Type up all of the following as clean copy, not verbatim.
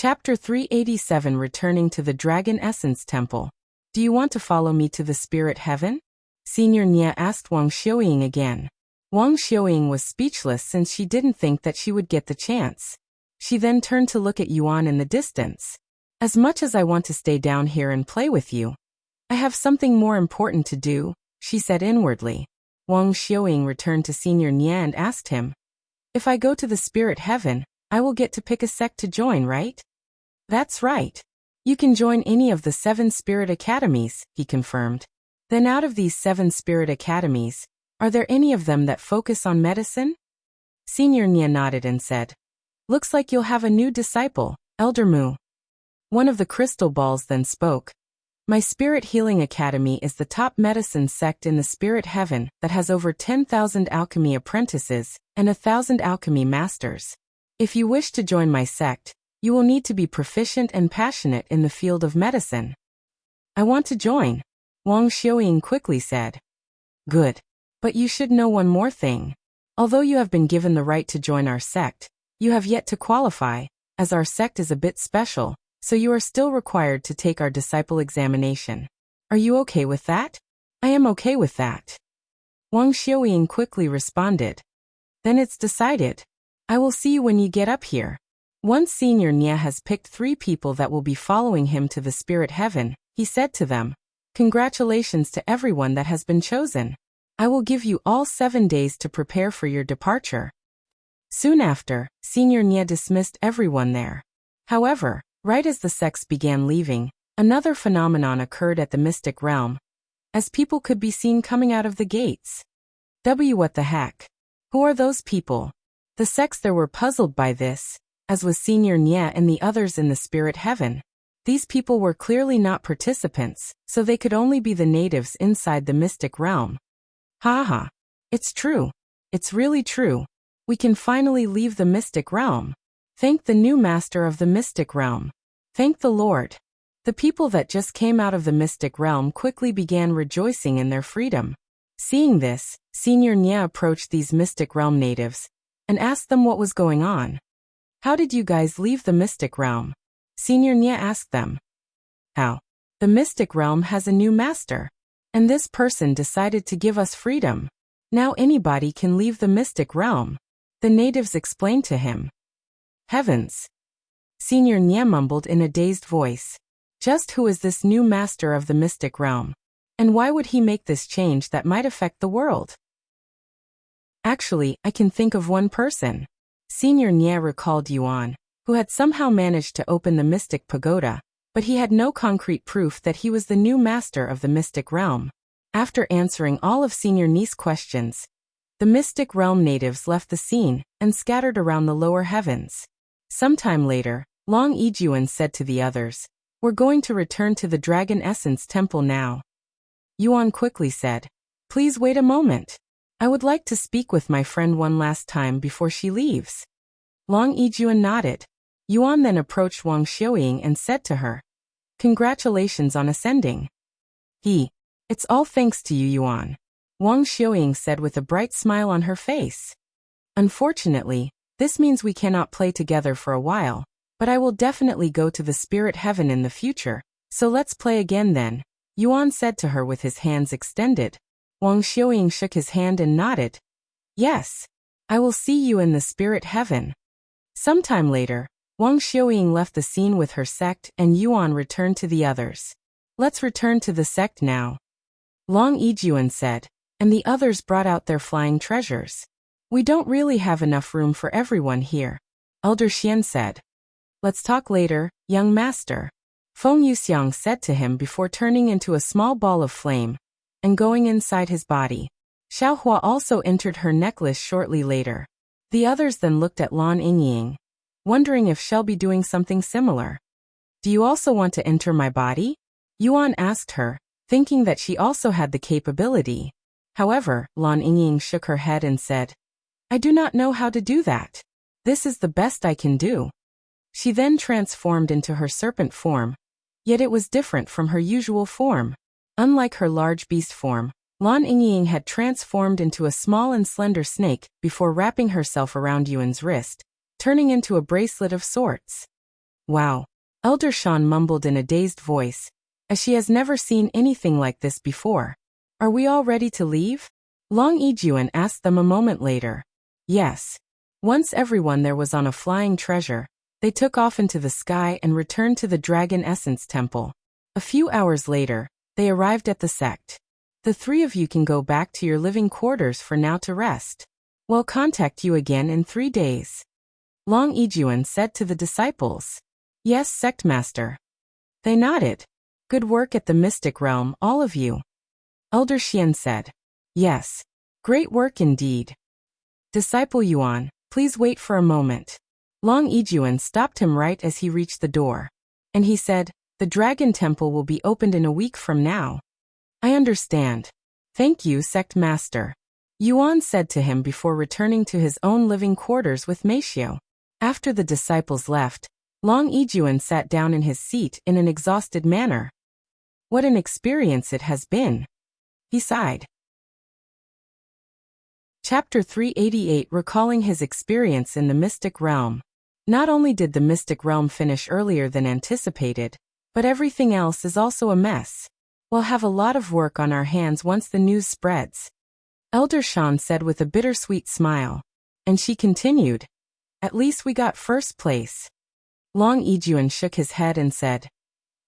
Chapter 387 Returning to the Dragon Essence Temple. Do you want to follow me to the spirit heaven? Senior Nia asked Wang Xiuying again. Wang Xiuying was speechless since she didn't think that she would get the chance. She then turned to look at Yuan in the distance. As much as I want to stay down here and play with you, I have something more important to do, she said inwardly. Wang Xiuying returned to Senior Nia and asked him, if I go to the spirit heaven, I will get to pick a sect to join, right? That's right. You can join any of the 7 spirit academies, he confirmed. Then out of these 7 spirit academies, are there any of them that focus on medicine? Senior Nia nodded and said, looks like you'll have a new disciple, Elder Mu. One of the crystal balls then spoke. My Spirit Healing Academy is the top medicine sect in the spirit heaven that has over 10,000 alchemy apprentices and 1,000 alchemy masters. If you wish to join my sect, you will need to be proficient and passionate in the field of medicine. I want to join, Wang Xiuying quickly said. Good. But you should know one more thing. Although you have been given the right to join our sect, you have yet to qualify, as our sect is a bit special, so you are still required to take our disciple examination. Are you okay with that? I am okay with that. Wang Xiuying quickly responded. Then it's decided. I will see you when you get up here. Once Senior Nia has picked 3 people that will be following him to the spirit heaven, he said to them, congratulations to everyone that has been chosen. I will give you all 7 days to prepare for your departure. Soon after, Senior Nia dismissed everyone there. However, right as the sects began leaving, another phenomenon occurred at the mystic realm, as people could be seen coming out of the gates. What the heck? Who are those people? The sects there were puzzled by this, as was Senior Nia and the others in the spirit heaven. These people were clearly not participants, so they could only be the natives inside the mystic realm. Ha. It's true. It's really true. We can finally leave the mystic realm. Thank the new master of the mystic realm. Thank the Lord. The people that just came out of the mystic realm quickly began rejoicing in their freedom. Seeing this, Senior Nia approached these mystic realm natives and asked them what was going on. How did you guys leave the mystic realm? Senior Nia asked them. How? The mystic realm has a new master, and this person decided to give us freedom. Now anybody can leave the mystic realm. The natives explained to him. Heavens! Senior Nia mumbled in a dazed voice. Just who is this new master of the mystic realm? And why would he make this change that might affect the world? Actually, I can think of one person. Senior Nia recalled Yuan, who had somehow managed to open the mystic pagoda, but he had no concrete proof that he was the new master of the mystic realm. After answering all of Senior Nia's questions, the mystic realm natives left the scene and scattered around the lower heavens. Sometime later, Long Yuan said to the others, we're going to return to the Dragon Essence Temple now. Yuan quickly said, please wait a moment. I would like to speak with my friend one last time before she leaves. Long Yuan nodded. Yuan then approached Wang Xiuying and said to her, congratulations on ascending. It's all thanks to you, Yuan. Wang Xiuying said with a bright smile on her face. Unfortunately, this means we cannot play together for a while, but I will definitely go to the spirit heaven in the future, so let's play again then, Yuan said to her with his hands extended. Wang Xiuying shook his hand and nodded. Yes. I will see you in the spirit heaven. Sometime later, Wang Xiuying left the scene with her sect and Yuan returned to the others. Let's return to the sect now. Long Yuan said, and the others brought out their flying treasures. We don't really have enough room for everyone here, Elder Xian said. Let's talk later, young master. Feng Yuxiang said to him before turning into a small ball of flame and going inside his body. Xiaohua also entered her necklace shortly later. The others then looked at Lan Yingying, wondering if she'll be doing something similar. Do you also want to enter my body? Yuan asked her, thinking that she also had the capability. However, Lan Yingying shook her head and said, I do not know how to do that. This is the best I can do. She then transformed into her serpent form, yet it was different from her usual form. Unlike her large beast form, Lan Yingying had transformed into a small and slender snake before wrapping herself around Yuan's wrist, turning into a bracelet of sorts. Wow. Elder Shan mumbled in a dazed voice, as she has never seen anything like this before. Are we all ready to leave? Long Yijuan asked them a moment later. Yes. Once everyone there was on a flying treasure, they took off into the sky and returned to the Dragon Essence Temple. A few hours later, they arrived at the sect. The three of you can go back to your living quarters for now to rest. We'll contact you again in 3 days. Long Yijuan said to the disciples. Yes, sect master. They nodded. Good work at the mystic realm, all of you. Elder Xian said. Yes. Great work indeed. Disciple Yuan, please wait for a moment. Long Yijuan stopped him right as he reached the door. And he said, the Dragon Temple will be opened in a week from now. I understand. Thank you, sect master. Yuan said to him before returning to his own living quarters with Meishio. After the disciples left, Long Yijuan sat down in his seat in an exhausted manner. What an experience it has been. He sighed. Chapter 388, recalling his experience in the mystic realm. Not only did the mystic realm finish earlier than anticipated, but everything else is also a mess. We'll have a lot of work on our hands once the news spreads. Elder Shan said with a bittersweet smile. And she continued. At least we got first place. Long Yijuan shook his head and said.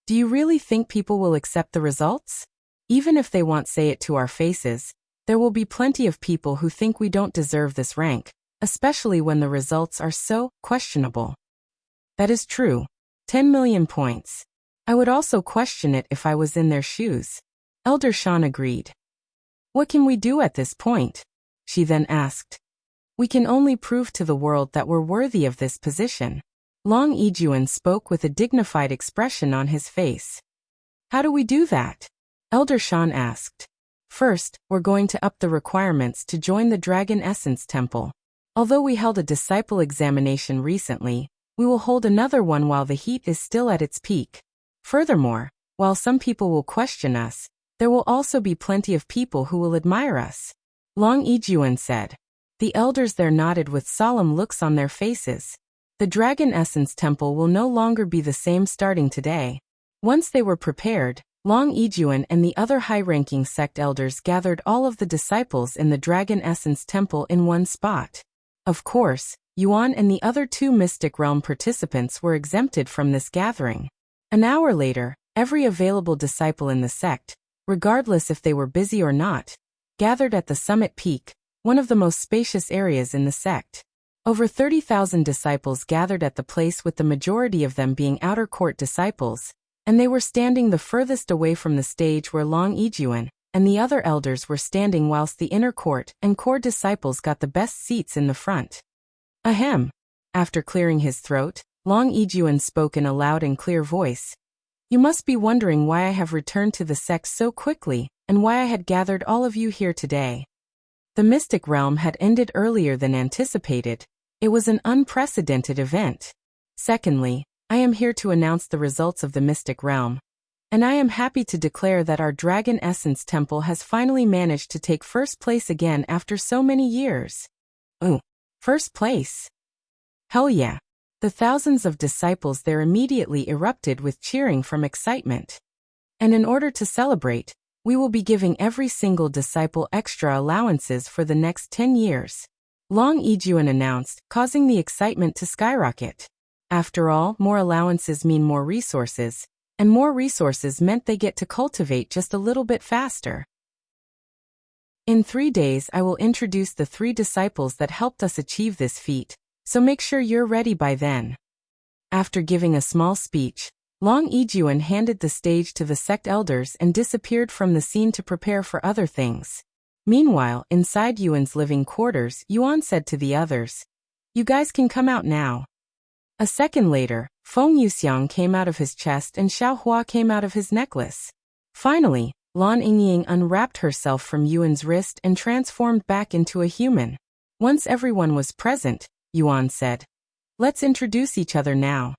Do you really think people will accept the results? Even if they won't say it to our faces, there will be plenty of people who think we don't deserve this rank, especially when the results are so questionable. That is true. 10 million points. I would also question it if I was in their shoes. Elder Shan agreed. What can we do at this point? She then asked. We can only prove to the world that we're worthy of this position. Long Yijuan spoke with a dignified expression on his face. How do we do that? Elder Shan asked. First, we're going to up the requirements to join the Dragon Essence Temple. Although we held a disciple examination recently, we will hold another one while the heat is still at its peak. Furthermore, while some people will question us, there will also be plenty of people who will admire us. Long Yijuan said. The elders there nodded with solemn looks on their faces. The Dragon Essence Temple will no longer be the same starting today. Once they were prepared, Long Yijuan and the other high-ranking sect elders gathered all of the disciples in the Dragon Essence Temple in one spot. Of course, Yuan and the other 2 Mystic Realm participants were exempted from this gathering. An hour later, every available disciple in the sect, regardless if they were busy or not, gathered at the summit peak, one of the most spacious areas in the sect. Over 30,000 disciples gathered at the place, with the majority of them being outer court disciples, and they were standing the furthest away from the stage where Long Yijuan and the other elders were standing, whilst the inner court and core disciples got the best seats in the front. Ahem. After clearing his throat, Long Yijuan spoke in a loud and clear voice. You must be wondering why I have returned to the sect so quickly, and why I had gathered all of you here today. The mystic realm had ended earlier than anticipated. It was an unprecedented event. Secondly, I am here to announce the results of the mystic realm. And I am happy to declare that our Dragon Essence Temple has finally managed to take first place again after so many years. Ooh, first place. Hell yeah. The thousands of disciples there immediately erupted with cheering from excitement. And in order to celebrate, we will be giving every single disciple extra allowances for the next 10 years. Long Yijuan announced, causing the excitement to skyrocket. After all, more allowances mean more resources, and more resources meant they get to cultivate just a little bit faster. In 3 days I will introduce the 3 disciples that helped us achieve this feat, so make sure you're ready by then. After giving a small speech, Long Yijuan handed the stage to the sect elders and disappeared from the scene to prepare for other things. Meanwhile, inside Yuan's living quarters, Yuan said to the others, "You guys can come out now." A second later, Feng Yuxiang came out of his chest and Xiao Hua came out of his necklace. Finally, Lan Yingying unwrapped herself from Yuan's wrist and transformed back into a human. Once everyone was present, Yuan said, "Let's introduce each other now.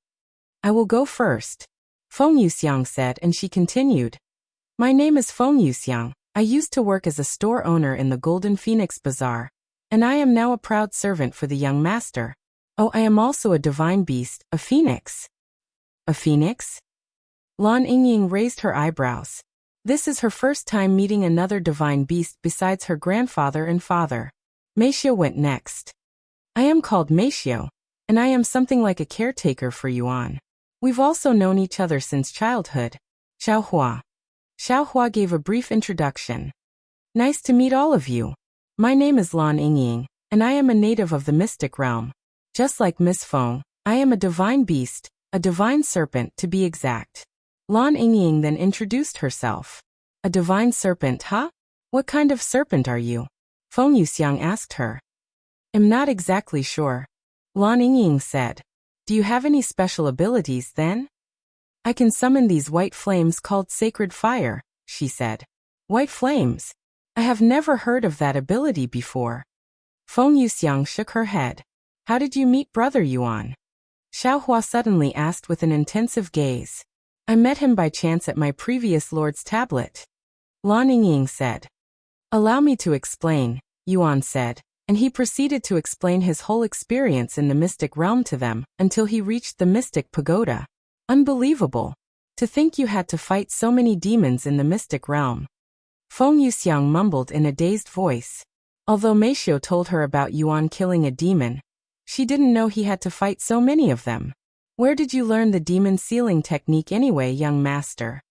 I will go first." Feng Yuxiang said, and she continued, "My name is Feng Yuxiang. I used to work as a store owner in the Golden Phoenix Bazaar, and I am now a proud servant for the young master. Oh, I am also a divine beast, a phoenix." A phoenix? Lan Yingying raised her eyebrows. This is her first time meeting another divine beast besides her grandfather and father. Meishio went next. I am called Meishio, and I am something like a caretaker for Yuan. We've also known each other since childhood. Xiaohua. Xiaohua gave a brief introduction. Nice to meet all of you. My name is Lan Yingying, and I am a native of the mystic realm. Just like Miss Feng, I am a divine beast, a divine serpent to be exact. Lan Yingying then introduced herself. A divine serpent, huh? What kind of serpent are you? Feng Yuxiang asked her. I'm not exactly sure. Lan Yingying said. Do you have any special abilities then? I can summon these white flames called sacred fire, she said. White flames? I have never heard of that ability before. Feng Yuxiang shook her head. How did you meet Brother Yuan? Xiaohua suddenly asked with an intensive gaze. I met him by chance at my previous lord's tablet. Lan Yingying said. Allow me to explain, Yuan said, and he proceeded to explain his whole experience in the mystic realm to them until he reached the mystic pagoda. Unbelievable. To think you had to fight so many demons in the mystic realm. Feng Yuxiang mumbled in a dazed voice. Although Meishio told her about Yuan killing a demon, she didn't know he had to fight so many of them. Where did you learn the demon sealing technique anyway, young master?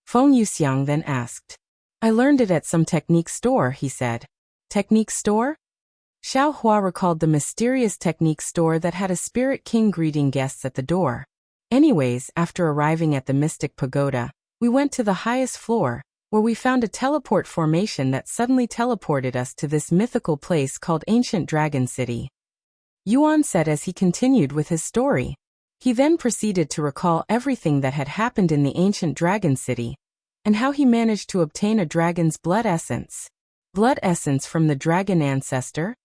Feng Yuxiang then asked. I learned it at some technique store, he said. Technique store? Xiaohua recalled the mysterious technique store that had a spirit king greeting guests at the door. Anyways, after arriving at the mystic pagoda, we went to the highest floor, where we found a teleport formation that suddenly teleported us to this mythical place called Ancient Dragon City. Yuan said as he continued with his story. He then proceeded to recall everything that had happened in the Ancient Dragon City, and how he managed to obtain a dragon's blood essence. Blood essence from the dragon ancestor?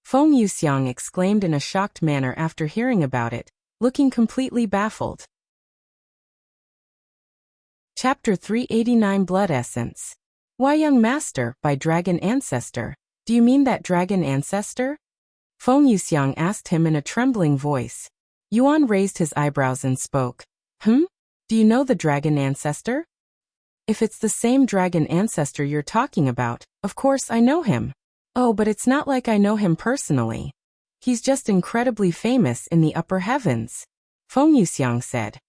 Feng Yuxiang exclaimed in a shocked manner after hearing about it, looking completely baffled. Chapter 389 Blood Essence. Why, young master, by dragon ancestor? Do you mean that dragon ancestor? Feng Yuxiang asked him in a trembling voice. Yuan raised his eyebrows and spoke. Do you know the dragon ancestor? If it's the same dragon ancestor you're talking about, of course I know him. Oh, but it's not like I know him personally. He's just incredibly famous in the upper heavens. Feng Yuxiang said.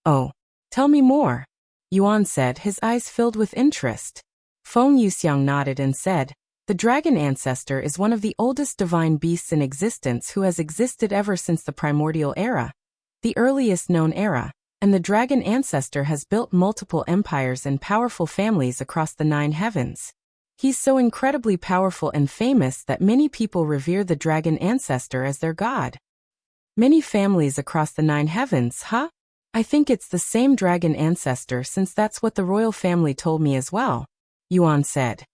Oh, tell me more. Yuan said, his eyes filled with interest. Feng Yuxiang nodded and said, the dragon ancestor is one of the oldest divine beasts in existence who has existed ever since the primordial era, the earliest known era, and the dragon ancestor has built multiple empires and powerful families across the 9 heavens. He's so incredibly powerful and famous that many people revere the dragon ancestor as their god. Many families across the 9 heavens, huh? I think it's the same dragon ancestor since that's what the royal family told me as well, Yuan said.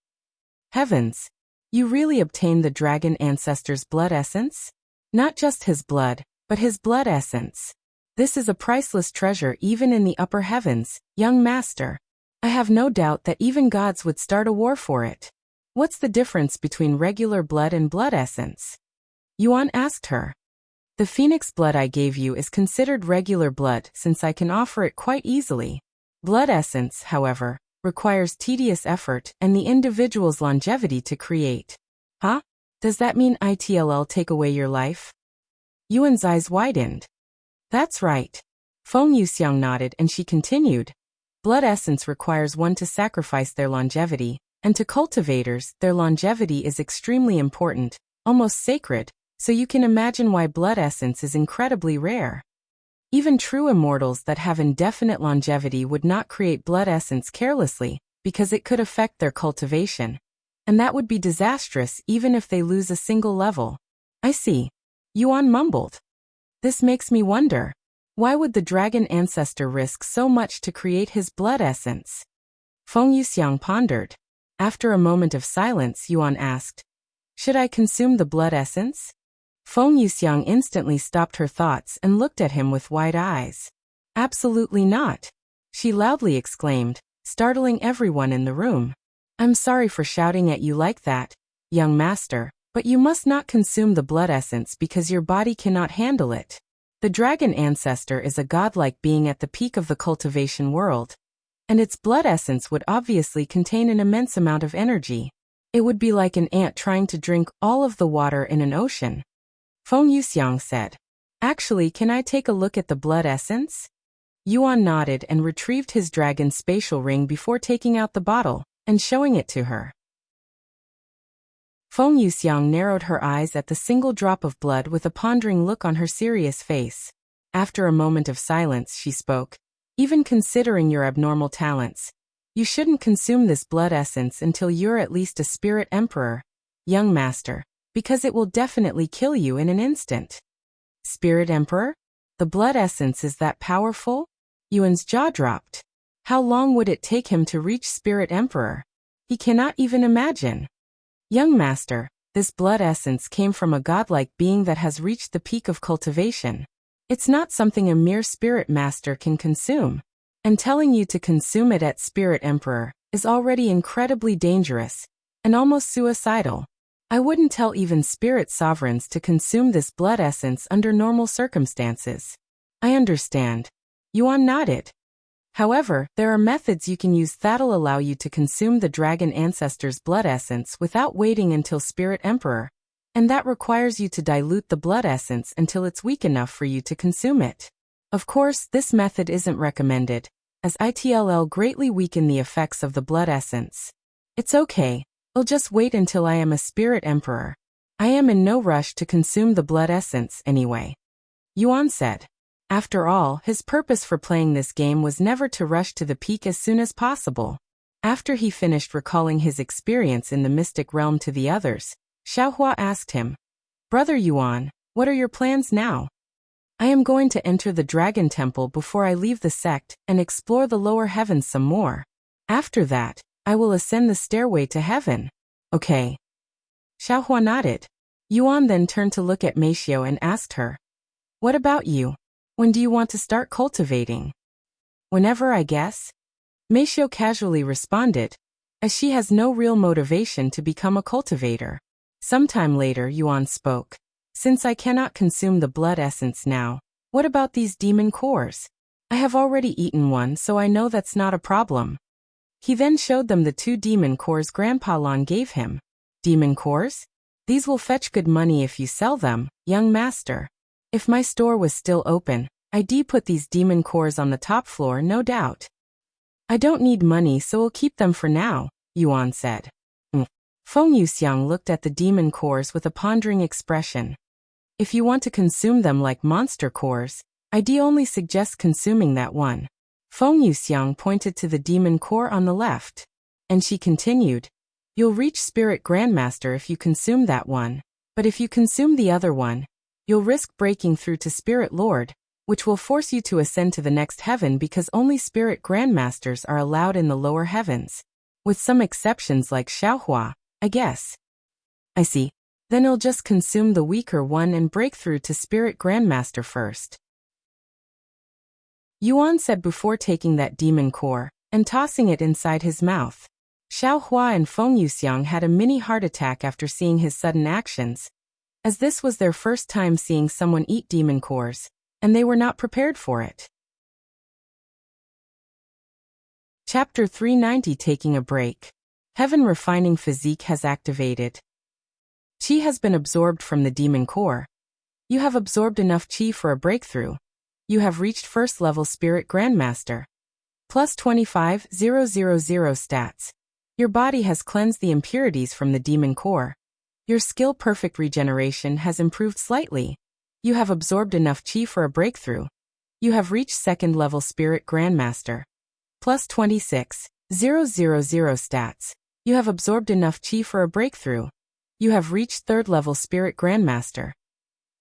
Heavens! You really obtained the dragon ancestor's blood essence? Not just his blood, but his blood essence. This is a priceless treasure even in the upper heavens, young master. I have no doubt that even gods would start a war for it. What's the difference between regular blood and blood essence? Yuan asked her. The phoenix blood I gave you is considered regular blood since I can offer it quite easily. Blood essence, however, requires tedious effort and the individual's longevity to create. Huh? Does that mean it'll take away your life? Yuan's eyes widened. That's right. Feng Yuxiang nodded and she continued. Blood essence requires one to sacrifice their longevity, and to cultivators, their longevity is extremely important, almost sacred, so you can imagine why blood essence is incredibly rare. Even true immortals that have indefinite longevity would not create blood essence carelessly, because it could affect their cultivation. And that would be disastrous even if they lose a single level. I see. Yuan mumbled. This makes me wonder. Why would the dragon ancestor risk so much to create his blood essence? Feng Yuxiang pondered. After a moment of silence, Yuan asked, should I consume the blood essence? Feng Yuxiang instantly stopped her thoughts and looked at him with wide eyes. Absolutely not. She loudly exclaimed, startling everyone in the room. I'm sorry for shouting at you like that, young master, but you must not consume the blood essence because your body cannot handle it. The dragon ancestor is a godlike being at the peak of the cultivation world, and its blood essence would obviously contain an immense amount of energy. It would be like an ant trying to drink all of the water in an ocean. Feng Yuxiang said. Actually, can I take a look at the blood essence? Yuan nodded and retrieved his dragon spatial ring before taking out the bottle and showing it to her. Feng Yuxiang narrowed her eyes at the single drop of blood with a pondering look on her serious face. After a moment of silence, she spoke. Even considering your abnormal talents, you shouldn't consume this blood essence until you're at least a spirit emperor, young master, because it will definitely kill you in an instant. Spirit emperor? The blood essence is that powerful? Yuan's jaw dropped. How long would it take him to reach spirit emperor? He cannot even imagine. Young master, this blood essence came from a godlike being that has reached the peak of cultivation. It's not something a mere spirit master can consume. And telling you to consume it at Spirit Emperor is already incredibly dangerous and almost suicidal. I wouldn't tell even spirit sovereigns to consume this blood essence under normal circumstances. I understand. Yuan nodded. However, there are methods you can use that'll allow you to consume the dragon ancestor's blood essence without waiting until Spirit Emperor, and that requires you to dilute the blood essence until it's weak enough for you to consume it. Of course, this method isn't recommended, as it'll greatly weaken the effects of the blood essence. It's okay, I'll just wait until I am a Spirit Emperor. I am in no rush to consume the blood essence anyway. Yuan said. After all, his purpose for playing this game was never to rush to the peak as soon as possible. After he finished recalling his experience in the mystic realm to the others, Xiaohua asked him, Brother Yuan, what are your plans now? I am going to enter the Dragon Temple before I leave the sect and explore the lower heavens some more. After that, I will ascend the stairway to heaven. Okay. Xiaohua nodded. Yuan then turned to look at Meishio and asked her, What about you? When do you want to start cultivating? Whenever, I guess. Meishio casually responded, as she has no real motivation to become a cultivator. Sometime later, Yuan spoke. Since I cannot consume the blood essence now, what about these demon cores? I have already eaten one, so I know that's not a problem. He then showed them the 2 demon cores Grandpa Lan gave him. Demon cores? These will fetch good money if you sell them, young master. If my store was still open, I'd put these demon cores on the top floor, no doubt. I don't need money, so I'll keep them for now, Yuan said. Feng Yuxiang looked at the demon cores with a pondering expression. If you want to consume them like monster cores, I'd only suggest consuming that one. Feng Yuxiang pointed to the demon core on the left. And she continued, You'll reach Spirit Grandmaster if you consume that one, but if you consume the other one, you'll risk breaking through to Spirit Lord, which will force you to ascend to the next heaven because only Spirit Grandmasters are allowed in the lower heavens. With some exceptions like Xiaohua, I guess. I see. Then he'll just consume the weaker one and break through to Spirit Grandmaster first. Yuan said before taking that demon core and tossing it inside his mouth. Xiaohua and Feng Yuxiang had a mini heart attack after seeing his sudden actions, as this was their first time seeing someone eat demon cores, and they were not prepared for it. Chapter 390 Taking a Break. Heaven Refining Physique has activated. Qi has been absorbed from the demon core. You have absorbed enough qi for a breakthrough. You have reached first level Spirit Grandmaster. Plus 25,000 stats. Your body has cleansed the impurities from the demon core. Your skill perfect regeneration has improved slightly. You have absorbed enough qi for a breakthrough. You have reached second level Spirit Grandmaster. Plus 26,000 stats. You have absorbed enough qi for a breakthrough. You have reached third level Spirit Grandmaster.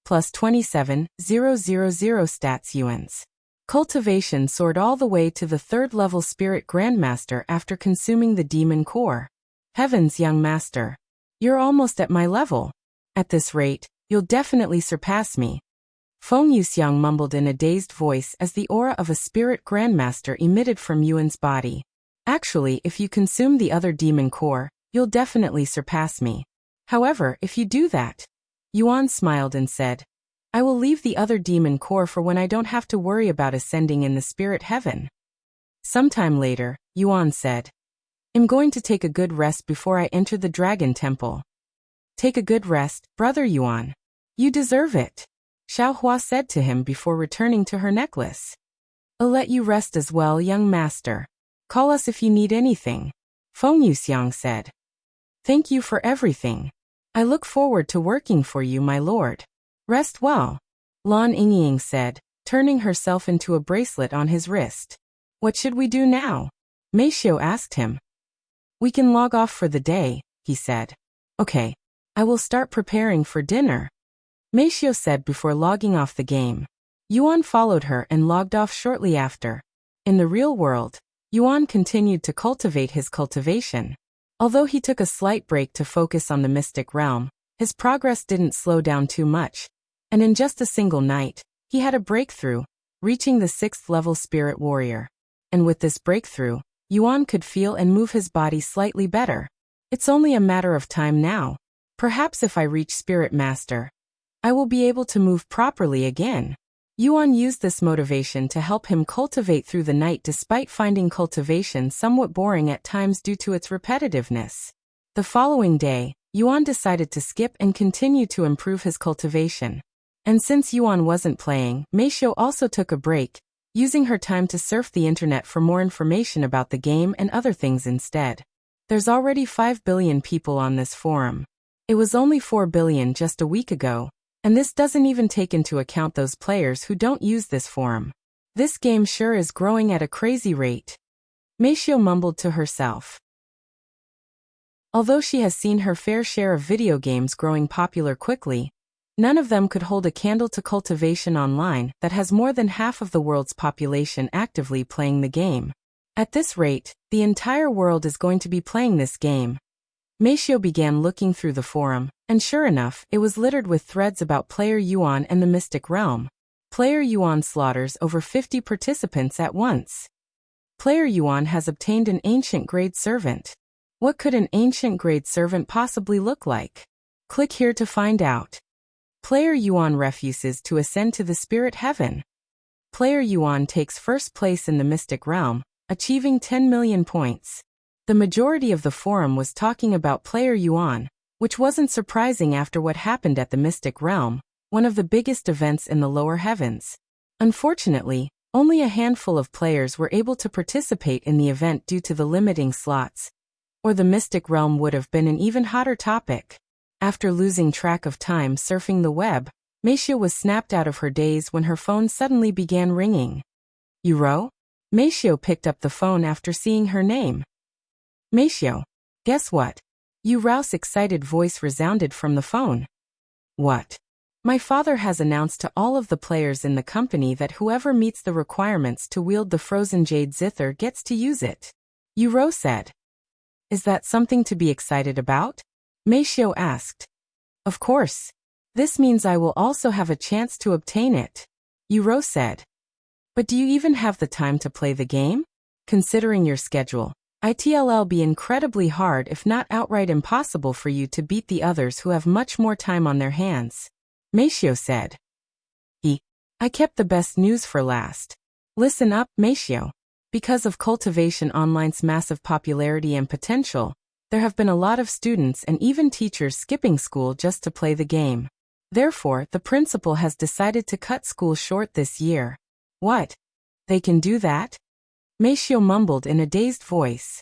Plus 27,000 stats Yuan's. Cultivation soared all the way to the third level Spirit Grandmaster after consuming the demon core. Heavens, young master. You're almost at my level. At this rate, you'll definitely surpass me. Feng Yuxiang mumbled in a dazed voice as the aura of a Spirit Grandmaster emitted from Yuan's body. Actually, if you consume the other demon core, you'll definitely surpass me. However, if you do that, Yuan smiled and said, I will leave the other demon core for when I don't have to worry about ascending in the spirit heaven. Sometime later, Yuan said, I'm going to take a good rest before I enter the dragon temple. Take a good rest, brother Yuan. You deserve it, Xiaohua said to him before returning to her necklace. I'll let you rest as well, young master. Call us if you need anything, Feng Yuxiang said. Thank you for everything. I look forward to working for you, my lord. Rest well, Lan Yingying said, turning herself into a bracelet on his wrist. What should we do now? Meishiu asked him. We can log off for the day, he said. Okay. I will start preparing for dinner, Meishiu said before logging off the game. Yuan followed her and logged off shortly after. In the real world, Yuan continued to cultivate his cultivation. Although he took a slight break to focus on the mystic realm, his progress didn't slow down too much, and in just a single night, he had a breakthrough, reaching the 6th level spirit warrior. And with this breakthrough, Yuan could feel and move his body slightly better. It's only a matter of time now. Perhaps if I reach Spirit Master, I will be able to move properly again. Yuan used this motivation to help him cultivate through the night despite finding cultivation somewhat boring at times due to its repetitiveness. The following day, Yuan decided to skip and continue to improve his cultivation. And since Yuan wasn't playing, Meishiu also took a break, using her time to surf the internet for more information about the game and other things instead. There's already 5 billion people on this forum. It was only 4 billion just a week ago, and this doesn't even take into account those players who don't use this forum. This game sure is growing at a crazy rate, Meishiu mumbled to herself. Although she has seen her fair share of video games growing popular quickly, none of them could hold a candle to Cultivation Online that has more than half of the world's population actively playing the game. At this rate, the entire world is going to be playing this game. Meishiu began looking through the forum, and sure enough, it was littered with threads about player Yuan and the Mystic Realm. Player Yuan slaughters over 50 participants at once. Player Yuan has obtained an ancient grade servant. What could an ancient grade servant possibly look like? Click here to find out. Player Yuan refuses to ascend to the spirit heaven. Player Yuan takes first place in the Mystic Realm, achieving 10 million points. The majority of the forum was talking about player Yuan, which wasn't surprising after what happened at the Mystic Realm, one of the biggest events in the lower heavens. Unfortunately, only a handful of players were able to participate in the event due to the limiting slots, or the Mystic Realm would have been an even hotter topic. After losing track of time surfing the web, Meishiu was snapped out of her daze when her phone suddenly began ringing. Yuro? Meishiu picked up the phone after seeing her name. Meishiu, guess what? Yuro's excited voice resounded from the phone. What? My father has announced to all of the players in the company that whoever meets the requirements to wield the frozen jade zither gets to use it. Yuro said. Is that something to be excited about? Meishiu asked. Of course. This means I will also have a chance to obtain it, Yuro said. But do you even have the time to play the game? Considering your schedule, it'll be incredibly hard if not outright impossible for you to beat the others who have much more time on their hands, Meishiu said. I kept the best news for last. Listen up, Meishiu. Because of Cultivation Online's massive popularity and potential, there have been a lot of students and even teachers skipping school just to play the game. Therefore, the principal has decided to cut school short this year. What? They can do that? Meishiu mumbled in a dazed voice.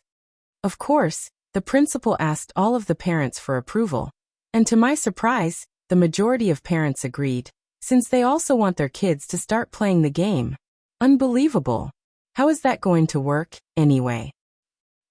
Of course, the principal asked all of the parents for approval. And to my surprise, the majority of parents agreed, since they also want their kids to start playing the game. Unbelievable. How is that going to work, anyway?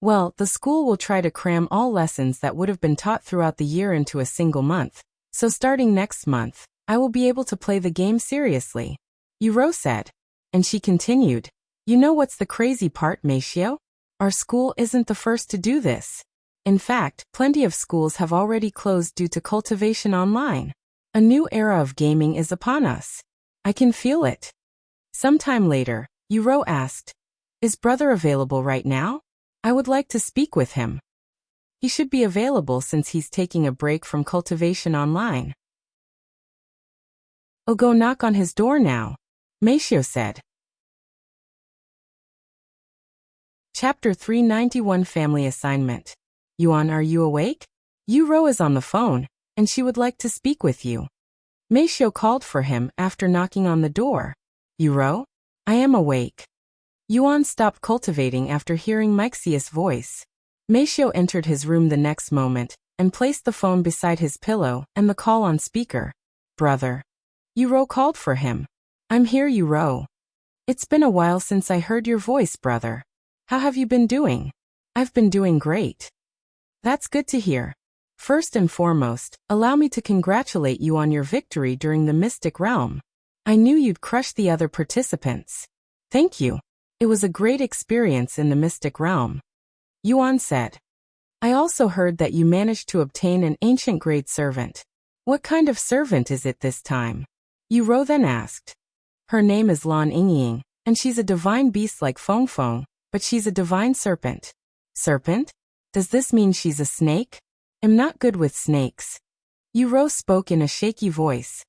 Well, the school will try to cram all lessons that would have been taught throughout the year into a single month. So starting next month, I will be able to play the game seriously, Yuro said. And she continued, you know what's the crazy part, Meishiu? Our school isn't the first to do this. In fact, plenty of schools have already closed due to Cultivation Online. A new era of gaming is upon us. I can feel it. Sometime later, Yuro asked, is brother available right now? I would like to speak with him. He should be available since he's taking a break from Cultivation Online. Oh, go knock on his door now, Meisho said. Chapter 391 Family Assignment. Yuan, are you awake? Yuro is on the phone, and she would like to speak with you. Meisho called for him after knocking on the door. Yuro? I am awake. Yuan stopped cultivating after hearing Meixia's voice. Meisho entered his room the next moment and placed the phone beside his pillow and the call on speaker. Brother. Yuro called for him. I'm here, Yuro. It's been a while since I heard your voice, brother. How have you been doing? I've been doing great. That's good to hear. First and foremost, allow me to congratulate you on your victory during the Mystic Realm. I knew you'd crush the other participants. Thank you. It was a great experience in the Mystic Realm. Yuan said. I also heard that you managed to obtain an ancient grade servant. What kind of servant is it this time? Yuro then asked. Her name is Lan Yingying, and she's a divine beast like Feng Feng, but she's a divine serpent. Serpent? Does this mean she's a snake? I'm not good with snakes. Yuro spoke in a shaky voice.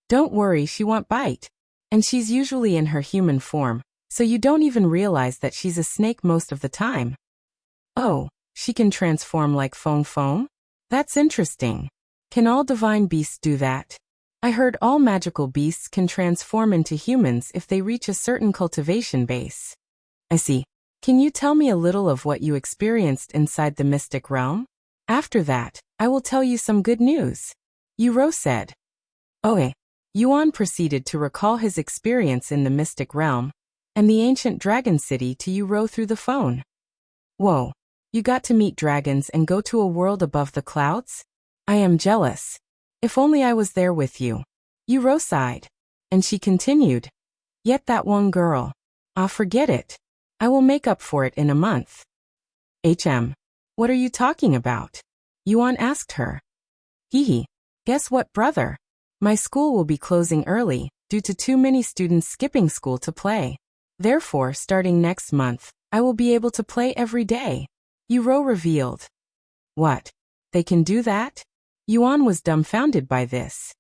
Don't worry, she won't bite. And she's usually in her human form, so you don't even realize that she's a snake most of the time. Oh, she can transform like Feng Feng? That's interesting. Can all divine beasts do that? I heard all magical beasts can transform into humans if they reach a certain cultivation base. I see. Can you tell me a little of what you experienced inside the Mystic Realm? After that, I will tell you some good news. Yuro said. Okay. Yuan proceeded to recall his experience in the Mystic Realm and the ancient dragon city to Yuro through the phone. Whoa. You got to meet dragons and go to a world above the clouds? I am jealous. If only I was there with you. Yuro sighed. And she continued. Yet that one girl. Ah, forget it. I will make up for it in a month. What are you talking about? Yuan asked her. Hee. Guess what, brother? My school will be closing early, due to too many students skipping school to play. Therefore, starting next month, I will be able to play every day. Yuro revealed. What? They can do that? Yuan was dumbfounded by this.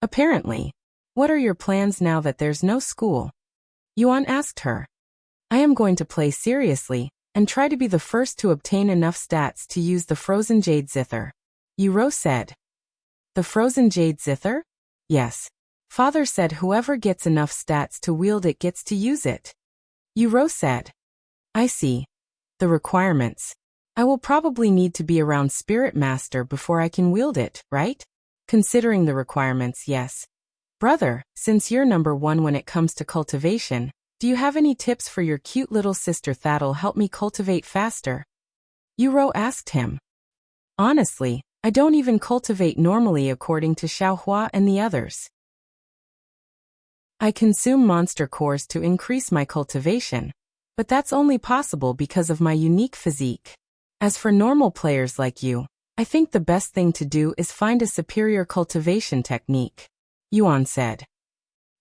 Apparently. What are your plans now that there's no school? Yuan asked her. I am going to play seriously, and try to be the first to obtain enough stats to use the Frozen Jade Zither. Yuro said. The Frozen Jade Zither? Yes. Father said whoever gets enough stats to wield it gets to use it. Yuro said. I see. The requirements. I will probably need to be around Spirit Master before I can wield it, right? Considering the requirements, yes. Brother, since you're number one when it comes to cultivation, do you have any tips for your cute little sister that'll help me cultivate faster? Yuro asked him. Honestly, I don't even cultivate normally according to Xiaohua and the others. I consume monster cores to increase my cultivation, but that's only possible because of my unique physique. As for normal players like you, I think the best thing to do is find a superior cultivation technique. Yuan said.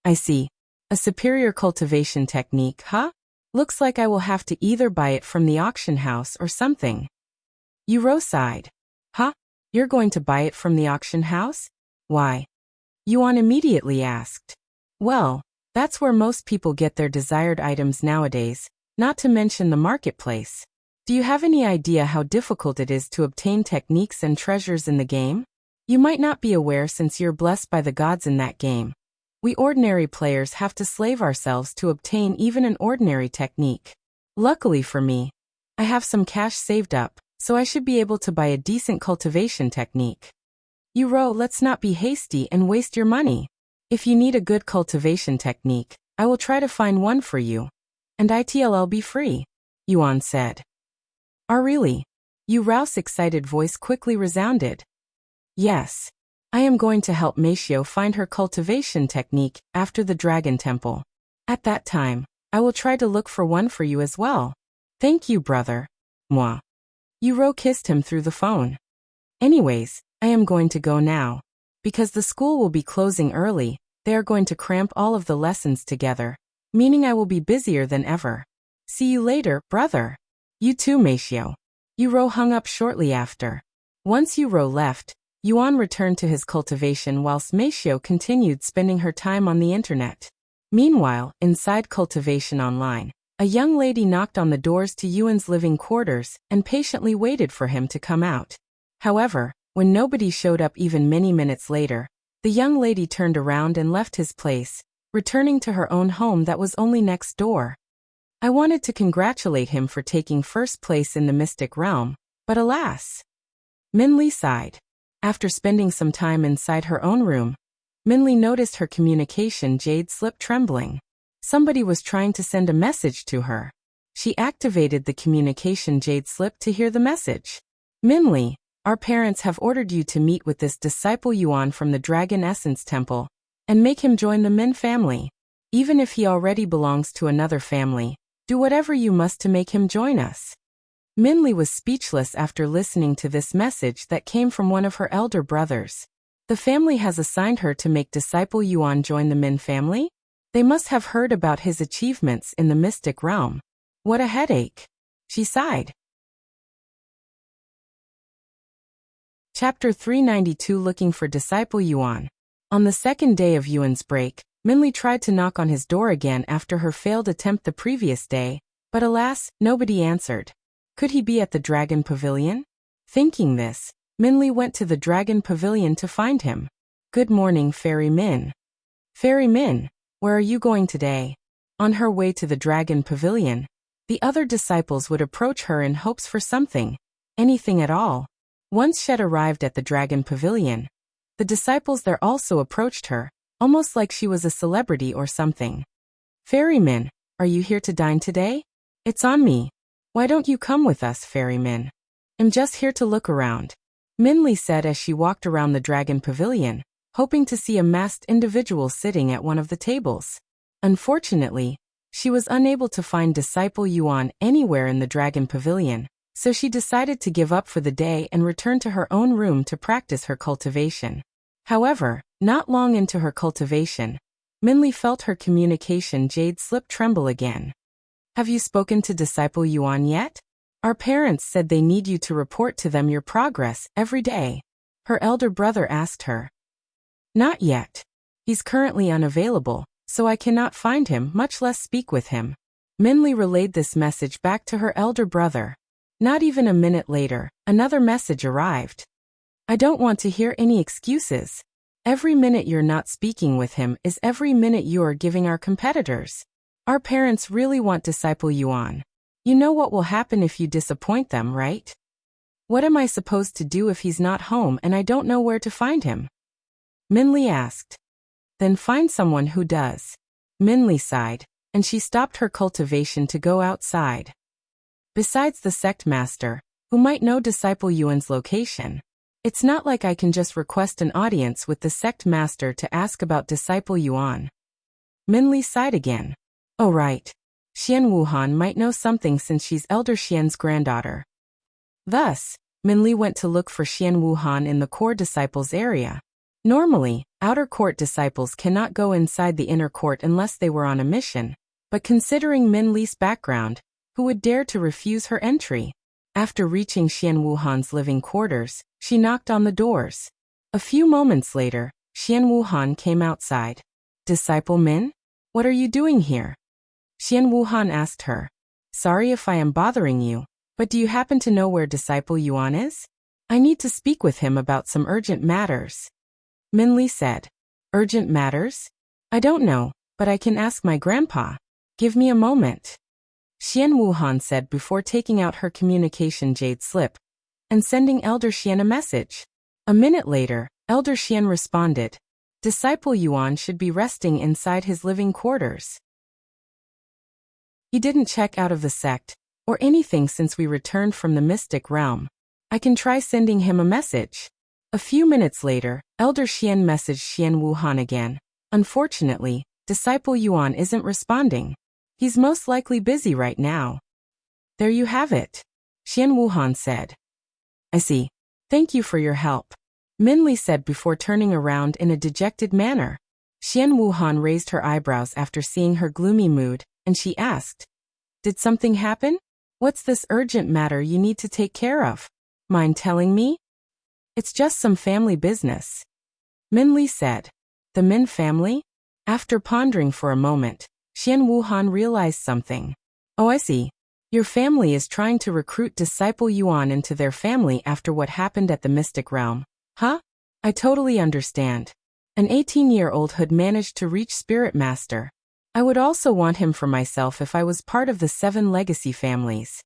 I see. A superior cultivation technique, huh? Looks like I will have to either buy it from the auction house or something. Yuro sighed. Huh? You're going to buy it from the auction house? Why? Yuan immediately asked. Well, that's where most people get their desired items nowadays, not to mention the marketplace. Do you have any idea how difficult it is to obtain techniques and treasures in the game? You might not be aware since you're blessed by the gods in that game. We ordinary players have to slave ourselves to obtain even an ordinary technique. Luckily for me, I have some cash saved up, so I should be able to buy a decent cultivation technique. Yuro, let's not be hasty and waste your money. If you need a good cultivation technique, I will try to find one for you. And it'll be free, Yuan said. Really? Yuro's excited voice quickly resounded. Yes. I am going to help Meisho find her cultivation technique after the Dragon Temple. At that time, I will try to look for one for you as well. Thank you, brother. Moi. Yuro kissed him through the phone. Anyways, I am going to go now. Because the school will be closing early, they are going to cramp all of the lessons together, meaning I will be busier than ever. See you later, brother. You too, Meisho. Yuro hung up shortly after. Once Yuro left, Yuan returned to his cultivation whilst Meishio continued spending her time on the internet. Meanwhile, inside Cultivation Online, a young lady knocked on the doors to Yuan's living quarters and patiently waited for him to come out. However, when nobody showed up even many minutes later, the young lady turned around and left his place, returning to her own home that was only next door. I wanted to congratulate him for taking first place in the mystic realm, but alas. Minli sighed. After spending some time inside her own room, Minli noticed her communication jade slip trembling. Somebody was trying to send a message to her. She activated the communication jade slip to hear the message. Minli, our parents have ordered you to meet with this disciple Yuan from the Dragon Essence Temple and make him join the Min family. Even if he already belongs to another family, do whatever you must to make him join us. Minli was speechless after listening to this message that came from one of her elder brothers. The family has assigned her to make disciple Yuan join the Min family? They must have heard about his achievements in the mystic realm. What a headache. She sighed. Chapter 392 Looking for Disciple Yuan. On the second day of Yuan's break, Minli tried to knock on his door again after her failed attempt the previous day, but alas, nobody answered. Could he be at the Dragon Pavilion? Thinking this, Minli went to the Dragon Pavilion to find him. Good morning, Fairy Min. Fairy Min, where are you going today? On her way to the Dragon Pavilion, the other disciples would approach her in hopes for something, anything at all. Once she had arrived at the Dragon Pavilion, the disciples there also approached her, almost like she was a celebrity or something. Fairy Min, are you here to dine today? It's on me. Why don't you come with us, Fairy Min? I'm just here to look around, Minli said as she walked around the Dragon Pavilion, hoping to see a masked individual sitting at one of the tables. Unfortunately, she was unable to find Disciple Yuan anywhere in the Dragon Pavilion, so she decided to give up for the day and return to her own room to practice her cultivation. However, not long into her cultivation, Minli felt her communication jade slip tremble again. Have you spoken to Disciple Yuan yet? Our parents said they need you to report to them your progress every day. Her elder brother asked her. Not yet. He's currently unavailable, so I cannot find him, much less speak with him. Minli relayed this message back to her elder brother. Not even a minute later, another message arrived. I don't want to hear any excuses. Every minute you're not speaking with him is every minute you're giving our competitors. Our parents really want Disciple Yuan. You know what will happen if you disappoint them, right? What am I supposed to do if he's not home and I don't know where to find him? Minli asked. Then find someone who does. Minli sighed, and she stopped her cultivation to go outside. Besides the sect master, who might know Disciple Yuan's location, it's not like I can just request an audience with the sect master to ask about Disciple Yuan. Minli sighed again. Oh right. Xian Wuhan might know something since she's Elder Xian's granddaughter. Thus, Minli went to look for Xian Wuhan in the core disciples area. Normally, outer court disciples cannot go inside the inner court unless they were on a mission, but considering Minli's background, who would dare to refuse her entry? After reaching Xian Wuhan's living quarters, she knocked on the doors. A few moments later, Xian Wuhan came outside. Disciple Min? What are you doing here? Xian Wuhan asked her. Sorry if I am bothering you, but do you happen to know where Disciple Yuan is? I need to speak with him about some urgent matters. Minli said. Urgent matters? I don't know, but I can ask my grandpa. Give me a moment. Xian Wuhan said before taking out her communication jade slip and sending Elder Xian a message. A minute later, Elder Xian responded. Disciple Yuan should be resting inside his living quarters. He didn't check out of the sect or anything since we returned from the mystic realm. I can try sending him a message. A few minutes later, Elder Xian messaged Xian Wuhan again. Unfortunately, Disciple Yuan isn't responding. He's most likely busy right now. There you have it. Xian Wuhan said. I see. Thank you for your help. Minli said before turning around in a dejected manner. Xian Wuhan raised her eyebrows after seeing her gloomy mood, and she asked, Did something happen? What's this urgent matter you need to take care of? Mind telling me? It's just some family business. Min Li said. The Min family? After pondering for a moment, Xian Wuhan realized something. Oh, I see. Your family is trying to recruit disciple Yuan into their family after what happened at the Mystic Realm. Huh? I totally understand. An 18-year-old had managed to reach Spirit Master. I would also want him for myself if I was part of the 7 legacy families.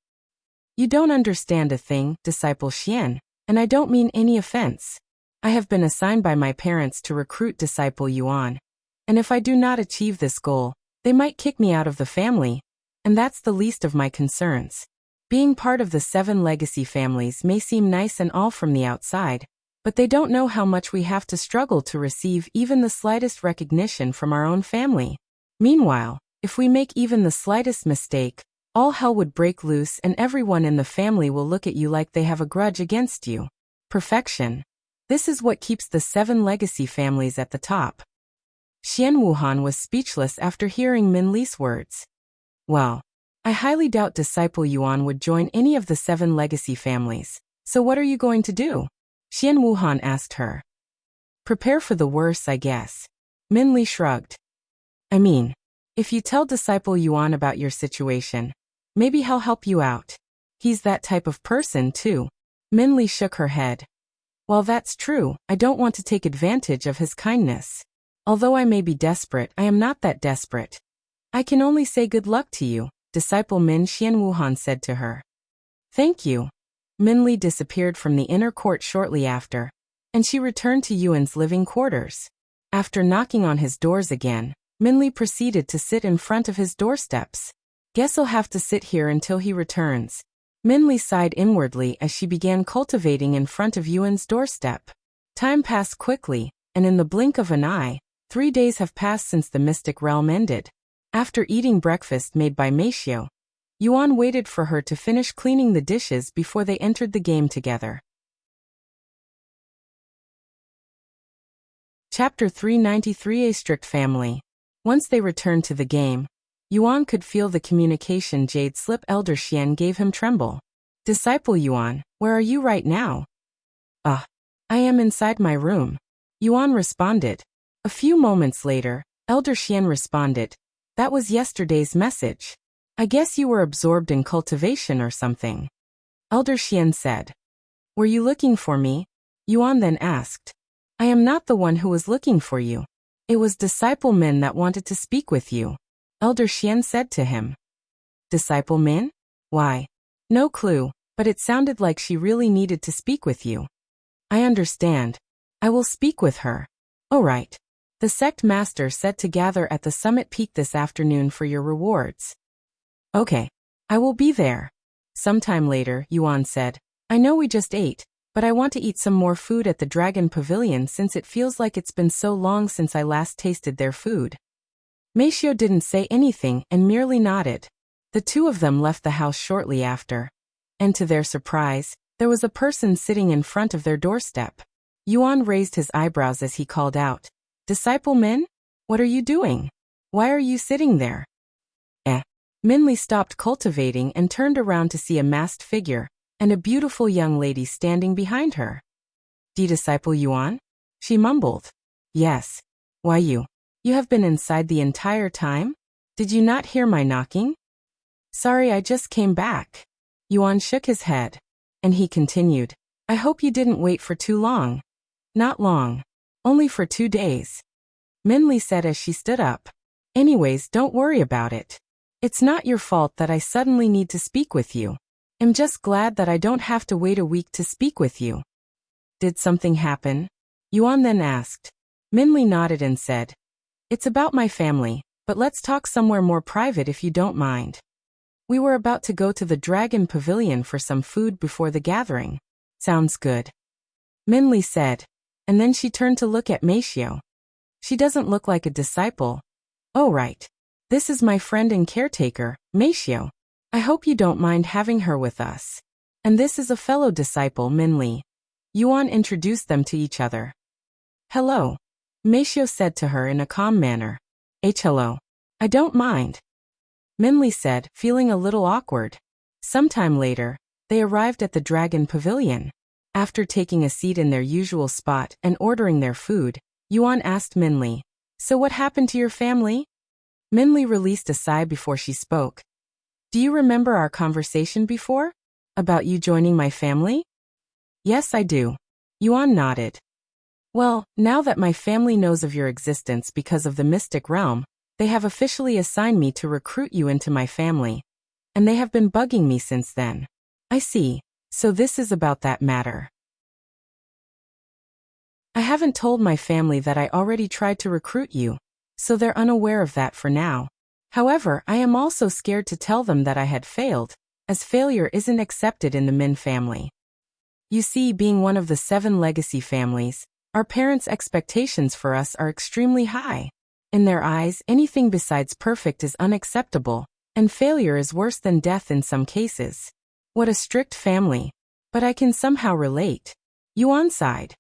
You don't understand a thing, Disciple Xian, and I don't mean any offense. I have been assigned by my parents to recruit Disciple Yuan. And if I do not achieve this goal, they might kick me out of the family, and that's the least of my concerns. Being part of the 7 legacy families may seem nice and all from the outside, but they don't know how much we have to struggle to receive even the slightest recognition from our own family. Meanwhile, if we make even the slightest mistake, all hell would break loose and everyone in the family will look at you like they have a grudge against you. Perfection. This is what keeps the 7 legacy families at the top. Xian Wuhan was speechless after hearing Min Li's words. Well, I highly doubt Disciple Yuan would join any of the 7 legacy families. So what are you going to do? Xian Wuhan asked her. Prepare for the worst, I guess. Min Li shrugged. I mean, if you tell Disciple Yuan about your situation, maybe he'll help you out. He's that type of person, too. Min Li shook her head. While that's true, I don't want to take advantage of his kindness. Although I may be desperate, I am not that desperate. I can only say good luck to you, Disciple Min Xian Wuhan said to her. Thank you. Min Li disappeared from the inner court shortly after, and she returned to Yuan's living quarters. After knocking on his doors again, Min Li proceeded to sit in front of his doorsteps. Guess I'll have to sit here until he returns. Min Li sighed inwardly as she began cultivating in front of Yuan's doorstep. Time passed quickly, and in the blink of an eye, 3 days have passed since the Mystic Realm ended. After eating breakfast made by Meisio, Yuan waited for her to finish cleaning the dishes before they entered the game together. Chapter 393: A Strict Family. Once they returned to the game, Yuan could feel the communication jade slip Elder Xian gave him tremble. Disciple Yuan, where are you right now? I am inside my room. Yuan responded. A few moments later, Elder Xian responded. That was yesterday's message. I guess you were absorbed in cultivation or something. Elder Xian said. Were you looking for me? Yuan then asked. I am not the one who was looking for you. It was Disciple Min that wanted to speak with you. Elder Xian said to him. Disciple Min? Why? No clue, but it sounded like she really needed to speak with you. I understand. I will speak with her. Oh right. The sect master said to gather at the summit peak this afternoon for your rewards. Okay. I will be there. Sometime later, Yuan said. I know we just ate, but I want to eat some more food at the Dragon Pavilion since it feels like it's been so long since I last tasted their food. Meisio didn't say anything and merely nodded. The two of them left the house shortly after. And to their surprise, there was a person sitting in front of their doorstep. Yuan raised his eyebrows as he called out. Disciple Min? What are you doing? Why are you sitting there? Min Li stopped cultivating and turned around to see a masked figure and a beautiful young lady standing behind her. Disciple Yuan? She mumbled. Yes. Why you? You have been inside the entire time? Did you not hear my knocking? Sorry, I just came back. Yuan shook his head. And he continued. I hope you didn't wait for too long. Not long. Only for 2 days. Min Li said as she stood up. Anyways, don't worry about it. It's not your fault that I suddenly need to speak with you. I'm just glad that I don't have to wait a week to speak with you. Did something happen? Yuan then asked. Min Li nodded and said. It's about my family, but let's talk somewhere more private if you don't mind. We were about to go to the Dragon Pavilion for some food before the gathering. Sounds good. Min Li said, and then she turned to look at Meisio. She doesn't look like a disciple. Oh right. This is my friend and caretaker, Meisio. I hope you don't mind having her with us. And this is a fellow disciple, Min Li. Yuan introduced them to each other. Hello. Meisio said to her in a calm manner. Hello. I don't mind. Min Li said, feeling a little awkward. Sometime later, they arrived at the Dragon Pavilion. After taking a seat in their usual spot and ordering their food, Yuan asked Minli, "So what happened to your family?" Minli released a sigh before she spoke. "Do you remember our conversation before? About you joining my family?" "Yes, I do." Yuan nodded. "Well, now that my family knows of your existence because of the mystic realm, they have officially assigned me to recruit you into my family. And they have been bugging me since then." "I see. So this is about that matter." "I haven't told my family that I already tried to recruit you, so they're unaware of that for now. However, I am also scared to tell them that I had failed, as failure isn't accepted in the Min family. You see, being one of the 7 legacy families, our parents' expectations for us are extremely high. In their eyes, anything besides perfect is unacceptable, and failure is worse than death in some cases. What a strict family. But I can somehow relate." Yuan sighed.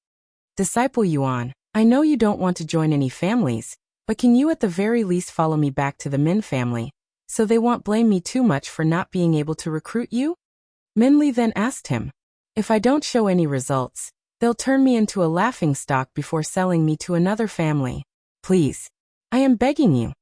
"Disciple Yuan, I know you don't want to join any families, but can you at the very least follow me back to the Min family, so they won't blame me too much for not being able to recruit you?" Minli then asked him, "If I don't show any results, they'll turn me into a laughingstock before selling me to another family. Please. I am begging you."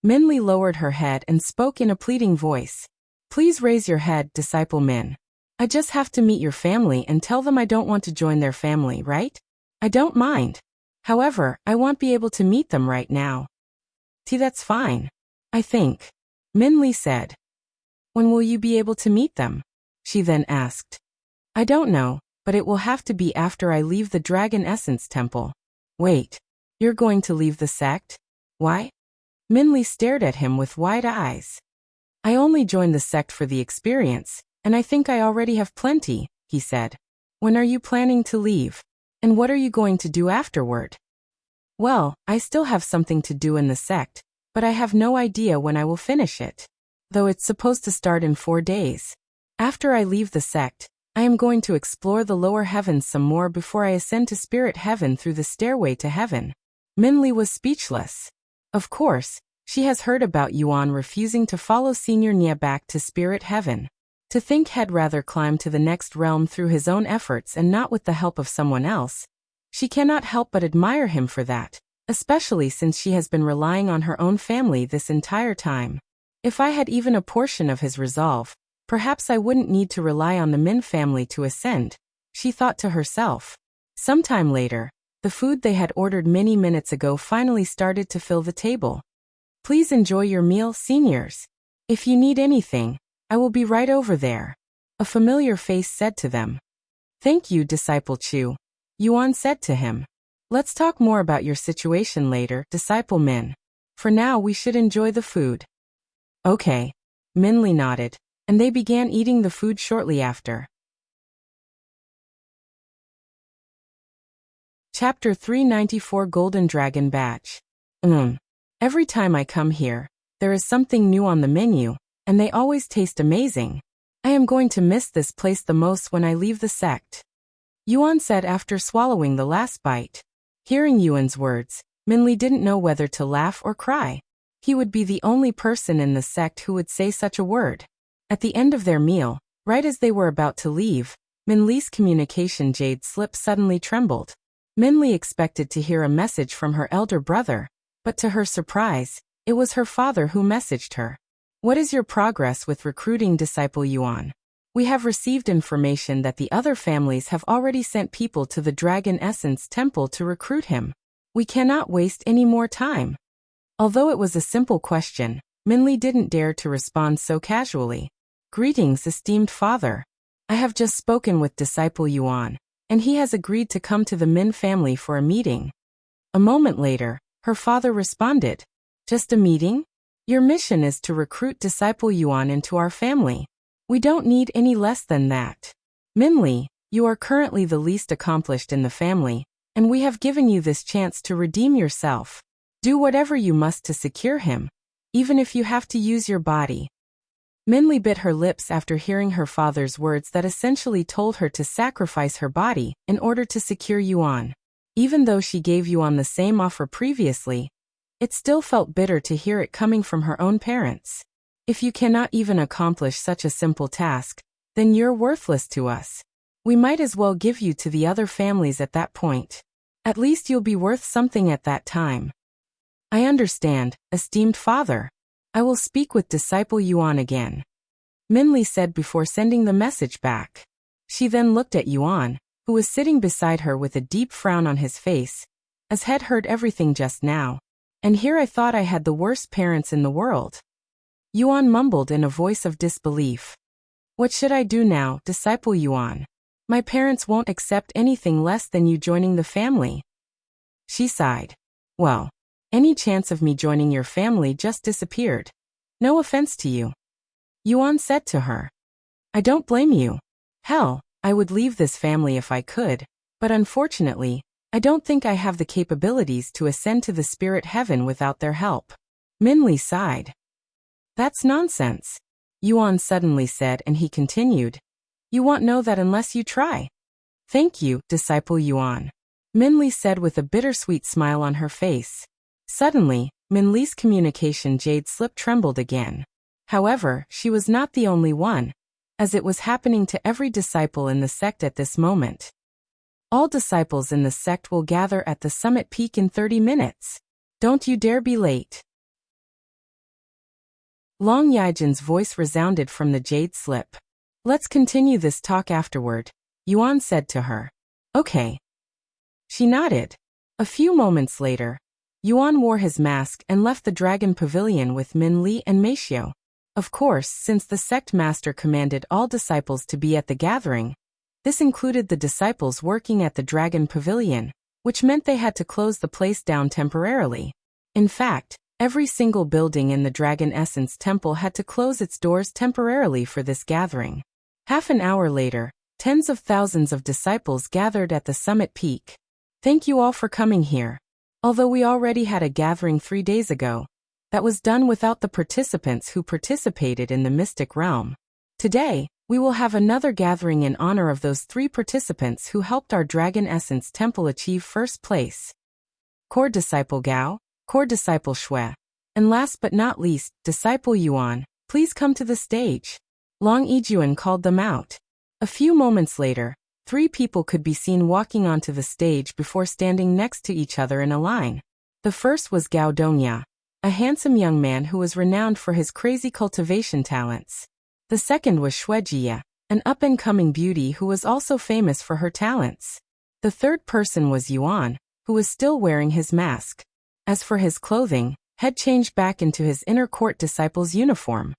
Minli lowered her head and spoke in a pleading voice. "Please raise your head, Disciple Min. I just have to meet your family and tell them I don't want to join their family, right? I don't mind. However, I won't be able to meet them right now." That's fine, I think," Minli said. "When will you be able to meet them?" she then asked. "I don't know, but it will have to be after I leave the Dragon Essence Temple." "Wait, you're going to leave the sect? Why?" Minli stared at him with wide eyes. "I only joined the sect for the experience, and I think I already have plenty," he said. "When are you planning to leave? And what are you going to do afterward?" "Well, I still have something to do in the sect, but I have no idea when I will finish it. Though it's supposed to start in 4 days. After I leave the sect, I am going to explore the lower heavens some more before I ascend to spirit heaven through the stairway to heaven." Minli was speechless. Of course, she has heard about Yuan refusing to follow Senior Nia back to spirit heaven. To think he'd rather climb to the next realm through his own efforts and not with the help of someone else. She cannot help but admire him for that, especially since she has been relying on her own family this entire time. If I had even a portion of his resolve, perhaps I wouldn't need to rely on the Min family to ascend, she thought to herself. Sometime later, the food they had ordered many minutes ago finally started to fill the table. "Please enjoy your meal, seniors. If you need anything, I will be right over there," a familiar face said to them. "Thank you, Disciple Chu," Yuan said to him. "Let's talk more about your situation later, Disciple Min. For now we should enjoy the food." "Okay." Minli nodded, and they began eating the food shortly after. Chapter 394 Golden Dragon Batch. Every time I come here, there is something new on the menu, and they always taste amazing. I am going to miss this place the most when I leave the sect," Yuan said after swallowing the last bite. Hearing Yuan's words, Minli didn't know whether to laugh or cry. He would be the only person in the sect who would say such a word. At the end of their meal, right as they were about to leave, Minli's communication jade slip suddenly trembled. Minli expected to hear a message from her elder brother, but to her surprise, it was her father who messaged her. "What is your progress with recruiting Disciple Yuan? We have received information that the other families have already sent people to the Dragon Essence Temple to recruit him. We cannot waste any more time." Although it was a simple question, Minli didn't dare to respond so casually. "Greetings, esteemed father. I have just spoken with Disciple Yuan, and he has agreed to come to the Min family for a meeting." A moment later, her father responded, "Just a meeting? Your mission is to recruit Disciple Yuan into our family. We don't need any less than that. Minli, you are currently the least accomplished in the family, and we have given you this chance to redeem yourself. Do whatever you must to secure him, even if you have to use your body." Minli bit her lips after hearing her father's words that essentially told her to sacrifice her body in order to secure Yuan. Even though she gave Yuan the same offer previously, it still felt bitter to hear it coming from her own parents. "If you cannot even accomplish such a simple task, then you're worthless to us," We might as well give you to the other families at that point. At least you'll be worth something at that time. I understand, esteemed father. I will speak with disciple Yuan again, Minli said before sending the message back. She then looked at Yuan, who was sitting beside her with a deep frown on his face, as had heard everything just now. And here I thought I had the worst parents in the world. Yuan mumbled in a voice of disbelief. What should I do now, disciple Yuan? My parents won't accept anything less than you joining the family. She sighed. Well, any chance of me joining your family just disappeared. No offense to you. Yuan said to her. I don't blame you. Hell, I would leave this family if I could, but unfortunately, I don't think I have the capabilities to ascend to the spirit heaven without their help. Minli sighed. That's nonsense, Yuan suddenly said, and he continued. You won't know that unless you try. Thank you, disciple Yuan, Minli said with a bittersweet smile on her face. Suddenly, Minli's communication jade slip trembled again. However, she was not the only one, as it was happening to every disciple in the sect at this moment. All disciples in the sect will gather at the summit peak in 30 minutes. Don't you dare be late. Long Yijin's voice resounded from the jade slip. Let's continue this talk afterward, Yuan said to her. Okay. She nodded. A few moments later, Yuan wore his mask and left the Dragon Pavilion with Min Li and Meishio. Of course, since the sect master commanded all disciples to be at the gathering, this included the disciples working at the Dragon Pavilion, which meant they had to close the place down temporarily. In fact, every single building in the Dragon Essence Temple had to close its doors temporarily for this gathering. Half an hour later, tens of thousands of disciples gathered at the summit peak. Thank you all for coming here. Although we already had a gathering 3 days ago, that was done without the participants who participated in the mystic realm. Today, we will have another gathering in honor of those 3 participants who helped our Dragon Essence Temple achieve first place. Core Disciple Gao, Core Disciple Shui, and last but not least, Disciple Yuan, please come to the stage. Long Yijuan called them out. A few moments later, 3 people could be seen walking onto the stage before standing next to each other in a line. The first was Gao Dongya, a handsome young man who was renowned for his crazy cultivation talents. The second was Shuijia, an up-and-coming beauty who was also famous for her talents. The third person was Yuan, who was still wearing his mask. As for his clothing, had changed back into his inner court disciple's uniform.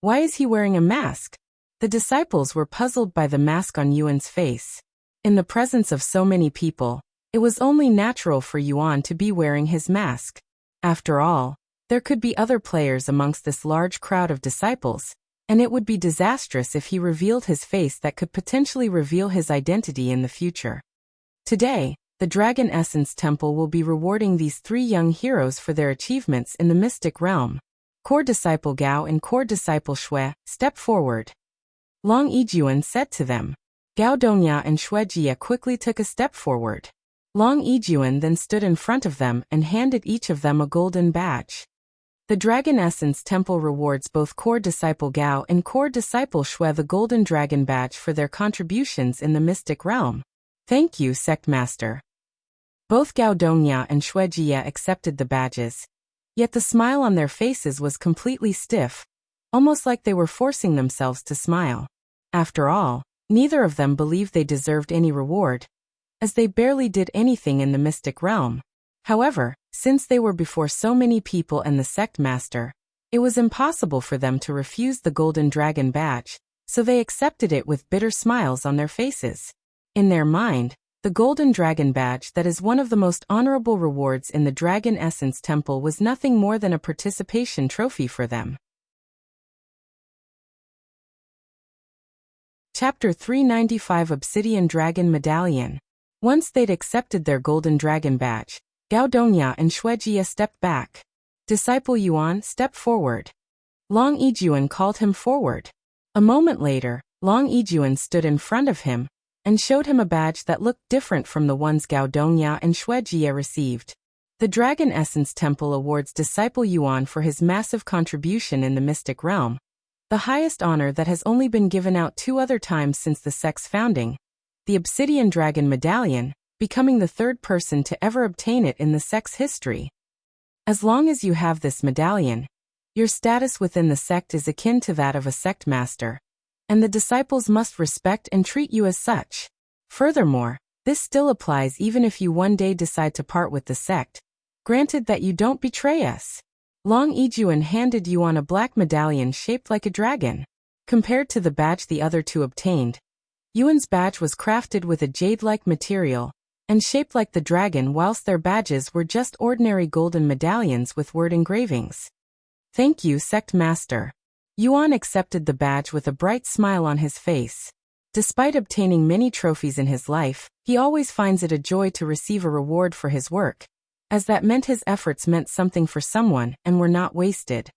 Why is he wearing a mask? The disciples were puzzled by the mask on Yuan's face. In the presence of so many people, it was only natural for Yuan to be wearing his mask. After all, there could be other players amongst this large crowd of disciples, and it would be disastrous if he revealed his face that could potentially reveal his identity in the future. Today, the Dragon Essence Temple will be rewarding these 3 young heroes for their achievements in the mystic realm. Core Disciple Gao and Core Disciple Shui, step forward. Long Yijuan said to them. Gao Dongya and Shuijia quickly took a step forward. Long Yijuan then stood in front of them and handed each of them a golden badge. The Dragon Essence Temple rewards both Core Disciple Gao and Core Disciple Shui the Golden Dragon Badge for their contributions in the mystic realm. Thank you, Sect Master. Both Gao Dongya and Shuijia accepted the badges, yet the smile on their faces was completely stiff, almost like they were forcing themselves to smile. After all, neither of them believed they deserved any reward, as they barely did anything in the mystic realm. However, since they were before so many people and the sect master, it was impossible for them to refuse the Golden Dragon Badge, so they accepted it with bitter smiles on their faces. In their mind, the Golden Dragon Badge, that is one of the most honorable rewards in the Dragon Essence Temple, was nothing more than a participation trophy for them. Chapter 395 Obsidian Dragon Medallion. Once they'd accepted their Golden Dragon Badge, Gao Dongya and Shuijia stepped back. Disciple Yuan, step forward. Long Yijuan called him forward. A moment later, Long Yijuan stood in front of him and showed him a badge that looked different from the ones Gao Dongya and Shuijia received. The Dragon Essence Temple awards Disciple Yuan for his massive contribution in the mystic realm, the highest honor that has only been given out 2 other times since the sect's founding. the Obsidian Dragon Medallion, becoming the third person to ever obtain it in the sect's history. As long as you have this medallion, your status within the sect is akin to that of a sect master, and the disciples must respect and treat you as such. Furthermore, this still applies even if you one day decide to part with the sect, granted that you don't betray us. Long Yuan handed Yuan a black medallion shaped like a dragon. Compared to the badge the other two obtained, Yuan's badge was crafted with a jade-like material and shaped like the dragon, whilst their badges were just ordinary golden medallions with word engravings. Thank you, Sect Master. Yuan accepted the badge with a bright smile on his face. Despite obtaining many trophies in his life, he always finds it a joy to receive a reward for his work, as that meant his efforts meant something for someone and were not wasted.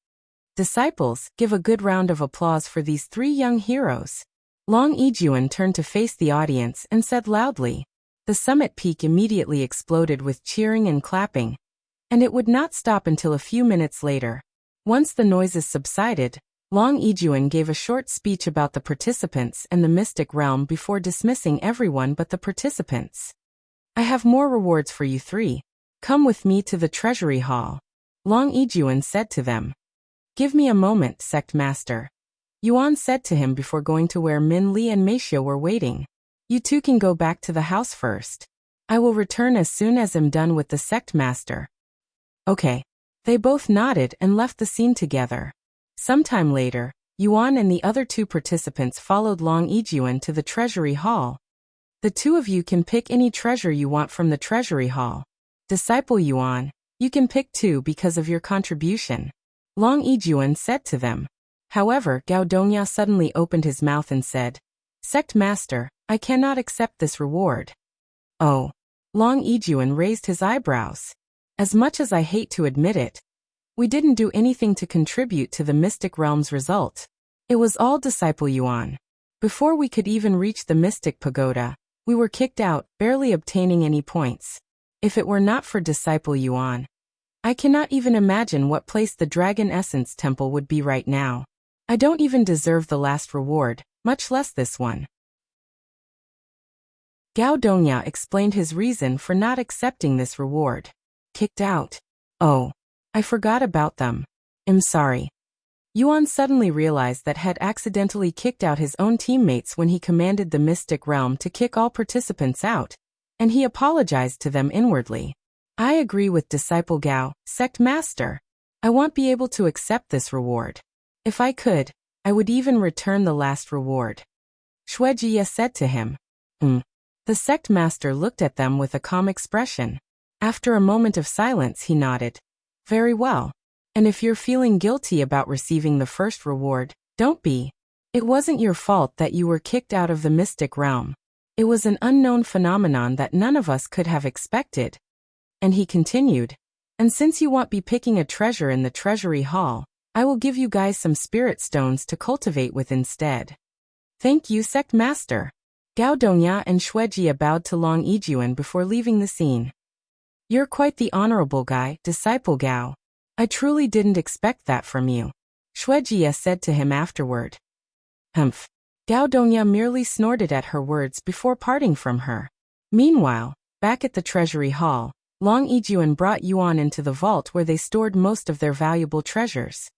Disciples, give a good round of applause for these three young heroes. Long Yuan turned to face the audience and said loudly. The summit peak immediately exploded with cheering and clapping, and it would not stop until a few minutes later. Once the noises subsided, Long Yuan gave a short speech about the participants and the mystic realm before dismissing everyone but the participants. I have more rewards for you three. Come with me to the treasury hall. Long Yuan said to them. Give me a moment, Sect Master. Yuan said to him before going to where Min Li and Meisha were waiting. You two can go back to the house first. I will return as soon as I'm done with the Sect Master. Okay. They both nodded and left the scene together. Sometime later, Yuan and the other two participants followed Long Yuan to the treasury hall. The two of you can pick any treasure you want from the treasury hall. Disciple Yuan, you can pick two because of your contribution. Long Yuan said to them. However, Gao Dongya suddenly opened his mouth and said, Sect Master, I cannot accept this reward. Oh. Long Yuan raised his eyebrows. As much as I hate to admit it, we didn't do anything to contribute to the Mystic Realm's result. It was all Disciple Yuan. Before we could even reach the Mystic Pagoda, we were kicked out, barely obtaining any points. If it were not for Disciple Yuan, I cannot even imagine what place the Dragon Essence Temple would be right now. I don't even deserve the last reward, much less this one. Gao Dongya explained his reason for not accepting this reward. Kicked out. Oh. I forgot about them. I'm sorry. Yuan suddenly realized that had accidentally kicked out his own teammates when he commanded the Mystic Realm to kick all participants out, and he apologized to them inwardly. I agree with Disciple Gao, Sect Master. I won't be able to accept this reward. If I could, I would even return the last reward. Shuejiya said to him. The Sect Master looked at them with a calm expression. After a moment of silence he nodded. Very well. And if you're feeling guilty about receiving the first reward, don't be. It wasn't your fault that you were kicked out of the Mystic Realm. It was an unknown phenomenon that none of us could have expected. And he continued. And since you won't be picking a treasure in the treasury hall, I will give you guys some spirit stones to cultivate with instead. Thank you, Sect Master. Gao Dongya and Shuejiya bowed to Long Yuan before leaving the scene. You're quite the honorable guy, Disciple Gao. I truly didn't expect that from you. Shuejiya said to him afterward. Humph. Gao Dongya merely snorted at her words before parting from her. Meanwhile, back at the treasury hall, Long Yuan brought Yuan into the vault where they stored most of their valuable treasures.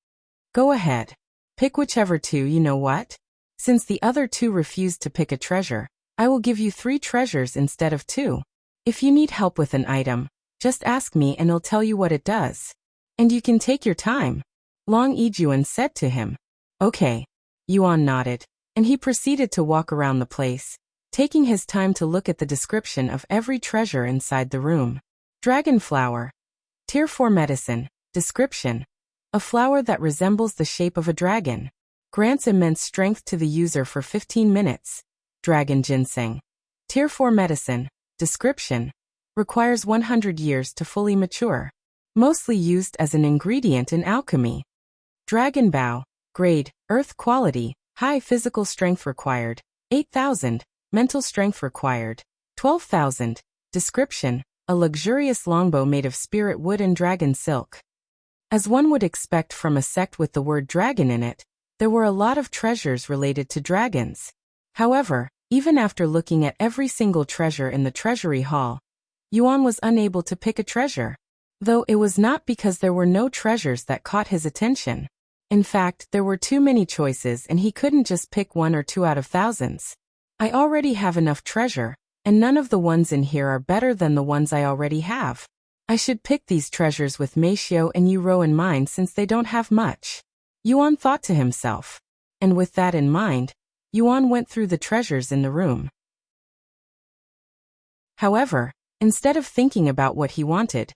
Go ahead. Pick whichever two. You know what? Since the other two refused to pick a treasure, I will give you 3 treasures instead of 2. If you need help with an item, just ask me and I'll tell you what it does. And you can take your time. Long Yuan said to him. Okay. Yuan nodded, and he proceeded to walk around the place, taking his time to look at the description of every treasure inside the room. Dragon flower. Tier 4 medicine. Description. A flower that resembles the shape of a dragon. Grants immense strength to the user for 15 minutes. Dragon ginseng. Tier 4 medicine. Description. Requires 100 years to fully mature. Mostly used as an ingredient in alchemy. Dragon bough. Grade, earth quality, high physical strength required. 8,000. Mental strength required. 12,000. Description. A luxurious longbow made of spirit wood and dragon silk. As one would expect from a sect with the word dragon in it, there were a lot of treasures related to dragons. However, Even after looking at every single treasure in the treasury hall, Yuan was unable to pick a treasure. Though it was not because there were no treasures that caught his attention. In fact, there were too many choices and he couldn't just pick one or two out of thousands. I already have enough treasure, and none of the ones in here are better than the ones I already have. I should pick these treasures with Meisio and Yuro in mind since they don't have much. Yuan thought to himself. And with that in mind, Yuan went through the treasures in the room. However, instead of thinking about what he wanted,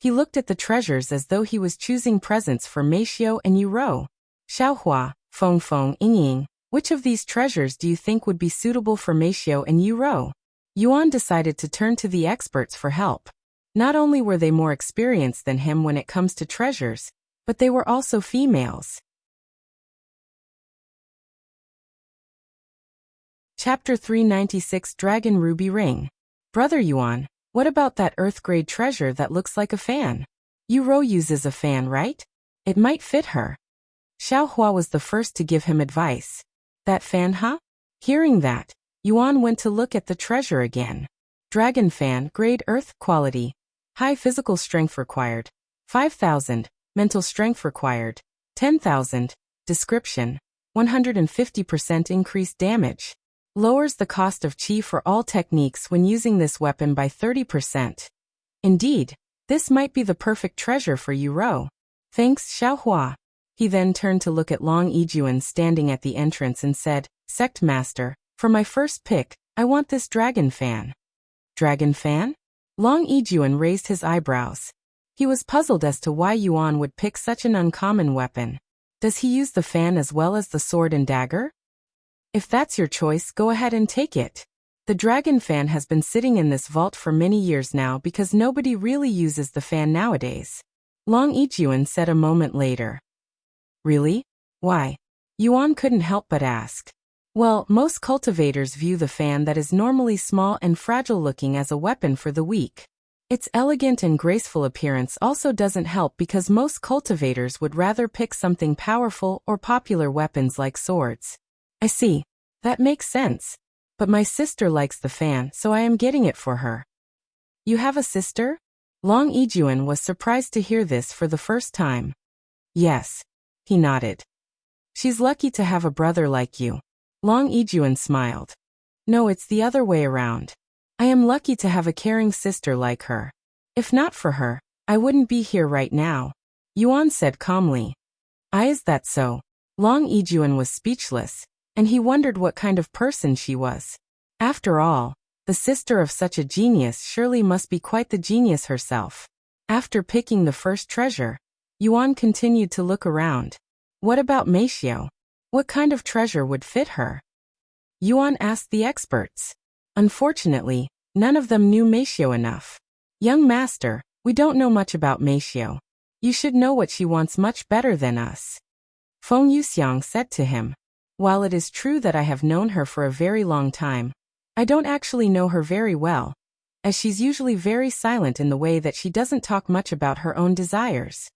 he looked at the treasures as though he was choosing presents for Meisio and Yuro. Xiaohua, Feng, Yingying, which of these treasures do you think would be suitable for Meisio and Yuro? Yuan decided to turn to the experts for help. Not only were they more experienced than him when it comes to treasures, but they were also females. Chapter 396 Dragon Ruby Ring. Brother Yuan, what about that earth-grade treasure that looks like a fan? Yuro uses a fan, right? It might fit her. Xiaohua was the first to give him advice. That fan, huh? Hearing that, Yuan went to look at the treasure again. Dragon fan, grade earth, quality. High physical strength required. 5,000, mental strength required. 10,000, description. 150% increased damage. Lowers the cost of chi for all techniques when using this weapon by 30%. Indeed, this might be the perfect treasure for Yuro. Thanks, Xiaohua. He then turned to look at Long Yijuan standing at the entrance and said, Sect Master, for my first pick, I want this dragon fan. Dragon fan? Long Yijuan raised his eyebrows. He was puzzled as to why Yuan would pick such an uncommon weapon. Does he use the fan as well as the sword and dagger? If that's your choice, go ahead and take it. The dragon fan has been sitting in this vault for many years now because nobody really uses the fan nowadays. Long Yijuan said a moment later. Really? Why? Yuan couldn't help but ask. Well, most cultivators view the fan that is normally small and fragile looking as a weapon for the weak. Its elegant and graceful appearance also doesn't help because most cultivators would rather pick something powerful or popular weapons like swords. I see. That makes sense. But my sister likes the fan, so I am getting it for her. You have a sister? Long Yijuan was surprised to hear this for the first time. Yes. He nodded. She's lucky to have a brother like you. Long Yijuan smiled. No, it's the other way around. I am lucky to have a caring sister like her. If not for her, I wouldn't be here right now. Yuan said calmly. Is that so? Long Yijuan was speechless, and he wondered what kind of person she was. After all, the sister of such a genius surely must be quite the genius herself. After picking the first treasure, Yuan continued to look around. What about Meisio? What kind of treasure would fit her? Yuan asked the experts. Unfortunately, none of them knew Meisio enough. Young master, we don't know much about Meisio. You should know what she wants much better than us. Feng Yuxiang said to him. While it is true that I have known her for a very long time, I don't actually know her very well, as she's usually very silent in the way that she doesn't talk much about her own desires.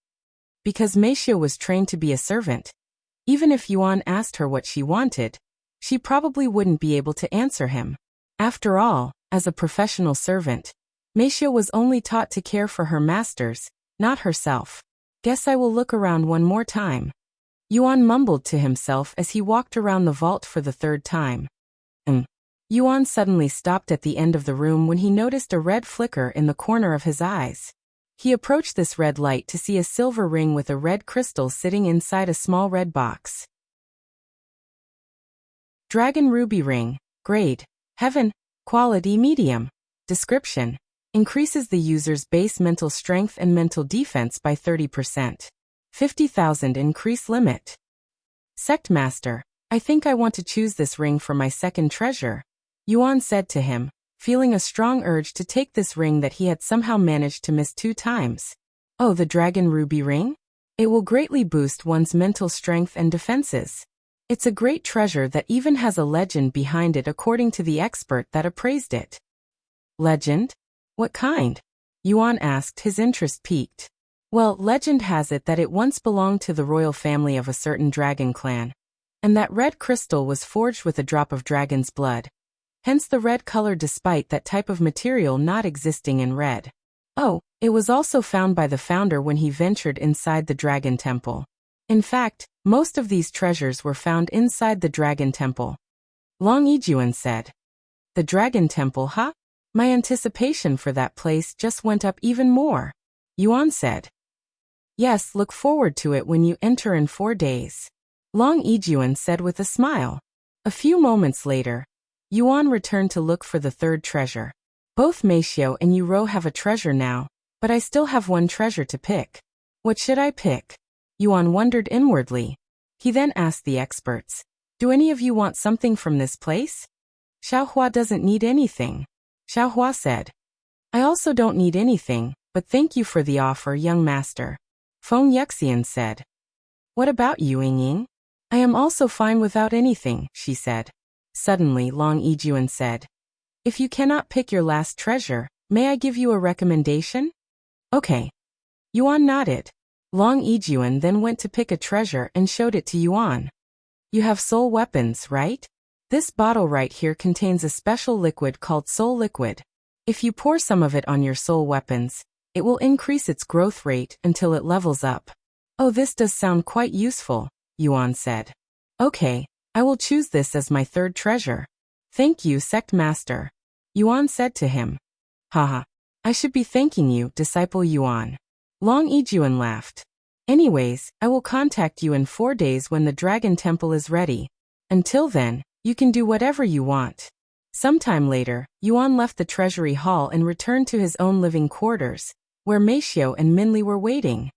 Because Meisio was trained to be a servant, even if Yuan asked her what she wanted, she probably wouldn't be able to answer him. After all, as a professional servant, Meisio was only taught to care for her masters, not herself. Guess I will look around one more time. Yuan mumbled to himself as he walked around the vault for the third time. Yuan suddenly stopped at the end of the room when he noticed a red flicker in the corner of his eyes. He approached this red light to see a silver ring with a red crystal sitting inside a small red box. Dragon Ruby Ring, Grade, Heaven, Quality Medium. Description: increases the user's base mental strength and mental defense by 30%. 50,000 increase limit. Sect Master, I think I want to choose this ring for my second treasure, Yuan said to him, feeling a strong urge to take this ring that he had somehow managed to miss 2 times. Oh, the Dragon Ruby Ring? It will greatly boost one's mental strength and defenses. It's a great treasure that even has a legend behind it according to the expert that appraised it. Legend? What kind? Yuan asked, his interest piqued. Well, legend has it that it once belonged to the royal family of a certain dragon clan, and that red crystal was forged with a drop of dragon's blood. hence the red color despite that type of material not existing in red. Oh, it was also found by the founder when he ventured inside the Dragon Temple. In fact, most of these treasures were found inside the Dragon Temple. Long Yijuan said. The Dragon Temple, huh? My anticipation for that place just went up even more. Yuan said. Yes, look forward to it when you enter in 4 days. Long Yijuan said with a smile. A few moments later, Yuan returned to look for the third treasure. Both Meishio and Yuro have a treasure now, but I still have one treasure to pick. What should I pick? Yuan wondered inwardly. He then asked the experts, do any of you want something from this place? Xiaohua doesn't need anything. Xiaohua said. I also don't need anything, but thank you for the offer, young master. Feng Yuxian said. What about you, Yingying? I am also fine without anything, she said. Suddenly, Long Yijuan said. If you cannot pick your last treasure, may I give you a recommendation? Okay. Yuan nodded. Long Yijuan then went to pick a treasure and showed it to Yuan. You have soul weapons, right? This bottle right here contains a special liquid called soul liquid. If you pour some of it on your soul weapons, it will increase its growth rate until it levels up. Oh, this does sound quite useful, Yuan said. Okay, I will choose this as my third treasure. Thank you, Sect Master. Yuan said to him. Haha. I should be thanking you, Disciple Yuan. Long Yijuan laughed. Anyways, I will contact you in 4 days when the Dragon Temple is ready. Until then, you can do whatever you want. Sometime later, Yuan left the treasury hall and returned to his own living quarters, where Meishio and Minli were waiting.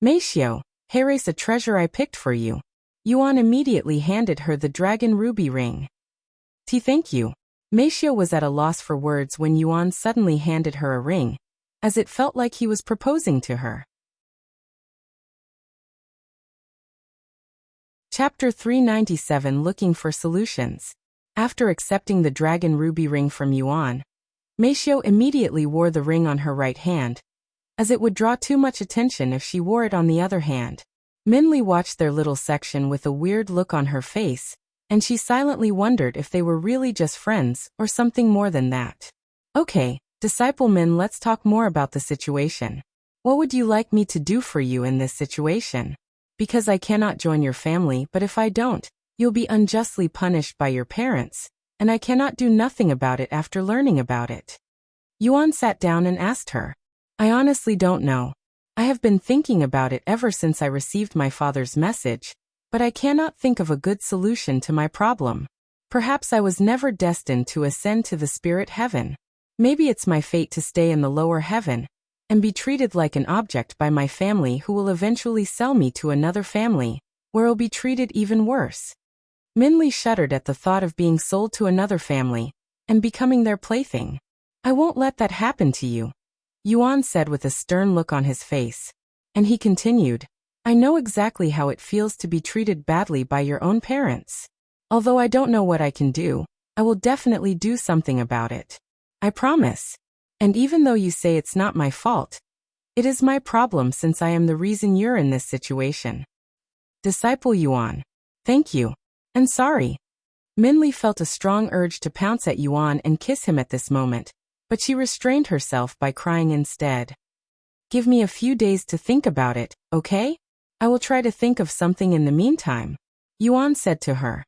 Meishio, here's a treasure I picked for you. Yuan immediately handed her the dragon ruby ring. Thank you. Meishio was at a loss for words when Yuan suddenly handed her a ring, as it felt like he was proposing to her. Chapter 397 Looking for Solutions. After accepting the dragon ruby ring from Yuan, Meishio immediately wore the ring on her right hand, as it would draw too much attention if she wore it on the other hand. Minli watched their little section with a weird look on her face, and she silently wondered if they were really just friends or something more than that. Okay, Disciple Min, let's talk more about the situation. What would you like me to do for you in this situation? Because I cannot join your family, but if I don't, you'll be unjustly punished by your parents, and I cannot do nothing about it after learning about it. Yuan sat down and asked her. I honestly don't know. I have been thinking about it ever since I received my father's message, but I cannot think of a good solution to my problem. Perhaps I was never destined to ascend to the spirit heaven. Maybe it's my fate to stay in the lower heaven and be treated like an object by my family, who will eventually sell me to another family, where I'll be treated even worse. Minli shuddered at the thought of being sold to another family and becoming their plaything. I won't let that happen to you, Yuan said with a stern look on his face. And he continued, I know exactly how it feels to be treated badly by your own parents. Although I don't know what I can do, I will definitely do something about it. I promise. And even though you say it's not my fault, it is my problem, since I am the reason you're in this situation. Disciple Yuan. Thank you. And sorry. Minli felt a strong urge to pounce at Yuan and kiss him at this moment, but she restrained herself by crying instead. Give me a few days to think about it, okay? I will try to think of something in the meantime, Yuan said to her.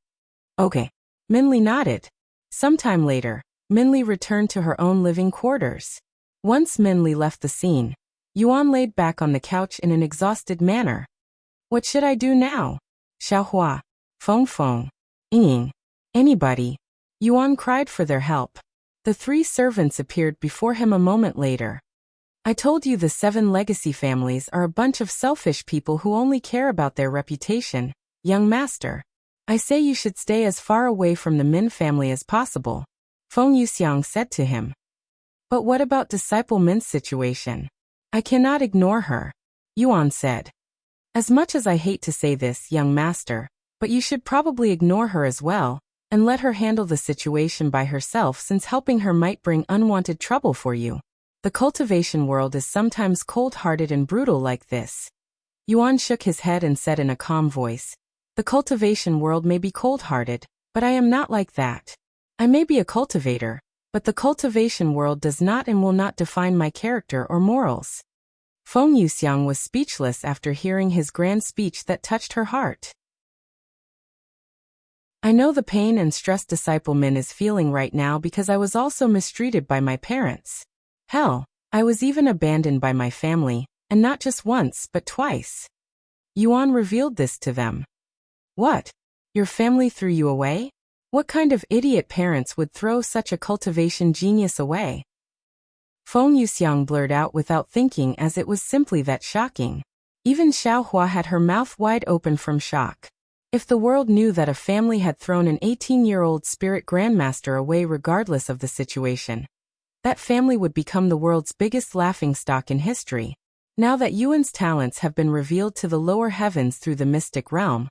Okay. Minli nodded. Sometime later, Minli returned to her own living quarters. Once Minli left the scene, Yuan laid back on the couch in an exhausted manner. What should I do now? Xiaohua, Feng, Ying, anybody? Yuan cried for their help. The 3 servants appeared before him a moment later. I told you the 7 legacy families are a bunch of selfish people who only care about their reputation, young master. I say you should stay as far away from the Min family as possible, Feng Yuxiang said to him. But what about Disciple Min's situation? I cannot ignore her, Yuan said. As much as I hate to say this, young master, but you should probably ignore her as well, and let her handle the situation by herself, since helping her might bring unwanted trouble for you. The cultivation world is sometimes cold-hearted and brutal like this. Yuan shook his head and said in a calm voice, the cultivation world may be cold-hearted, but I am not like that. I may be a cultivator, but the cultivation world does not and will not define my character or morals. Feng Yuxiang was speechless after hearing his grand speech that touched her heart. I know the pain and stress Disciple Min is feeling right now because I was also mistreated by my parents. Hell, I was even abandoned by my family, and not just once but twice. Yuan revealed this to them. What? Your family threw you away? What kind of idiot parents would throw such a cultivation genius away? Feng Yuxiang blurted out without thinking, as it was simply that shocking. Even Xiaohua had her mouth wide open from shock. If the world knew that a family had thrown an 18-year-old spirit grandmaster away regardless of the situation, that family would become the world's biggest laughingstock in history. Now that Yuan's talents have been revealed to the lower heavens through the mystic realm,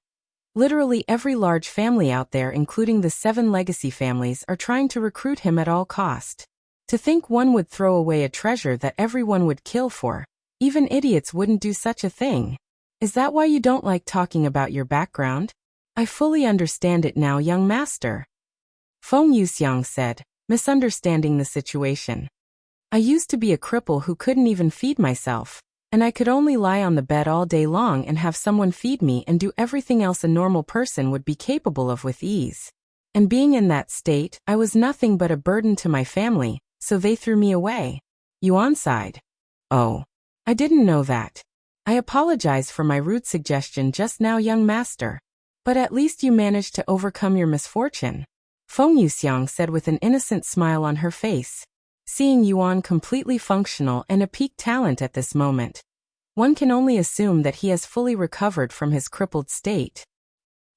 literally every large family out there, including the 7 legacy families, are trying to recruit him at all cost. To think one would throw away a treasure that everyone would kill for. Even idiots wouldn't do such a thing. Is that why you don't like talking about your background? I fully understand it now, young master. Feng Yuxiang said, misunderstanding the situation. I used to be a cripple who couldn't even feed myself, and I could only lie on the bed all day long and have someone feed me and do everything else a normal person would be capable of with ease. And being in that state, I was nothing but a burden to my family, so they threw me away. Yuan sighed. Oh, I didn't know that. I apologize for my rude suggestion just now, young master. But at least you managed to overcome your misfortune. Feng Yuxiang said with an innocent smile on her face. Seeing Yuan completely functional and a peak talent at this moment, one can only assume that he has fully recovered from his crippled state.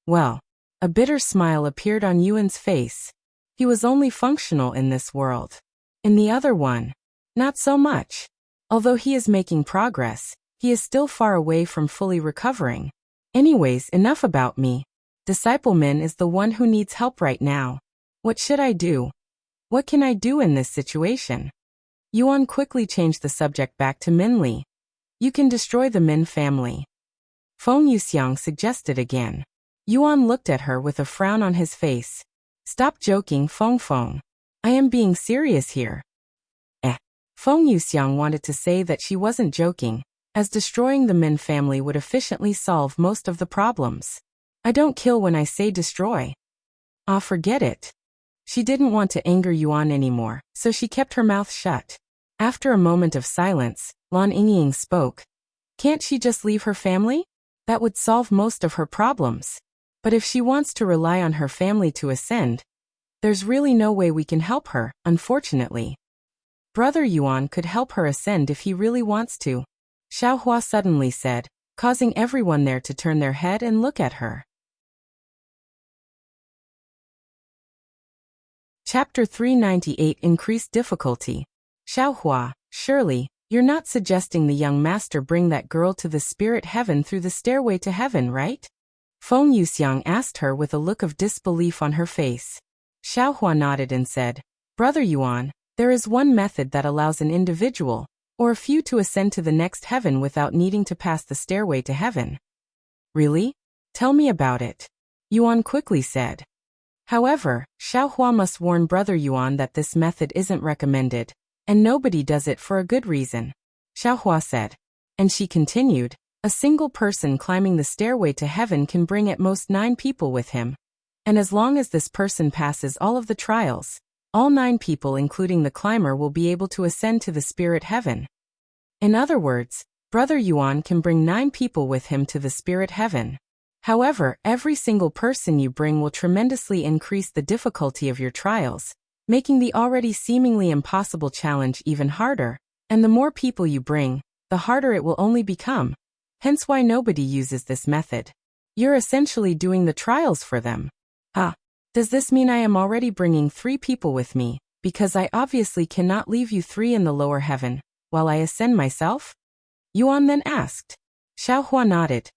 Well, a bitter smile appeared on Yuan's face. He was only functional in this world. In the other one, not so much. Although he is making progress, he is still far away from fully recovering. Anyways, enough about me. Disciple Min is the one who needs help right now. What should I do? What can I do in this situation? Yuan quickly changed the subject back to Min Li. You can destroy the Min family. Feng Yuxiang suggested again. Yuan looked at her with a frown on his face. Stop joking, Feng. I am being serious here. Feng Yuxiang wanted to say that she wasn't joking, as destroying the Min family would efficiently solve most of the problems. I don't kill when I say destroy. Ah, forget it. She didn't want to anger Yuan anymore, so she kept her mouth shut. After a moment of silence, Lan Yingying spoke. Can't she just leave her family? That would solve most of her problems. But if she wants to rely on her family to ascend, there's really no way we can help her, unfortunately. Brother Yuan could help her ascend if he really wants to, Xiaohua suddenly said, causing everyone there to turn their head and look at her. Chapter 398 Increased Difficulty. Xiaohua, surely, you're not suggesting the young master bring that girl to the spirit heaven through the stairway to heaven, right? Feng Yuxiang asked her with a look of disbelief on her face. Xiaohua nodded and said, Brother Yuan, there is one method that allows an individual, or a few, to ascend to the next heaven without needing to pass the stairway to heaven. Really? Tell me about it. Yuan quickly said. However, Xiaohua must warn Brother Yuan that this method isn't recommended, and nobody does it for a good reason. Xiaohua said. And she continued, a single person climbing the stairway to heaven can bring at most 9 people with him. And as long as this person passes all of the trials, all 9 people including the climber will be able to ascend to the spirit heaven. In other words, Brother Yuan can bring 9 people with him to the spirit heaven. However, every single person you bring will tremendously increase the difficulty of your trials, making the already seemingly impossible challenge even harder, and the more people you bring, the harder it will only become. Hence why nobody uses this method. You're essentially doing the trials for them. Does this mean I am already bringing 3 people with me, because I obviously cannot leave you 3 in the lower heaven, while I ascend myself? Yuan then asked. Xiaohua nodded.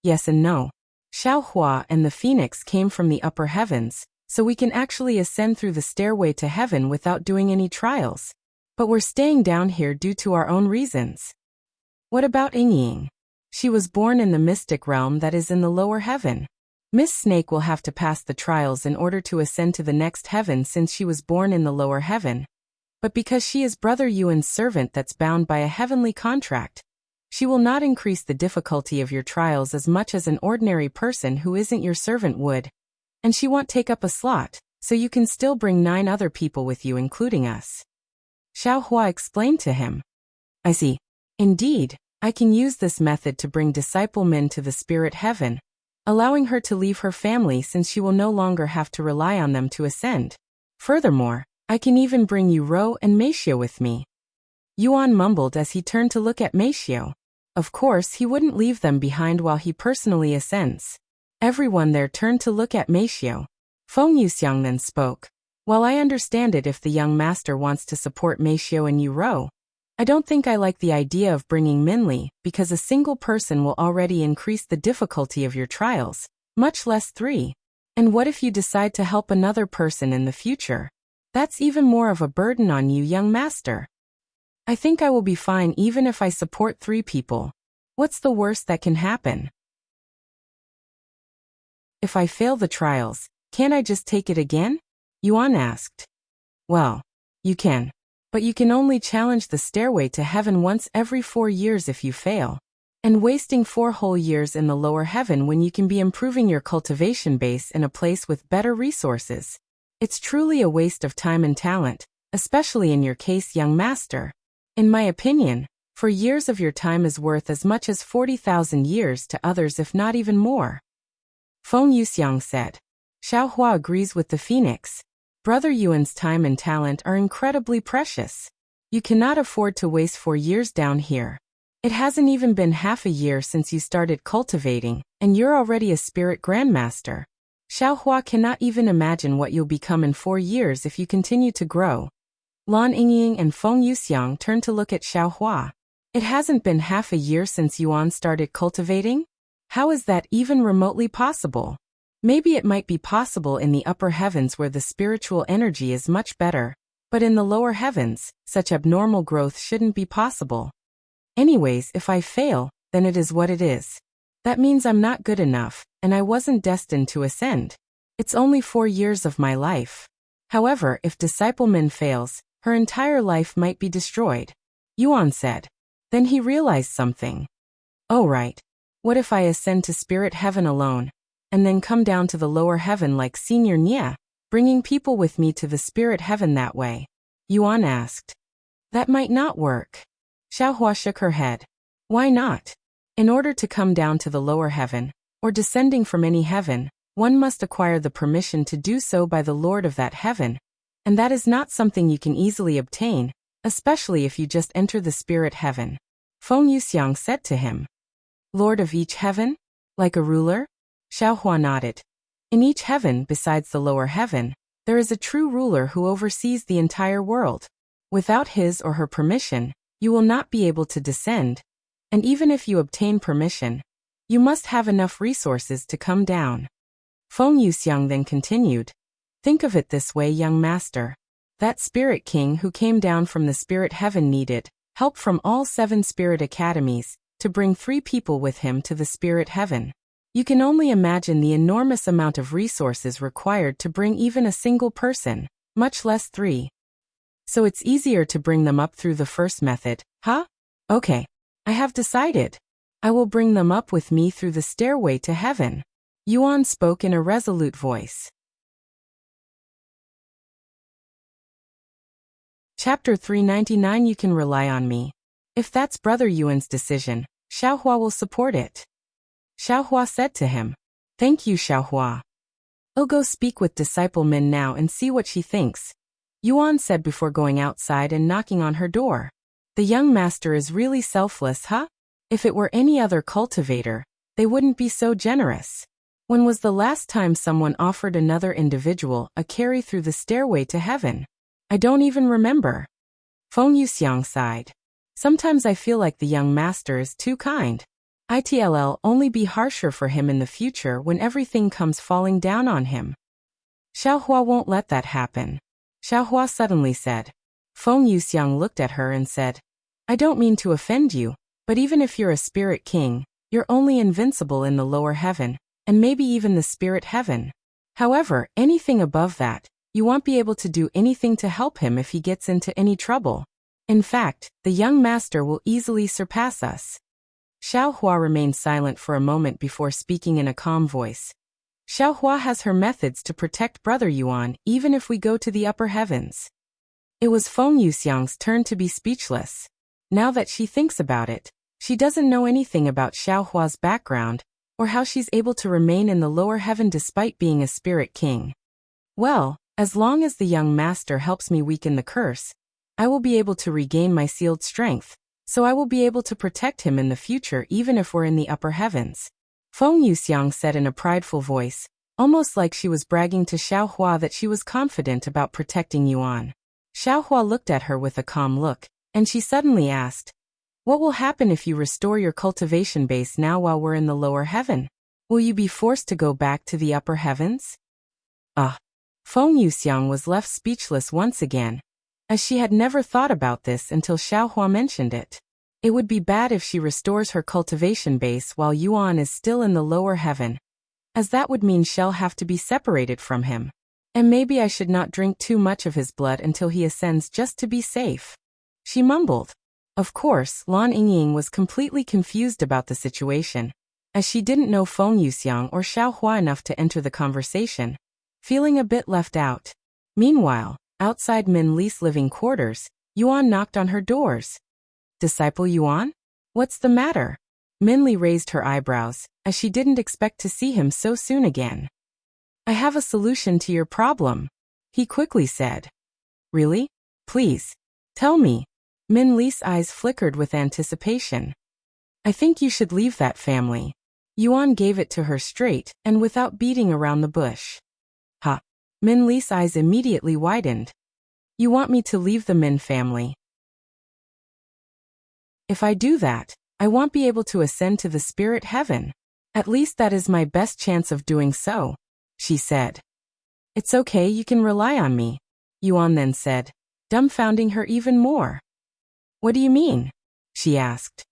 Yes and no. Xiaohua and the phoenix came from the upper heavens, so we can actually ascend through the stairway to heaven without doing any trials. But we're staying down here due to our own reasons. What about Yingying? She was born in the mystic realm that is in the lower heaven. Miss Snake will have to pass the trials in order to ascend to the next heaven since she was born in the lower heaven. But because she is Brother Yuan's servant that's bound by a heavenly contract, she will not increase the difficulty of your trials as much as an ordinary person who isn't your servant would. And she won't take up a slot, so you can still bring 9 other people with you including us. Xiao Hua explained to him. I see. Indeed, I can use this method to bring disciple Min to the spirit heaven, allowing her to leave her family since she will no longer have to rely on them to ascend. Furthermore, I can even bring Yu Rou and Meishio with me. Yuan mumbled as he turned to look at Meishio. Of course, he wouldn't leave them behind while he personally ascends. Everyone there turned to look at Meishio. Feng Yuxiang then spoke. While I understand it if the young master wants to support Meishio and Yu Rou, I don't think I like the idea of bringing Minli because a single person will already increase the difficulty of your trials, much less 3. And what if you decide to help another person in the future? That's even more of a burden on you, young master. I think I will be fine even if I support 3 people. What's the worst that can happen? If I fail the trials, can't I just take it again? Yuan asked. Well, you can. But you can only challenge the stairway to heaven once every 4 years if you fail. And wasting 4 whole years in the lower heaven when you can be improving your cultivation base in a place with better resources. It's truly a waste of time and talent, especially in your case, young master. In my opinion, 4 years of your time is worth as much as 40,000 years to others if not even more. Feng Yuxiang said. Xiao Hua agrees with the phoenix. Brother Yuan's time and talent are incredibly precious. You cannot afford to waste 4 years down here. It hasn't even been half a year since you started cultivating, and you're already a spirit grandmaster. Xiao Hua cannot even imagine what you'll become in 4 years if you continue to grow. Lan Yingying and Feng Yuxiang turned to look at Xiao Hua. It hasn't been half a year since Yuan started cultivating? How is that even remotely possible? Maybe it might be possible in the upper heavens where the spiritual energy is much better, but in the lower heavens, such abnormal growth shouldn't be possible. Anyways, if I fail, then it is what it is. That means I'm not good enough, and I wasn't destined to ascend. It's only 4 years of my life. However, if Disciple Min fails, her entire life might be destroyed. Yuan said. Then he realized something. Oh right. What if I ascend to spirit heaven alone, and then come down to the lower heaven like Senior Nia, bringing people with me to the spirit heaven that way? Yuan asked. That might not work. Xiao Hua shook her head. Why not? In order to come down to the lower heaven, or descending from any heaven, one must acquire the permission to do so by the Lord of that heaven, and that is not something you can easily obtain, especially if you just enter the spirit heaven. Feng Yuxiang said to him. Lord of each heaven? Like a ruler? Xiao Hua nodded. In each heaven besides the lower heaven, there is a true ruler who oversees the entire world. Without his or her permission, you will not be able to descend, and even if you obtain permission, you must have enough resources to come down. Feng Yuxiang then continued. Think of it this way, young master. That spirit king who came down from the spirit heaven needed help from all 7 spirit academies to bring 3 people with him to the spirit heaven. You can only imagine the enormous amount of resources required to bring even a single person, much less 3. So it's easier to bring them up through the first method, huh? Okay. I have decided. I will bring them up with me through the stairway to heaven. Yuan spoke in a resolute voice. Chapter 399. You can rely on me. If that's Brother Yuan's decision, Xiao Hua will support it. Xiao Hua said to him. Thank you, Xiao Hua. I'll go speak with Disciple Min now and see what she thinks. Yuan said before going outside and knocking on her door. The young master is really selfless, huh? If it were any other cultivator, they wouldn't be so generous. When was the last time someone offered another individual a carry through the stairway to heaven? I don't even remember. Feng Yuxiang sighed. Sometimes I feel like the young master is too kind. It'll only be harsher for him in the future when everything comes falling down on him. Xiao Hua won't let that happen. Xiao Hua suddenly said. Feng Yuxiang looked at her and said, I don't mean to offend you, but even if you're a spirit king, you're only invincible in the lower heaven, and maybe even the spirit heaven. However, anything above that, you won't be able to do anything to help him if he gets into any trouble. In fact, the young master will easily surpass us. Xiao Hua remained silent for a moment before speaking in a calm voice. Xiao Hua has her methods to protect Brother Yuan even if we go to the upper heavens. It was Feng Yuxiang's turn to be speechless. Now that she thinks about it, she doesn't know anything about Xiao Hua's background, or how she's able to remain in the lower heaven despite being a spirit king. Well, as long as the young master helps me weaken the curse, I will be able to regain my sealed strength, so I will be able to protect him in the future even if we're in the upper heavens. Feng Yuxiang said in a prideful voice, almost like she was bragging to Xiao Hua that she was confident about protecting Yuan. Xiao Hua looked at her with a calm look, and she suddenly asked, "What will happen if you restore your cultivation base now while we're in the lower heaven? Will you be forced to go back to the upper heavens?" Feng Yuxiang was left speechless once again, as she had never thought about this until Xiao Hua mentioned it. It would be bad if she restores her cultivation base while Yuan is still in the lower heaven, as that would mean she'll have to be separated from him. And maybe I should not drink too much of his blood until he ascends just to be safe. She mumbled. Of course, Lan Yingying was completely confused about the situation, as she didn't know Feng Yuxiang or Xiao Hua enough to enter the conversation, feeling a bit left out. Meanwhile, outside Min Li's living quarters, Yuan knocked on her doors. "Disciple Yuan? What's the matter?" Min Li raised her eyebrows, as she didn't expect to see him so soon again. "I have a solution to your problem," he quickly said. "Really? Please, tell me." Min Li's eyes flickered with anticipation. "I think you should leave that family." Yuan gave it to her straight and without beating around the bush. "Ha!" Min Li's eyes immediately widened. "You want me to leave the Min family? If I do that, I won't be able to ascend to the spirit heaven. At least that is my best chance of doing so," she said. "It's okay, you can rely on me," Yuan then said, dumbfounding her even more. "What do you mean?" she asked.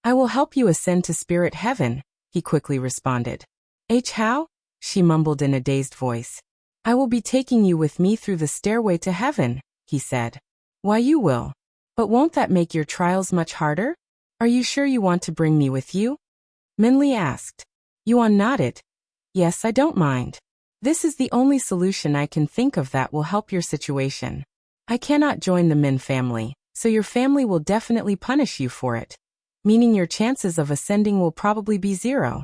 "I will help you ascend to spirit heaven," he quickly responded. "How?" she mumbled in a dazed voice. "I will be taking you with me through the stairway to heaven," he said. "Why, you will? But won't that make your trials much harder? Are you sure you want to bring me with you?" Min Li asked. Yuan nodded. "Yes, I don't mind. This is the only solution I can think of that will help your situation. I cannot join the Min family, so your family will definitely punish you for it, meaning your chances of ascending will probably be 0.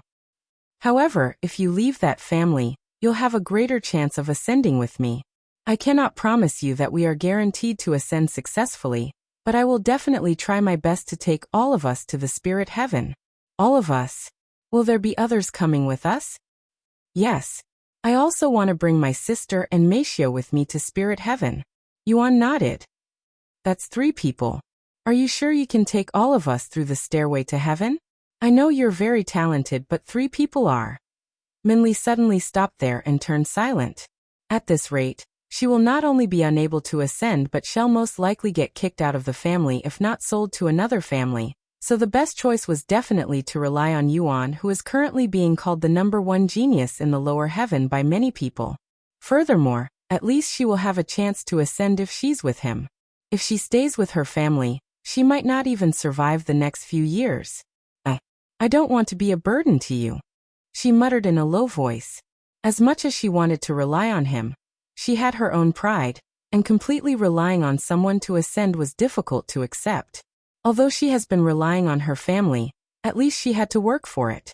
However, if you leave that family, you'll have a greater chance of ascending with me. I cannot promise you that we are guaranteed to ascend successfully, but I will definitely try my best to take all of us to the spirit heaven." "All of us? Will there be others coming with us?" "Yes. I also want to bring my sister and Meishio with me to spirit heaven." Yuan nodded. "That's 3 people. Are you sure you can take all of us through the stairway to heaven? I know you're very talented, but 3 people are." Min Li suddenly stopped there and turned silent. At this rate, she will not only be unable to ascend but shall most likely get kicked out of the family if not sold to another family, so the best choice was definitely to rely on Yuan, who is currently being called the #1 genius in the lower heaven by many people. Furthermore, at least she will have a chance to ascend if she's with him. If she stays with her family, she might not even survive the next few years. I don't want to be a burden to you," she muttered in a low voice. As much as she wanted to rely on him, she had her own pride, and completely relying on someone to ascend was difficult to accept. Although she has been relying on her family, at least she had to work for it.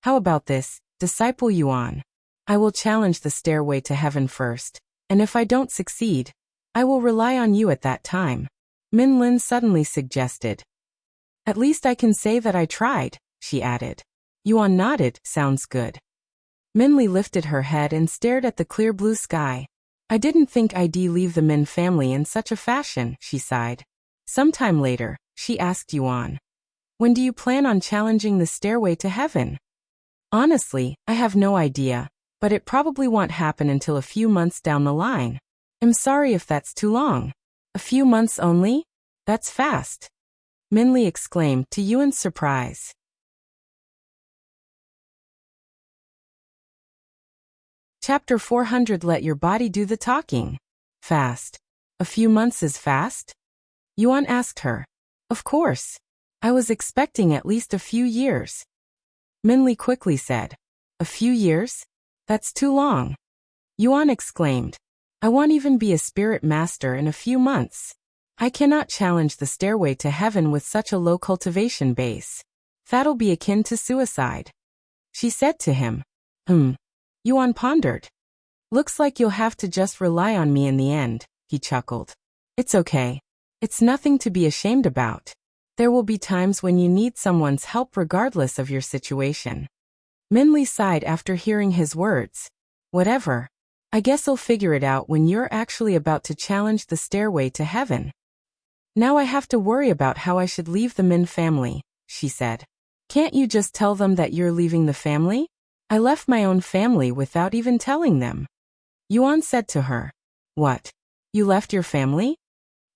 "How about this, disciple Yuan? I will challenge the stairway to heaven first, and if I don't succeed, I will rely on you at that time," Min Lin suddenly suggested. "At least I can say that I tried," she added. Yuan nodded. "Sounds good." Min Li lifted her head and stared at the clear blue sky. "I didn't think I'd leave the Min family in such a fashion," she sighed. Sometime later, she asked Yuan, "When do you plan on challenging the stairway to heaven?" "Honestly, I have no idea, but it probably won't happen until a few months down the line. I'm sorry if that's too long." "A few months only? That's fast," Min Li exclaimed to Yuan's surprise. Chapter 400. Let your body do the talking. Fast. A few months is fast? Yuan asked her. Of course. I was expecting at least a few years. Minli quickly said. A few years? That's too long. Yuan exclaimed. I won't even be a spirit master in a few months. I cannot challenge the stairway to heaven with such a low cultivation base. That'll be akin to suicide. She said to him. Yuan pondered. Looks like you'll have to just rely on me in the end, he chuckled. It's okay. It's nothing to be ashamed about. There will be times when you need someone's help regardless of your situation. Minli sighed after hearing his words. Whatever. I guess I'll figure it out when you're actually about to challenge the stairway to heaven. Now I have to worry about how I should leave the Min family, she said. Can't you just tell them that you're leaving the family? I left my own family without even telling them. Yuan said to her. What? You left your family?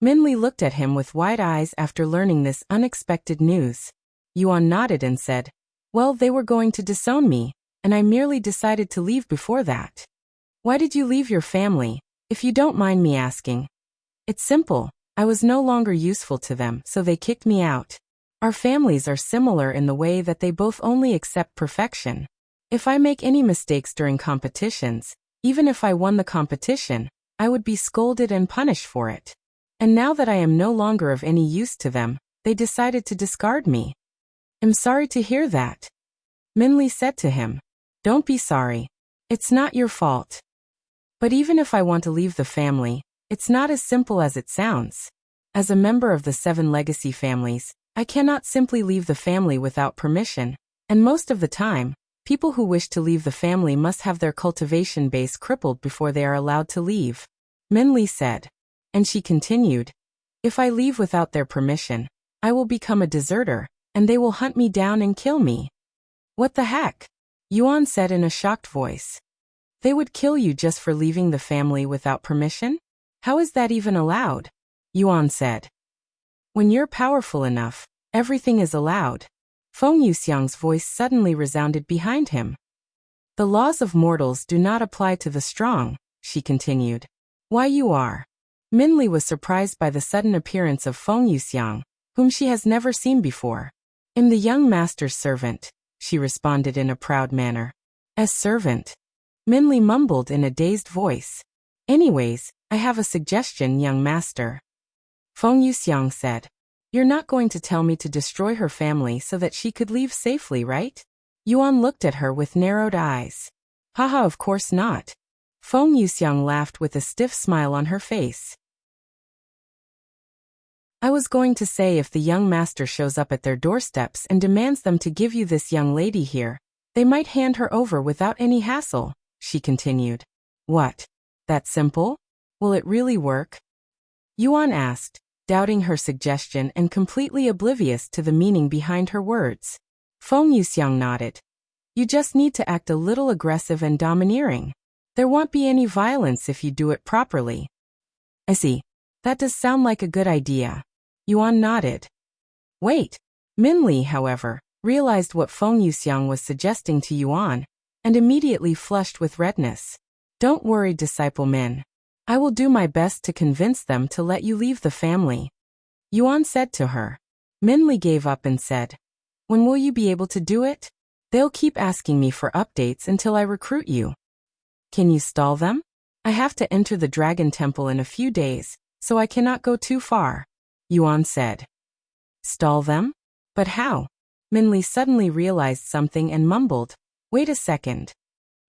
Minli looked at him with wide eyes after learning this unexpected news. Yuan nodded and said, Well, they were going to disown me, and I merely decided to leave before that. Why did you leave your family, if you don't mind me asking? It's simple. I was no longer useful to them, so they kicked me out. Our families are similar in the way that they both only accept perfection. If I make any mistakes during competitions, even if I won the competition, I would be scolded and punished for it. And now that I am no longer of any use to them, they decided to discard me. I'm sorry to hear that. Minli said to him. Don't be sorry. It's not your fault. But even if I want to leave the family, it's not as simple as it sounds. As a member of the 7 legacy families, I cannot simply leave the family without permission, and most of the time, people who wish to leave the family must have their cultivation base crippled before they are allowed to leave. Minli said. And she continued. If I leave without their permission, I will become a deserter, and they will hunt me down and kill me. What the heck? Yuan said in a shocked voice. They would kill you just for leaving the family without permission? How is that even allowed? Yuan said. When you're powerful enough, everything is allowed. Feng Yuxiang's voice suddenly resounded behind him. The laws of mortals do not apply to the strong, she continued. Why you are? Minli was surprised by the sudden appearance of Feng Yuxiang, whom she has never seen before. I'm the young master's servant, she responded in a proud manner. As servant? Minli mumbled in a dazed voice. Anyways, I have a suggestion, young master. Feng Yuxiang said. You're not going to tell me to destroy her family so that she could leave safely, right? Yuan looked at her with narrowed eyes. Haha, of course not. Feng Yuxiang laughed with a stiff smile on her face. I was going to say if the young master shows up at their doorsteps and demands them to give you this young lady here, they might hand her over without any hassle, she continued. What? That simple? Will it really work? Yuan asked, doubting her suggestion and completely oblivious to the meaning behind her words. Feng Yuxiang nodded. You just need to act a little aggressive and domineering. There won't be any violence if you do it properly. I see. That does sound like a good idea. Yuan nodded. Wait. Minli, however, realized what Feng Yuxiang was suggesting to Yuan, and immediately flushed with redness. Don't worry, disciple Min. I will do my best to convince them to let you leave the family. Yuan said to her. Minli gave up and said, When will you be able to do it? They'll keep asking me for updates until I recruit you. Can you stall them? I have to enter the Dragon Temple in a few days, so I cannot go too far. Yuan said. Stall them? But how? Minli suddenly realized something and mumbled. Wait a second.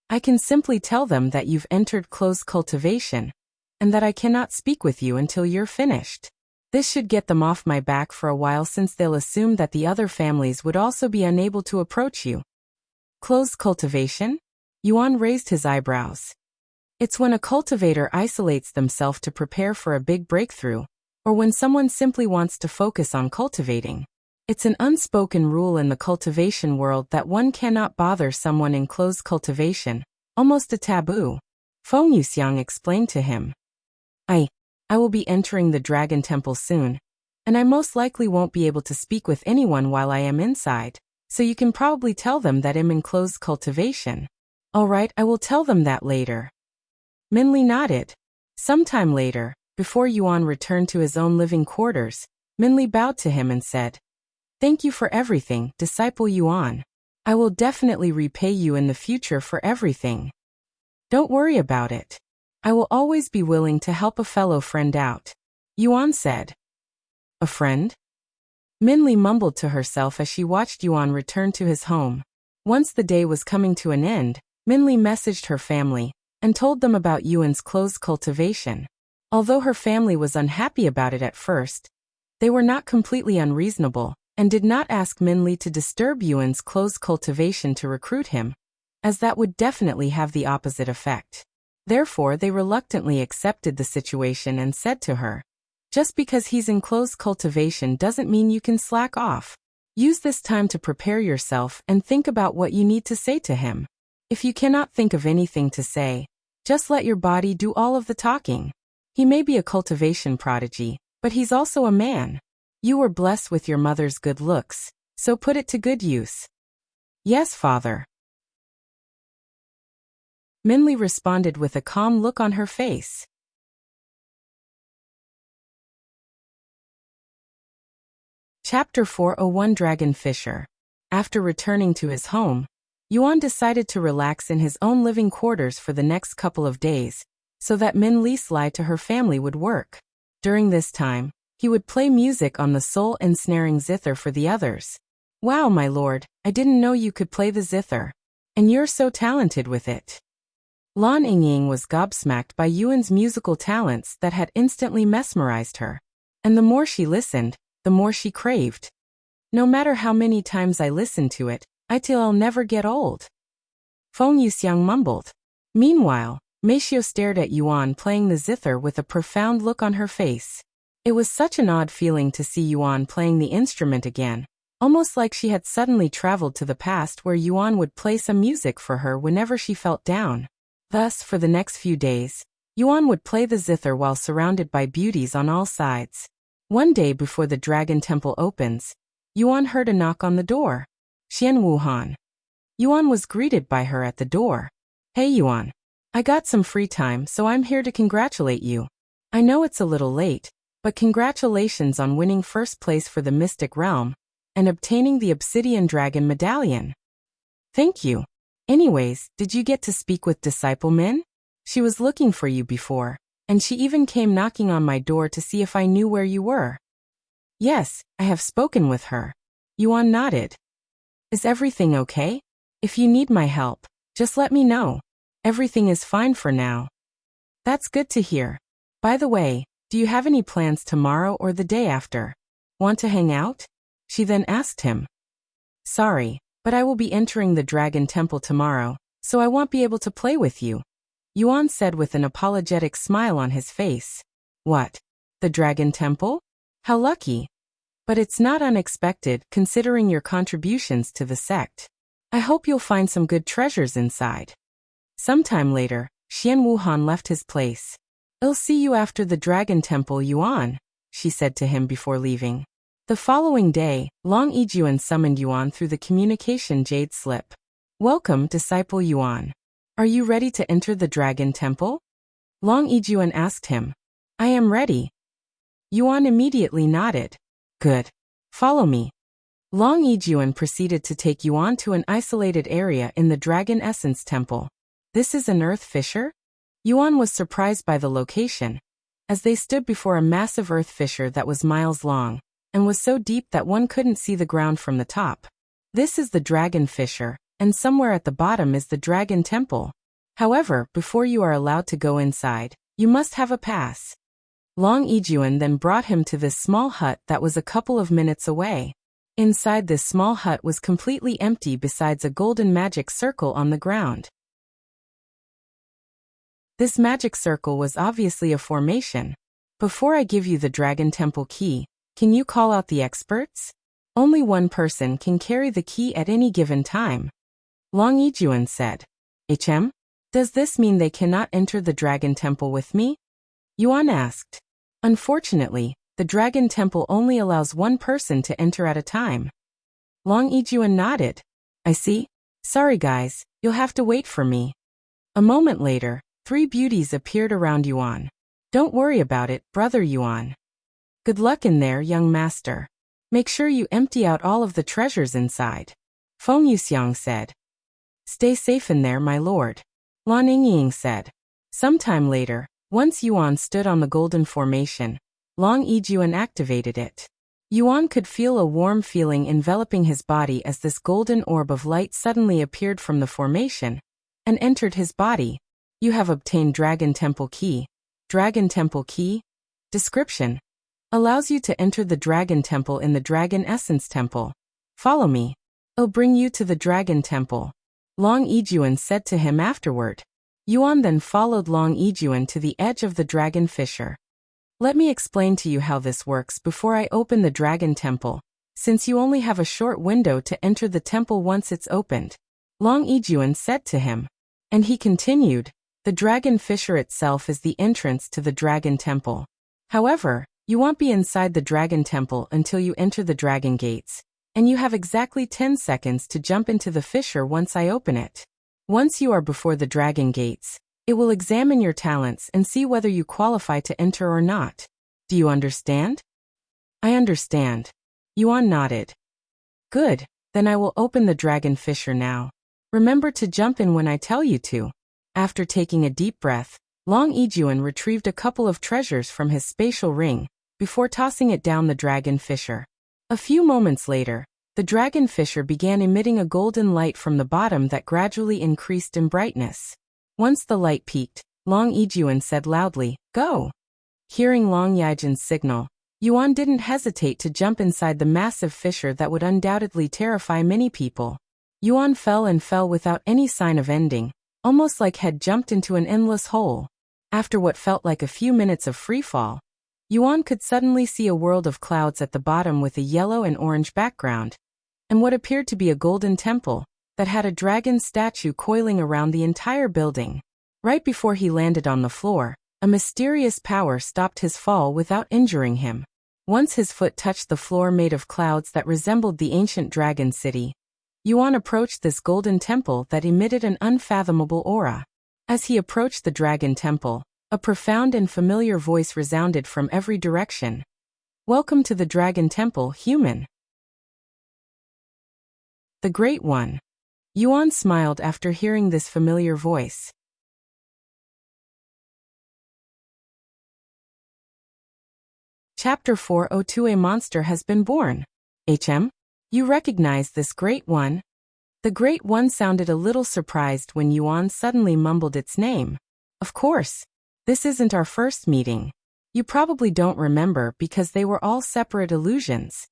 I can simply tell them that you've entered closed cultivation, and that I cannot speak with you until you're finished. This should get them off my back for a while since they'll assume that the other families would also be unable to approach you. Closed cultivation? Yuan raised his eyebrows. It's when a cultivator isolates themselves to prepare for a big breakthrough, or when someone simply wants to focus on cultivating. It's an unspoken rule in the cultivation world that one cannot bother someone in closed cultivation, almost a taboo. Feng Yuxiang explained to him. I will be entering the Dragon Temple soon, and I most likely won't be able to speak with anyone while I am inside, so you can probably tell them that I'm in closed cultivation. All right, I will tell them that later. Minli nodded. Sometime later, before Yuan returned to his own living quarters, Minli bowed to him and said, "Thank you for everything, disciple Yuan. I will definitely repay you in the future for everything. Don't worry about it. I will always be willing to help a fellow friend out," Yuan said. A friend? Minli mumbled to herself as she watched Yuan return to his home. Once the day was coming to an end, Minli messaged her family and told them about Yuan's closed cultivation. Although her family was unhappy about it at first, they were not completely unreasonable and did not ask Minli to disturb Yuan's closed cultivation to recruit him, as that would definitely have the opposite effect. Therefore, they reluctantly accepted the situation and said to her, "Just because he's in closed cultivation doesn't mean you can slack off. Use this time to prepare yourself and think about what you need to say to him. If you cannot think of anything to say, just let your body do all of the talking. He may be a cultivation prodigy, but he's also a man. You were blessed with your mother's good looks, so put it to good use." "Yes, father." Minli responded with a calm look on her face. Chapter 401 Dragon Fissure. After returning to his home, Yuan decided to relax in his own living quarters for the next couple of days, so that Min Li's lie to her family would work. During this time, he would play music on the soul-ensnaring zither for the others. "Wow, my lord, I didn't know you could play the zither. And you're so talented with it." Lan Yingying was gobsmacked by Yuan's musical talents that had instantly mesmerized her. And the more she listened, the more she craved. "No matter how many times I listen to it, I'll never get old," Feng Yuxiang mumbled. Meanwhile, Meishio stared at Yuan playing the zither with a profound look on her face. It was such an odd feeling to see Yuan playing the instrument again, almost like she had suddenly traveled to the past where Yuan would play some music for her whenever she felt down. Thus, for the next few days, Yuan would play the zither while surrounded by beauties on all sides. One day before the Dragon Temple opens, Yuan heard a knock on the door. Xian Wuhan. Yuan was greeted by her at the door. "Hey Yuan. I got some free time, so I'm here to congratulate you. I know it's a little late, but congratulations on winning first place for the Mystic Realm and obtaining the Obsidian Dragon Medallion." "Thank you. Anyways, did you get to speak with Disciple Min? She was looking for you before, and she even came knocking on my door to see if I knew where you were." "Yes, I have spoken with her." Yuan nodded. "Is everything okay? If you need my help, just let me know. Everything is fine for now." "That's good to hear. By the way, do you have any plans tomorrow or the day after? Want to hang out?" she then asked him. "Sorry, but I will be entering the Dragon Temple tomorrow, so I won't be able to play with you," Yuan said with an apologetic smile on his face. "What? The Dragon Temple? How lucky. But it's not unexpected considering your contributions to the sect. I hope you'll find some good treasures inside." Sometime later, Xian Wuhan left his place. "I'll see you after the Dragon Temple, Yuan," she said to him before leaving. The following day, Long Yijuan summoned Yuan through the communication jade slip. "Welcome, disciple Yuan. Are you ready to enter the Dragon Temple?" Long Yijuan asked him. "I am ready." Yuan immediately nodded. "Good. Follow me." Long Yijuan proceeded to take Yuan to an isolated area in the Dragon Essence Temple. "This is an earth fissure?" Yuan was surprised by the location, as they stood before a massive earth fissure that was miles long, and was so deep that one couldn't see the ground from the top. "This is the Dragon Fissure, and somewhere at the bottom is the Dragon Temple. However, before you are allowed to go inside, you must have a pass." Long Yijuan then brought him to this small hut that was a couple of minutes away. Inside this small hut was completely empty besides a golden magic circle on the ground. This magic circle was obviously a formation. "Before I give you the Dragon Temple key, can you call out the experts? Only one person can carry the key at any given time," Long Yijuan said. "HM? Does this mean they cannot enter the Dragon Temple with me?" Yuan asked. "Unfortunately, the Dragon Temple only allows one person to enter at a time." Long Yijuan nodded. "I see. Sorry guys, you'll have to wait for me. A moment later, 3 beauties appeared around Yuan. Don't worry about it, brother Yuan. Good luck in there, young master. Make sure you empty out all of the treasures inside. Feng Yuxiang said. Stay safe in there, my lord. Lan Yingying said. Sometime later, once Yuan stood on the golden formation, Long Yiyuan activated it. Yuan could feel a warm feeling enveloping his body as this golden orb of light suddenly appeared from the formation and entered his body. You have obtained Dragon Temple Key. Dragon Temple Key? Description. Allows you to enter the Dragon Temple in the Dragon Essence Temple. Follow me. I'll bring you to the Dragon Temple. Long Yiyuan said to him afterward. Yuan then followed Long Yiyuan to the edge of the Dragon Fissure. Let me explain to you how this works before I open the Dragon Temple, since you only have a short window to enter the temple once it's opened. Long Yiyuan said to him. And he continued, the Dragon Fissure itself is the entrance to the Dragon Temple. However, you won't be inside the Dragon Temple until you enter the Dragon Gates, and you have exactly 10 seconds to jump into the fissure once I open it. Once you are before the Dragon Gates, it will examine your talents and see whether you qualify to enter or not. Do you understand? I understand. Yuan nodded. Good, then I will open the Dragon Fissure now. Remember to jump in when I tell you to. After taking a deep breath, Long Yiyuan retrieved a couple of treasures from his spatial ring, before tossing it down the Dragon Fissure. A few moments later, the Dragon Fissure began emitting a golden light from the bottom that gradually increased in brightness. Once the light peaked, Long Yiyuan said loudly, Go! Hearing Long Yijun's signal, Yuan didn't hesitate to jump inside the massive fissure that would undoubtedly terrify many people. Yuan fell and fell without any sign of ending, almost like had jumped into an endless hole. After what felt like a few minutes of freefall, Yuan could suddenly see a world of clouds at the bottom with a yellow and orange background, and what appeared to be a golden temple that had a dragon statue coiling around the entire building. Right before he landed on the floor, a mysterious power stopped his fall without injuring him. Once his foot touched the floor made of clouds that resembled the ancient dragon city, Yuan approached this golden temple that emitted an unfathomable aura. As he approached the Dragon Temple, a profound and familiar voice resounded from every direction. Welcome to the Dragon Temple, human. The Great One. Yuan smiled after hearing this familiar voice. Chapter 402. A monster has been born. You recognize this Great One? The Great One sounded a little surprised when Yuan suddenly mumbled its name. Of course. This isn't our first meeting. You probably don't remember because they were all separate illusions.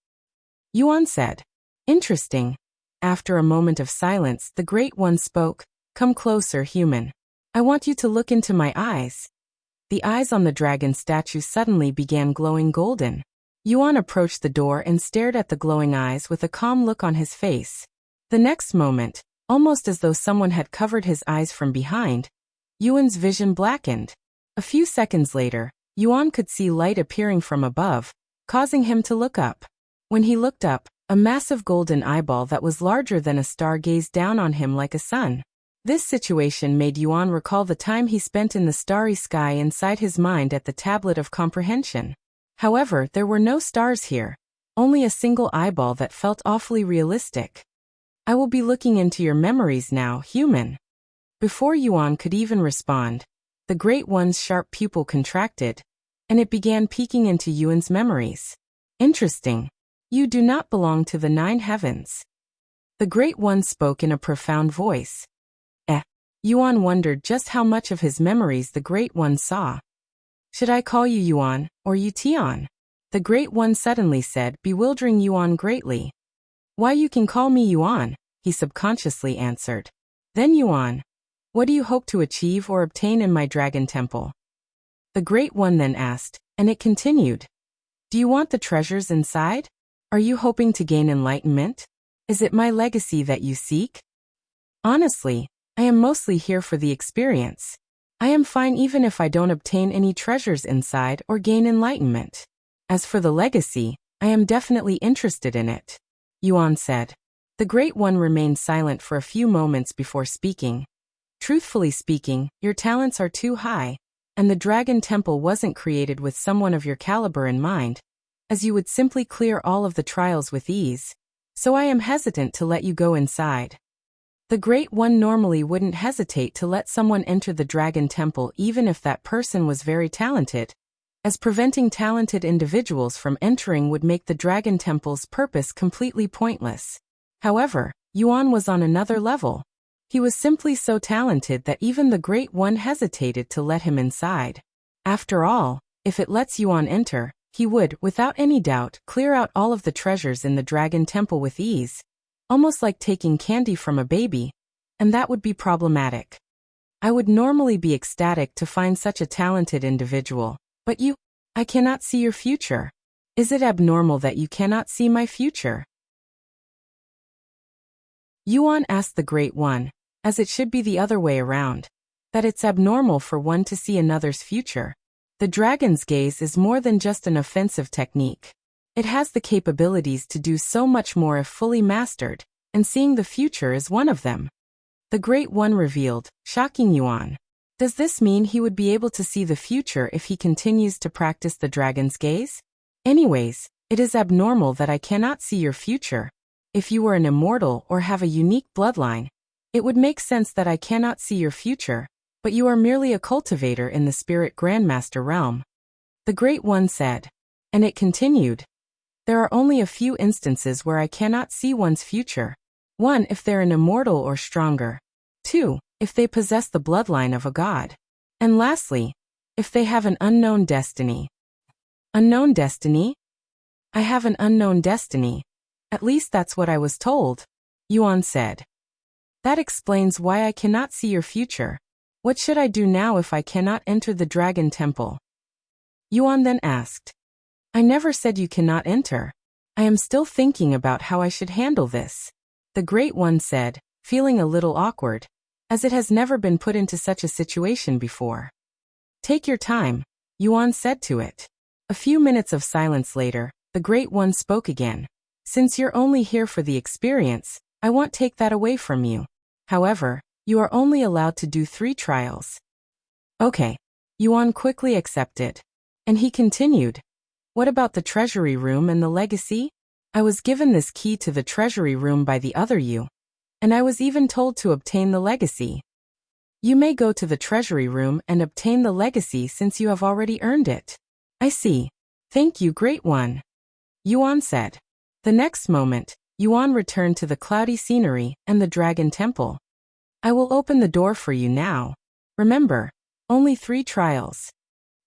Yuan said. Interesting. After a moment of silence, the Great One spoke. Come closer, human. I want you to look into my eyes. The eyes on the dragon statue suddenly began glowing golden. Yuan approached the door and stared at the glowing eyes with a calm look on his face. The next moment, almost as though someone had covered his eyes from behind, Yuan's vision blackened. A few seconds later, Yuan could see light appearing from above, causing him to look up. When he looked up, a massive golden eyeball that was larger than a star gazed down on him like a sun. This situation made Yuan recall the time he spent in the starry sky inside his mind at the Tablet of Comprehension. However, there were no stars here, only a single eyeball that felt awfully realistic. I will be looking into your memories now, human. Before Yuan could even respond, the Great One's sharp pupil contracted, and it began peeking into Yuan's memories. Interesting. You do not belong to the 9 heavens. The Great One spoke in a profound voice. Yuan wondered just how much of his memories the Great One saw. Should I call you Yuan, or Tian? The Great One suddenly said, bewildering Yuan greatly. Why, you can call me Yuan, he subconsciously answered. Then Yuan, what do you hope to achieve or obtain in my Dragon Temple? The Great One then asked, and it continued. Do you want the treasures inside? Are you hoping to gain enlightenment? Is it my legacy that you seek? Honestly, I am mostly here for the experience. I am fine even if I don't obtain any treasures inside or gain enlightenment. As for the legacy, I am definitely interested in it. Yuan said. The Great One remained silent for a few moments before speaking. Truthfully speaking, your talents are too high, and the Dragon Temple wasn't created with someone of your caliber in mind, as you would simply clear all of the trials with ease, so I am hesitant to let you go inside. The Great One normally wouldn't hesitate to let someone enter the Dragon Temple even if that person was very talented, as preventing talented individuals from entering would make the Dragon Temple's purpose completely pointless. However, Yuan was on another level. He was simply so talented that even the Great One hesitated to let him inside. After all, if it lets Yuan enter, he would, without any doubt, clear out all of the treasures in the Dragon Temple with ease, almost like taking candy from a baby, and that would be problematic. I would normally be ecstatic to find such a talented individual, but I cannot see your future. Is it abnormal that you cannot see my future? Yuan asked the Great One, as it should be the other way around, that it's abnormal for one to see another's future. The dragon's gaze is more than just an offensive technique. It has the capabilities to do so much more if fully mastered, and seeing the future is one of them. The Great One revealed, shocking Yuan. Does this mean he would be able to see the future if he continues to practice the dragon's gaze? Anyways, it is abnormal that I cannot see your future. If you were an immortal or have a unique bloodline, it would make sense that I cannot see your future, but you are merely a cultivator in the spirit grandmaster realm. The Great One said. And it continued. There are only a few instances where I cannot see one's future. 1. If they're an immortal or stronger. 2. If they possess the bloodline of a god. And lastly, if they have an unknown destiny. Unknown destiny? I have an unknown destiny. At least that's what I was told, Yuan said. That explains why I cannot see your future. What should I do now if I cannot enter the Dragon Temple? Yuan then asked. I never said you cannot enter. I am still thinking about how I should handle this. The Great One said, feeling a little awkward, as it has never been put into such a situation before. Take your time, Yuan said to it. A few minutes of silence later, the Great One spoke again. Since you're only here for the experience, I won't take that away from you. However, you are only allowed to do 3 trials. Okay. Yuan quickly accepted. And he continued. What about the treasury room and the legacy? I was given this key to the treasury room by the other you. And I was even told to obtain the legacy. You may go to the treasury room and obtain the legacy since you have already earned it. I see. Thank you, Great One. Yuan said. The next moment, Yuan returned to the cloudy scenery and the Dragon Temple. I will open the door for you now. Remember, only 3 trials.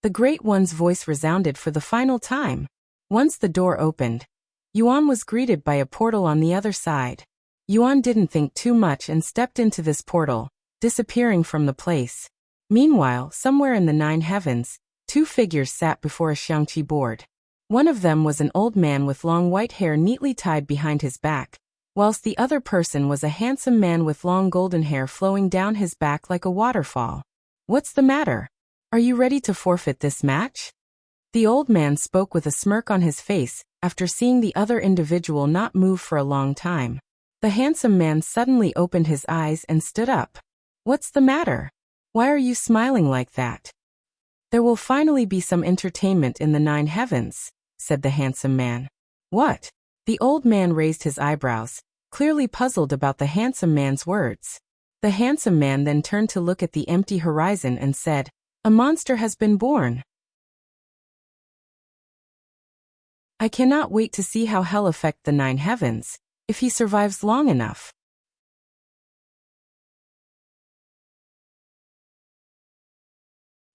The Great One's voice resounded for the final time. Once the door opened, Yuan was greeted by a portal on the other side. Yuan didn't think too much and stepped into this portal, disappearing from the place. Meanwhile, somewhere in the 9 heavens, 2 figures sat before a xiangqi board. One of them was an old man with long white hair neatly tied behind his back, whilst the other person was a handsome man with long golden hair flowing down his back like a waterfall. What's the matter? Are you ready to forfeit this match? The old man spoke with a smirk on his face, after seeing the other individual not move for a long time. The handsome man suddenly opened his eyes and stood up. What's the matter? Why are you smiling like that? There will finally be some entertainment in the 9 heavens, said the handsome man. What? The old man raised his eyebrows, clearly puzzled about the handsome man's words. The handsome man then turned to look at the empty horizon and said, A monster has been born. I cannot wait to see how hell affect the 9 heavens, if he survives long enough.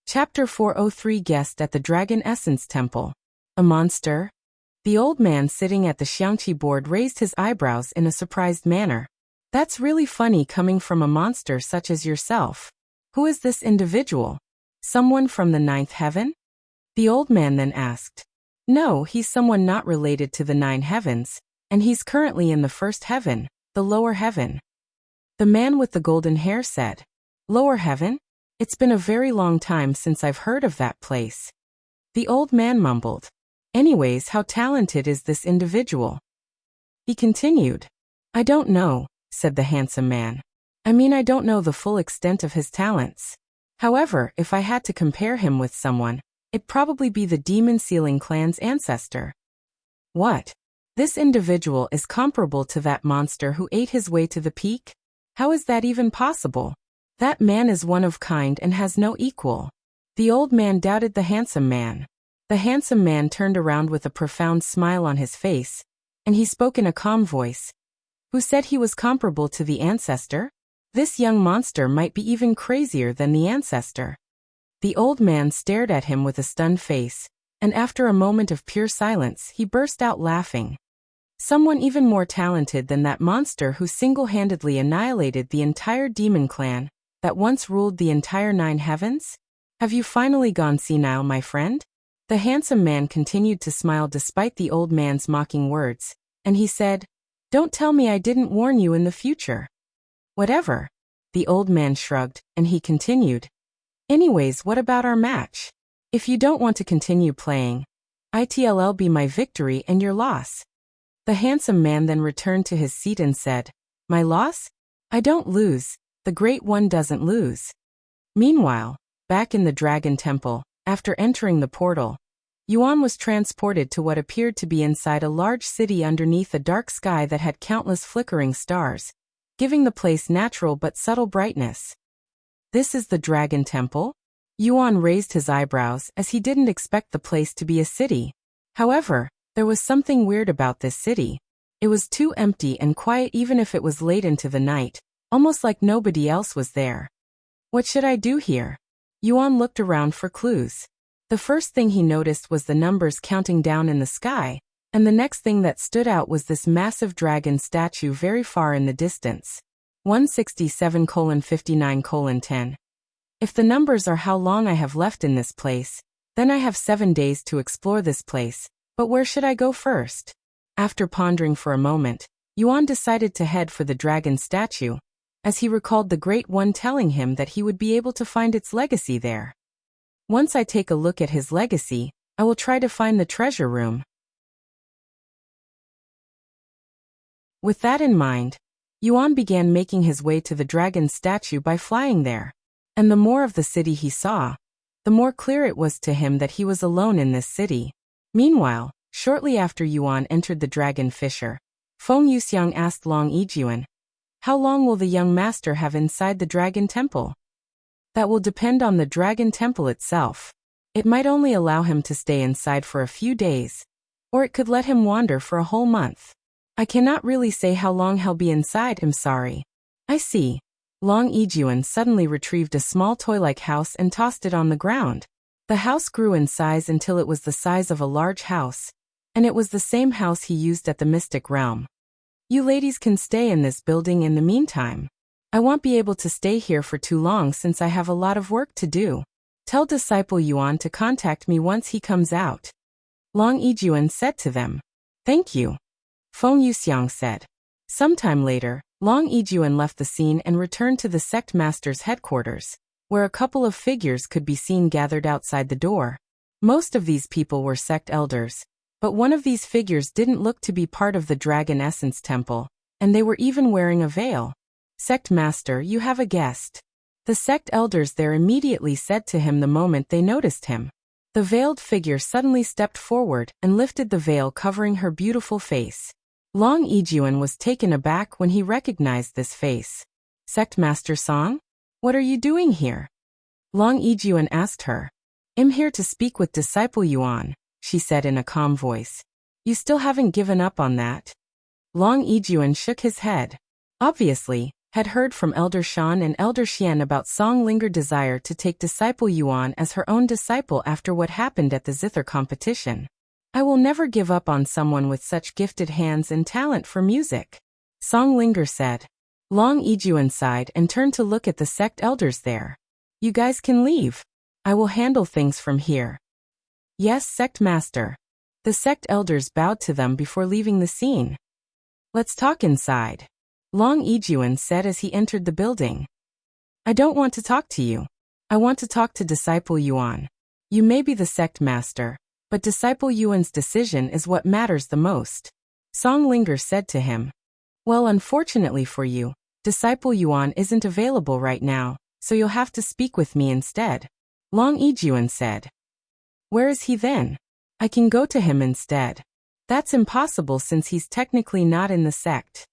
Chapter 403 Guest at the Dragon Essence Temple. A monster? The old man sitting at the xiangqi board raised his eyebrows in a surprised manner. That's really funny coming from a monster such as yourself. Who is this individual? Someone from the 9th heaven? The old man then asked. No, he's someone not related to the 9 heavens, and he's currently in the 1st heaven, the lower heaven. The man with the golden hair said. Lower heaven? It's been a very long time since I've heard of that place. The old man mumbled. Anyways, how talented is this individual? He continued. I don't know, said the handsome man. I mean, I don't know the full extent of his talents. However, if I had to compare him with someone, it'd probably be the Demon Sealing clan's ancestor. What? This individual is comparable to that monster who ate his way to the peak? How is that even possible? That man is one of kind and has no equal. The old man doubted the handsome man. The handsome man turned around with a profound smile on his face, and he spoke in a calm voice. Who said he was comparable to the ancestor? This young monster might be even crazier than the ancestor. The old man stared at him with a stunned face, and after a moment of pure silence, he burst out laughing. Someone even more talented than that monster who single-handedly annihilated the entire demon clan that once ruled the entire 9 heavens? Have you finally gone senile, my friend? The handsome man continued to smile despite the old man's mocking words, and he said, Don't tell me I didn't warn you in the future. Whatever. The old man shrugged, and he continued. Anyways, what about our match? If you don't want to continue playing, it'll be my victory and your loss. The handsome man then returned to his seat and said, My loss? I don't lose, the Great One doesn't lose. Meanwhile, back in the Dragon Temple, after entering the portal, Yuan was transported to what appeared to be inside a large city underneath a dark sky that had countless flickering stars, giving the place natural but subtle brightness. This is the Dragon Temple? Yuan raised his eyebrows as he didn't expect the place to be a city. However, there was something weird about this city. It was too empty and quiet even if it was late into the night, almost like nobody else was there. What should I do here? Yuan looked around for clues. The first thing he noticed was the numbers counting down in the sky, and the next thing that stood out was this massive dragon statue very far in the distance. 167:59:10. If the numbers are how long I have left in this place, then I have 7 days to explore this place, but where should I go first? After pondering for a moment, Yuan decided to head for the dragon statue, as he recalled the Great One telling him that he would be able to find its legacy there. Once I take a look at his legacy, I will try to find the treasure room. With that in mind, Yuan began making his way to the dragon statue by flying there. And the more of the city he saw, the more clear it was to him that he was alone in this city. Meanwhile, shortly after Yuan entered the dragon fissure, Feng Yuxiang asked Long Yijuan, How long will the young master have inside the dragon temple? That will depend on the dragon temple itself. It might only allow him to stay inside for a few days, or it could let him wander for a whole month. I cannot really say how long he'll be inside, I'm sorry. I see. Long Yijuan suddenly retrieved a small toy-like house and tossed it on the ground. The house grew in size until it was the size of a large house, and it was the same house he used at the Mystic Realm. You ladies can stay in this building in the meantime. I won't be able to stay here for too long since I have a lot of work to do. Tell Disciple Yuan to contact me once he comes out. Long Yijuan said to them. Thank you. Feng Yuxiang said. Sometime later, Long Yijuan left the scene and returned to the sect master's headquarters, where a couple of figures could be seen gathered outside the door. Most of these people were sect elders, but one of these figures didn't look to be part of the Dragon Essence Temple, and they were even wearing a veil. Sect Master, you have a guest. The sect elders there immediately said to him the moment they noticed him. The veiled figure suddenly stepped forward and lifted the veil covering her beautiful face. Long Yijuan was taken aback when he recognized this face. Sect Master Song? What are you doing here? Long Yijuan asked her. I'm here to speak with Disciple Yuan, she said in a calm voice. You still haven't given up on that? Long Yijuan shook his head. Obviously, had heard from Elder Shan and Elder Xian about Song Linger's desire to take Disciple Yuan as her own disciple after what happened at the Zither competition. I will never give up on someone with such gifted hands and talent for music, Song Linger said. Long Yijuan sighed and turned to look at the sect elders there. You guys can leave. I will handle things from here. Yes, Sect Master. The sect elders bowed to them before leaving the scene. Let's talk inside, Long Yijuan said as he entered the building. I don't want to talk to you. I want to talk to Disciple Yuan. You may be the sect master, but Disciple Yuan's decision is what matters the most, Song Linger said to him. Well, unfortunately for you, Disciple Yuan isn't available right now, so you'll have to speak with me instead, Long Yijuan said. Where is he then? I can go to him instead. That's impossible since he's technically not in the sect.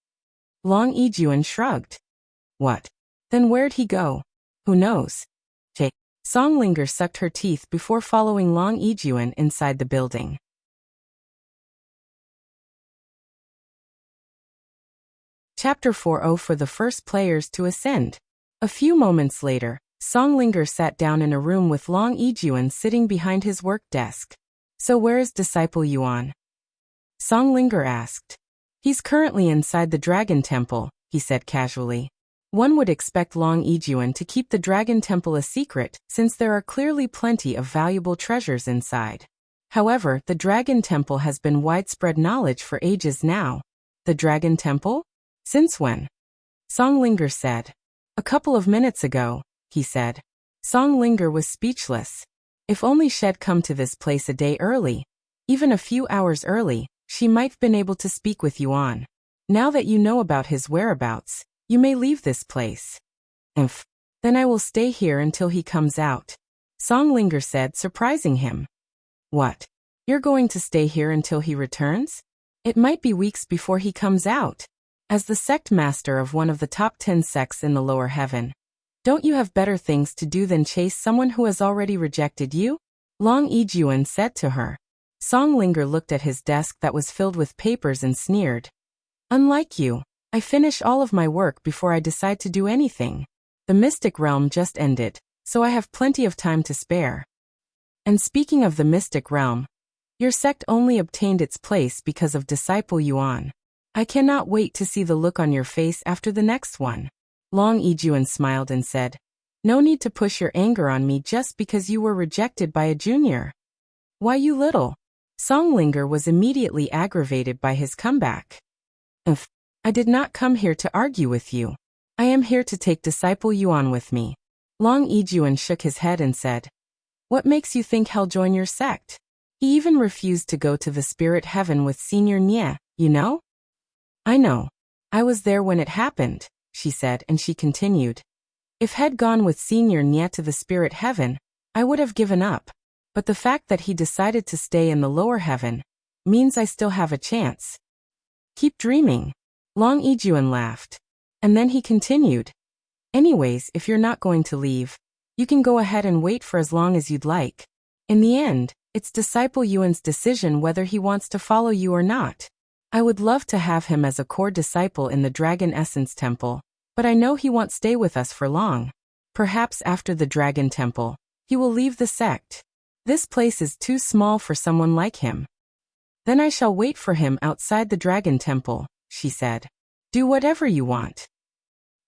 Long Yijuan shrugged. What? Then where'd he go? Who knows? Songlinger sucked her teeth before following Long Yijuan inside the building. Chapter 40 for the first players to ascend. A few moments later, Songlinger sat down in a room with Long Yijuan sitting behind his work desk. So where is Disciple Yuan? Songlinger asked. He's currently inside the Dragon Temple, he said casually. One would expect Long Yijuan to keep the Dragon Temple a secret, since there are clearly plenty of valuable treasures inside. However, the Dragon Temple has been widespread knowledge for ages now. The Dragon Temple? Since when? Songlinger said. A couple of minutes ago, he said. Songlinger was speechless. If only she'd come to this place a day early, even a few hours early, she might've been able to speak with Yuan. Now that you know about his whereabouts, you may leave this place. Then I will stay here until he comes out, Songlinger said, surprising him. What? You're going to stay here until he returns? It might be weeks before he comes out. As the sect master of one of the top 10 sects in the lower heaven, don't you have better things to do than chase someone who has already rejected you? Long Yijuan said to her. Songlinger looked at his desk that was filled with papers and sneered. Unlike you, I finish all of my work before I decide to do anything. The Mystic Realm just ended, so I have plenty of time to spare. And speaking of the Mystic Realm, your sect only obtained its place because of Disciple Yuan. I cannot wait to see the look on your face after the next one. Long Yijuan smiled and said, No need to push your anger on me just because you were rejected by a junior. Why, you little? Songlinger was immediately aggravated by his comeback. I did not come here to argue with you. I am here to take Disciple Yuan with me. Long Yijuan shook his head and said, What makes you think he'll join your sect? He even refused to go to the spirit heaven with Senior Nye, you know? I know. I was there when it happened, she said, and she continued. If he'd gone with Senior Nye to the spirit heaven, I would have given up. But the fact that he decided to stay in the lower heaven means I still have a chance. Keep dreaming. Long Yijuan laughed. And then he continued. Anyways, if you're not going to leave, you can go ahead and wait for as long as you'd like. In the end, it's Disciple Yuan's decision whether he wants to follow you or not. I would love to have him as a core disciple in the Dragon Essence Temple, but I know he won't stay with us for long. Perhaps after the Dragon Temple, he will leave the sect. This place is too small for someone like him. Then I shall wait for him outside the Dragon Temple, she said. Do whatever you want.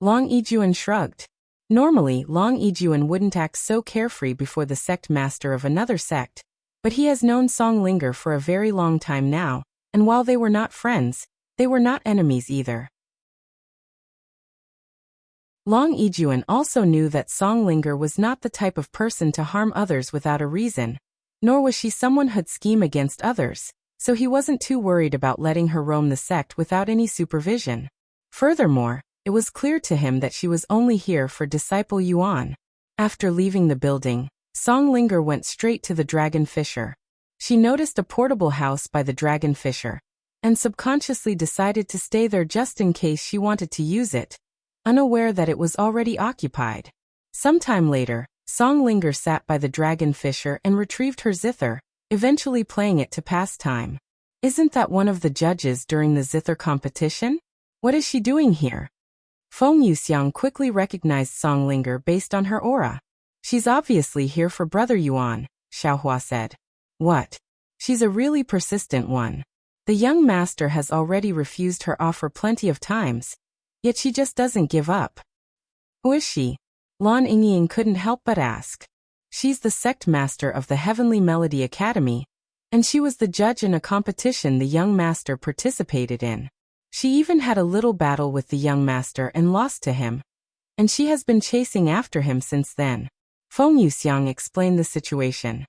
Long Yijuan shrugged. Normally, Long Yijuan wouldn't act so carefree before the sect master of another sect, but he has known Songlinger for a very long time now, and while they were not friends, they were not enemies either. Long Yijuan also knew that Songlinger was not the type of person to harm others without a reason, nor was she someone who'd scheme against others, so he wasn't too worried about letting her roam the sect without any supervision. Furthermore, it was clear to him that she was only here for Disciple Yuan. After leaving the building, Songlinger went straight to the Dragon Fissure. She noticed a portable house by the Dragon Fissure, and subconsciously decided to stay there just in case she wanted to use it, unaware that it was already occupied. Sometime later, Songlinger sat by the Dragon Fissure and retrieved her zither, eventually playing it to pass time. Isn't that one of the judges during the zither competition? What is she doing here? Feng Yuxiang quickly recognized Songlinger based on her aura. She's obviously here for Brother Yuan, Xiaohua said. What? She's a really persistent one. The young master has already refused her offer plenty of times, yet she just doesn't give up. Who is she? Lan Yingying couldn't help but ask. She's the sect master of the Heavenly Melody Academy, and she was the judge in a competition the young master participated in. She even had a little battle with the young master and lost to him, and she has been chasing after him since then. Feng Yuxiang explained the situation.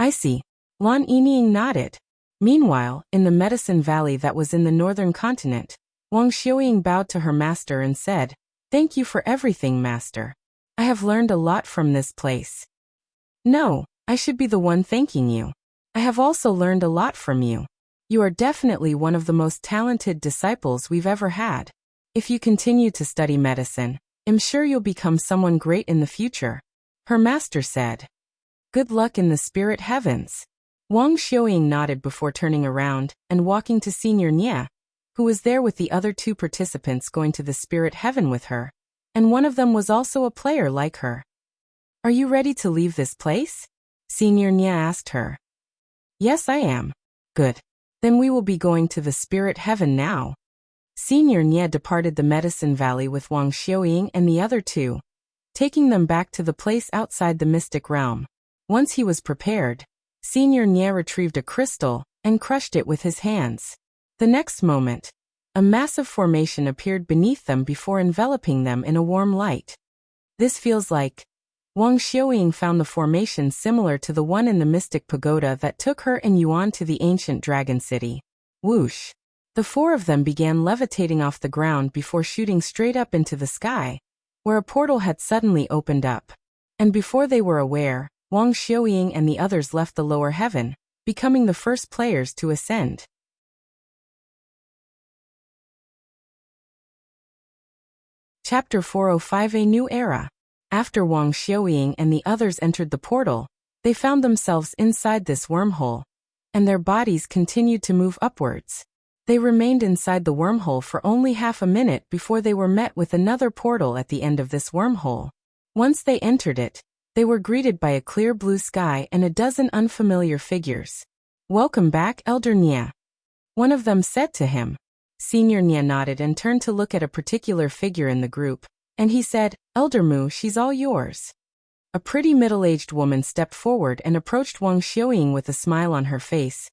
I see. Lan Yingying nodded. Meanwhile, in the Medicine Valley that was in the northern continent, Wang Xiuying bowed to her master and said, "Thank you for everything, master. I have learned a lot from this place." "No, I should be the one thanking you. I have also learned a lot from you. You are definitely one of the most talented disciples we've ever had. If you continue to study medicine, I'm sure you'll become someone great in the future," her master said. "Good luck in the spirit heavens." Wang Xiuying nodded before turning around and walking to Senior Nie, who was there with the other 2 participants going to the spirit heaven with her, and one of them was also a player like her. "Are you ready to leave this place?" Senior Nie asked her. "Yes, I am." "Good. Then we will be going to the spirit heaven now." Senior Nie departed the medicine valley with Wang Xiuying and the other 2, taking them back to the place outside the mystic realm. Once he was prepared, Senior Nie retrieved a crystal and crushed it with his hands. The next moment, a massive formation appeared beneath them before enveloping them in a warm light. "This feels like..." Wang Xiuying found the formation similar to the one in the mystic pagoda that took her and Yuan to the ancient dragon city. Whoosh! The 4 of them began levitating off the ground before shooting straight up into the sky, where a portal had suddenly opened up. And before they were aware, Wang Xiuying and the others left the lower heaven, becoming the first players to ascend. Chapter 405: A New Era. After Wang Xiuying and the others entered the portal, they found themselves inside this wormhole, and their bodies continued to move upwards. They remained inside the wormhole for only half a minute before they were met with another portal at the end of this wormhole. Once they entered it, they were greeted by a clear blue sky and a dozen unfamiliar figures. "Welcome back, Elder Nie," one of them said to him. Senior Nie nodded and turned to look at a particular figure in the group, and he said, "Elder Mu, she's all yours." A pretty middle-aged woman stepped forward and approached Wang Xiuying with a smile on her face.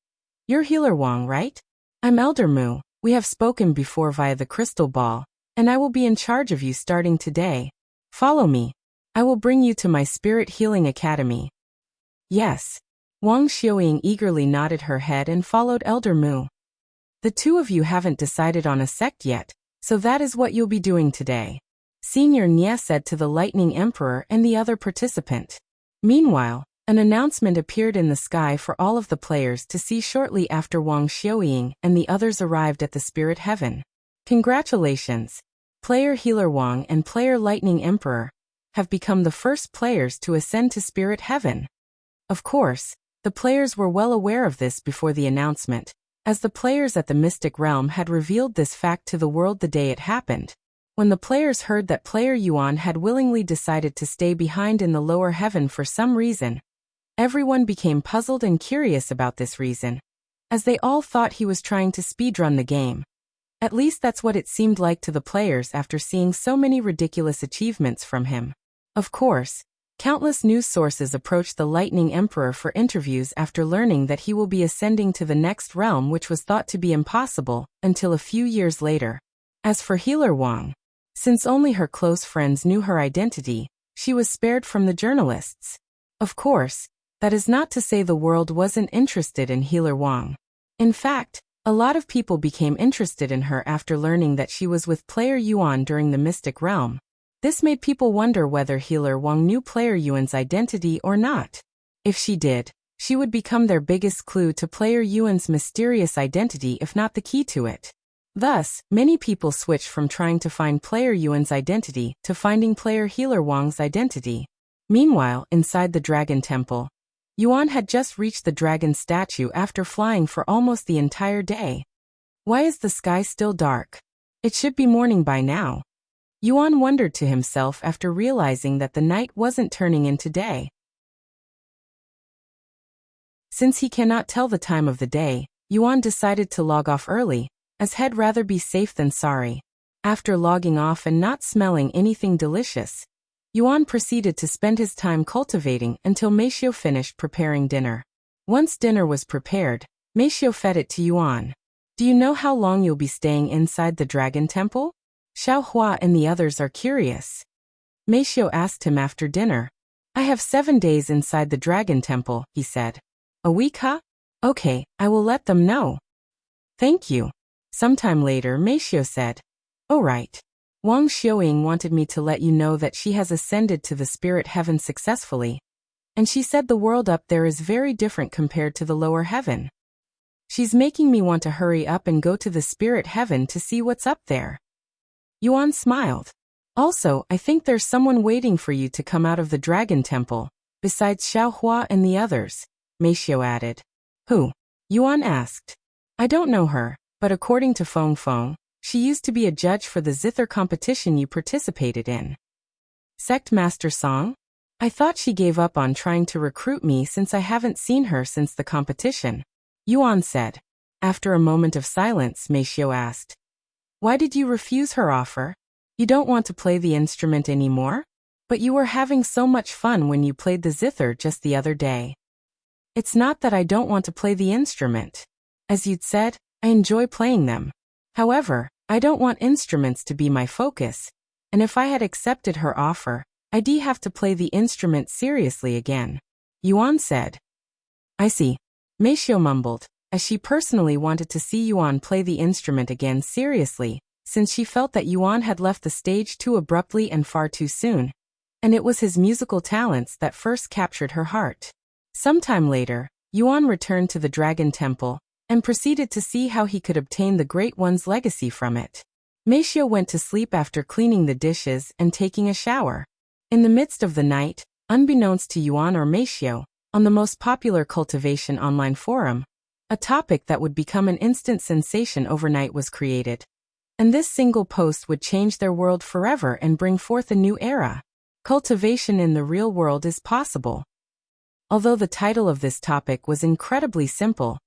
"You're Healer Wang, right? I'm Elder Mu. We have spoken before via the crystal ball, and I will be in charge of you starting today. Follow me. I will bring you to my Spirit Healing Academy." "Yes." Wang Xiuying eagerly nodded her head and followed Elder Mu. "The 2 of you haven't decided on a sect yet, so that is what you'll be doing today," Senior Nie said to the Lightning Emperor and the other participant. Meanwhile, an announcement appeared in the sky for all of the players to see shortly after Wang Xiuying and the others arrived at the Spirit Heaven. "Congratulations! Player Healer Wang and Player Lightning Emperor have become the first players to ascend to Spirit Heaven." Of course, the players were well aware of this before the announcement, as the players at the Mystic Realm had revealed this fact to the world the day it happened. When the players heard that player Yuan had willingly decided to stay behind in the lower heaven for some reason, everyone became puzzled and curious about this reason, as they all thought he was trying to speedrun the game. At least that's what it seemed like to the players after seeing so many ridiculous achievements from him. Of course, countless news sources approached the Lightning Emperor for interviews after learning that he will be ascending to the next realm, which was thought to be impossible until a few years later. As for Healer Wang, since only her close friends knew her identity, she was spared from the journalists. Of course, that is not to say the world wasn't interested in Healer Wang. In fact, a lot of people became interested in her after learning that she was with player Yuan during the Mystic Realm. This made people wonder whether Healer Wang knew player Yuan's identity or not. If she did, she would become their biggest clue to player Yuan's mysterious identity, if not the key to it. Thus, many people switched from trying to find player Yuan's identity to finding player Healer Wang's identity. Meanwhile, inside the Dragon Temple, Yuan had just reached the dragon statue after flying for almost the entire day. Why is the sky still dark? It should be morning by now. Yuan wondered to himself after realizing that the night wasn't turning into day. Since he cannot tell the time of the day, Yuan decided to log off early, as he'd rather be safe than sorry. After logging off and not smelling anything delicious, Yuan proceeded to spend his time cultivating until Meishiu finished preparing dinner. Once dinner was prepared, Meishiu fed it to Yuan. "Do you know how long you'll be staying inside the Dragon Temple?" Xiao Hua and the others are curious. Meishiu asked him after dinner. "I have 7 days inside the Dragon Temple," he said. "A week, huh? Okay, I will let them know." "Thank you." Sometime later, Meishiu said, "Oh right. Wang Xiuying wanted me to let you know that she has ascended to the spirit heaven successfully. And she said the world up there is very different compared to the lower heaven. She's making me want to hurry up and go to the spirit heaven to see what's up there." Yuan smiled. "Also, I think there's someone waiting for you to come out of the Dragon Temple, besides Xiaohua and the others," Meishiu added. "Who?" Yuan asked. "I don't know her, but according to Feng Feng, she used to be a judge for the zither competition you participated in." "Sect Master Song? I thought she gave up on trying to recruit me since I haven't seen her since the competition," Yuan said. After a moment of silence, Meishiu asked, "Why did you refuse her offer? You don't want to play the instrument anymore? But you were having so much fun when you played the zither just the other day." "It's not that I don't want to play the instrument. As you'd said, I enjoy playing them. However, I don't want instruments to be my focus, and if I had accepted her offer, I'd have to play the instrument seriously again," Yuan said. "I see," Meishiu mumbled, as she personally wanted to see Yuan play the instrument again seriously, since she felt that Yuan had left the stage too abruptly and far too soon, and it was his musical talents that first captured her heart. Sometime later, Yuan returned to the Dragon Temple and proceeded to see how he could obtain the Great One's legacy from it. Meishiu went to sleep after cleaning the dishes and taking a shower. In the midst of the night, unbeknownst to Yuan or Meishiu, on the most popular Cultivation online forum, a topic that would become an instant sensation overnight was created. And this single post would change their world forever and bring forth a new era. Cultivation in the real world is possible. Although the title of this topic was incredibly simple,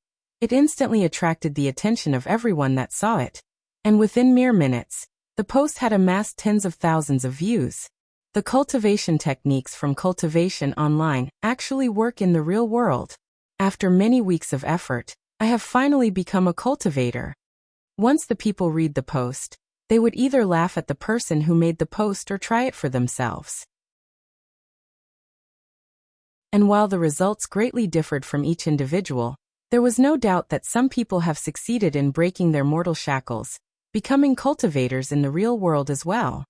it instantly attracted the attention of everyone that saw it. And within mere minutes, the post had amassed tens of thousands of views. The cultivation techniques from Cultivation Online actually work in the real world. After many weeks of effort, I have finally become a cultivator. Once the people read the post, they would either laugh at the person who made the post or try it for themselves. And while the results greatly differed from each individual, there was no doubt that some people have succeeded in breaking their mortal shackles, becoming cultivators in the real world as well.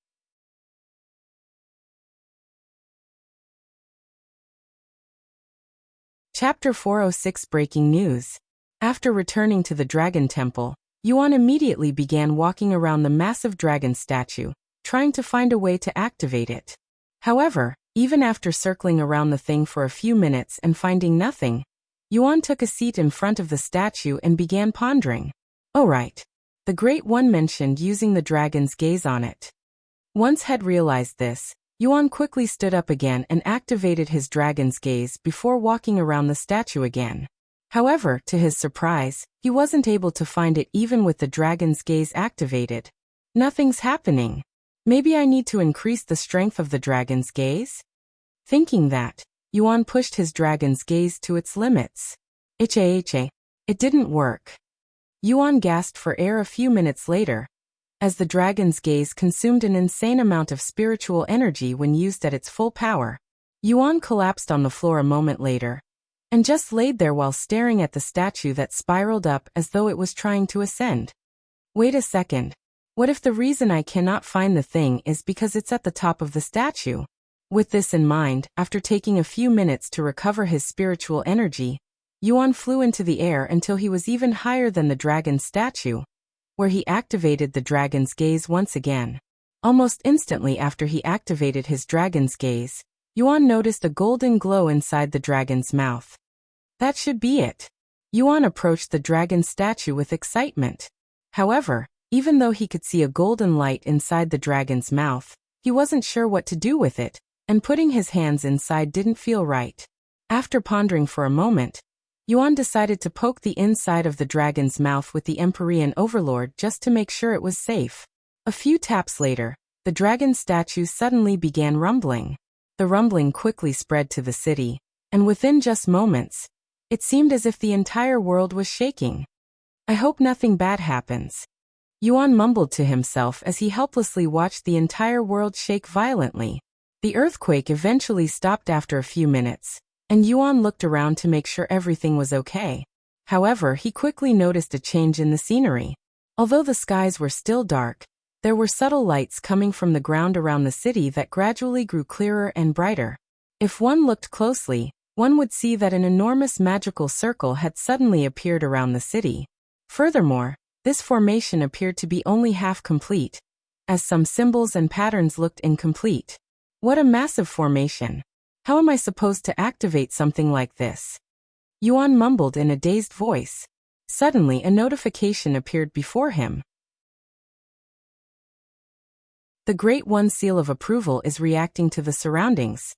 Chapter 406 Breaking News. After returning to the Dragon Temple, Yuan immediately began walking around the massive dragon statue, trying to find a way to activate it. However, even after circling around the thing for a few minutes and finding nothing, Yuan took a seat in front of the statue and began pondering. "Oh right. The Great One mentioned using the dragon's gaze on it." Once had realized this, Yuan quickly stood up again and activated his dragon's gaze before walking around the statue again. However, to his surprise, he wasn't able to find it even with the dragon's gaze activated. "Nothing's happening. Maybe I need to increase the strength of the dragon's gaze?" Thinking that, Yuan pushed his dragon's gaze to its limits. It didn't work. Yuan gasped for air a few minutes later, as the dragon's gaze consumed an insane amount of spiritual energy when used at its full power. Yuan collapsed on the floor a moment later, and just laid there while staring at the statue that spiraled up as though it was trying to ascend. Wait a second. What if the reason I cannot find the thing is because it's at the top of the statue? With this in mind, after taking a few minutes to recover his spiritual energy, Yuan flew into the air until he was even higher than the dragon statue, where he activated the dragon's gaze once again. Almost instantly after he activated his dragon's gaze, Yuan noticed a golden glow inside the dragon's mouth. That should be it. Yuan approached the dragon statue with excitement. However, even though he could see a golden light inside the dragon's mouth, he wasn't sure what to do with it, and putting his hands inside didn't feel right. After pondering for a moment, Yuan decided to poke the inside of the dragon's mouth with the Empyrean Overlord just to make sure it was safe. A few taps later, the dragon statue suddenly began rumbling. The rumbling quickly spread to the city, and within just moments, it seemed as if the entire world was shaking. "I hope nothing bad happens," Yuan mumbled to himself as he helplessly watched the entire world shake violently. The earthquake eventually stopped after a few minutes, and Yuan looked around to make sure everything was okay. However, he quickly noticed a change in the scenery. Although the skies were still dark, there were subtle lights coming from the ground around the city that gradually grew clearer and brighter. If one looked closely, one would see that an enormous magical circle had suddenly appeared around the city. Furthermore, this formation appeared to be only half complete, as some symbols and patterns looked incomplete. What a massive formation! How am I supposed to activate something like this? Yuan mumbled in a dazed voice. Suddenly a notification appeared before him. The Great One Seal of Approval is reacting to the surroundings.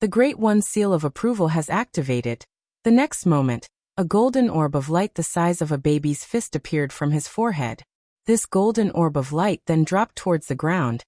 The Great One Seal of Approval has activated. The next moment, a golden orb of light the size of a baby's fist appeared from his forehead. This golden orb of light then dropped towards the ground,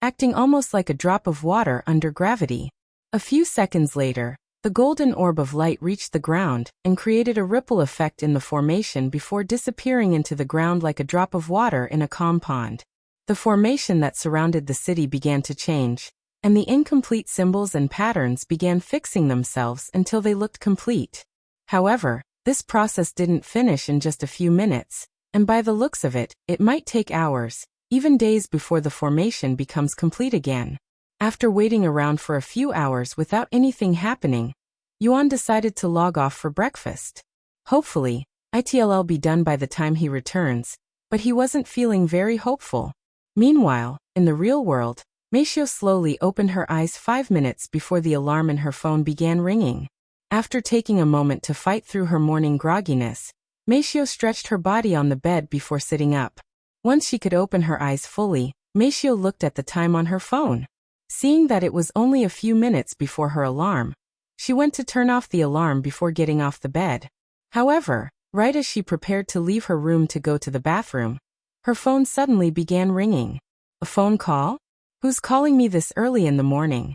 acting almost like a drop of water under gravity. A few seconds later, the golden orb of light reached the ground and created a ripple effect in the formation before disappearing into the ground like a drop of water in a calm pond. The formation that surrounded the city began to change, and the incomplete symbols and patterns began fixing themselves until they looked complete. However, this process didn't finish in just a few minutes, and by the looks of it, it might take hours, even days before the formation becomes complete again. After waiting around for a few hours without anything happening, Yuan decided to log off for breakfast. Hopefully, it'll be done by the time he returns, but he wasn't feeling very hopeful. Meanwhile, in the real world, Meisho slowly opened her eyes 5 minutes before the alarm in her phone began ringing. After taking a moment to fight through her morning grogginess, Meisho stretched her body on the bed before sitting up. Once she could open her eyes fully, Meisho looked at the time on her phone. Seeing that it was only a few minutes before her alarm, she went to turn off the alarm before getting off the bed. However, right as she prepared to leave her room to go to the bathroom, her phone suddenly began ringing. A phone call? Who's calling me this early in the morning?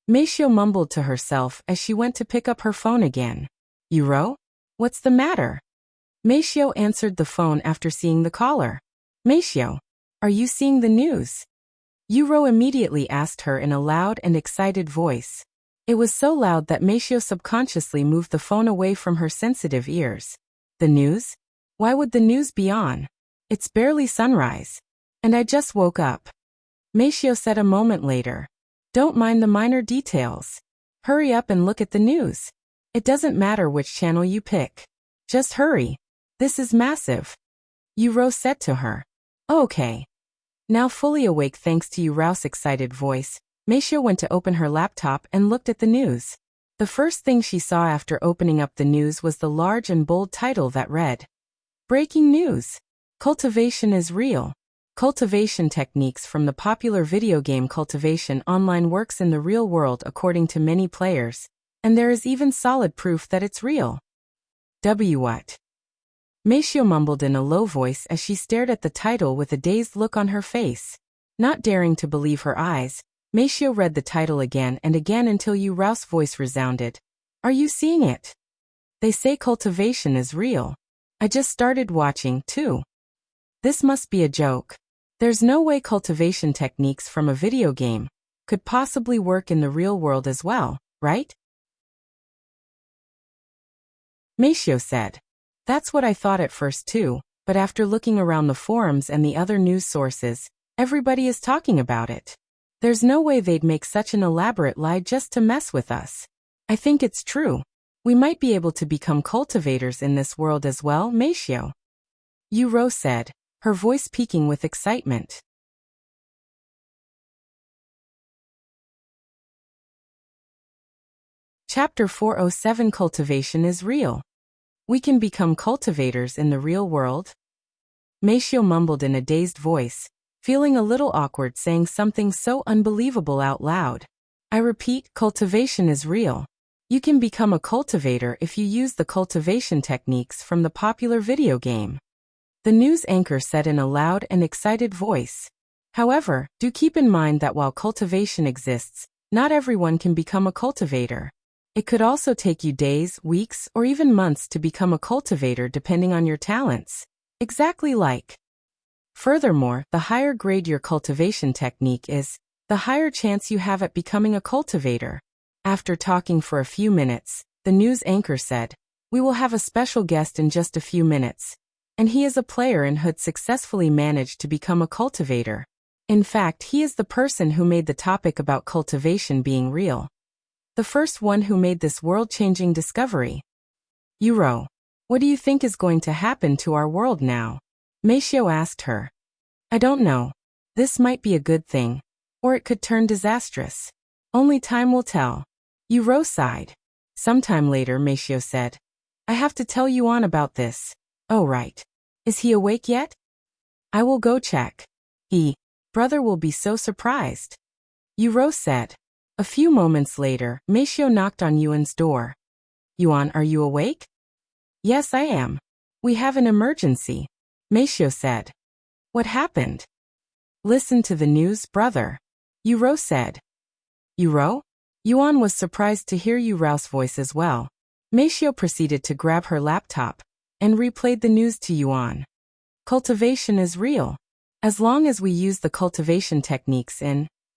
Meisho mumbled to herself as she went to pick up her phone again. Yuro? What's the matter? Meisho answered the phone after seeing the caller. Meisho, are you seeing the news? Yuro immediately asked her in a loud and excited voice. It was so loud that Meisho subconsciously moved the phone away from her sensitive ears. The news? Why would the news be on? It's barely sunrise. And I just woke up. Meisho said a moment later. Don't mind the minor details. Hurry up and look at the news. It doesn't matter which channel you pick. Just hurry. This is massive. Yuro said to her. Okay. Now fully awake thanks to Yuro's excited voice, Meisho went to open her laptop and looked at the news. The first thing she saw after opening up the news was the large and bold title that read, Breaking News! Cultivation is real. Cultivation techniques from the popular video game Cultivation online works in the real world according to many players, and there is even solid proof that it's real. What? Meisho mumbled in a low voice as she stared at the title with a dazed look on her face. Not daring to believe her eyes, Meisho read the title again and again until Yuro's voice resounded. Are you seeing it? They say cultivation is real. I just started watching, too. This must be a joke. There's no way cultivation techniques from a video game could possibly work in the real world as well, right? Meisho said. That's what I thought at first too, but after looking around the forums and the other news sources, everybody is talking about it. There's no way they'd make such an elaborate lie just to mess with us. I think it's true. We might be able to become cultivators in this world as well, Meisho. Yuro said, her voice peaking with excitement. Chapter 407 Cultivation is real. We can become cultivators in the real world? Meisho mumbled in a dazed voice, feeling a little awkward saying something so unbelievable out loud. I repeat, cultivation is real. You can become a cultivator if you use the cultivation techniques from the popular video game. The news anchor said in a loud and excited voice. However, do keep in mind that while cultivation exists, not everyone can become a cultivator. It could also take you days, weeks, or even months to become a cultivator depending on your talents. Exactly like. Furthermore, the higher grade your cultivation technique is, the higher chance you have at becoming a cultivator. After talking for a few minutes, the news anchor said, We will have a special guest in just a few minutes. and he is a player and had successfully managed to become a cultivator. In fact, he is the person who made the topic about cultivation being real. The first one who made this world-changing discovery. Yuro, what do you think is going to happen to our world now? Meisho asked her. I don't know. This might be a good thing, or it could turn disastrous. Only time will tell. Yuro sighed. Sometime later, Meisho said, I have to tell Yuan about this. Oh right. Is he awake yet? I will go check. Brother will be so surprised. Yuro said. A few moments later, Meisho knocked on Yuan's door. Yuan, are you awake? Yes, I am. We have an emergency, Meisho said. What happened? Listen to the news, brother. Yuro said. Yuro? Yuan was surprised to hear Yuro's voice as well. Meisho proceeded to grab her laptop and replayed the news to Yuan. Cultivation is real. As long as we use the cultivation techniques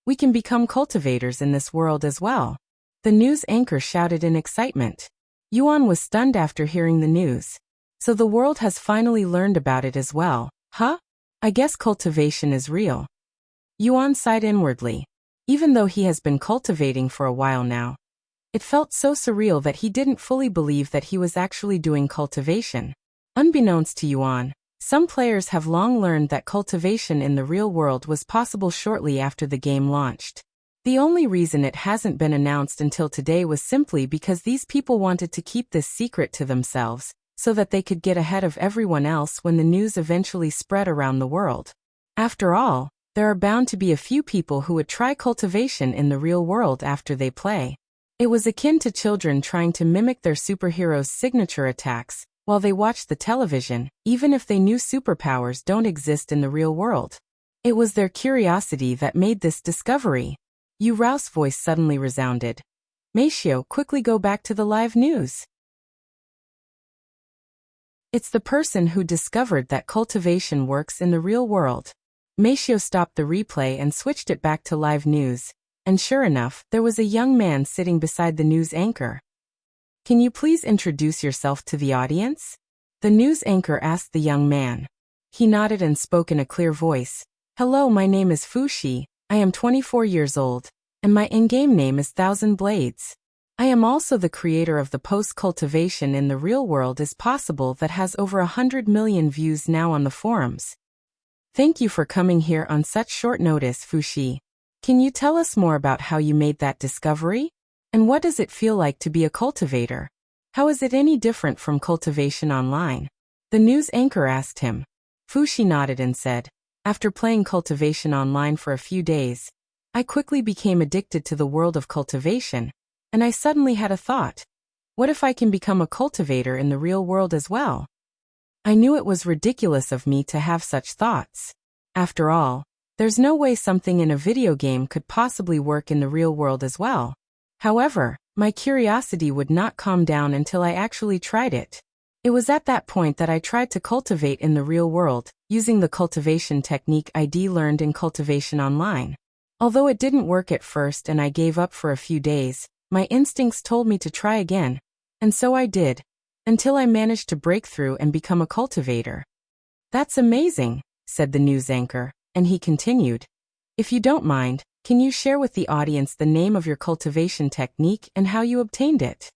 we can become cultivators in this world as well. The news anchor shouted in excitement. Yuan was stunned after hearing the news. So the world has finally learned about it as well, huh? I guess cultivation is real. Yuan sighed inwardly. Even though he has been cultivating for a while now, it felt so surreal that he didn't fully believe that he was actually doing cultivation. Unbeknownst to Yuan, some players have long learned that cultivation in the real world was possible shortly after the game launched. The only reason it hasn't been announced until today was simply because these people wanted to keep this secret to themselves, so that they could get ahead of everyone else when the news eventually spread around the world. After all, there are bound to be a few people who would try cultivation in the real world after they play. It was akin to children trying to mimic their superheroes' signature attacks while they watched the television, even if they knew superpowers don't exist in the real world. It was their curiosity that made this discovery. Yuro's voice suddenly resounded. Meisho, quickly go back to the live news. It's the person who discovered that cultivation works in the real world. Meisho stopped the replay and switched it back to live news, and sure enough, there was a young man sitting beside the news anchor. Can you please introduce yourself to the audience? The news anchor asked the young man. He nodded and spoke in a clear voice. Hello, my name is Fushi. I am 24 years old, and my in-game name is Thousand Blades. I am also the creator of the post-cultivation in the real world is possible that has over 100 million views now on the forums. Thank you for coming here on such short notice, Fushi. Can you tell us more about how you made that discovery? And what does it feel like to be a cultivator? How is it any different from cultivation online? The news anchor asked him. Fushi nodded and said, after playing cultivation online for a few days, I quickly became addicted to the world of cultivation, and I suddenly had a thought. What if I can become a cultivator in the real world as well? I knew it was ridiculous of me to have such thoughts. After all, there's no way something in a video game could possibly work in the real world as well. However, my curiosity would not calm down until I actually tried it. It was at that point that I tried to cultivate in the real world, using the cultivation technique I learned in cultivation online. Although it didn't work at first and I gave up for a few days, my instincts told me to try again, and so I did, until I managed to break through and become a cultivator. That's amazing, said the news anchor, and he continued. If you don't mind, can you share with the audience the name of your cultivation technique and how you obtained it?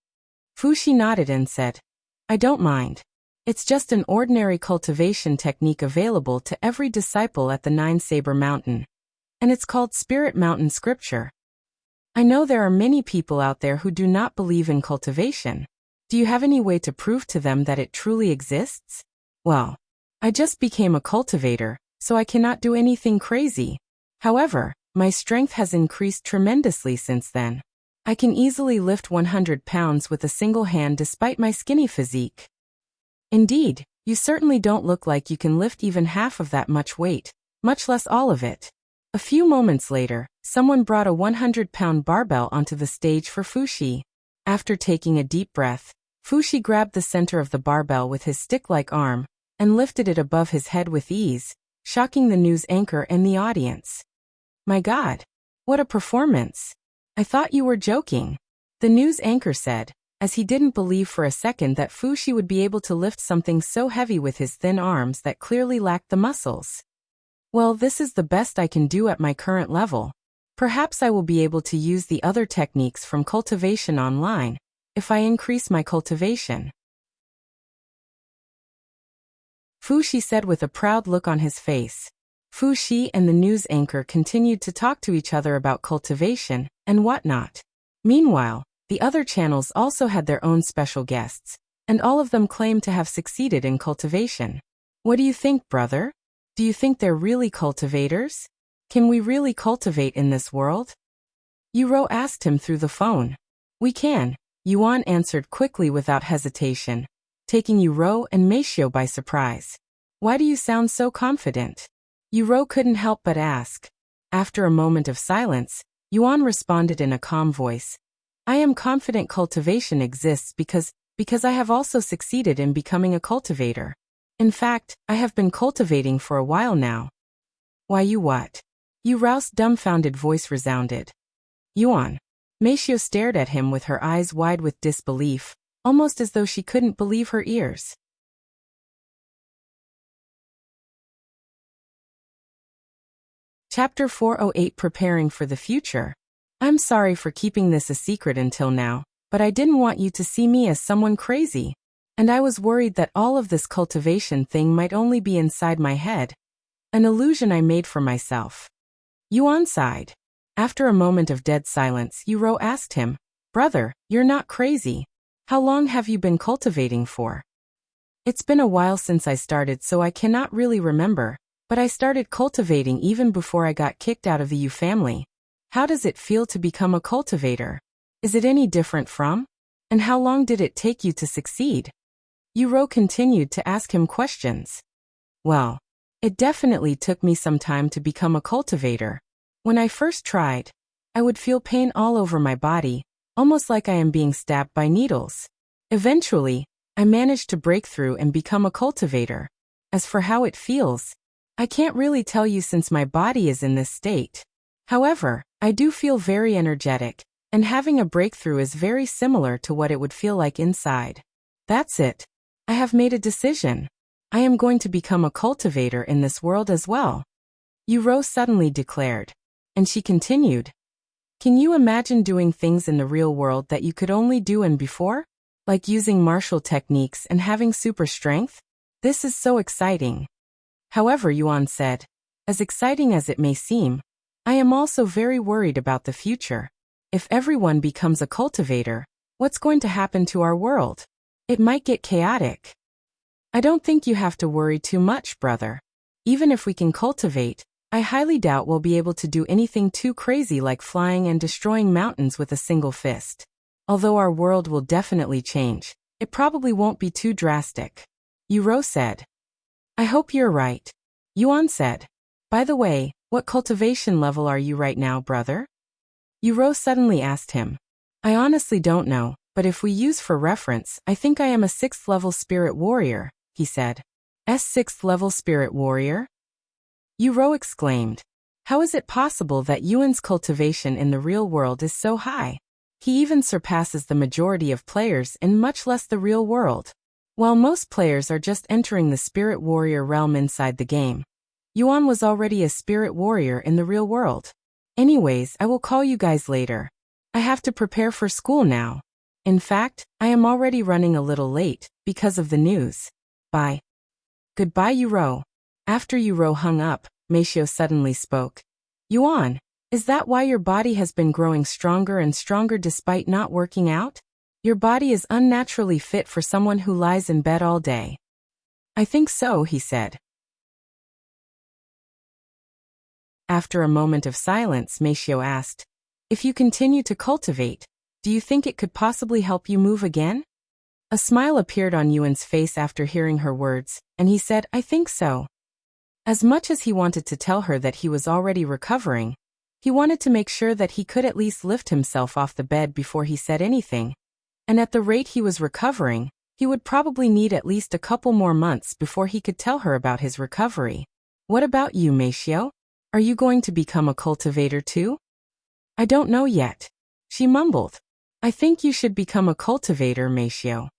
Fushi nodded and said, I don't mind. It's just an ordinary cultivation technique available to every disciple at the Nine Saber Mountain. And it's called Spirit Mountain Scripture. I know there are many people out there who do not believe in cultivation. Do you have any way to prove to them that it truly exists? Well, I just became a cultivator, so I cannot do anything crazy. However, my strength has increased tremendously since then. I can easily lift 100 pounds with a single hand despite my skinny physique. Indeed, you certainly don't look like you can lift even half of that much weight, much less all of it. A few moments later, someone brought a 100-pound barbell onto the stage for Fushi. After taking a deep breath, Fushi grabbed the center of the barbell with his stick-like arm and lifted it above his head with ease, shocking the news anchor and the audience. My God! What a performance! I thought you were joking, the news anchor said. as he didn't believe for a second that Fissure would be able to lift something so heavy with his thin arms that clearly lacked the muscles. Well, this is the best I can do at my current level. Perhaps I will be able to use the other techniques from Cultivation online, if I increase my cultivation. Fissure said with a proud look on his face. Fissure and the news anchor continued to talk to each other about cultivation and whatnot. Meanwhile, the other channels also had their own special guests, and all of them claimed to have succeeded in cultivation. What do you think, brother? Do you think they're really cultivators? Can we really cultivate in this world? Yuan asked him through the phone. We can, Yuan answered quickly without hesitation, taking Yuan and Meisho by surprise. Why do you sound so confident? Yuan couldn't help but ask. After a moment of silence, Yuan responded in a calm voice. I am confident cultivation exists because I have also succeeded in becoming a cultivator. In fact, I have been cultivating for a while now. Why you what? Yuan's dumbfounded voice resounded. Yuan. Meisho stared at him with her eyes wide with disbelief, almost as though she couldn't believe her ears. Chapter 408 Preparing for the Future. I'm sorry for keeping this a secret until now, but I didn't want you to see me as someone crazy. And I was worried that all of this cultivation thing might only be inside my head. An illusion I made for myself. Yuan sighed. After a moment of dead silence, Yuan asked him, Brother, you're not crazy. How long have you been cultivating for? It's been a while since I started, so I cannot really remember, but I started cultivating even before I got kicked out of the Yu family. How does it feel to become a cultivator? Is it any different from? And how long did it take you to succeed? Yuan continued to ask him questions. Well, it definitely took me some time to become a cultivator. When I first tried, I would feel pain all over my body, almost like I am being stabbed by needles. Eventually, I managed to break through and become a cultivator. As for how it feels, I can't really tell you since my body is in this state. However, I do feel very energetic, and having a breakthrough is very similar to what it would feel like inside. That's it. I have made a decision. I am going to become a cultivator in this world as well. Yuan suddenly declared. And she continued. Can you imagine doing things in the real world that you could only do in before? Like using martial techniques and having super strength? This is so exciting. However, Yuan said, as exciting as it may seem, I am also very worried about the future. If everyone becomes a cultivator, what's going to happen to our world? It might get chaotic. I don't think you have to worry too much, brother. Even if we can cultivate, I highly doubt we'll be able to do anything too crazy like flying and destroying mountains with a single fist. Although our world will definitely change, it probably won't be too drastic. Yuan said. I hope you're right. Yuan said. By the way, what cultivation level are you right now, brother? Yuan suddenly asked him. I honestly don't know, but if we use for reference, I think I am a 6th level spirit warrior, he said. 6th level spirit warrior? Yuan exclaimed. How is it possible that Yuan's cultivation in the real world is so high? He even surpasses the majority of players in much less the real world. While most players are just entering the spirit warrior realm inside the game, Yuan was already a spirit warrior in the real world. Anyways, I will call you guys later. I have to prepare for school now. In fact, I am already running a little late because of the news. Bye. Goodbye, Yuan. After Yuan hung up, Meisho suddenly spoke. Yuan, is that why your body has been growing stronger and stronger despite not working out? Your body is unnaturally fit for someone who lies in bed all day. I think so, he said. After a moment of silence, Meisho asked, if you continue to cultivate, do you think it could possibly help you move again? A smile appeared on Yuan's face after hearing her words, and he said, I think so. As much as he wanted to tell her that he was already recovering, he wanted to make sure that he could at least lift himself off the bed before he said anything. And at the rate he was recovering, he would probably need at least a couple more months before he could tell her about his recovery. What about you, Meisho? Are you going to become a cultivator too? I don't know yet. She mumbled. I think you should become a cultivator, Meisio.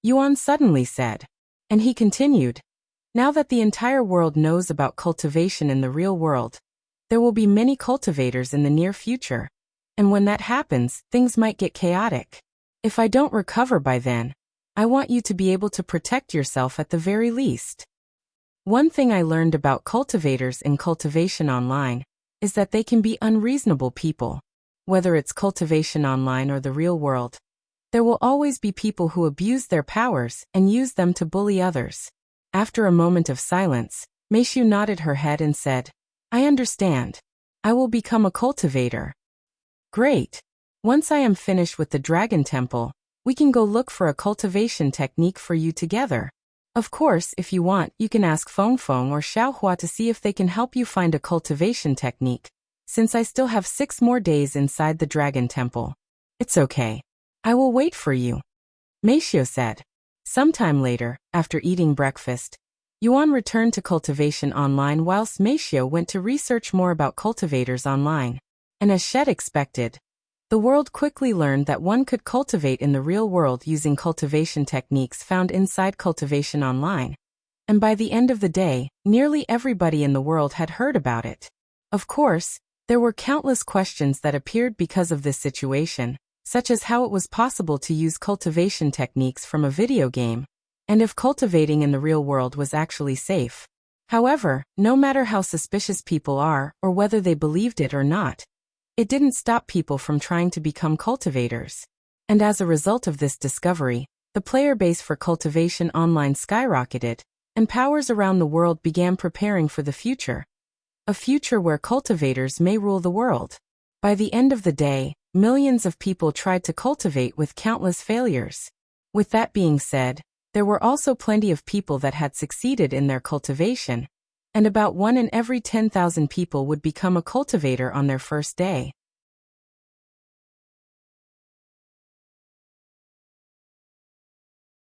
Yuan suddenly said. And he continued. Now that the entire world knows about cultivation in the real world, there will be many cultivators in the near future. And when that happens, things might get chaotic. If I don't recover by then, I want you to be able to protect yourself at the very least. One thing I learned about cultivators in Cultivation Online is that they can be unreasonable people. Whether it's Cultivation Online or the real world, there will always be people who abuse their powers and use them to bully others. After a moment of silence, Meishu nodded her head and said, I understand. I will become a cultivator. Great. Once I am finished with the Dragon Temple, we can go look for a cultivation technique for you together. Of course, if you want, you can ask Feng Feng or Xiaohua to see if they can help you find a cultivation technique, since I still have 6 more days inside the Dragon Temple. It's okay. I will wait for you, Meishu said. Sometime later, after eating breakfast, Yuan returned to Cultivation Online whilst Meishu went to research more about cultivators online. And as Shed expected, the world quickly learned that one could cultivate in the real world using cultivation techniques found inside Cultivation Online. And by the end of the day, nearly everybody in the world had heard about it. Of course, there were countless questions that appeared because of this situation, such as how it was possible to use cultivation techniques from a video game, and if cultivating in the real world was actually safe. However, no matter how suspicious people are or whether they believed it or not, it didn't stop people from trying to become cultivators. And as a result of this discovery, the player base for Cultivation Online skyrocketed, and powers around the world began preparing for the future. A future where cultivators may rule the world. By the end of the day, millions of people tried to cultivate with countless failures. With that being said, there were also plenty of people that had succeeded in their cultivation, and about 1 in every 10,000 people would become a cultivator on their first day.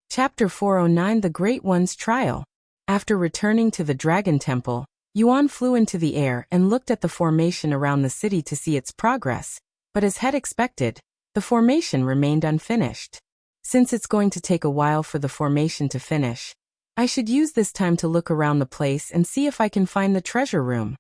Chapter 409 The Great One's Trial. After returning to the Dragon Temple, Yuan flew into the air and looked at the formation around the city to see its progress, but as had expected, the formation remained unfinished. Since it's going to take a while for the formation to finish, I should use this time to look around the place and see if I can find the treasure room.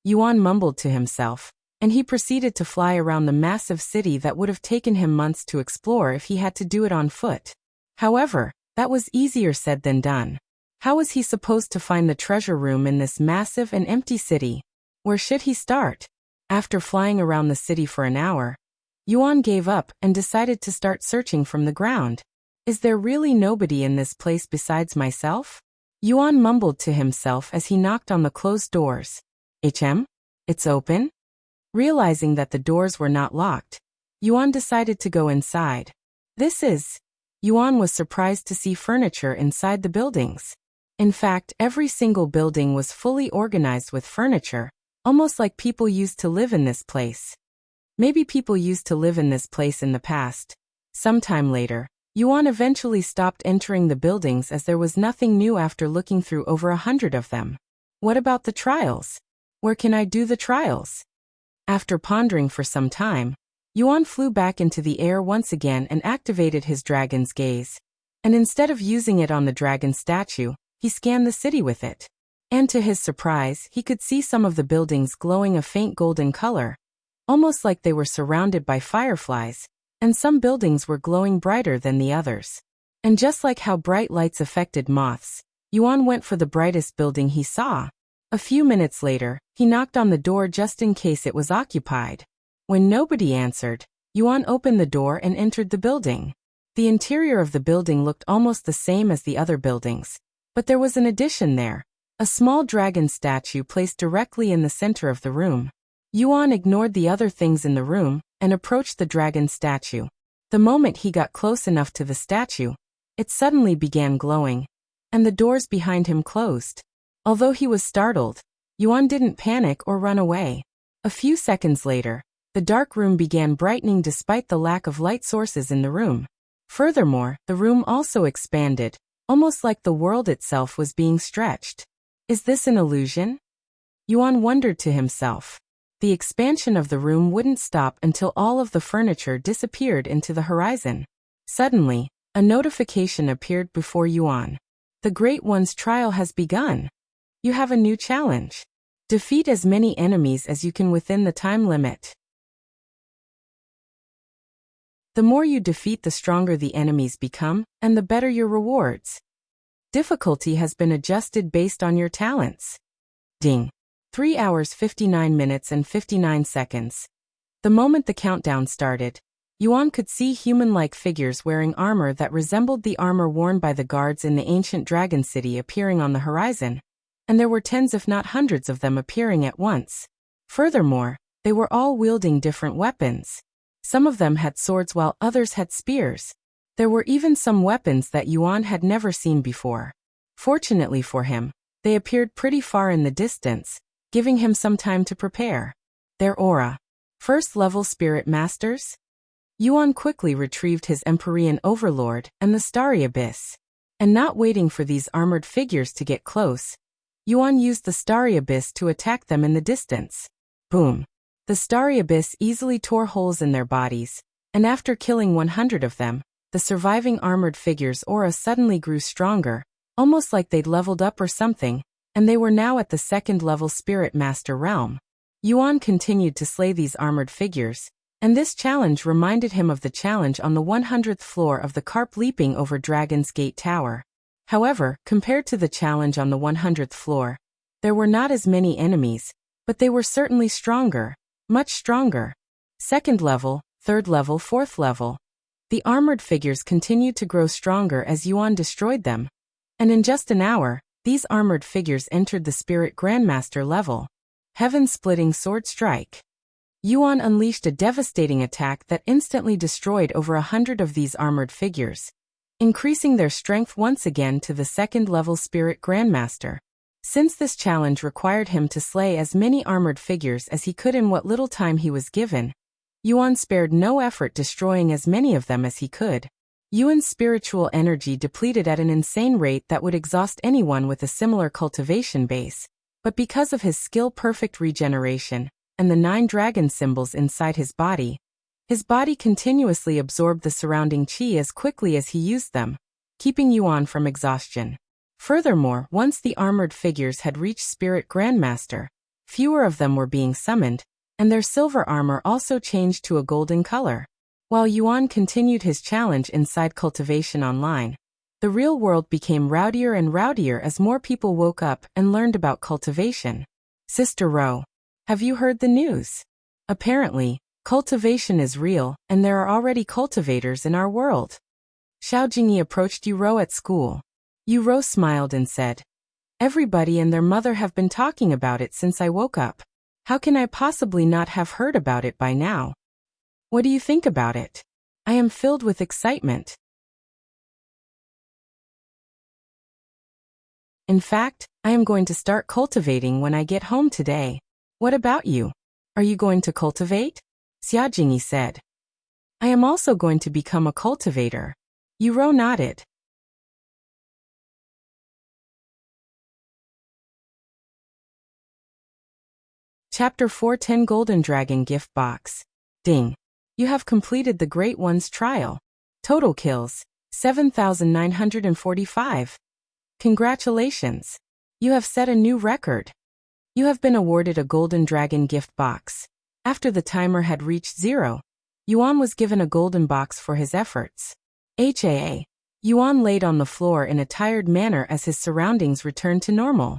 Yuan mumbled to himself, and he proceeded to fly around the massive city that would have taken him months to explore if he had to do it on foot. However, that was easier said than done. How was he supposed to find the treasure room in this massive and empty city? Where should he start? After flying around the city for an hour, Yuan gave up and decided to start searching from the ground. Is there really nobody in this place besides myself? Yuan mumbled to himself as he knocked on the closed doors. It's open? Realizing that the doors were not locked, Yuan decided to go inside. Yuan was surprised to see furniture inside the buildings. In fact, every single building was fully organized with furniture, almost like people used to live in this place. Maybe people used to live in this place in the past. Sometime later, Yuan eventually stopped entering the buildings as there was nothing new after looking through over 100 of them. What about the trials? Where can I do the trials? After pondering for some time, Yuan flew back into the air once again and activated his dragon's gaze. And instead of using it on the dragon statue, he scanned the city with it. And to his surprise, he could see some of the buildings glowing a faint golden color, almost like they were surrounded by fireflies, and some buildings were glowing brighter than the others. And just like how bright lights affected moths, Yuan went for the brightest building he saw. A few minutes later, he knocked on the door just in case it was occupied. When nobody answered, Yuan opened the door and entered the building. The interior of the building looked almost the same as the other buildings, but there was an addition there, a small dragon statue placed directly in the center of the room. Yuan ignored the other things in the room and approached the dragon statue. The moment he got close enough to the statue, it suddenly began glowing, and the doors behind him closed. Although he was startled, Yuan didn't panic or run away. A few seconds later, the dark room began brightening despite the lack of light sources in the room. Furthermore, the room also expanded, almost like the world itself was being stretched. Is this an illusion? Yuan wondered to himself. The expansion of the room wouldn't stop until all of the furniture disappeared into the horizon. Suddenly, a notification appeared before Yuan. The Great One's trial has begun. You have a new challenge. Defeat as many enemies as you can within the time limit. The more you defeat, the stronger the enemies become, and the better your rewards. Difficulty has been adjusted based on your talents. Ding. 3 hours 59 minutes and 59 seconds. The moment the countdown started, Yuan could see human-like figures wearing armor that resembled the armor worn by the guards in the ancient dragon city appearing on the horizon, and there were tens if not hundreds of them appearing at once. Furthermore, they were all wielding different weapons. Some of them had swords while others had spears. There were even some weapons that Yuan had never seen before. Fortunately for him, they appeared pretty far in the distance, giving him some time to prepare. Their aura. First-level spirit masters? Yuan quickly retrieved his Empyrean Overlord and the Starry Abyss. And not waiting for these armored figures to get close, Yuan used the Starry Abyss to attack them in the distance. Boom. The Starry Abyss easily tore holes in their bodies, and after killing 100 of them, the surviving armored figures' aura suddenly grew stronger, almost like they'd leveled up or something, and they were now at the second-level Spirit Master realm. Yuan continued to slay these armored figures, and this challenge reminded him of the challenge on the 100th floor of the Carp leaping over Dragon's Gate Tower. However, compared to the challenge on the 100th floor, there were not as many enemies, but they were certainly stronger, much stronger. Second level, third level, fourth level. The armored figures continued to grow stronger as Yuan destroyed them, and in just an hour, these armored figures entered the Spirit Grandmaster level. Heaven-splitting sword strike. Yuan unleashed a devastating attack that instantly destroyed over 100 of these armored figures, increasing their strength once again to the second-level Spirit Grandmaster. Since this challenge required him to slay as many armored figures as he could in what little time he was given, Yuan spared no effort destroying as many of them as he could. Yuan's spiritual energy depleted at an insane rate that would exhaust anyone with a similar cultivation base, but because of his skill-perfect regeneration and the 9 dragon symbols inside his body continuously absorbed the surrounding chi as quickly as he used them, keeping Yuan from exhaustion. Furthermore, once the armored figures had reached Spirit Grandmaster, fewer of them were being summoned, and their silver armor also changed to a golden color. While Yuan continued his challenge inside Cultivation Online, the real world became rowdier and rowdier as more people woke up and learned about cultivation. Sister Ro, have you heard the news? Apparently, cultivation is real, and there are already cultivators in our world. Xiao Jingyi approached Yu Ro at school. Yu Ro smiled and said, "Everybody and their mother have been talking about it since I woke up. How can I possibly not have heard about it by now? What do you think about it? I am filled with excitement. In fact, I am going to start cultivating when I get home today. What about you? Are you going to cultivate?" Xia Jingyi said. "I am also going to become a cultivator." Yu Ro nodded. Chapter 410 Golden Dragon Gift Box. Ding. You have completed the Great One's trial. Total kills, 7,945. Congratulations. You have set a new record. You have been awarded a Golden Dragon Gift Box. After the timer had reached 0, Yuan was given a golden box for his efforts. HAA. Yuan laid on the floor in a tired manner as his surroundings returned to normal.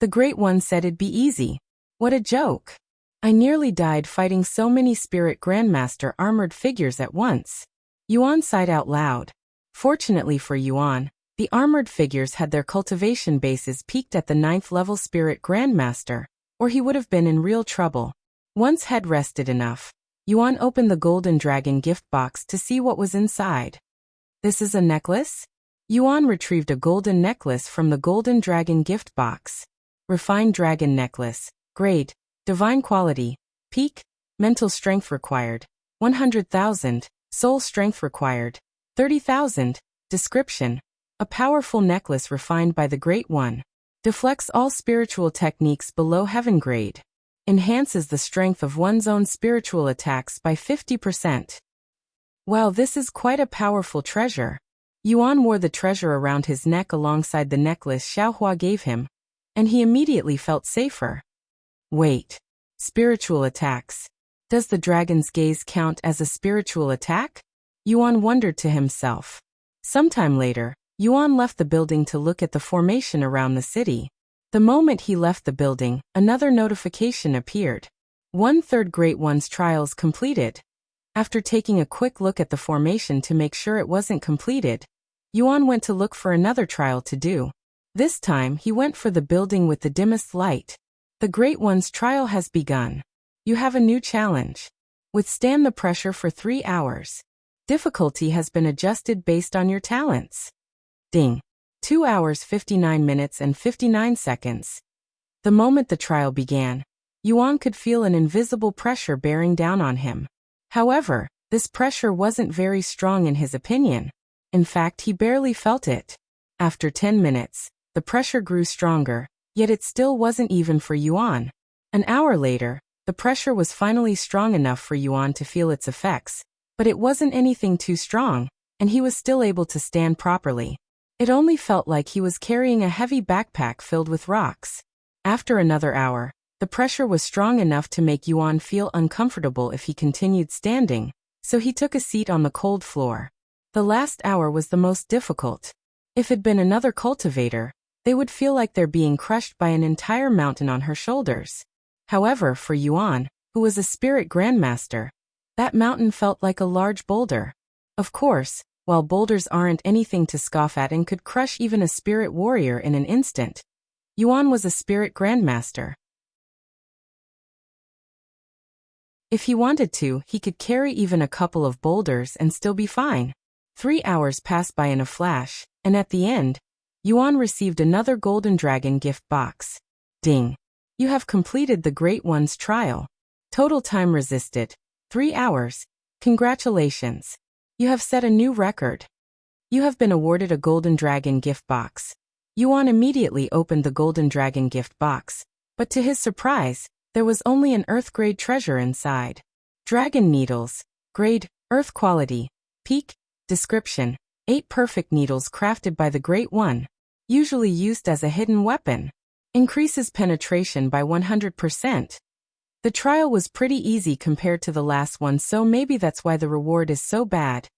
The Great One said it'd be easy. What a joke. I nearly died fighting so many Spirit Grandmaster armored figures at once. Yuan sighed out loud. Fortunately for Yuan, the armored figures had their cultivation bases peaked at the 9th level Spirit Grandmaster, or he would have been in real trouble. Once head rested enough, Yuan opened the Golden Dragon gift box to see what was inside. This is a necklace? Yuan retrieved a golden necklace from the Golden Dragon gift box. Refined Dragon Necklace. Grade. Divine Quality. Peak. Mental Strength required. 100,000. Soul Strength required. 30,000. Description. A powerful necklace refined by the Great One. Deflects all spiritual techniques below heaven grade. Enhances the strength of one's own spiritual attacks by 50%. Wow, this is quite a powerful treasure. Yuan wore the treasure around his neck alongside the necklace Xiaohua gave him, and he immediately felt safer. Wait. Spiritual attacks. Does the dragon's gaze count as a spiritual attack? Yuan wondered to himself. Sometime later, Yuan left the building to look at the formation around the city. The moment he left the building, another notification appeared. 1/3 Great One's trials completed. After taking a quick look at the formation to make sure it wasn't completed, Yuan went to look for another trial to do. This time he went for the building with the dimmest light. The Great One's trial has begun. You have a new challenge. Withstand the pressure for 3 hours. Difficulty has been adjusted based on your talents. Ding. 2 hours 59 minutes and 59 seconds. The moment the trial began, Yuan could feel an invisible pressure bearing down on him. However, this pressure wasn't very strong in his opinion. In fact, he barely felt it. After 10 minutes, the pressure grew stronger, yet it still wasn't even for Yuan. An hour later, the pressure was finally strong enough for Yuan to feel its effects, but it wasn't anything too strong, and he was still able to stand properly. It only felt like he was carrying a heavy backpack filled with rocks. After another hour, the pressure was strong enough to make Yuan feel uncomfortable if he continued standing, so he took a seat on the cold floor. The last hour was the most difficult. If it had been another cultivator, they would feel like they're being crushed by an entire mountain on her shoulders. However, for Yuan, who was a spirit grandmaster, that mountain felt like a large boulder. Of course, while boulders aren't anything to scoff at and could crush even a spirit warrior in an instant, Yuan was a spirit grandmaster. If he wanted to, he could carry even a couple of boulders and still be fine. 3 hours passed by in a flash, and at the end, Yuan received another golden dragon gift box. Ding. You have completed the Great One's trial. Total time resisted, 3 hours. Congratulations. You have set a new record. You have been awarded a golden dragon gift box. Yuan immediately opened the golden dragon gift box, but to his surprise, there was only an earth-grade treasure inside. Dragon needles, grade, earth quality, peak, description, 8 perfect needles crafted by the Great One, usually used as a hidden weapon. Increases penetration by 100%. The trial was pretty easy compared to the last one, so maybe that's why the reward is so bad.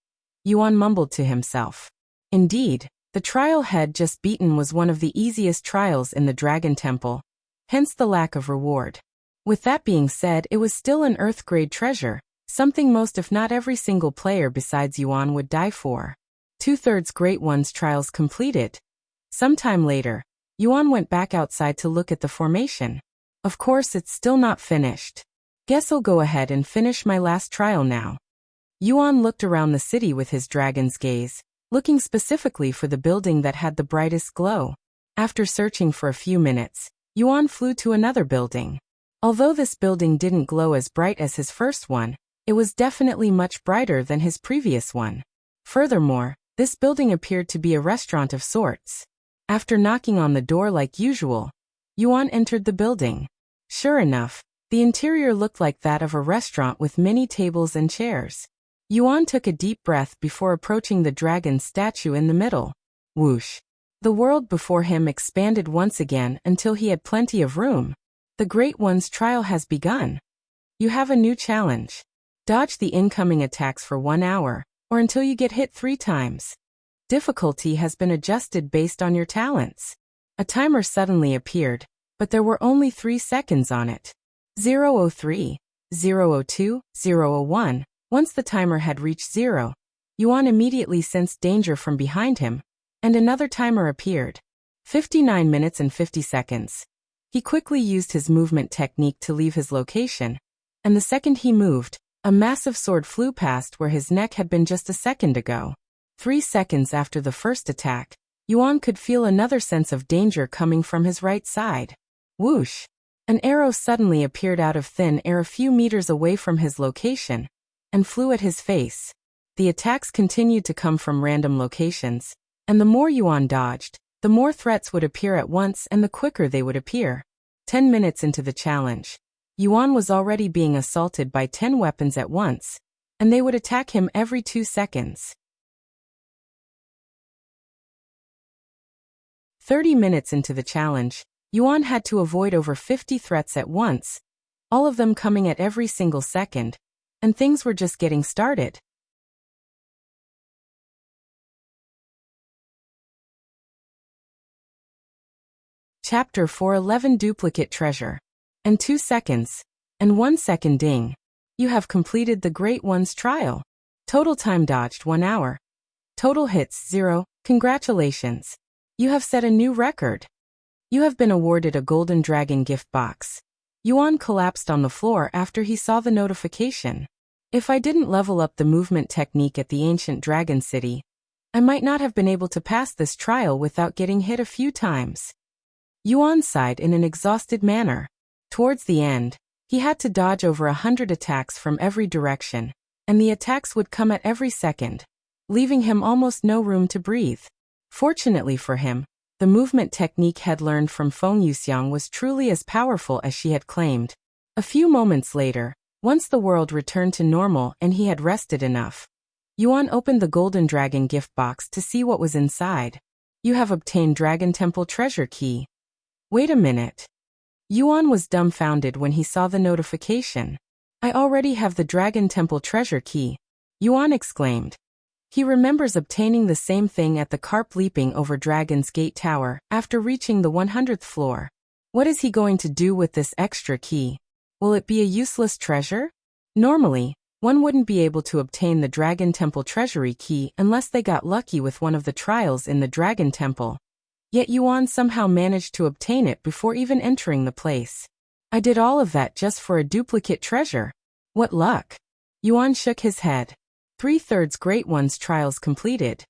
Yuan mumbled to himself. Indeed, the trial had just beaten was one of the easiest trials in the Dragon Temple, hence the lack of reward. With that being said, it was still an earth-grade treasure, something most if not every single player besides Yuan would die for. 2/3 Great One's trials completed. Sometime later, Yuan went back outside to look at the formation. Of course, it's still not finished. Guess I'll go ahead and finish my last trial now. Yuan looked around the city with his dragon's gaze, looking specifically for the building that had the brightest glow. After searching for a few minutes, Yuan flew to another building. Although this building didn't glow as bright as his first one, it was definitely much brighter than his previous one. Furthermore, this building appeared to be a restaurant of sorts. After knocking on the door like usual, Yuan entered the building. Sure enough, the interior looked like that of a restaurant with many tables and chairs. Yuan took a deep breath before approaching the dragon statue in the middle. Whoosh! The world before him expanded once again until he had plenty of room. The Great One's trial has begun. You have a new challenge. Dodge the incoming attacks for 1 hour, or until you get hit 3 times. Difficulty has been adjusted based on your talents. A timer suddenly appeared, but there were only 3 seconds on it. 0:03, 0:02, 0:01. Once the timer had reached 0, Yuan immediately sensed danger from behind him, and another timer appeared. 59 minutes and 50 seconds. He quickly used his movement technique to leave his location, and the second he moved, a massive sword flew past where his neck had been just a second ago. 3 seconds after the first attack, Yuan could feel another sense of danger coming from his right side. Whoosh! An arrow suddenly appeared out of thin air a few meters away from his location, and flew at his face. The attacks continued to come from random locations, and the more Yuan dodged, the more threats would appear at once and the quicker they would appear. 10 minutes into the challenge, Yuan was already being assaulted by 10 weapons at once, and they would attack him every 2 seconds. 30 minutes into the challenge, Yuan had to avoid over 50 threats at once, all of them coming at every single second, and things were just getting started. Chapter 4:11 Duplicate Treasure. And 2 seconds. And 1 second ding. You have completed the Great One's trial. Total time dodged 1 hour. Total hits 0. Congratulations. You have set a new record. You have been awarded a golden dragon gift box. Yuan collapsed on the floor after he saw the notification. If I didn't level up the movement technique at the ancient dragon city, I might not have been able to pass this trial without getting hit a few times. Yuan sighed in an exhausted manner. Towards the end, he had to dodge over 100 attacks from every direction, and the attacks would come at every second, leaving him almost no room to breathe. Fortunately for him, the movement technique had learned from Feng Yuxiang was truly as powerful as she had claimed. A few moments later, once the world returned to normal and he had rested enough, Yuan opened the golden dragon gift box to see what was inside. You have obtained Dragon Temple treasure key. Wait a minute. Yuan was dumbfounded when he saw the notification. I already have the Dragon Temple treasure key, Yuan exclaimed. He remembers obtaining the same thing at the carp leaping over Dragon's Gate Tower after reaching the 100th floor. What is he going to do with this extra key? Will it be a useless treasure? Normally, one wouldn't be able to obtain the Dragon Temple treasury key unless they got lucky with one of the trials in the Dragon Temple. Yet Yuan somehow managed to obtain it before even entering the place. I did all of that just for a duplicate treasure. What luck! Yuan shook his head. 3/3 Great One's trials completed.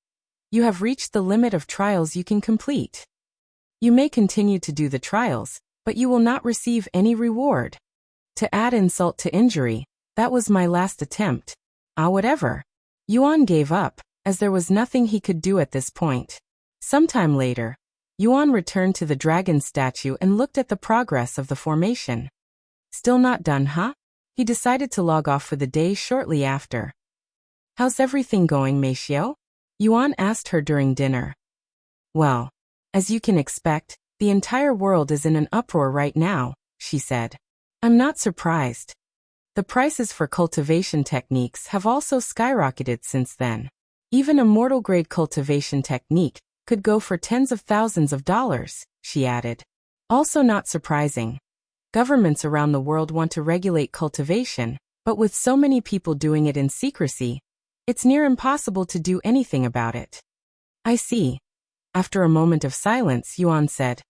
You have reached the limit of trials you can complete. You may continue to do the trials, but you will not receive any reward. To add insult to injury, that was my last attempt. Whatever. Yuan gave up, as there was nothing he could do at this point. Sometime later, Yuan returned to the dragon statue and looked at the progress of the formation. Still not done, huh? He decided to log off for the day shortly after. How's everything going, Meishio? Yuan asked her during dinner. Well, as you can expect, the entire world is in an uproar right now, she said. I'm not surprised. The prices for cultivation techniques have also skyrocketed since then. Even a mortal-grade cultivation technique could go for tens of thousands of dollars, she added. Also not surprising. Governments around the world want to regulate cultivation, but with so many people doing it in secrecy, it's near impossible to do anything about it. I see. After a moment of silence, Yuan said,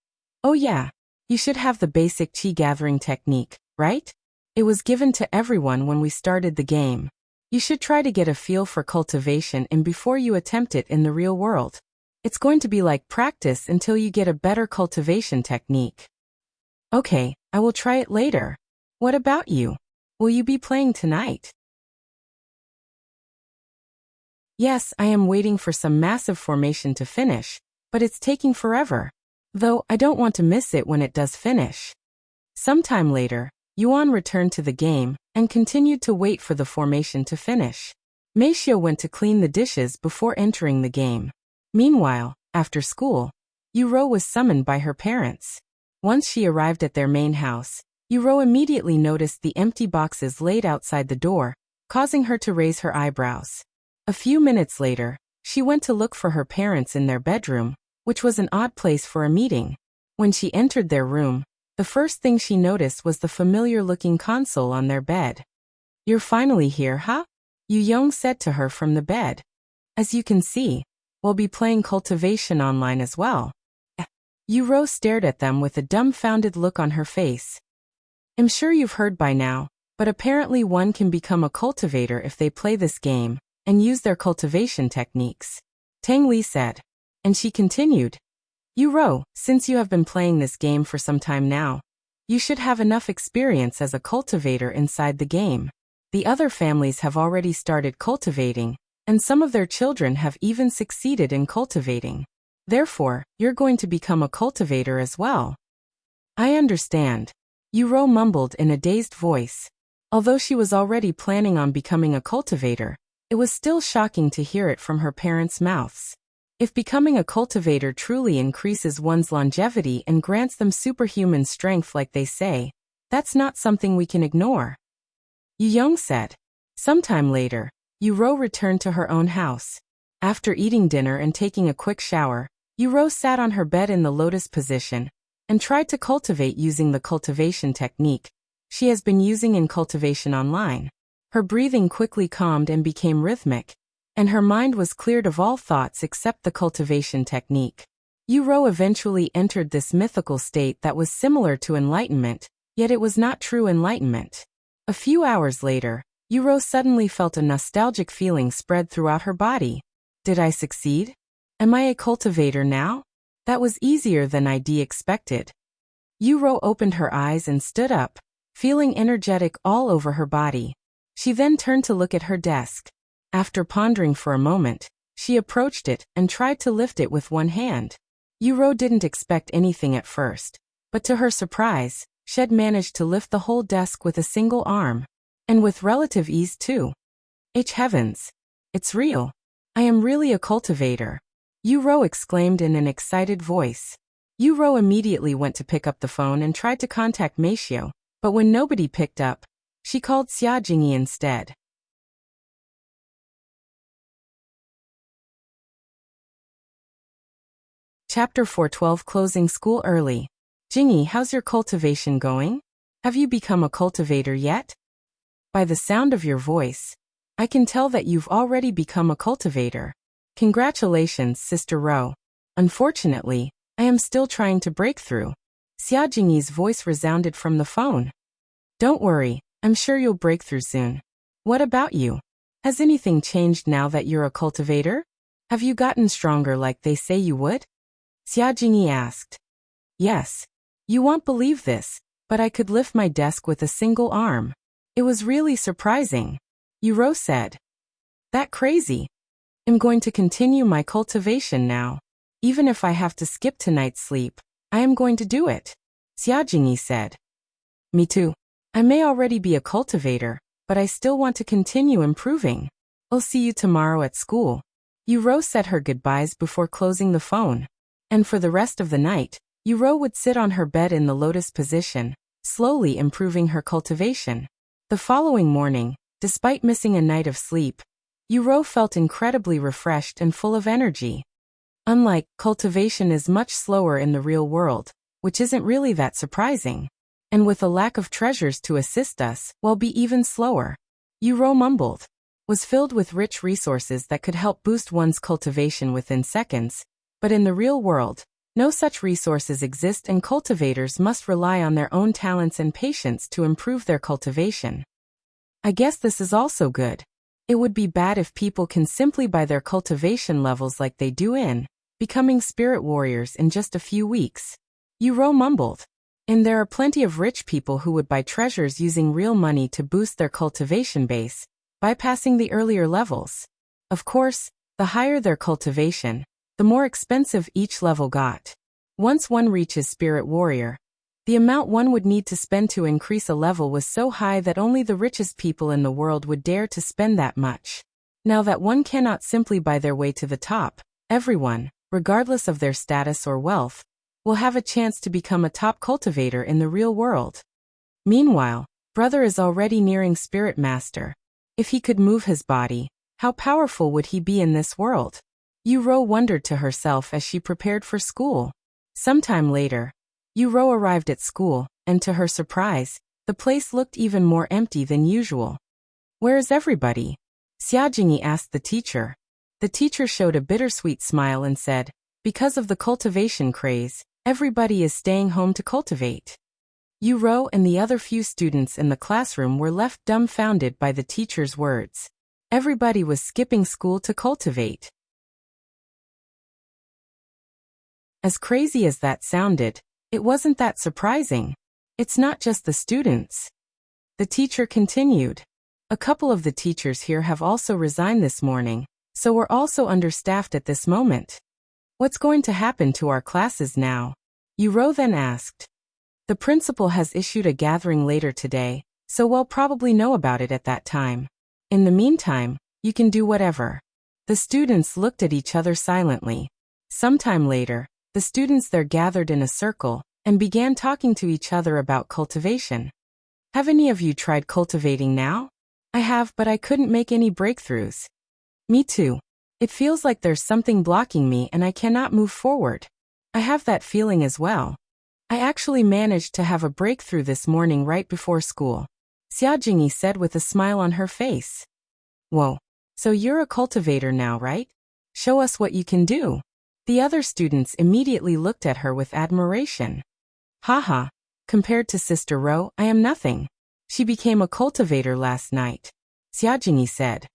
Oh yeah, you should have the basic qi gathering technique, right? It was given to everyone when we started the game. You should try to get a feel for cultivation and before you attempt it in the real world. It's going to be like practice until you get a better cultivation technique. Okay, I will try it later. What about you? Will you be playing tonight? Yes, I am waiting for some massive formation to finish, but it's taking forever. Though I don't want to miss it when it does finish. Sometime later, Yuan returned to the game and continued to wait for the formation to finish. Meishio went to clean the dishes before entering the game. Meanwhile, after school, Yuro was summoned by her parents. Once she arrived at their main house, Yuro immediately noticed the empty boxes laid outside the door, causing her to raise her eyebrows. A few minutes later, she went to look for her parents in their bedroom, which was an odd place for a meeting. When she entered their room, the first thing she noticed was the familiar-looking console on their bed. You're finally here, huh? Yu Yong said to her from the bed. As you can see, we'll be playing Cultivation online as well. Yuro stared at them with a dumbfounded look on her face. I'm sure you've heard by now, but apparently one can become a cultivator if they play this game and use their cultivation techniques. Tang Li said. And she continued. Yuro, since you have been playing this game for some time now, you should have enough experience as a cultivator inside the game. The other families have already started cultivating, and some of their children have even succeeded in cultivating. Therefore, you're going to become a cultivator as well. I understand. Yuro mumbled in a dazed voice. Although she was already planning on becoming a cultivator, it was still shocking to hear it from her parents' mouths. If becoming a cultivator truly increases one's longevity and grants them superhuman strength like they say, that's not something we can ignore. Young said. Sometime later, Yuro returned to her own house. After eating dinner and taking a quick shower, Yuro sat on her bed in the lotus position and tried to cultivate using the cultivation technique she has been using in Cultivation Online. Her breathing quickly calmed and became rhythmic, and her mind was cleared of all thoughts except the cultivation technique. Yuro eventually entered this mythical state that was similar to enlightenment, yet it was not true enlightenment. A few hours later, Yuro suddenly felt a nostalgic feeling spread throughout her body. Did I succeed? Am I a cultivator now? That was easier than I'd expected. Yuro opened her eyes and stood up, feeling energetic all over her body. She then turned to look at her desk. After pondering for a moment, she approached it and tried to lift it with one hand. Yuro didn't expect anything at first, but to her surprise, she had managed to lift the whole desk with a single arm. And with relative ease too. Heavens! It's real. I am really a cultivator. Yuro exclaimed in an excited voice. Yuro immediately went to pick up the phone and tried to contact Meishio, but when nobody picked up, she called Xiaojingyi instead. Chapter 412 Closing School Early. Jingyi, how's your cultivation going? Have you become a cultivator yet? By the sound of your voice, I can tell that you've already become a cultivator. Congratulations, Sister Ro. Unfortunately, I am still trying to break through. Xiaojingyi's voice resounded from the phone. Don't worry, I'm sure you'll break through soon. What about you? Has anything changed now that you're a cultivator? Have you gotten stronger like they say you would? Xiaojingyi asked. Yes. You won't believe this, but I could lift my desk with a single arm. It was really surprising. Yuro said. That crazy. I'm going to continue my cultivation now. Even if I have to skip tonight's sleep, I am going to do it. Xiaojingyi said. Me too. I may already be a cultivator, but I still want to continue improving. I'll see you tomorrow at school. Yuro said her goodbyes before closing the phone. And for the rest of the night, Yuro would sit on her bed in the lotus position, slowly improving her cultivation. The following morning, despite missing a night of sleep, Yuro felt incredibly refreshed and full of energy. Unlike cultivation is much slower in the real world, which isn't really that surprising. And with a lack of treasures to assist us, will be even slower. Yuro mumbled. Was filled with rich resources that could help boost one's cultivation within seconds, but in the real world, no such resources exist and cultivators must rely on their own talents and patience to improve their cultivation. I guess this is also good. It would be bad if people can simply buy their cultivation levels like they do in becoming spirit warriors in just a few weeks. Yuro mumbled. And there are plenty of rich people who would buy treasures using real money to boost their cultivation base, bypassing the earlier levels. Of course, the higher their cultivation, the more expensive each level got. Once one reaches Spirit Warrior, the amount one would need to spend to increase a level was so high that only the richest people in the world would dare to spend that much. Now that one cannot simply buy their way to the top, everyone, regardless of their status or wealth, will have a chance to become a top cultivator in the real world. Meanwhile, Brother is already nearing Spirit Master. If he could move his body, how powerful would he be in this world? Yuro wondered to herself as she prepared for school. Sometime later, Yuro arrived at school, and to her surprise, the place looked even more empty than usual. Where is everybody? Xiaojingyi asked the teacher. The teacher showed a bittersweet smile and said, because of the cultivation craze, everybody is staying home to cultivate. Yuro and the other few students in the classroom were left dumbfounded by the teacher's words. Everybody was skipping school to cultivate. As crazy as that sounded, it wasn't that surprising. It's not just the students. The teacher continued. A couple of the teachers here have also resigned this morning, so we're also understaffed at this moment. What's going to happen to our classes now? Yuro then asked. The principal has issued a gathering later today, so we'll probably know about it at that time. In the meantime, you can do whatever. The students looked at each other silently. Sometime later, the students there gathered in a circle and began talking to each other about cultivation. Have any of you tried cultivating now? I have, but I couldn't make any breakthroughs. Me too. It feels like there's something blocking me and I cannot move forward. I have that feeling as well. I actually managed to have a breakthrough this morning right before school, Xia Jingyi said with a smile on her face. Whoa. So you're a cultivator now, right? Show us what you can do. The other students immediately looked at her with admiration. Haha. Compared to Sister Ro, I am nothing. She became a cultivator last night, Xia Jingyi said.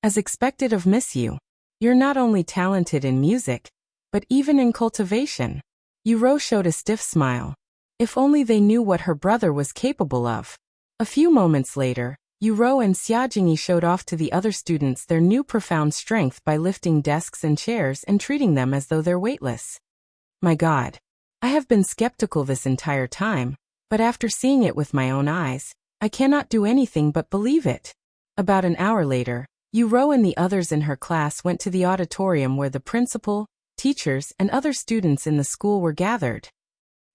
As expected of Miss Yu, you're not only talented in music, but even in cultivation. Yu showed a stiff smile. If only they knew what her brother was capable of. A few moments later, Yu and Xia Jingyi showed off to the other students their new profound strength by lifting desks and chairs and treating them as though they're weightless. My God. I have been skeptical this entire time, but after seeing it with my own eyes, I cannot do anything but believe it. About an hour later, Yu and the others in her class went to the auditorium where the principal, teachers, and other students in the school were gathered.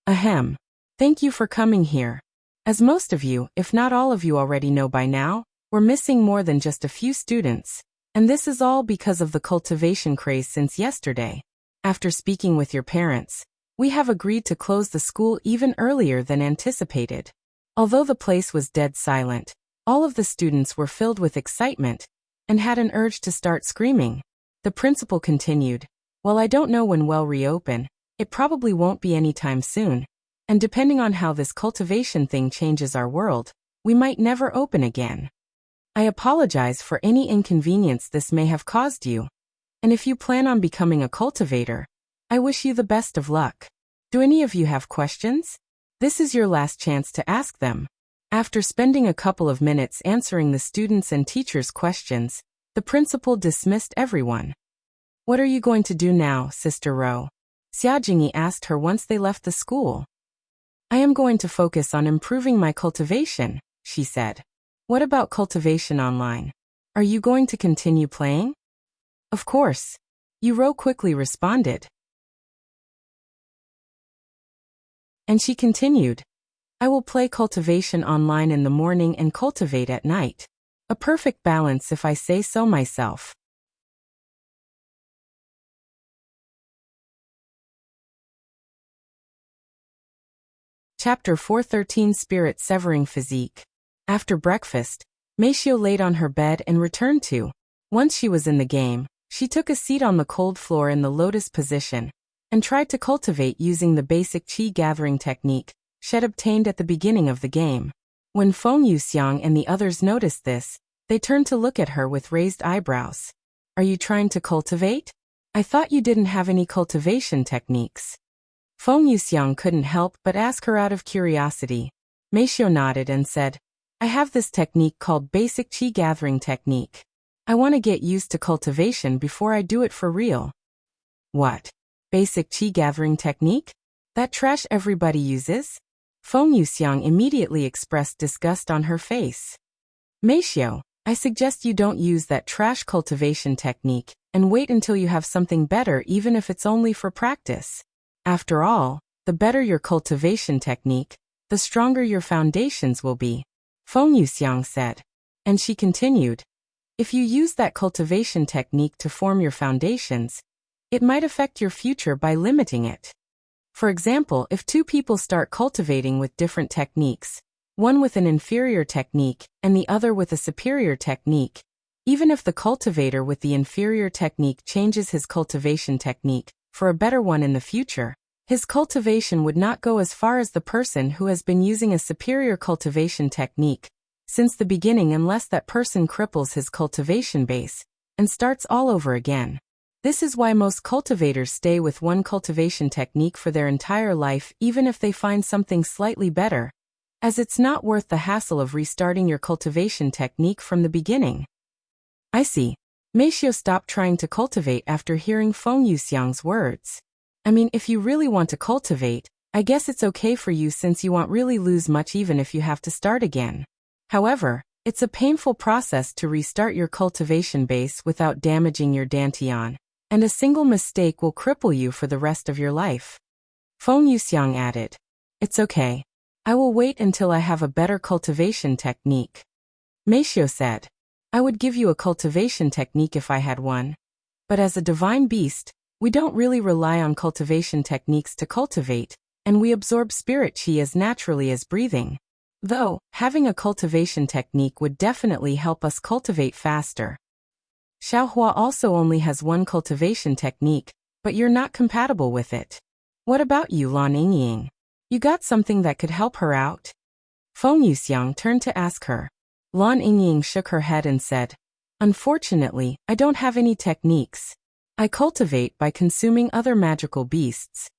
Ahem. Thank you for coming here. As most of you, if not all of you already know by now, we're missing more than just a few students, and this is all because of the cultivation craze since yesterday. After speaking with your parents, we have agreed to close the school even earlier than anticipated. Although the place was dead silent, all of the students were filled with excitement and had an urge to start screaming. The principal continued, Well, I don't know when we'll reopen. It probably won't be anytime soon. And depending on how this cultivation thing changes our world, we might never open again. I apologize for any inconvenience this may have caused you. And if you plan on becoming a cultivator, I wish you the best of luck. Do any of you have questions? This is your last chance to ask them. After spending a couple of minutes answering the students' and teachers' questions, the principal dismissed everyone. What are you going to do now, Sister Ro? Xia Jingyi asked her once they left the school. I am going to focus on improving my cultivation, she said. What about cultivation online? Are you going to continue playing? Of course. Yu quickly responded. And she continued, I will play cultivation online in the morning and cultivate at night. A perfect balance if I say so myself. Chapter 413 Spirit Severing Physique. After breakfast, Meishio laid on her bed and returned to. Once she was in the game, she took a seat on the cold floor in the lotus position and tried to cultivate using the basic qi gathering technique she had obtained at the beginning of the game. When Feng Yuxiang and the others noticed this, they turned to look at her with raised eyebrows. Are you trying to cultivate? I thought you didn't have any cultivation techniques. Feng Yuxiang couldn't help but ask her out of curiosity. Meishio nodded and said, I have this technique called basic qi gathering technique. I want to get used to cultivation before I do it for real. What? Basic qi gathering technique? That trash everybody uses? Feng Yuxiang immediately expressed disgust on her face. Meishio, I suggest you don't use that trash cultivation technique and wait until you have something better, even if it's only for practice. After all, the better your cultivation technique, the stronger your foundations will be, Feng Yuxiang said. And she continued, if you use that cultivation technique to form your foundations, it might affect your future by limiting it. For example, if two people start cultivating with different techniques, one with an inferior technique and the other with a superior technique, even if the cultivator with the inferior technique changes his cultivation technique for a better one in the future, his cultivation would not go as far as the person who has been using a superior cultivation technique since the beginning unless that person cripples his cultivation base and starts all over again. This is why most cultivators stay with one cultivation technique for their entire life even if they find something slightly better, as it's not worth the hassle of restarting your cultivation technique from the beginning. I see. Meishio stopped trying to cultivate after hearing Feng Yuxiang's words. I mean, if you really want to cultivate, I guess it's okay for you since you won't really lose much even if you have to start again. However, it's a painful process to restart your cultivation base without damaging your dantian, and a single mistake will cripple you for the rest of your life. Feng Yuxiang added. It's okay. I will wait until I have a better cultivation technique. Meishu said. I would give you a cultivation technique if I had one. But as a divine beast, we don't really rely on cultivation techniques to cultivate, and we absorb spirit chi as naturally as breathing. Though, having a cultivation technique would definitely help us cultivate faster. Xiaohua also only has one cultivation technique, but you're not compatible with it. What about you, Lan Yingying? You got something that could help her out? Feng Yuxiang turned to ask her. Lan Yingying shook her head and said, Unfortunately, I don't have any techniques. I cultivate by consuming other magical beasts.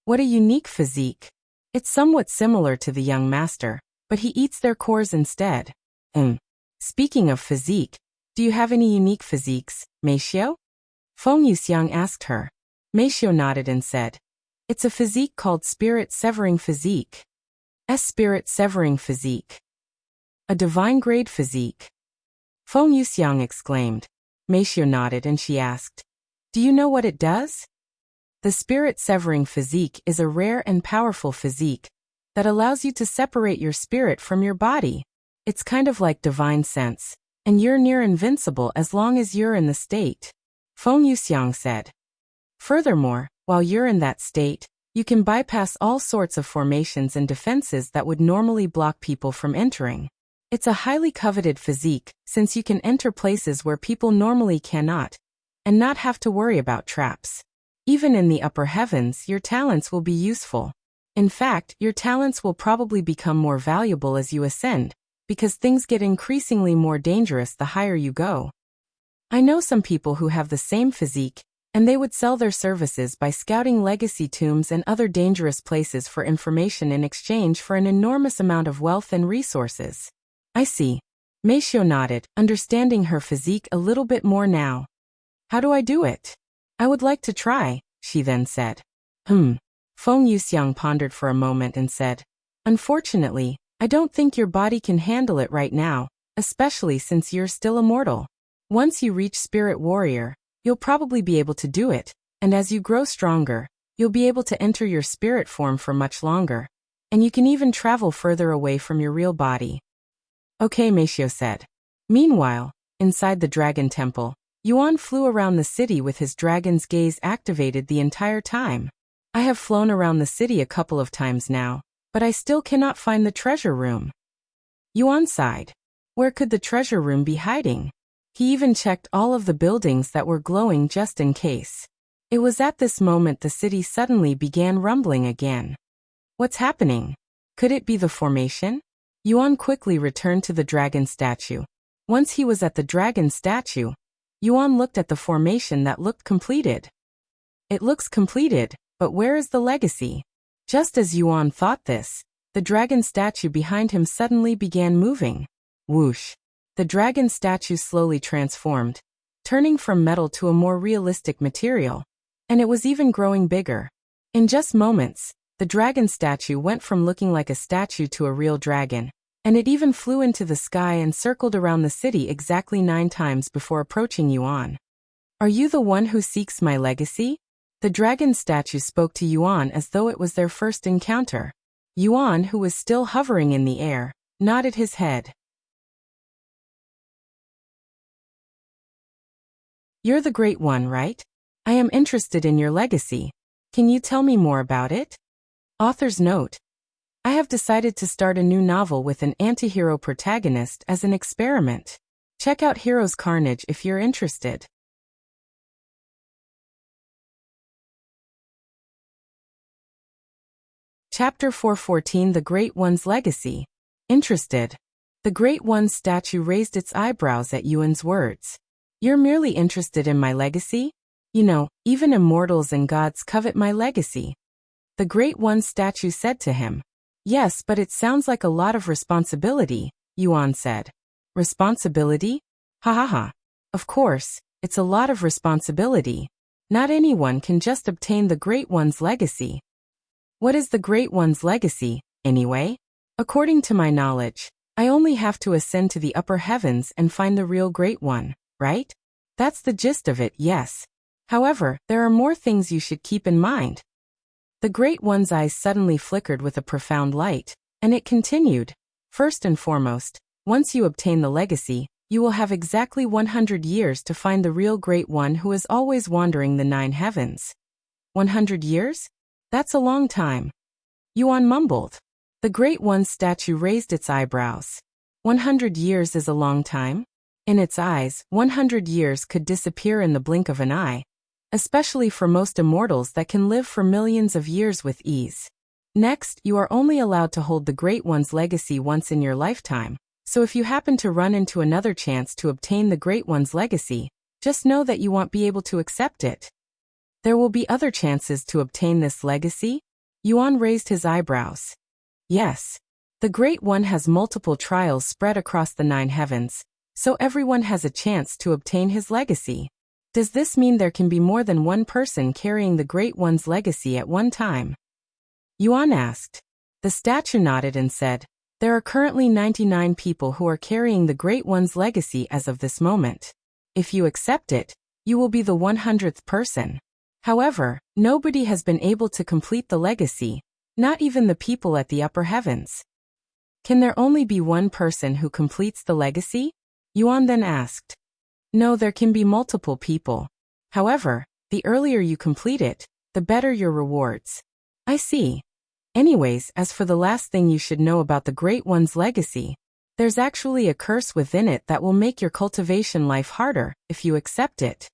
What a unique physique. It's somewhat similar to the young master, but he eats their cores instead. Speaking of physique, do you have any unique physiques, Meishu? Feng Yuxiang asked her. Meishu nodded and said, It's a physique called Spirit Severing Physique. Spirit Severing Physique. A divine grade physique. Feng Yuxiang exclaimed. Meishu nodded and she asked, Do you know what it does? The Spirit Severing Physique is a rare and powerful physique that allows you to separate your spirit from your body. It's kind of like divine sense, and you're near invincible as long as you're in the state. Feng Yuxiang said. Furthermore, while you're in that state, you can bypass all sorts of formations and defenses that would normally block people from entering. It's a highly coveted physique, since you can enter places where people normally cannot, and not have to worry about traps. Even in the upper heavens, your talents will be useful. In fact, your talents will probably become more valuable as you ascend, because things get increasingly more dangerous the higher you go. I know some people who have the same physique, and they would sell their services by scouting legacy tombs and other dangerous places for information in exchange for an enormous amount of wealth and resources. I see. Meishu nodded, understanding her physique a little bit more now. How do I do it? I would like to try, she then said. Feng Yuxiang pondered for a moment and said, Unfortunately, I don't think your body can handle it right now, especially since you're still immortal. Once you reach Spirit Warrior, you'll probably be able to do it, and as you grow stronger, you'll be able to enter your spirit form for much longer, and you can even travel further away from your real body. Okay, Meishu said. Meanwhile, inside the Dragon Temple, Yuan flew around the city with his dragon's gaze activated the entire time. I have flown around the city a couple of times now, but I still cannot find the treasure room. Yuan sighed. Where could the treasure room be hiding? He even checked all of the buildings that were glowing just in case. It was at this moment the city suddenly began rumbling again. What's happening? Could it be the formation? Yuan quickly returned to the dragon statue. Once he was at the dragon statue, Yuan looked at the formation that looked completed. It looks completed, but where is the legacy? Just as Yuan thought this, the dragon statue behind him suddenly began moving. Whoosh! The dragon statue slowly transformed, turning from metal to a more realistic material, and it was even growing bigger. In just moments, the dragon statue went from looking like a statue to a real dragon, and it even flew into the sky and circled around the city exactly 9 times before approaching Yuan. Are you the one who seeks my legacy? The dragon statue spoke to Yuan as though it was their first encounter. Yuan, who was still hovering in the air, nodded his head. You're the Great One, right? I am interested in your legacy. Can you tell me more about it? Author's note. I have decided to start a new novel with an anti-hero protagonist as an experiment. Check out Hero's Carnage if you're interested. Chapter 414 The Great One's Legacy. Interested. The Great One's statue raised its eyebrows at Yuan's words. You're merely interested in my legacy? You know, even immortals and gods covet my legacy. The Great One's statue said to him. Yes, but it sounds like a lot of responsibility, Yuan said. Responsibility? Ha ha ha. Of course, it's a lot of responsibility. Not anyone can just obtain the Great One's legacy. What is the Great One's legacy, anyway? According to my knowledge, I only have to ascend to the upper heavens and find the real Great One, right? That's the gist of it, yes. However, there are more things you should keep in mind. The Great One's eyes suddenly flickered with a profound light, and it continued. First and foremost, once you obtain the legacy, you will have exactly 100 years to find the real Great One who is always wandering the 9 heavens. 100 years? That's a long time. Yuan mumbled. The Great One's statue raised its eyebrows. 100 years is a long time? In its eyes, 100 years could disappear in the blink of an eye, especially for most immortals that can live for millions of years with ease. Next, you are only allowed to hold the Great One's legacy once in your lifetime, so if you happen to run into another chance to obtain the Great One's legacy, just know that you won't be able to accept it. There will be other chances to obtain this legacy? Yuan raised his eyebrows. Yes. The Great One has multiple trials spread across the 9 heavens, so everyone has a chance to obtain his legacy. Does this mean there can be more than one person carrying the Great One's legacy at one time? Yuan asked. The statue nodded and said, there are currently 99 people who are carrying the Great One's legacy as of this moment. If you accept it, you will be the 100th person. However, nobody has been able to complete the legacy, not even the people at the upper heavens. Can there only be one person who completes the legacy? Yuan then asked. No, there can be multiple people. However, the earlier you complete it, the better your rewards. I see. Anyways, as for the last thing you should know about the Great One's legacy, there's actually a curse within it that will make your cultivation life harder if you accept it.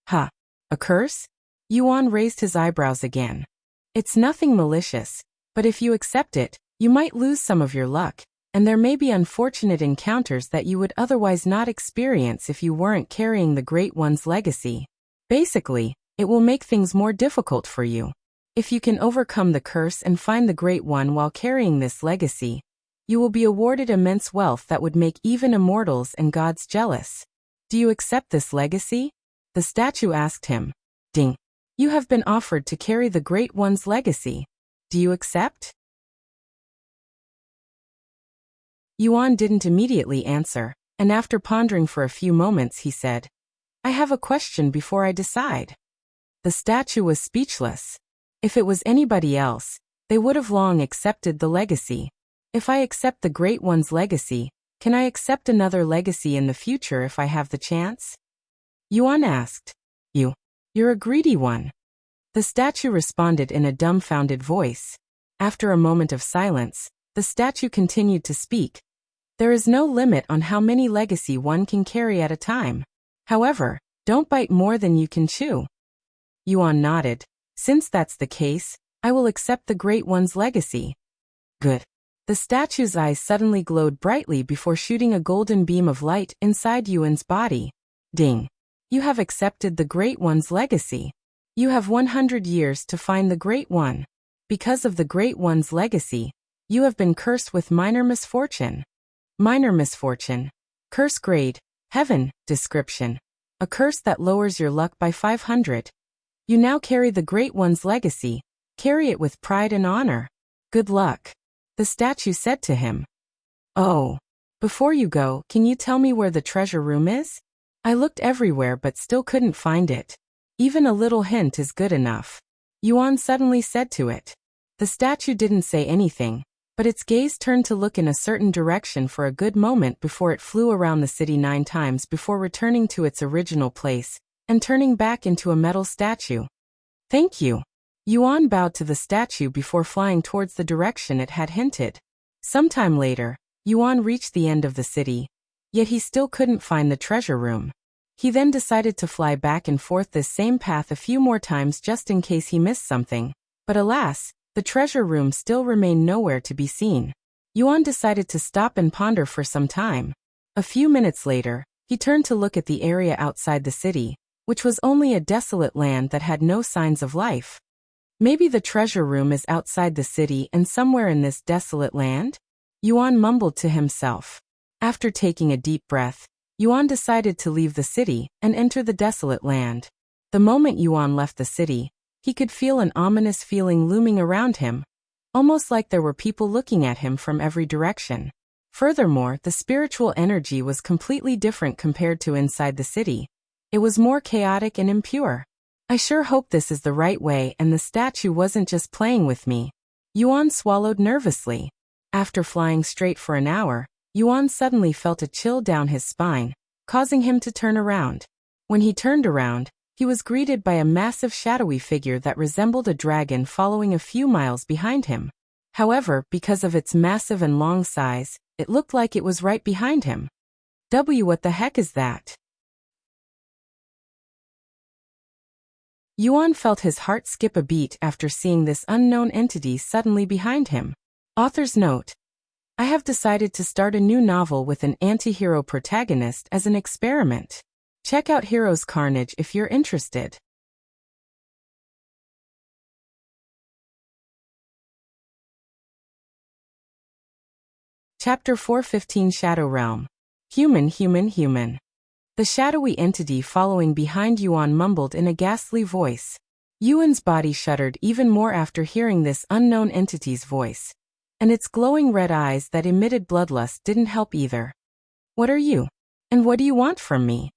Huh? A curse? Yuan raised his eyebrows again. It's nothing malicious, but if you accept it, you might lose some of your luck, and there may be unfortunate encounters that you would otherwise not experience if you weren't carrying the Great One's legacy. Basically, it will make things more difficult for you. If you can overcome the curse and find the Great One while carrying this legacy, you will be awarded immense wealth that would make even immortals and gods jealous. Do you accept this legacy? The statue asked him. Ding. You have been offered to carry the Great One's legacy. Do you accept? Yuan didn't immediately answer, and after pondering for a few moments he said, I have a question before I decide. The statue was speechless. If it was anybody else, they would have long accepted the legacy. If I accept the Great One's legacy, can I accept another legacy in the future if I have the chance? Yuan asked. You're a greedy one. The statue responded in a dumbfounded voice. After a moment of silence, the statue continued to speak. There is no limit on how many legacy one can carry at a time. However, don't bite more than you can chew. Yuan nodded. Since that's the case, I will accept the Great One's legacy. Good. The statue's eyes suddenly glowed brightly before shooting a golden beam of light inside Yuan's body. Ding. You have accepted the Great One's legacy. You have 100 years to find the Great One. Because of the Great One's legacy, you have been cursed with minor misfortune. Minor misfortune. Curse grade. Heaven. Description. A curse that lowers your luck by 500. You now carry the Great One's legacy. Carry it with pride and honor. Good luck. The statue said to him. Oh. Before you go, can you tell me where the treasure room is? I looked everywhere but still couldn't find it. Even a little hint is good enough. Yuan suddenly said to it. The statue didn't say anything, but its gaze turned to look in a certain direction for a good moment before it flew around the city 9 times before returning to its original place and turning back into a metal statue. Thank you. Yuan bowed to the statue before flying towards the direction it had hinted. Sometime later, Yuan reached the end of the city, yet he still couldn't find the treasure room. He then decided to fly back and forth this same path a few more times just in case he missed something, but alas, the treasure room still remained nowhere to be seen. Yuan decided to stop and ponder for some time. A few minutes later, he turned to look at the area outside the city, which was only a desolate land that had no signs of life. Maybe the treasure room is outside the city and somewhere in this desolate land? Yuan mumbled to himself. After taking a deep breath, Yuan decided to leave the city and enter the desolate land. The moment Yuan left the city, he could feel an ominous feeling looming around him, almost like there were people looking at him from every direction. Furthermore, the spiritual energy was completely different compared to inside the city. It was more chaotic and impure. I sure hope this is the right way and the statue wasn't just playing with me. Yuan swallowed nervously. After flying straight for an hour, Yuan suddenly felt a chill down his spine, causing him to turn around. When he turned around, he was greeted by a massive shadowy figure that resembled a dragon following a few miles behind him. However, because of its massive and long size, it looked like it was right behind him. What the heck is that? Yuan felt his heart skip a beat after seeing this unknown entity suddenly behind him. Author's note: I have decided to start a new novel with an anti-hero protagonist as an experiment. Check out Heroes Carnage if you're interested. Chapter 415 Shadow Realm. Human. The shadowy entity following behind Yuan mumbled in a ghastly voice. Yuan's body shuddered even more after hearing this unknown entity's voice. And its glowing red eyes that emitted bloodlust didn't help either. What are you? And what do you want from me?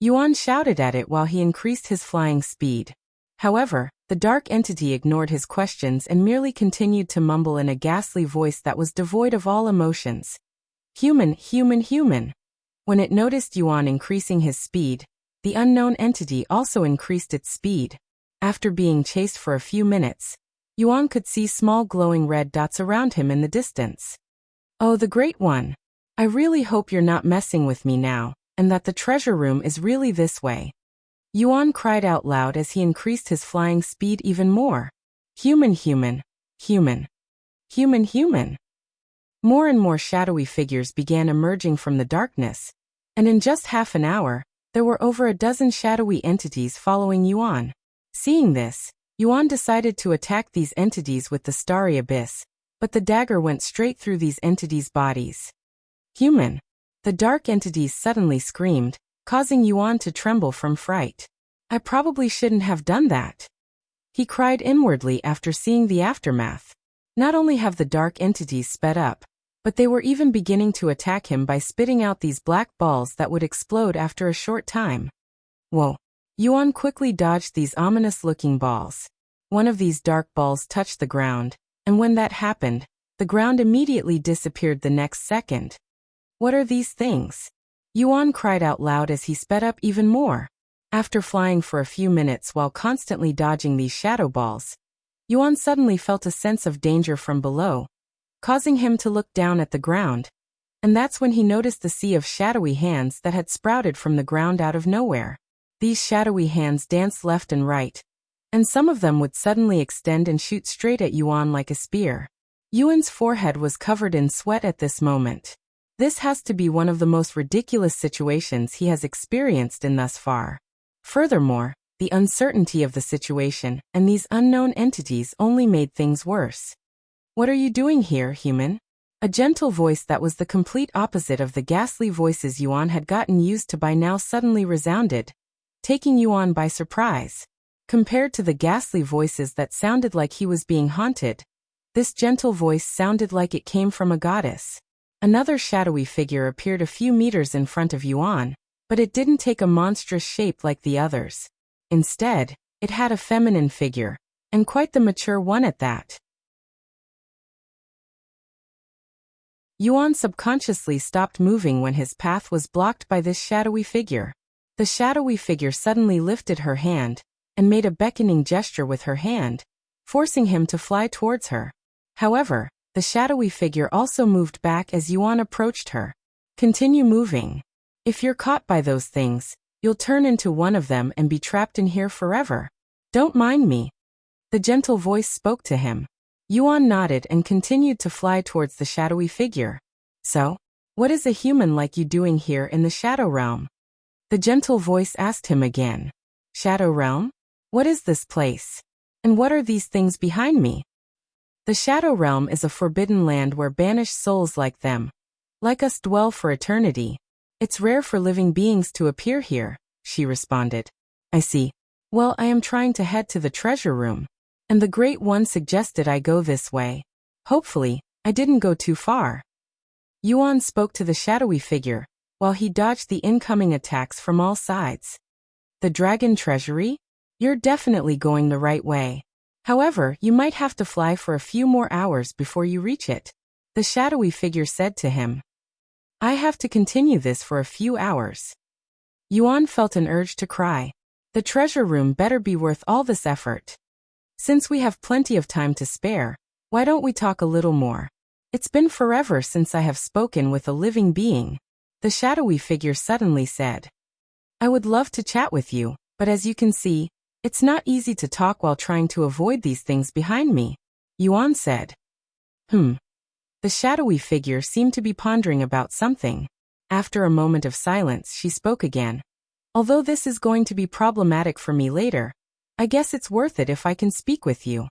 Yuan shouted at it while he increased his flying speed. However, the dark entity ignored his questions and merely continued to mumble in a ghastly voice that was devoid of all emotions. Human. When it noticed Yuan increasing his speed, the unknown entity also increased its speed. After being chased for a few minutes, Yuan could see small glowing red dots around him in the distance. Oh, the Great One! I really hope you're not messing with me now, and that the treasure room is really this way. Yuan cried out loud as he increased his flying speed even more. Human. More and more shadowy figures began emerging from the darkness, and in just half an hour, there were over a dozen shadowy entities following Yuan. Seeing this, Yuan decided to attack these entities with the Starry Abyss, but the dagger went straight through these entities' bodies. Human. The dark entities suddenly screamed, causing Yuan to tremble from fright. I probably shouldn't have done that. He cried inwardly after seeing the aftermath. Not only have the dark entities sped up, but they were even beginning to attack him by spitting out these black balls that would explode after a short time. Whoa. Yuan quickly dodged these ominous-looking balls. One of these dark balls touched the ground, and when that happened, the ground immediately disappeared the next second. What are these things? Yuan cried out loud as he sped up even more. After flying for a few minutes while constantly dodging these shadow balls, Yuan suddenly felt a sense of danger from below, causing him to look down at the ground. And that's when he noticed the sea of shadowy hands that had sprouted from the ground out of nowhere. These shadowy hands danced left and right, and some of them would suddenly extend and shoot straight at Yuan like a spear. Yuan's forehead was covered in sweat at this moment. This has to be one of the most ridiculous situations he has experienced in thus far. Furthermore, the uncertainty of the situation and these unknown entities only made things worse. What are you doing here, human? A gentle voice that was the complete opposite of the ghastly voices Yuan had gotten used to by now suddenly resounded, taking Yuan by surprise. Compared to the ghastly voices that sounded like he was being haunted, this gentle voice sounded like it came from a goddess. Another shadowy figure appeared a few meters in front of Yuan, but it didn't take a monstrous shape like the others. Instead, it had a feminine figure, and quite the mature one at that. Yuan subconsciously stopped moving when his path was blocked by this shadowy figure. The shadowy figure suddenly lifted her hand and made a beckoning gesture with her hand, forcing him to fly towards her. However, the shadowy figure also moved back as Yuan approached her. Continue moving. If you're caught by those things, you'll turn into one of them and be trapped in here forever. Don't mind me. The gentle voice spoke to him. Yuan nodded and continued to fly towards the shadowy figure. So, what is a human like you doing here in the Shadow Realm? The gentle voice asked him again. Shadow Realm? What is this place? And what are these things behind me? The Shadow Realm is a forbidden land where banished souls like us dwell for eternity. It's rare for living beings to appear here, she responded. I see. Well, I am trying to head to the treasure room, and the Great One suggested I go this way. Hopefully, I didn't go too far. Yuan spoke to the shadowy figure, while he dodged the incoming attacks from all sides. The dragon treasury? You're definitely going the right way. However, you might have to fly for a few more hours before you reach it, the shadowy figure said to him. I have to continue this for a few hours. Yuan felt an urge to cry. The treasure room better be worth all this effort. Since we have plenty of time to spare, why don't we talk a little more? It's been forever since I have spoken with a living being, the shadowy figure suddenly said. I would love to chat with you, but as you can see, it's not easy to talk while trying to avoid these things behind me, Yuan said. The shadowy figure seemed to be pondering about something. After a moment of silence, she spoke again. Although this is going to be problematic for me later, I guess it's worth it if I can speak with you.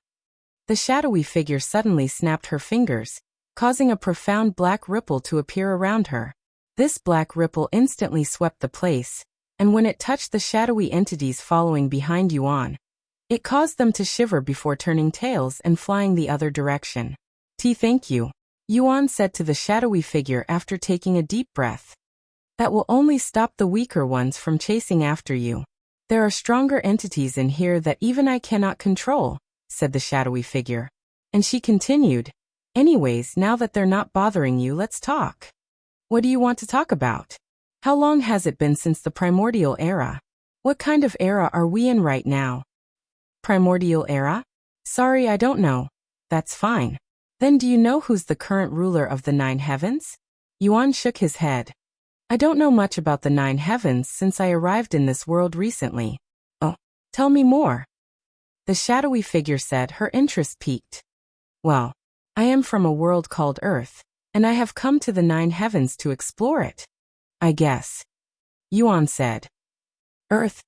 The shadowy figure suddenly snapped her fingers, causing a profound black ripple to appear around her. This black ripple instantly swept the place, and when it touched the shadowy entities following behind Yuan, it caused them to shiver before turning tails and flying the other direction. Thank you, Yuan said to the shadowy figure after taking a deep breath. That will only stop the weaker ones from chasing after you. There are stronger entities in here that even I cannot control, said the shadowy figure. And she continued, anyways, now that they're not bothering you, let's talk. What do you want to talk about? How long has it been since the primordial era? What kind of era are we in right now? Primordial era? Sorry, I don't know. That's fine. Then do you know who's the current ruler of the 9 heavens? Yuan shook his head. I don't know much about the 9 heavens since I arrived in this world recently. Oh, tell me more. The shadowy figure said, her interest piqued. Well, I am from a world called Earth, and I have come to the 9 heavens to explore it. I guess. Yuan said. Earth?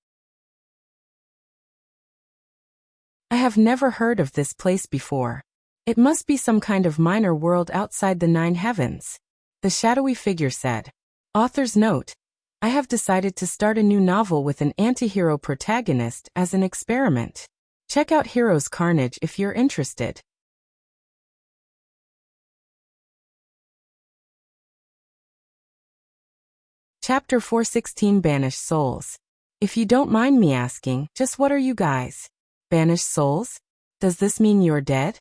I have never heard of this place before. It must be some kind of minor world outside the 9 heavens. The shadowy figure said. Author's note. I have decided to start a new novel with an anti-hero protagonist as an experiment. Check out Heroes Carnage if you're interested. Chapter 416 Banished Souls. If you don't mind me asking, just what are you guys? Banished souls? Does this mean you're dead?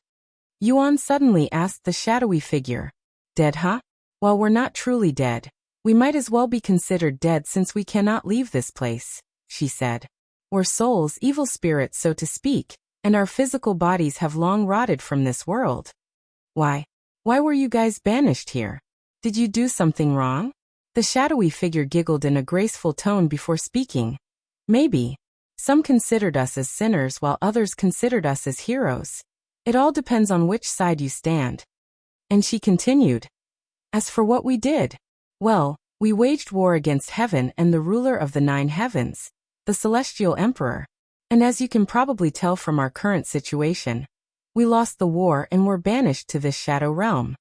Yuan suddenly asked the shadowy figure. Dead, huh? Well, we're not truly dead. We might as well be considered dead since we cannot leave this place, she said. We're souls, evil spirits so to speak, and our physical bodies have long rotted from this world. Why were you guys banished here? Did you do something wrong? The shadowy figure giggled in a graceful tone before speaking. Maybe. Some considered us as sinners while others considered us as heroes. It all depends on which side you stand. And she continued. As for what we did, well, we waged war against heaven and the ruler of the 9 heavens, the celestial emperor. And as you can probably tell from our current situation, we lost the war and were banished to this shadow realm.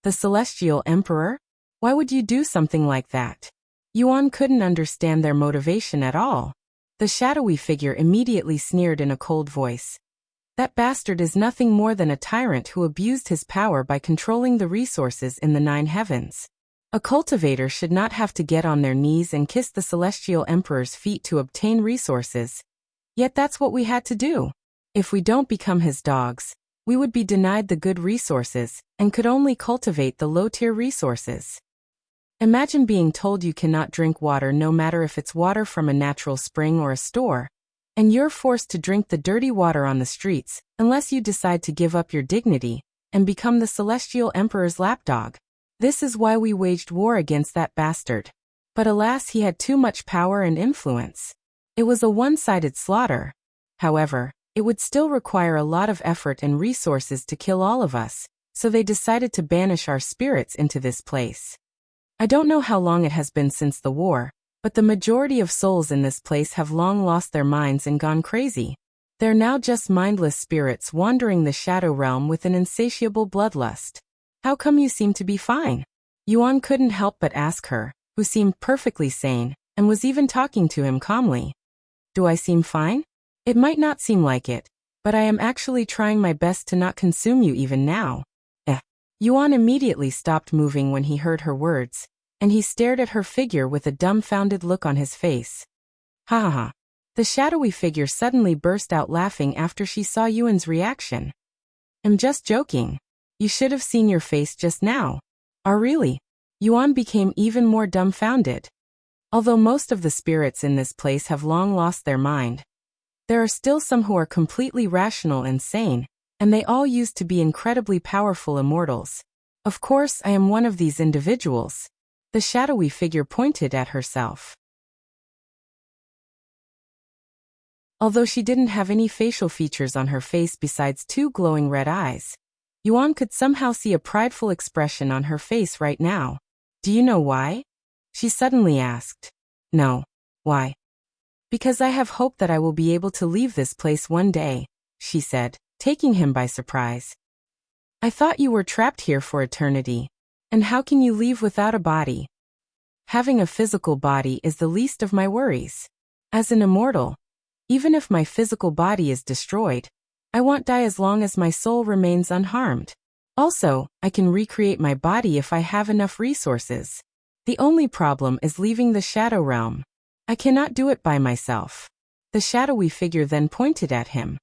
The celestial emperor? Why would you do something like that? Yuan couldn't understand their motivation at all. The shadowy figure immediately sneered in a cold voice. That bastard is nothing more than a tyrant who abused his power by controlling the resources in the 9 heavens. A cultivator should not have to get on their knees and kiss the celestial emperor's feet to obtain resources. Yet that's what we had to do. If we don't become his dogs, we would be denied the good resources and could only cultivate the low-tier resources. Imagine being told you cannot drink water no matter if it's water from a natural spring or a store, and you're forced to drink the dirty water on the streets unless you decide to give up your dignity and become the celestial emperor's lapdog. This is why we waged war against that bastard. But alas, he had too much power and influence. It was a one-sided slaughter. However, it would still require a lot of effort and resources to kill all of us, so they decided to banish our spirits into this place. I don't know how long it has been since the war, but the majority of souls in this place have long lost their minds and gone crazy. They're now just mindless spirits wandering the shadow realm with an insatiable bloodlust. How come you seem to be fine? Yuan couldn't help but ask her, who seemed perfectly sane, and was even talking to him calmly. Do I seem fine? It might not seem like it, but I am actually trying my best to not consume you even now. Yuan immediately stopped moving when he heard her words, and he stared at her figure with a dumbfounded look on his face. Ha ha ha. The shadowy figure suddenly burst out laughing after she saw Yuan's reaction. I'm just joking. You should have seen your face just now. Oh really? Yuan became even more dumbfounded. Although most of the spirits in this place have long lost their mind, there are still some who are completely rational and sane, and they all used to be incredibly powerful immortals. Of course, I am one of these individuals. The shadowy figure pointed at herself. Although she didn't have any facial features on her face besides two glowing red eyes, Yuan could somehow see a prideful expression on her face right now. Do you know why? She suddenly asked. No. Why? Because I have hope that I will be able to leave this place one day, she said, taking him by surprise. I thought you were trapped here for eternity. And how can you leave without a body? Having a physical body is the least of my worries. As an immortal, even if my physical body is destroyed, I won't die as long as my soul remains unharmed. Also, I can recreate my body if I have enough resources. The only problem is leaving the shadow realm. I cannot do it by myself. The shadowy figure then pointed at him.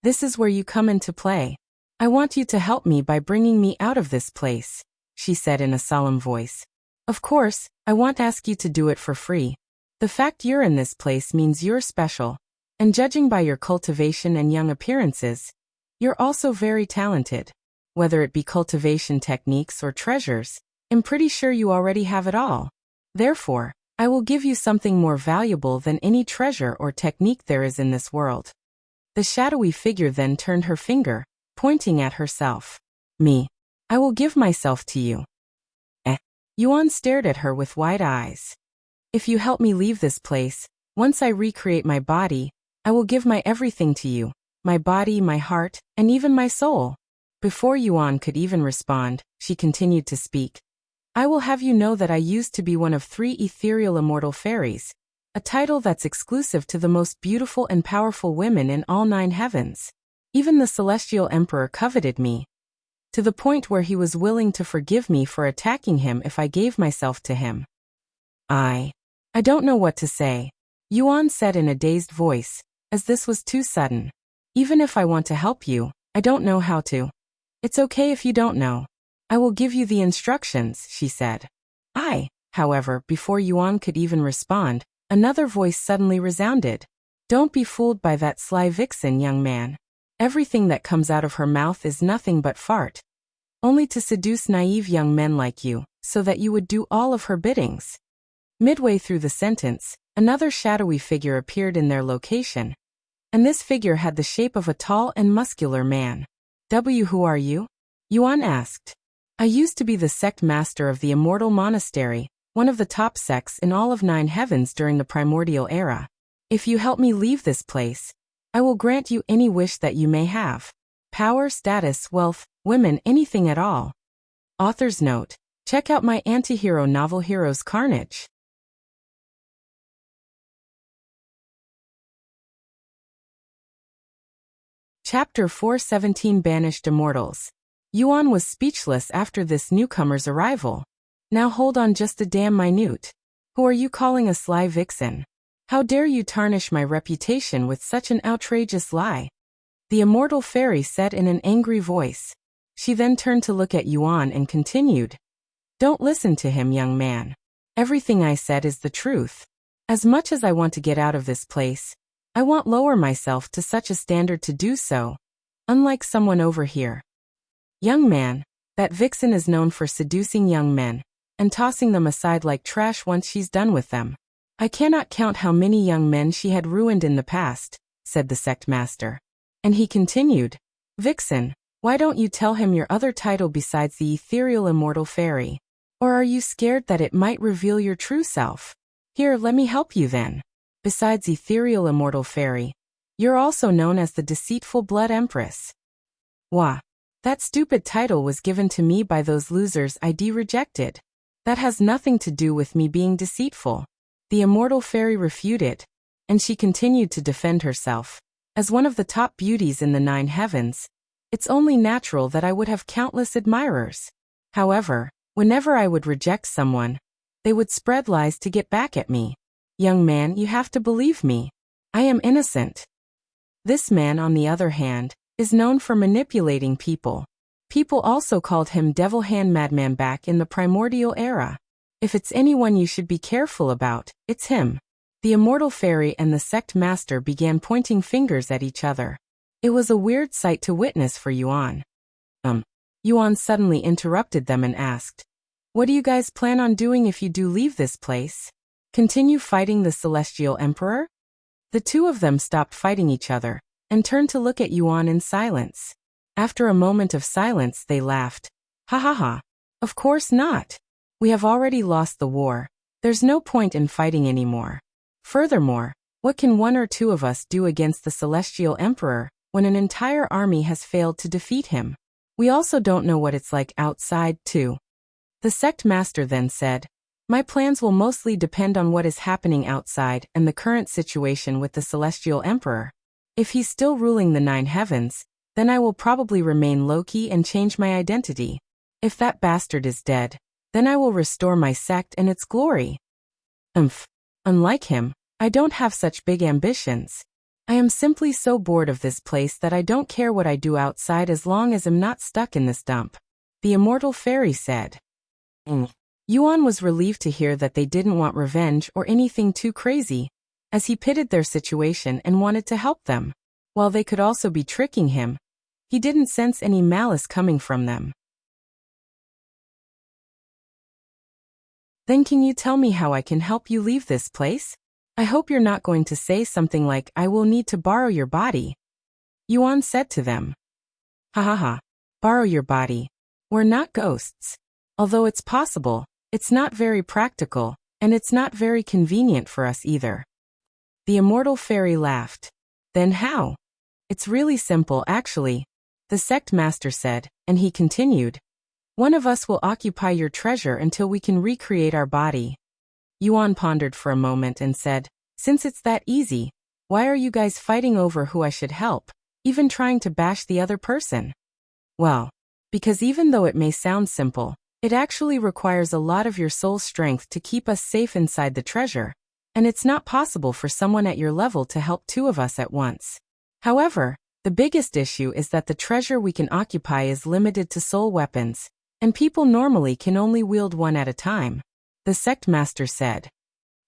This is where you come into play. I want you to help me by bringing me out of this place, she said in a solemn voice. Of course, I won't ask you to do it for free. The fact you're in this place means you're special, and judging by your cultivation and young appearances, you're also very talented. Whether it be cultivation techniques or treasures, I'm pretty sure you already have it all. Therefore, I will give you something more valuable than any treasure or technique there is in this world. The shadowy figure then turned her finger, pointing at herself. Me. I will give myself to you. Yuan stared at her with wide eyes. If you help me leave this place, once I recreate my body, I will give my everything to you, my body, my heart, and even my soul. Before Yuan could even respond, she continued to speak. I will have you know that I used to be one of 3 ethereal immortal fairies, a title that's exclusive to the most beautiful and powerful women in all 9 heavens. Even the celestial emperor coveted me, to the point where he was willing to forgive me for attacking him if I gave myself to him. I don't know what to say, Yuan said in a dazed voice, as this was too sudden. Even if I want to help you, I don't know how to. It's okay if you don't know. I will give you the instructions, she said. However, before Yuan could even respond, another voice suddenly resounded. Don't be fooled by that sly vixen, young man. Everything that comes out of her mouth is nothing but fart. Only to seduce naive young men like you, so that you would do all of her biddings. Midway through the sentence, another shadowy figure appeared in their location, and this figure had the shape of a tall and muscular man. Who are you? Yuan asked. I used to be the sect master of the Immortal Monastery, one of the top sects in all of 9 heavens during the primordial era. If you help me leave this place, I will grant you any wish that you may have. Power, status, wealth, women, anything at all. Author's note. Check out my anti-hero novel Heroes Carnage. Chapter 417 Banished Immortals. Yuan was speechless after this newcomer's arrival. Now hold on just a damn minute. Who are you calling a sly vixen? How dare you tarnish my reputation with such an outrageous lie? The immortal fairy said in an angry voice. She then turned to look at Yuan and continued. Don't listen to him, young man. Everything I said is the truth. As much as I want to get out of this place, I won't lower myself to such a standard to do so. Unlike someone over here. Young man, that vixen is known for seducing young men, and tossing them aside like trash once she's done with them. I cannot count how many young men she had ruined in the past, said the sect master. And he continued, Vixen, why don't you tell him your other title besides the ethereal immortal fairy? Or are you scared that it might reveal your true self? Here, let me help you then. Besides ethereal immortal fairy, you're also known as the deceitful blood empress. Wah. That stupid title was given to me by those losers ID rejected. That has nothing to do with me being deceitful. The immortal fairy refuted. And she continued to defend herself. As one of the top beauties in the 9 heavens, it's only natural that I would have countless admirers. However, whenever I would reject someone, they would spread lies to get back at me. Young man, you have to believe me. I am innocent. This man, on the other hand, is known for manipulating people. People also called him Devil Hand Madman back in the primordial era. If it's anyone you should be careful about, it's him. The immortal fairy and the sect master began pointing fingers at each other. It was a weird sight to witness for Yuan. Yuan suddenly interrupted them and asked, "What do you guys plan on doing if you do leave this place? Continue fighting the Celestial Emperor?" The two of them stopped fighting each other and turned to look at Yuan in silence. After a moment of silence, they laughed. "Ha ha ha. Of course not. We have already lost the war. There's no point in fighting anymore. Furthermore, what can one or two of us do against the Celestial Emperor when an entire army has failed to defeat him? We also don't know what it's like outside, too." The sect master then said, "My plans will mostly depend on what is happening outside and the current situation with the Celestial Emperor. If he's still ruling the 9 heavens, then I will probably remain low-key and change my identity. If that bastard is dead, then I will restore my sect and its glory. Unlike him, I don't have such big ambitions. I am simply so bored of this place that I don't care what I do outside as long as I'm not stuck in this dump," the immortal fairy said. Yuan was relieved to hear that they didn't want revenge or anything too crazy, as he pitied their situation and wanted to help them. While they could also be tricking him, he didn't sense any malice coming from them. "Then can you tell me how I can help you leave this place? I hope you're not going to say something like, 'I will need to borrow your body,'" Yuan said to them. "Ha ha ha. Borrow your body. We're not ghosts. Although it's possible, it's not very practical, and it's not very convenient for us either." The immortal fairy laughed. "Then how?" "It's really simple, actually," the sect master said, and he continued. "One of us will occupy your treasure until we can recreate our body." Yuan pondered for a moment and said, "Since it's that easy, why are you guys fighting over who I should help, even trying to bash the other person?" "Well, because even though it may sound simple, it actually requires a lot of your soul strength to keep us safe inside the treasure, and it's not possible for someone at your level to help two of us at once. However, the biggest issue is that the treasure we can occupy is limited to soul weapons, and people normally can only wield one at a time," the sect master said.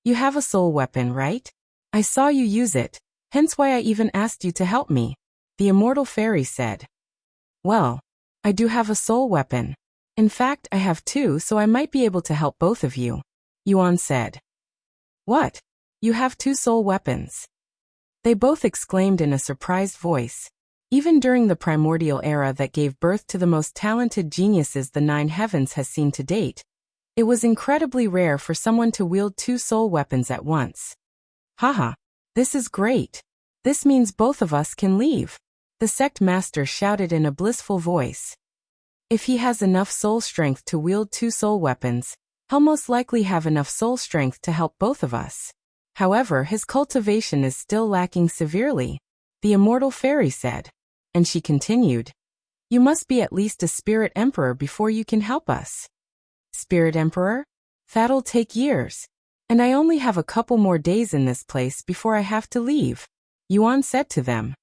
"You have a soul weapon, right? I saw you use it, hence why I even asked you to help me," the immortal fairy said. "Well, I do have a soul weapon. In fact, I have 2, so I might be able to help both of you," Yuan said. "What? You have 2 soul weapons?" They both exclaimed in a surprised voice. Even during the primordial era that gave birth to the most talented geniuses the 9 heavens has seen to date, it was incredibly rare for someone to wield 2 soul weapons at once. "Haha, this is great. This means both of us can leave," the sect master shouted in a blissful voice. If he has enough soul strength to wield 2 soul weapons, he'll most likely have enough soul strength to help both of us. However, his cultivation is still lacking severely, the immortal fairy said. And she continued, "You must be at least a spirit emperor before you can help us." "Spirit emperor? That'll take years. And I only have a couple more days in this place before I have to leave," Yuan said to them.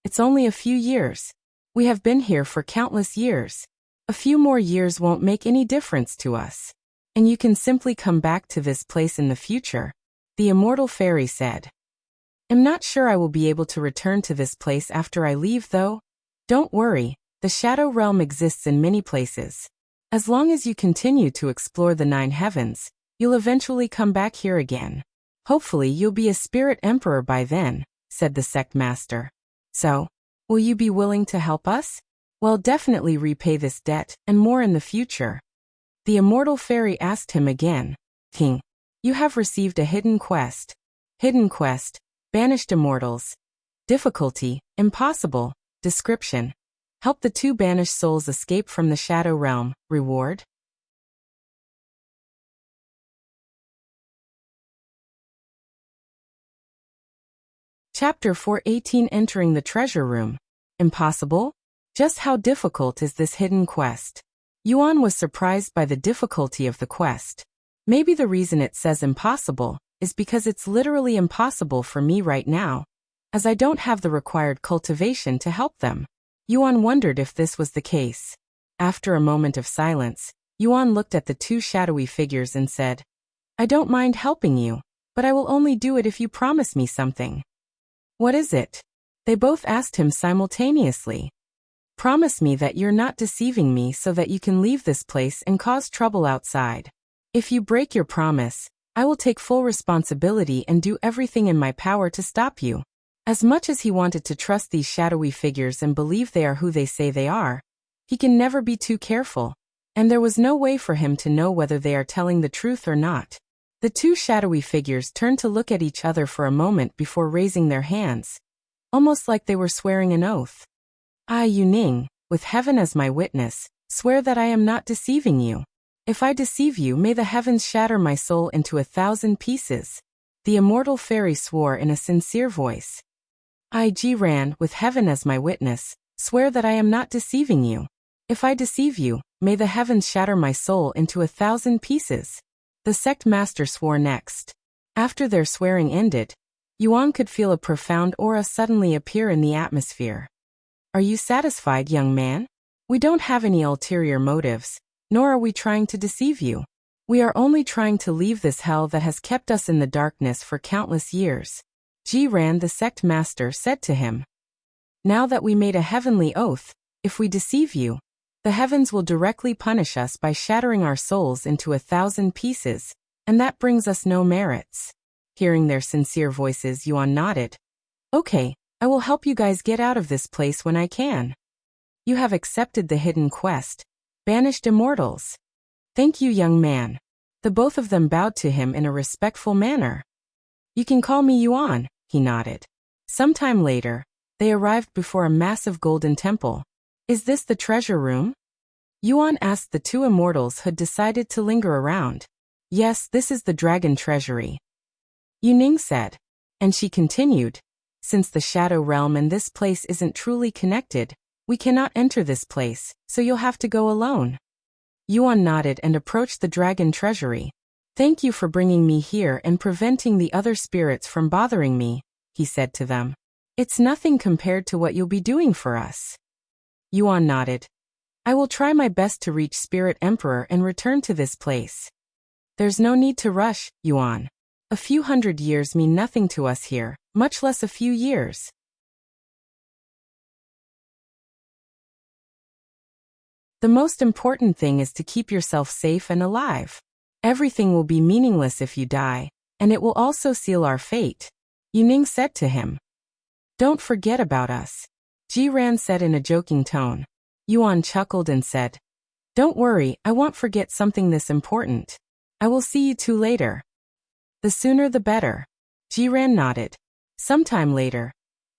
"It's only a few years. We have been here for countless years. A few more years won't make any difference to us. And you can simply come back to this place in the future," the immortal fairy said. "I'm not sure I will be able to return to this place after I leave, though. Don't worry, the Shadow Realm exists in many places. As long as you continue to explore the 9 heavens, you'll eventually come back here again. Hopefully you'll be a spirit emperor by then," said the sect master. "So, will you be willing to help us? We'll definitely repay this debt and more in the future." The immortal fairy asked him again. "King, you have received a hidden quest. Hidden quest, Banished Immortals. Difficulty, impossible. Description: help the 2 banished souls escape from the Shadow Realm. Reward: Chapter 418 Entering the Treasure Room. Impossible? Just how difficult is this hidden quest? Yuan was surprised by the difficulty of the quest. Maybe the reason it says impossible is because it's literally impossible for me right now, as I don't have the required cultivation to help them. Yuan wondered if this was the case. After a moment of silence, Yuan looked at the two shadowy figures and said, I don't mind helping you, but I will only do it if you promise me something. What is it? They both asked him simultaneously. Promise me that you're not deceiving me so that you can leave this place and cause trouble outside. If you break your promise, I will take full responsibility and do everything in my power to stop you. As much as he wanted to trust these shadowy figures and believe they are who they say they are, he can never be too careful, and there was no way for him to know whether they are telling the truth or not. The two shadowy figures turned to look at each other for a moment before raising their hands, almost like they were swearing an oath. I, Yuning, with heaven as my witness, swear that I am not deceiving you. If I deceive you, may the heavens shatter my soul into 1,000 pieces. The immortal fairy swore in a sincere voice. I, Jiran, with heaven as my witness, swear that I am not deceiving you. If I deceive you, may the heavens shatter my soul into 1,000 pieces. The sect master swore next. After their swearing ended, Yuan could feel a profound aura suddenly appear in the atmosphere. Are you satisfied, young man? We don't have any ulterior motives, nor are we trying to deceive you. We are only trying to leave this hell that has kept us in the darkness for countless years. Jiran, the sect master, said to him. Now that we made a heavenly oath, if we deceive you, the heavens will directly punish us by shattering our souls into 1,000 pieces, and that brings us no merits. Hearing their sincere voices, Yuan nodded. Okay, I will help you guys get out of this place when I can. You have accepted the hidden quest, Banished Immortals. Thank you, young man. The both of them bowed to him in a respectful manner. You can call me Yuan, he nodded. Sometime later, they arrived before a massive golden temple. Is this the treasure room? Yuan asked the two immortals who had decided to linger around. Yes, this is the dragon treasury. Yuning said. And she continued. Since the shadow realm and this place isn't truly connected, we cannot enter this place, so you'll have to go alone. Yuan nodded and approached the dragon treasury. Thank you for bringing me here and preventing the other spirits from bothering me, he said to them. It's nothing compared to what you'll be doing for us. Yuan nodded. I will try my best to reach Spirit Emperor and return to this place. There's no need to rush, Yuan. A few hundred years mean nothing to us here, much less a few years. The most important thing is to keep yourself safe and alive. Everything will be meaningless if you die, and it will also seal our fate, Yuning said to him. Don't forget about us, Jiran said in a joking tone. Yuan chuckled and said, Don't worry, I won't forget something this important. I will see you two later. The sooner the better. Jiran nodded. Sometime later,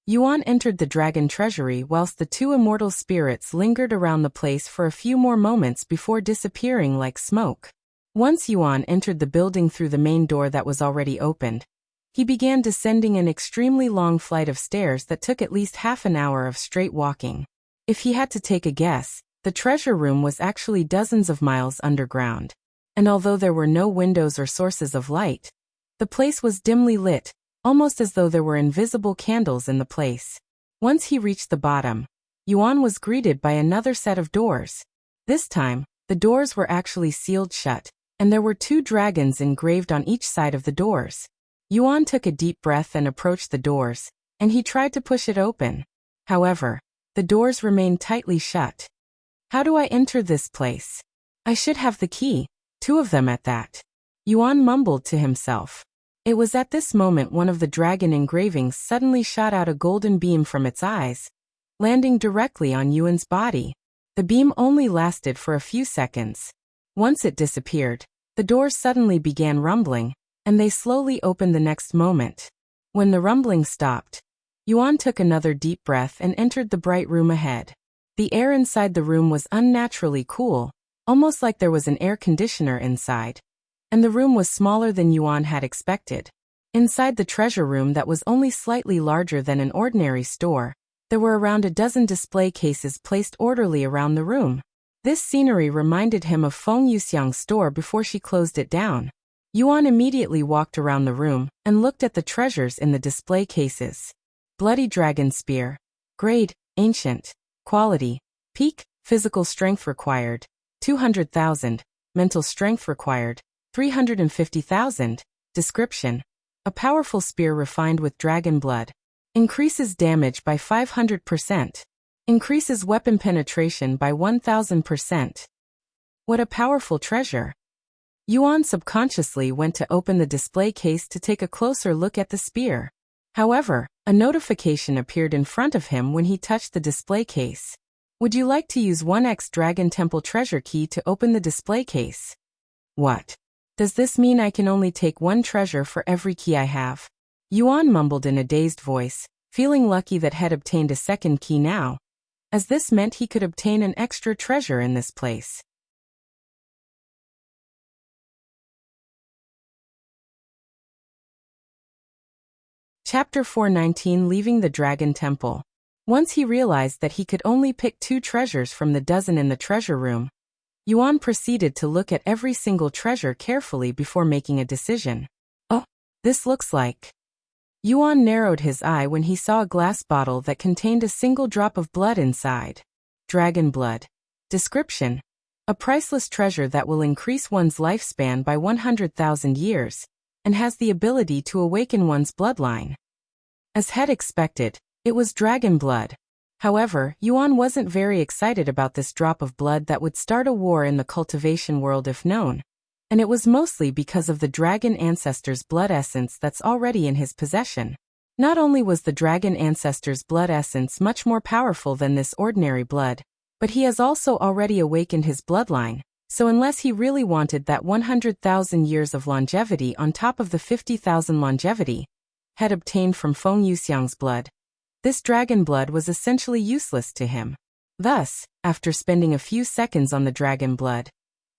Yuan entered the dragon treasury whilst the two immortal spirits lingered around the place for a few more moments before disappearing like smoke. Once Yuan entered the building through the main door that was already opened, he began descending an extremely long flight of stairs that took at least half an hour of straight walking. If he had to take a guess, the treasure room was actually dozens of miles underground. And although there were no windows or sources of light, the place was dimly lit, almost as though there were invisible candles in the place. Once he reached the bottom, Yuan was greeted by another set of doors. This time, the doors were actually sealed shut, and there were two dragons engraved on each side of the doors. Yuan took a deep breath and approached the doors, and he tried to push it open. However, the doors remained tightly shut. How do I enter this place? I should have the key, two of them at that. Yuan mumbled to himself. It was at this moment one of the dragon engravings suddenly shot out a golden beam from its eyes, landing directly on Yuan's body. The beam only lasted for a few seconds. Once it disappeared, the doors suddenly began rumbling, and they slowly opened the next moment. When the rumbling stopped, Yuan took another deep breath and entered the bright room ahead. The air inside the room was unnaturally cool, almost like there was an air conditioner inside, and the room was smaller than Yuan had expected. Inside the treasure room that was only slightly larger than an ordinary store, there were around a dozen display cases placed orderly around the room. This scenery reminded him of Feng Yuxiang's store before she closed it down. Yuan immediately walked around the room and looked at the treasures in the display cases. Bloody Dragon Spear. Grade, Ancient. Quality, Peak, Physical Strength required, 200,000. Mental Strength required, 350,000. Description. A powerful spear refined with dragon blood. Increases damage by 500%. Increases weapon penetration by 1000%. What a powerful treasure. Yuan subconsciously went to open the display case to take a closer look at the spear. However, a notification appeared in front of him when he touched the display case. Would you like to use 1x Dragon Temple treasure key to open the display case? What? Does this mean I can only take one treasure for every key I have? Yuan mumbled in a dazed voice, feeling lucky that had obtained a second key now, as this meant he could obtain an extra treasure in this place. Chapter 419 Leaving the Dragon Temple. Once he realized that he could only pick 2 treasures from the dozen in the treasure room, Yuan proceeded to look at every single treasure carefully before making a decision. Oh, this looks like... Yuan narrowed his eye when he saw a glass bottle that contained a single drop of blood inside. Dragon blood. Description. A priceless treasure that will increase one's lifespan by 100,000 years, and has the ability to awaken one's bloodline. As had expected, it was dragon blood. However, Yuan wasn't very excited about this drop of blood that would start a war in the cultivation world if known, and it was mostly because of the dragon ancestor's blood essence that's already in his possession. Not only was the dragon ancestor's blood essence much more powerful than this ordinary blood, but he has also already awakened his bloodline, so unless he really wanted that 100,000 years of longevity on top of the 50,000 longevity had obtained from Feng Yuxiang's blood, this dragon blood was essentially useless to him. Thus, after spending a few seconds on the dragon blood,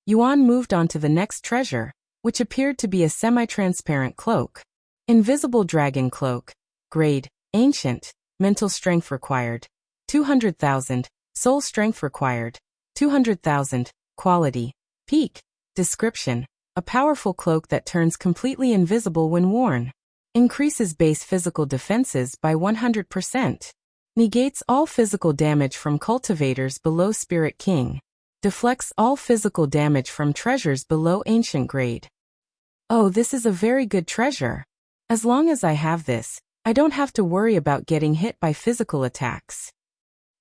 Yuan moved on to the next treasure, which appeared to be a semi-transparent cloak. Invisible Dragon Cloak. Grade, Ancient. Mental Strength required, 200,000. Soul Strength required, 200,000. Quality, Peak. Description. A powerful cloak that turns completely invisible when worn. Increases base physical defenses by 100%. Negates all physical damage from cultivators below Spirit King. Deflects all physical damage from treasures below Ancient grade. Oh, this is a very good treasure. As long as I have this, I don't have to worry about getting hit by physical attacks.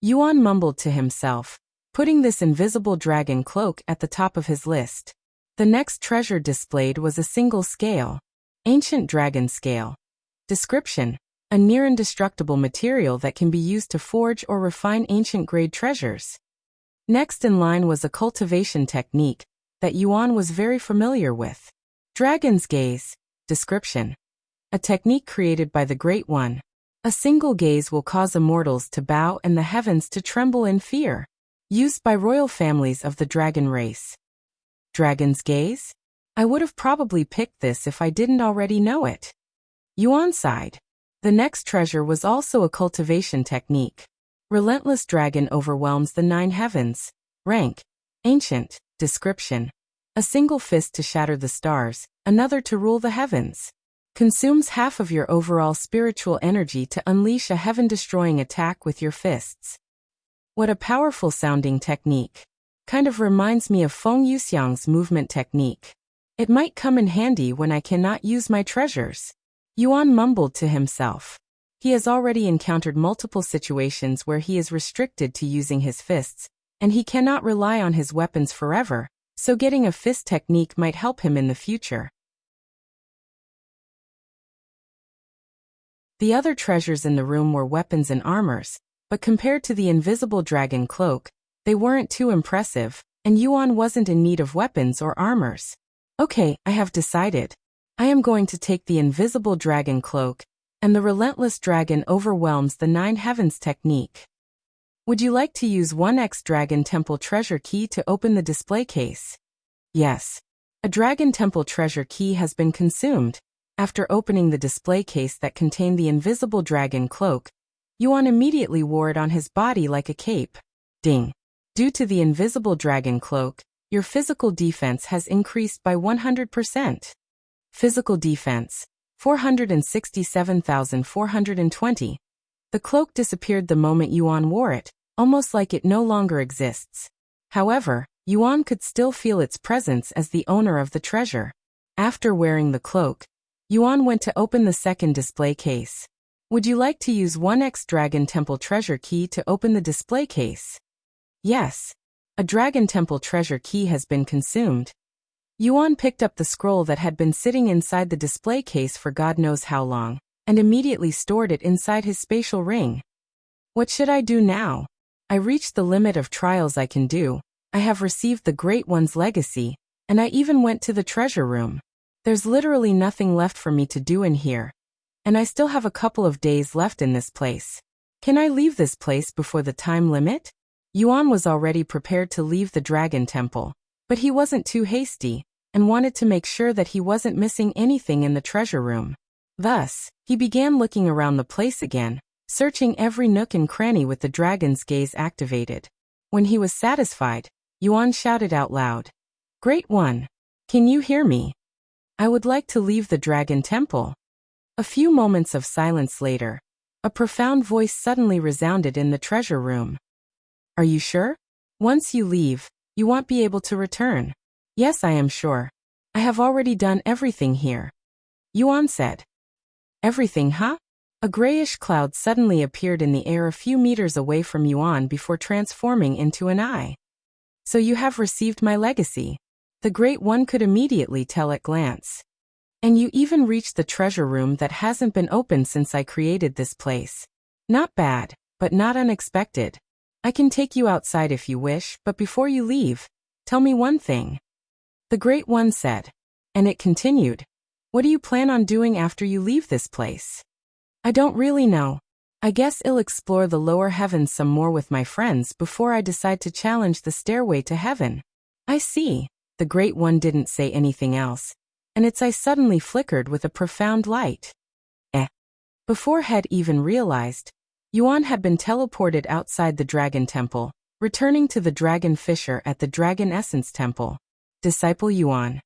Yuan mumbled to himself, putting this invisible dragon cloak at the top of his list. The next treasure displayed was a single scale. Ancient Dragon Scale. Description. A near indestructible material that can be used to forge or refine ancient-grade treasures. Next in line was a cultivation technique that Yuan was very familiar with. Dragon's Gaze. Description. A technique created by the Great One. A single gaze will cause immortals to bow and the heavens to tremble in fear. Used by royal families of the dragon race. Dragon's Gaze? I would have probably picked this if I didn't already know it. Yuan sighed. The next treasure was also a cultivation technique. Relentless Dragon overwhelms the 9 heavens. Rank. Ancient. Description. A single fist to shatter the stars, another to rule the heavens. Consumes half of your overall spiritual energy to unleash a heaven-destroying attack with your fists. What a powerful sounding technique. Kind of reminds me of Feng Yuxiang's movement technique. It might come in handy when I cannot use my treasures. Yuan mumbled to himself. He has already encountered multiple situations where he is restricted to using his fists, and he cannot rely on his weapons forever, so getting a fist technique might help him in the future. The other treasures in the room were weapons and armors, but compared to the invisible dragon cloak, they weren't too impressive, and Yuan wasn't in need of weapons or armors. Okay, I have decided. I am going to take the invisible dragon cloak, and the relentless dragon overwhelms the 9 heavens technique. Would you like to use 1x Dragon Temple treasure key to open the display case? Yes. A Dragon Temple treasure key has been consumed. After opening the display case that contained the invisible dragon cloak, Yuan immediately wore it on his body like a cape. Ding. Due to the invisible dragon cloak, your physical defense has increased by 100%. Physical defense, 467,420. The cloak disappeared the moment Yuan wore it, almost like it no longer exists. However, Yuan could still feel its presence as the owner of the treasure. After wearing the cloak, Yuan went to open the second display case. Would you like to use 1x Dragon Temple treasure key to open the display case? Yes. A Dragon Temple treasure key has been consumed. Yuan picked up the scroll that had been sitting inside the display case for God knows how long, and immediately stored it inside his spatial ring. What should I do now? I reached the limit of trials I can do. I have received the Great One's legacy, and I even went to the treasure room. There's literally nothing left for me to do in here. And I still have a couple of days left in this place. Can I leave this place before the time limit? Yuan was already prepared to leave the Dragon Temple, but he wasn't too hasty, and wanted to make sure that he wasn't missing anything in the treasure room. Thus, he began looking around the place again, searching every nook and cranny with the dragon's gaze activated. When he was satisfied, Yuan shouted out loud, "Great One! Can you hear me? I would like to leave the Dragon Temple." A few moments of silence later, a profound voice suddenly resounded in the treasure room. "Are you sure? Once you leave, you won't be able to return." "Yes, I am sure. I have already done everything here," Yuan said. "Everything, huh?" A grayish cloud suddenly appeared in the air a few meters away from Yuan before transforming into an eye. "So you have received my legacy," the Great One could immediately tell at glance. "And you even reached the treasure room that hasn't been opened since I created this place. Not bad, but not unexpected. I can take you outside if you wish, but before you leave, tell me one thing," the Great One said. And it continued, "What do you plan on doing after you leave this place?" "I don't really know. I guess I'll explore the lower heavens some more with my friends before I decide to challenge the stairway to heaven." "I see." The Great One didn't say anything else, and its eyes suddenly flickered with a profound light. Before Head even realized, Yuan had been teleported outside the Dragon Temple, returning to the Dragon Fissure at the Dragon Essence Temple. Disciple Yuan.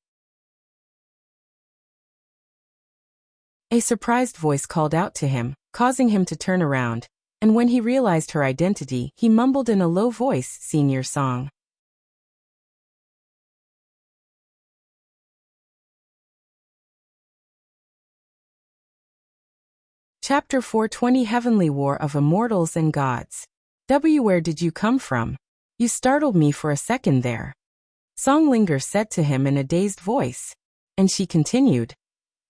A surprised voice called out to him, causing him to turn around, and when he realized her identity, he mumbled in a low voice, "Senior Song." Chapter 420 Heavenly War of Immortals and Gods. Where did you come from? You startled me for a second there, Songlinger said to him in a dazed voice. And she continued,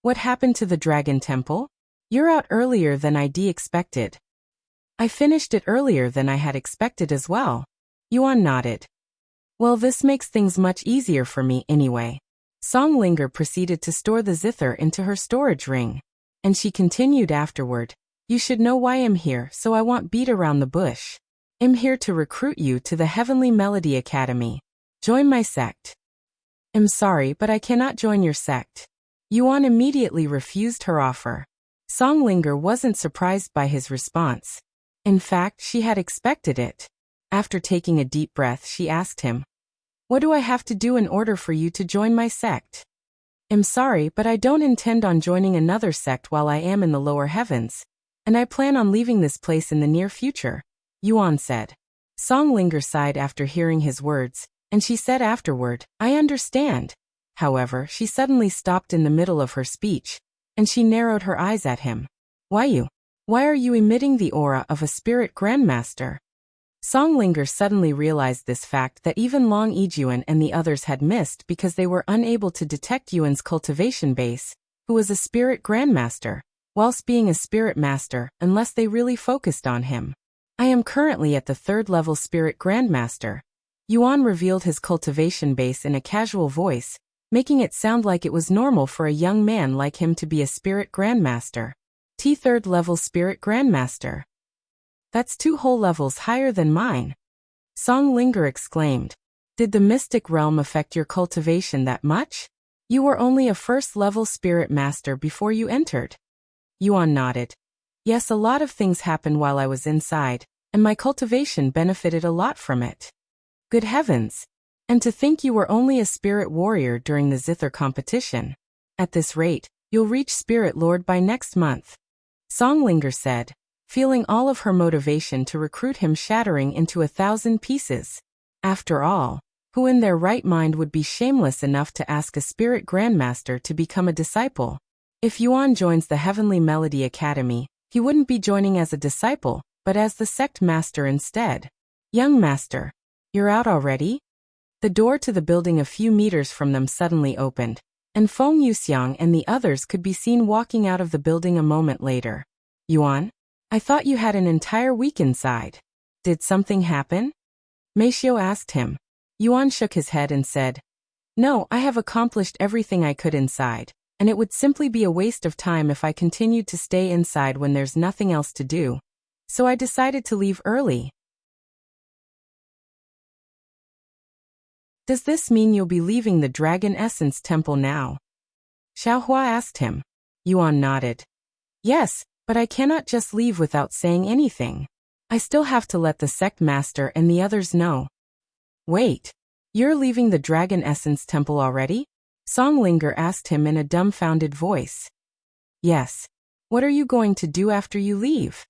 "What happened to the Dragon Temple? You're out earlier than I'd expected." "I finished it earlier than I had expected as well," Yuan nodded. "Well, this makes things much easier for me anyway." Songlinger proceeded to store the zither into her storage ring. And she continued afterward, "You should know why I'm here, so I won't beat around the bush. I'm here to recruit you to the Heavenly Melody Academy. Join my sect." "I'm sorry, but I cannot join your sect." Yuan immediately refused her offer. Songlinger wasn't surprised by his response. In fact, she had expected it. After taking a deep breath, she asked him, "What do I have to do in order for you to join my sect?" "I'm sorry, but I don't intend on joining another sect while I am in the lower heavens, and I plan on leaving this place in the near future," Yuan said. Songlinger sighed after hearing his words, and she said afterward, "I understand." However, she suddenly stopped in the middle of her speech, and she narrowed her eyes at him. Why are you emitting the aura of a spirit grandmaster?" Songlinger suddenly realized this fact that even Long Yuan and the others had missed because they were unable to detect Yuan's cultivation base, who was a spirit grandmaster, whilst being a spirit master, unless they really focused on him. "I am currently at the 3rd level spirit grandmaster." Yuan revealed his cultivation base in a casual voice, making it sound like it was normal for a young man like him to be a spirit grandmaster. "3rd level spirit grandmaster. That's 2 whole levels higher than mine," Songlinger exclaimed. "Did the mystic realm affect your cultivation that much?" You were only a first-level spirit master before you entered. Yuan nodded. Yes, a lot of things happened while I was inside, and my cultivation benefited a lot from it. Good heavens! And to think you were only a spirit warrior during the Zither competition. At this rate, you'll reach Spirit Lord by next month. Songlinger said, feeling all of her motivation to recruit him shattering into 1,000 pieces. After all, who in their right mind would be shameless enough to ask a spirit grandmaster to become a disciple? If Yuan joins the Heavenly Melody Academy, he wouldn't be joining as a disciple, but as the sect master instead. Young master, you're out already? The door to the building a few meters from them suddenly opened, and Feng Yuxiang and the others could be seen walking out of the building a moment later. Yuan? I thought you had an entire week inside. Did something happen? Meishio asked him. Yuan shook his head and said, No, I have accomplished everything I could inside, and it would simply be a waste of time if I continued to stay inside when there's nothing else to do. So I decided to leave early. Does this mean you'll be leaving the Dragon Essence Temple now? Xiaohua asked him. Yuan nodded. Yes, but I cannot just leave without saying anything. I still have to let the sect master and the others know. Wait, you're leaving the Dragon Essence Temple already? Songlinger asked him in a dumbfounded voice. Yes. What are you going to do after you leave?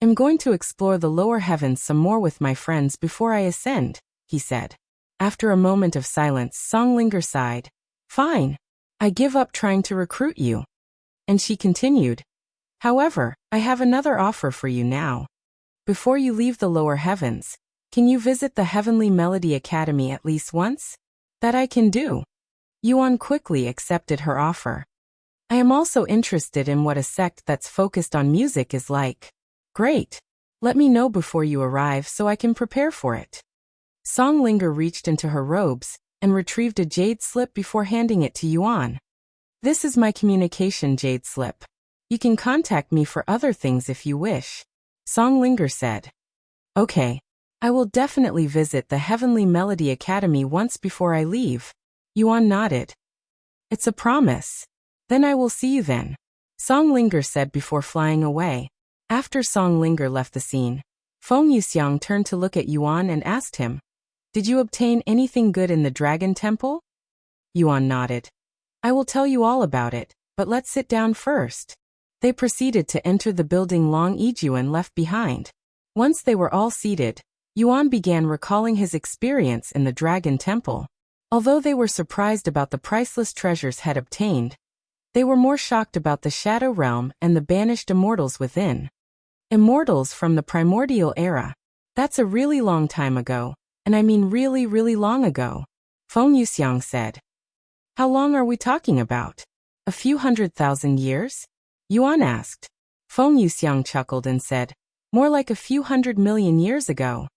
I'm going to explore the lower heavens some more with my friends before I ascend, he said. After a moment of silence, Songlinger sighed. Fine. I give up trying to recruit you. And she continued. However, I have another offer for you now. Before you leave the lower heavens, can you visit the Heavenly Melody Academy at least once? That I can do. Yuan quickly accepted her offer. I am also interested in what a sect that's focused on music is like. Great. Let me know before you arrive so I can prepare for it. Songlinger reached into her robes and retrieved a jade slip before handing it to Yuan. This is my communication jade slip. You can contact me for other things if you wish. Songlinger said. Okay. I will definitely visit the Heavenly Melody Academy once before I leave. Yuan nodded. It's a promise. Then I will see you then. Songlinger said before flying away. After Songlinger left the scene, Feng Yuxiang turned to look at Yuan and asked him, Did you obtain anything good in the Dragon Temple? Yuan nodded. I will tell you all about it, but let's sit down first. They proceeded to enter the building Long Yijuan left behind. Once they were all seated, Yuan began recalling his experience in the Dragon Temple. Although they were surprised about the priceless treasures had obtained, they were more shocked about the Shadow Realm and the banished immortals within. Immortals from the primordial era. That's a really long time ago, and I mean really, really long ago. Feng Yuxiang said. How long are we talking about? A few 100,000 years? Yuan asked. Feng Yuxiang chuckled and said, More like a few 100 million years ago.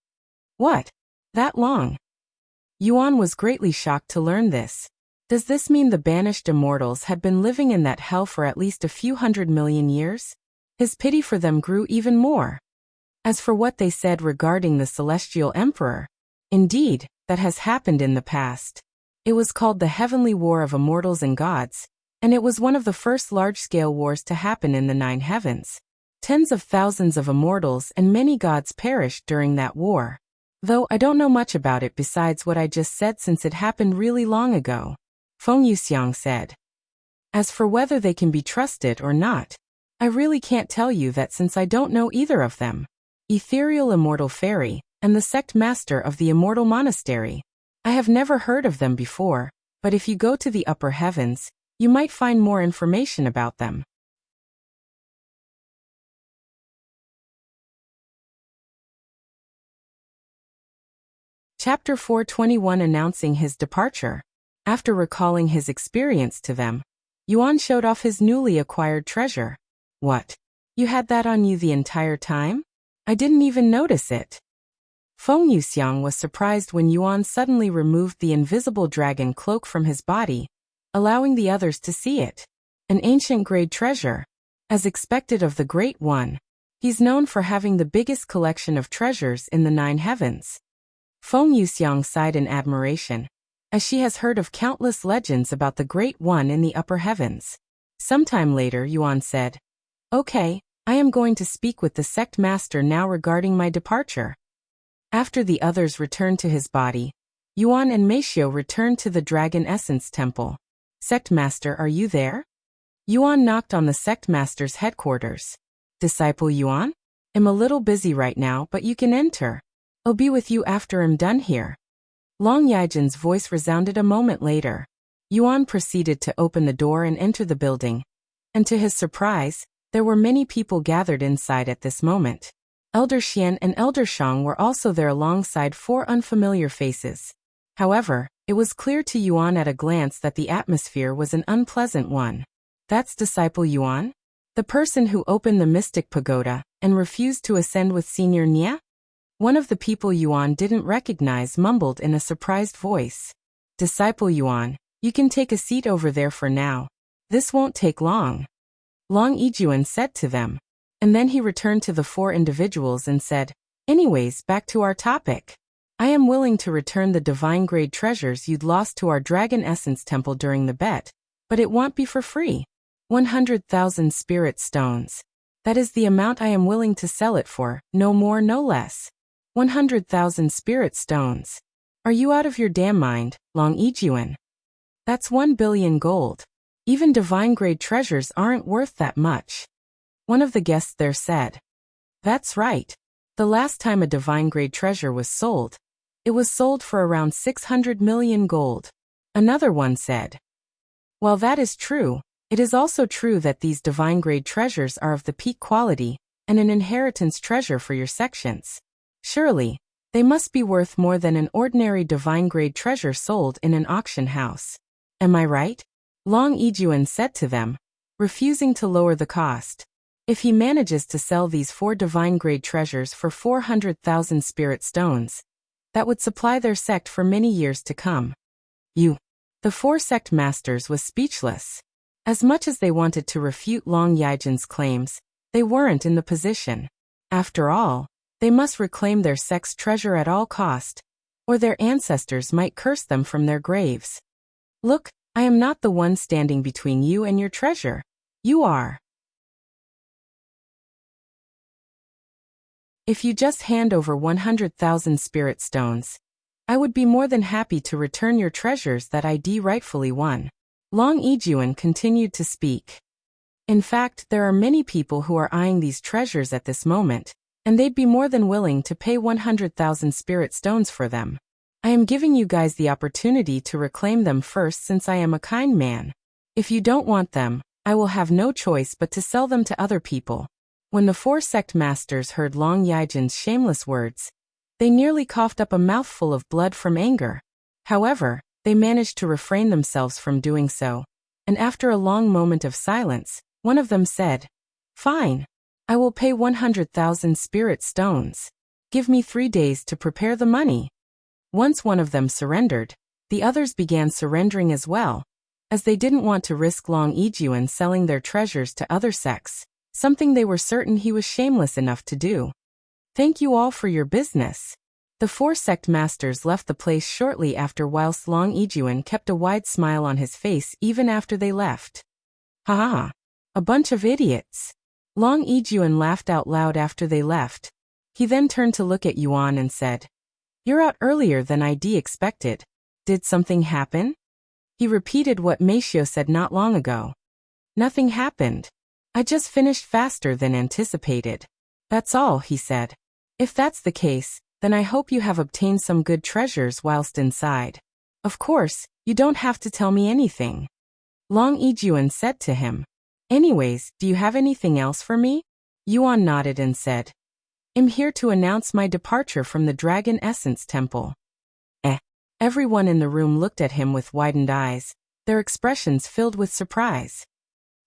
What? That long? Yuan was greatly shocked to learn this. Does this mean the banished immortals had been living in that hell for at least a few 100 million years? His pity for them grew even more. As for what they said regarding the Celestial Emperor, indeed, that has happened in the past. It was called the Heavenly War of Immortals and Gods, and it was one of the first large-scale wars to happen in the 9 heavens. Tens of thousands of immortals and many gods perished during that war. Though I don't know much about it besides what I just said since it happened really long ago, Feng Yuxiang said. As for whether they can be trusted or not, I really can't tell you that since I don't know either of them. Ethereal Immortal Fairy, and the sect master of the Immortal Monastery. I have never heard of them before, but if you go to the upper heavens, you might find more information about them. Chapter 421 Announcing his departure. After recalling his experience to them, Yuan showed off his newly acquired treasure. What? You had that on you the entire time? I didn't even notice it. Feng Yuxiang was surprised when Yuan suddenly removed the invisible dragon cloak from his body, allowing the others to see it. An ancient grade treasure. As expected of the Great One, he's known for having the biggest collection of treasures in the 9 heavens. Feng Yuxiang sighed in admiration. as she has heard of countless legends about the Great One in the upper heavens. Sometime later, Yuan said, "Okay, I am going to speak with the sect master now regarding my departure." After the others returned to his body, Yuan and Meisho returned to the Dragon Essence Temple. "Sect master, are you there?" Yuan knocked on the sect master's headquarters. "Disciple Yuan? I'm a little busy right now, but you can enter. I'll be with you after I'm done here." Long Yijin's voice resounded a moment later. Yuan proceeded to open the door and enter the building. And to his surprise, there were many people gathered inside at this moment. Elder Xian and Elder Shang were also there alongside 4 unfamiliar faces. However, it was clear to Yuan at a glance that the atmosphere was an unpleasant one. "That's Disciple Yuan? The person who opened the Mystic Pagoda and refused to ascend with Senior Nia?" One of the people Yuan didn't recognize mumbled in a surprised voice. "Disciple Yuan, you can take a seat over there for now. This won't take long," Long Yijuan said to them. And then he returned to the 4 individuals and said, "Anyways, back to our topic. I am willing to return the divine grade treasures you'd lost to our Dragon Essence Temple during the bet, but it won't be for free. 100,000 spirit stones. That is the amount I am willing to sell it for, no more, no less. 100,000 spirit stones. Are you out of your damn mind, Long Yijuan? That's 1 billion gold. Even divine grade treasures aren't worth that much." One of the guests there said, "That's right. The last time a divine grade treasure was sold, it was sold for around 600 million gold. Another one said, "While that is true, it is also true that these divine grade treasures are of the peak quality and an inheritance treasure for your sections. Surely, they must be worth more than an ordinary divine grade treasure sold in an auction house. Am I right?" Long Yijuan said to them, refusing to lower the cost. If he manages to sell these 4 divine grade treasures for 400,000 spirit stones, that would supply their sect for many years to come. The 4 sect masters was speechless. As much as they wanted to refute Long Yijin's claims, they weren't in the position. After all, they must reclaim their sect's treasure at all cost, or their ancestors might curse them from their graves. "Look, I am not the one standing between you and your treasure. You are. If you just hand over 100,000 spirit stones, I would be more than happy to return your treasures that I rightfully won." Long Yijuan continued to speak. "In fact, there are many people who are eyeing these treasures at this moment, and they'd be more than willing to pay 100,000 spirit stones for them. I am giving you guys the opportunity to reclaim them first since I am a kind man. If you don't want them, I will have no choice but to sell them to other people." When the 4 sect masters heard Long Yijin's shameless words, they nearly coughed up a mouthful of blood from anger. However, they managed to refrain themselves from doing so, and after a long moment of silence, one of them said, "Fine. I will pay 100,000 spirit stones. Give me 3 days to prepare the money." Once one of them surrendered, the others began surrendering as well, as they didn't want to risk Long Yijuan selling their treasures to other sects, something they were certain he was shameless enough to do. "Thank you all for your business." The 4 sect masters left the place shortly after, whilst Long Yijuan kept a wide smile on his face even after they left. "Ha ha! A bunch of idiots." Long Yijuan laughed out loud after they left. He then turned to look at Yuan and said, "You're out earlier than I expected. Did something happen?" He repeated what Meisho said not long ago. "Nothing happened. I just finished faster than anticipated. That's all," he said. "If that's the case, then I hope you have obtained some good treasures whilst inside. Of course, you don't have to tell me anything." Long Yijuan said to him, "Anyways, do you have anything else for me?" Yuan nodded and said, "I'm here to announce my departure from the Dragon Essence Temple." Everyone in the room looked at him with widened eyes, their expressions filled with surprise.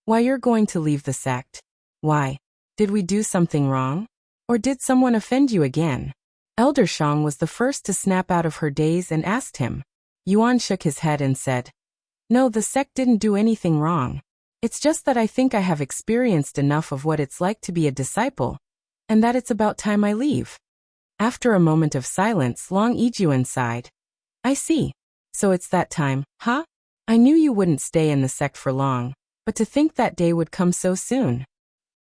"Why, you're going to leave the sect? Why? Did we do something wrong? Or did someone offend you again?" Elder Shang was the first to snap out of her daze and asked him. Yuan shook his head and said, "No, the sect didn't do anything wrong. It's just that I think I have experienced enough of what it's like to be a disciple, and that it's about time I leave." After a moment of silence, Long Yijuan sighed. "I see. So it's that time, huh? I knew you wouldn't stay in the sect for long, but to think that day would come so soon.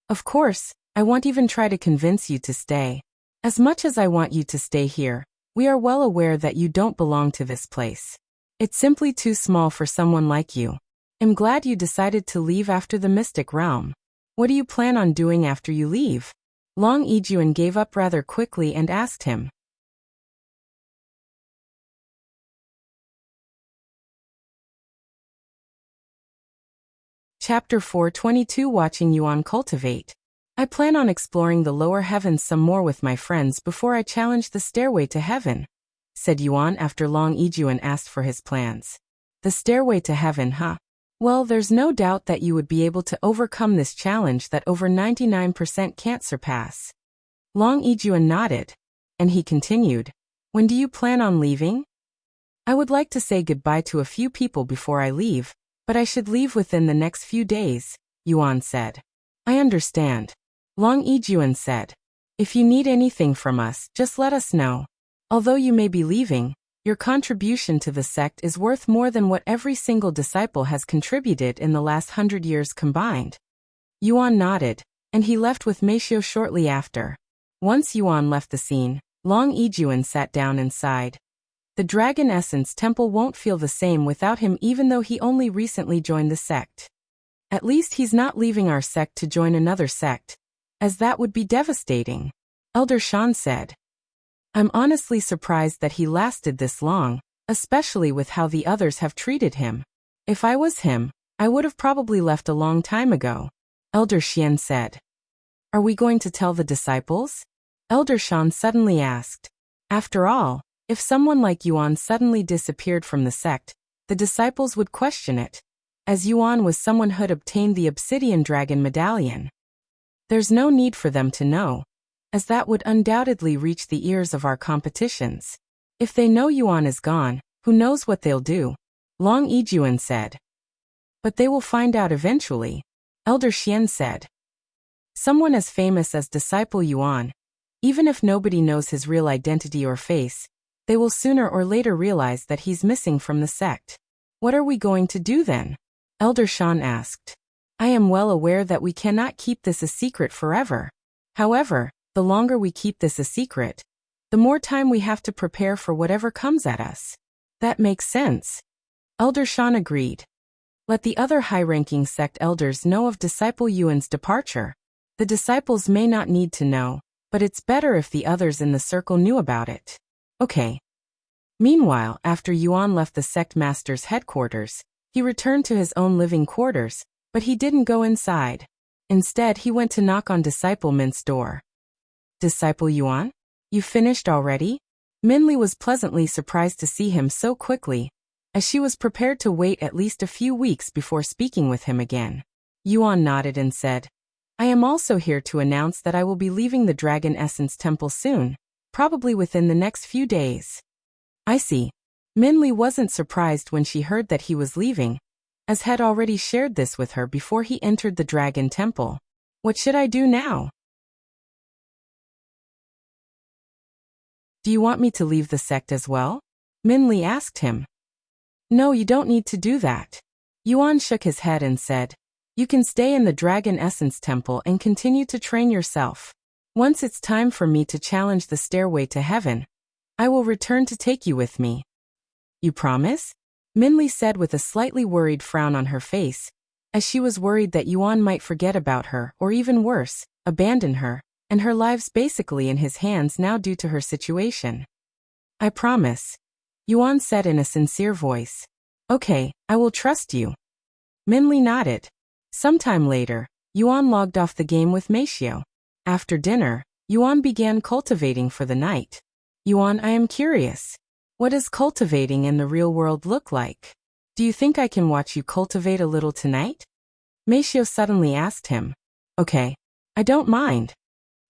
Of course, I won't even try to convince you to stay. As much as I want you to stay here, we are well aware that you don't belong to this place. It's simply too small for someone like you. I'm glad you decided to leave after the Mystic Realm. What do you plan on doing after you leave? Long Yuan gave up rather quickly and asked him. Chapter 422 Watching Yuan Cultivate. I plan on exploring the lower heavens some more with my friends before I challenge the stairway to heaven, said Yuan after Long Yuan asked for his plans. The stairway to heaven, huh? Well, there's no doubt that you would be able to overcome this challenge that over 99% can't surpass. Long Yuan nodded, and he continued, when do you plan on leaving? I would like to say goodbye to a few people before I leave, but I should leave within the next few days, Yuan said. I understand. Long Yuan said. If you need anything from us, just let us know. Although you may be leaving, your contribution to the sect is worth more than what every single disciple has contributed in the last 100 years combined. Yuan nodded, and he left with Meisho shortly after. Once Yuan left the scene, Long Yuan sat down and sighed. The Dragon Essence Temple won't feel the same without him even though he only recently joined the sect. At least he's not leaving our sect to join another sect, as that would be devastating, Elder Shan said. I'm honestly surprised that he lasted this long, especially with how the others have treated him. If I was him, I would have probably left a long time ago, Elder Xian said. Are we going to tell the disciples? Elder Shan suddenly asked. After all, if someone like Yuan suddenly disappeared from the sect, the disciples would question it, as Yuan was someone who'd obtained the Obsidian Dragon Medallion. There's no need for them to know, as that would undoubtedly reach the ears of our competitions. If they know Yuan is gone, who knows what they'll do? Long Yuan said. But they will find out eventually, Elder Xian said. Someone as famous as Disciple Yuan, even if nobody knows his real identity or face, they will sooner or later realize that he's missing from the sect. What are we going to do then? Elder Shan asked. I am well aware that we cannot keep this a secret forever. However, the longer we keep this a secret, the more time we have to prepare for whatever comes at us. That makes sense. Elder Shan agreed. Let the other high-ranking sect elders know of Disciple Yuan's departure. The disciples may not need to know, but it's better if the others in the circle knew about it. Okay. Meanwhile, after Yuan left the sect master's headquarters, he returned to his own living quarters, but he didn't go inside. Instead, he went to knock on Disciple Mint's door. Disciple Yuan? You finished already? Minli was pleasantly surprised to see him so quickly, as she was prepared to wait at least a few weeks before speaking with him again. Yuan nodded and said, I am also here to announce that I will be leaving the Dragon Essence Temple soon, probably within the next few days. I see. Minli wasn't surprised when she heard that he was leaving, as had already shared this with her before he entered the Dragon Temple. What should I do now? Do you want me to leave the sect as well? Minli asked him. No, you don't need to do that. Yuan shook his head and said, you can stay in the Dragon Essence Temple and continue to train yourself. Once it's time for me to challenge the stairway to heaven, I will return to take you with me. You promise? Minli said with a slightly worried frown on her face, as she was worried that Yuan might forget about her or even worse, abandon her, and her lives basically in his hands now due to her situation. I promise, Yuan said in a sincere voice. Okay, I will trust you. Minli nodded. Sometime later, Yuan logged off the game with Meisho. After dinner, Yuan began cultivating for the night. Yuan, I am curious. What does cultivating in the real world look like? Do you think I can watch you cultivate a little tonight? Meisho suddenly asked him. Okay, I don't mind,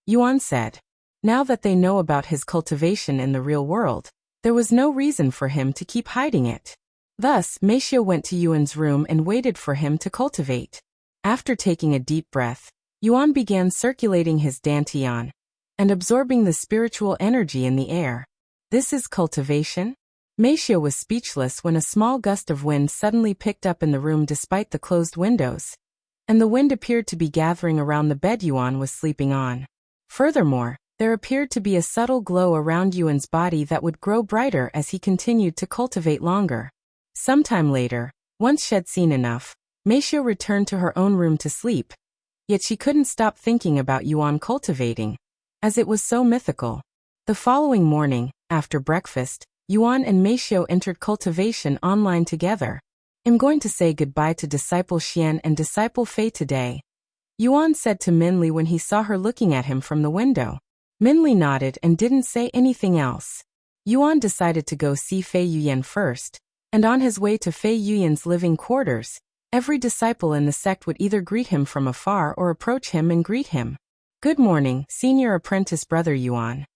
Yuan said. Now that they know about his cultivation in the real world, there was no reason for him to keep hiding it. Thus, Meisho went to Yuan's room and waited for him to cultivate. After taking a deep breath, Yuan began circulating his dantian and absorbing the spiritual energy in the air. This is cultivation? Meisho was speechless when a small gust of wind suddenly picked up in the room despite the closed windows, and the wind appeared to be gathering around the bed Yuan was sleeping on. Furthermore, there appeared to be a subtle glow around Yuan's body that would grow brighter as he continued to cultivate longer. Sometime later, once she had seen enough, Meisho returned to her own room to sleep, yet she couldn't stop thinking about Yuan cultivating, as it was so mythical. The following morning, after breakfast, Yuan and Meisho entered Cultivation online together. I'm going to say goodbye to Disciple Xian and Disciple Fei today, Yuan said to Minli when he saw her looking at him from the window. Minli nodded and didn't say anything else. Yuan decided to go see Fei Yuyan first, and on his way to Fei Yuyan's living quarters, every disciple in the sect would either greet him from afar or approach him and greet him. Good morning, Senior Apprentice Brother Yuan.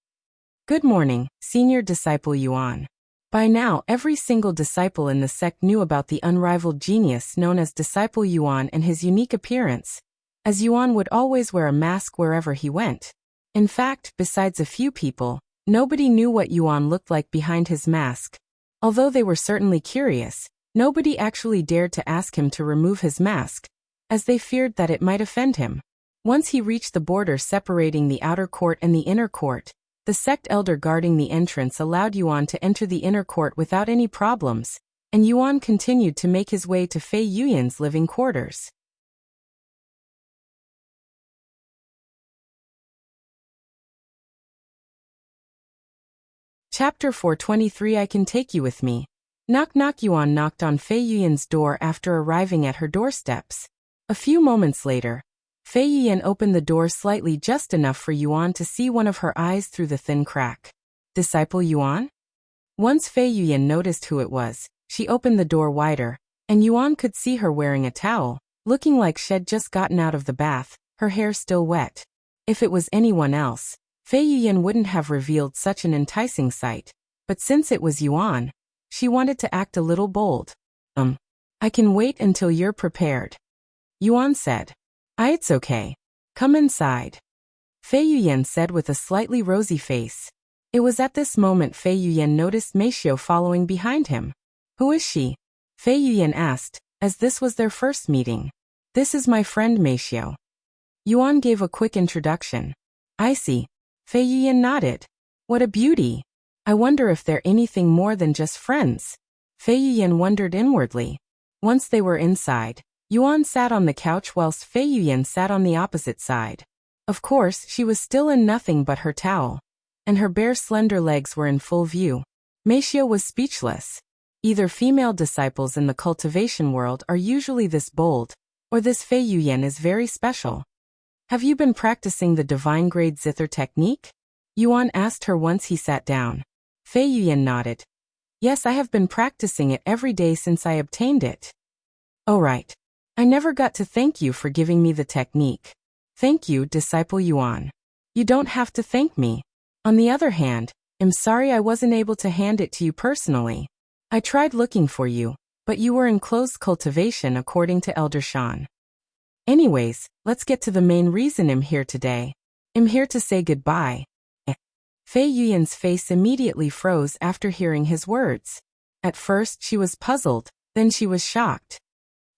Good morning, Senior Disciple Yuan. By now, every single disciple in the sect knew about the unrivaled genius known as Disciple Yuan and his unique appearance, as Yuan would always wear a mask wherever he went. In fact, besides a few people, nobody knew what Yuan looked like behind his mask. Although they were certainly curious, nobody actually dared to ask him to remove his mask, as they feared that it might offend him. Once he reached the border separating the outer court and the inner court, the sect elder guarding the entrance allowed Yuan to enter the inner court without any problems, and Yuan continued to make his way to Fei Yuyan's living quarters. Chapter 423 I Can Take You With Me. Knock knock. Yuan knocked on Fei Yuyan's door after arriving at her doorsteps. A few moments later, Fei Yuyan opened the door slightly, just enough for Yuan to see one of her eyes through the thin crack. Disciple Yuan? Once Fei Yuyan noticed who it was, she opened the door wider, and Yuan could see her wearing a towel, looking like she'd just gotten out of the bath, her hair still wet. If it was anyone else, Fei Yuyan wouldn't have revealed such an enticing sight, but since it was Yuan, she wanted to act a little bold. I can wait until you're prepared, Yuan said. It's okay. Come inside, Fei Yuyan said with a slightly rosy face. It was at this moment Fei Yuyan noticed Meisho following behind him. Who is she? Fei Yuyan asked, as this was their first meeting. This is my friend Meisho. Yuan gave a quick introduction. I see. Fei Yuyan nodded. What a beauty. I wonder if they're anything more than just friends. Fei Yuyan wondered inwardly. Once they were inside, Yuan sat on the couch whilst Fei Yuyan sat on the opposite side. Of course, she was still in nothing but her towel, and her bare slender legs were in full view. Meisho was speechless. Either female disciples in the cultivation world are usually this bold, or this Fei Yuyan is very special. Have you been practicing the divine grade zither technique? Yuan asked her once he sat down. Fei Yuyan nodded. Yes, I have been practicing it every day since I obtained it. Oh right. I never got to thank you for giving me the technique. Thank you, Disciple Yuan. You don't have to thank me. On the other hand, I'm sorry I wasn't able to hand it to you personally. I tried looking for you, but you were in closed cultivation according to Elder Shan. Anyways, let's get to the main reason I'm here today. I'm here to say goodbye. Fei Yuyan's face immediately froze after hearing his words. At first she was puzzled, then she was shocked.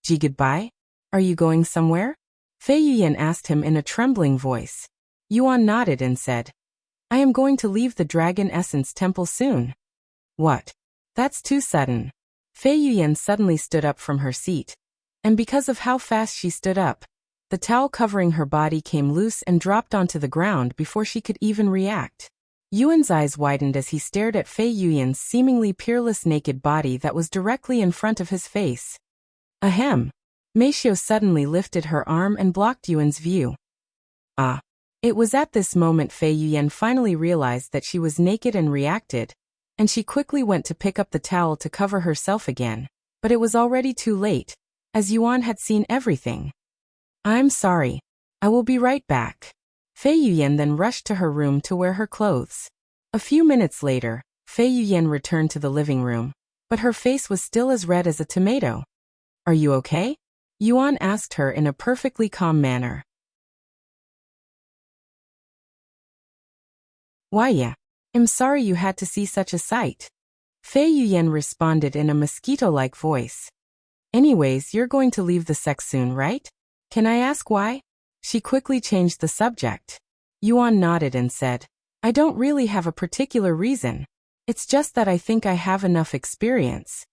Gee, goodbye? Are you going somewhere? Fei Yuyan asked him in a trembling voice. Yuan nodded and said, I am going to leave the Dragon Essence Temple soon. What? That's too sudden. Fei Yuyan suddenly stood up from her seat, and because of how fast she stood up, the towel covering her body came loose and dropped onto the ground before she could even react. Yuan's eyes widened as he stared at Fei Yuyan's seemingly peerless naked body that was directly in front of his face. Ahem. Meisho suddenly lifted her arm and blocked Yuan's view. Ah. It was at this moment Fei Yuyan finally realized that she was naked and reacted, and she quickly went to pick up the towel to cover herself again, but it was already too late, as Yuan had seen everything. I'm sorry. I will be right back. Fei Yuyan then rushed to her room to wear her clothes. A few minutes later, Fei Yuyan returned to the living room, but her face was still as red as a tomato. Are you okay? Yuan asked her in a perfectly calm manner. Why yeah. I'm sorry you had to see such a sight. Fei Yuan responded in a mosquito-like voice. Anyways, you're going to leave the sect soon, right? Can I ask why? She quickly changed the subject. Yuan nodded and said, I don't really have a particular reason. It's just that I think I have enough experience.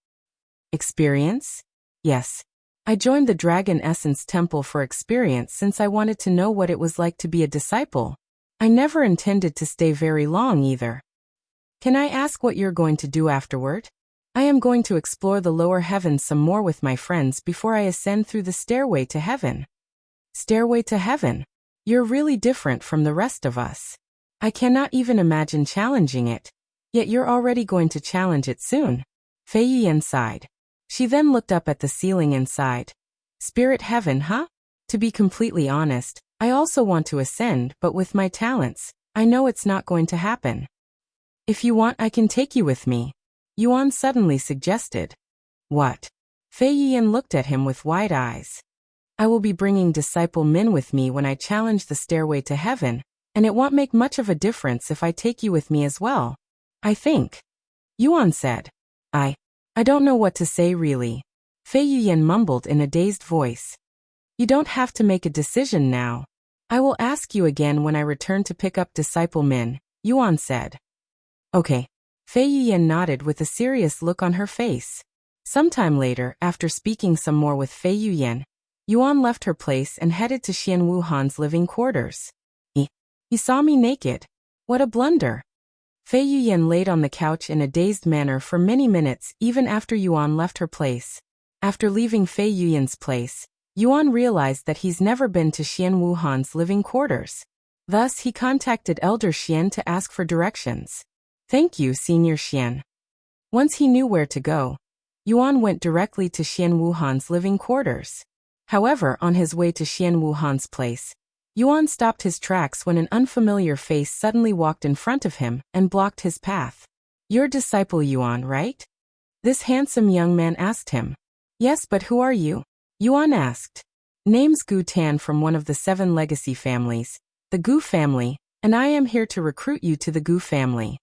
Experience? Yes. I joined the Dragon Essence Temple for experience since I wanted to know what it was like to be a disciple. I never intended to stay very long either. Can I ask what you're going to do afterward? I am going to explore the lower heavens some more with my friends before I ascend through the stairway to heaven. Stairway to heaven? You're really different from the rest of us. I cannot even imagine challenging it. Yet you're already going to challenge it soon. Fei Yuan sighed. She then looked up at the ceiling and sighed. Spirit heaven, huh? To be completely honest, I also want to ascend, but with my talents, I know it's not going to happen. If you want, I can take you with me. Yuan suddenly suggested. What? Fei Yuan looked at him with wide eyes. I will be bringing Disciple Min with me when I challenge the stairway to heaven, and it won't make much of a difference if I take you with me as well. I think. Yuan said. I don't know what to say really. Fei Yuan mumbled in a dazed voice. You don't have to make a decision now. I will ask you again when I return to pick up Disciple Min, Yuan said. Okay. Fei Yuan nodded with a serious look on her face. Sometime later, after speaking some more with Fei Yuan, Yuan left her place and headed to Xian Wuhan's living quarters. He saw me naked. What a blunder. Fei Yuan laid on the couch in a dazed manner for many minutes even after Yuan left her place. After leaving Fei Yuan's place, Yuan realized that he's never been to Xian Wuhan's living quarters. Thus, he contacted Elder Xian to ask for directions. Thank you, Senior Xian. Once he knew where to go, Yuan went directly to Xian Wuhan's living quarters. However, on his way to Xian Wuhan's place, Yuan stopped his tracks when an unfamiliar face suddenly walked in front of him and blocked his path. Your disciple Yuan, right? This handsome young man asked him. Yes, but who are you? Yuan asked. Name's Gu Tan from one of the 7 legacy families, the Gu family, and I am here to recruit you to the Gu family.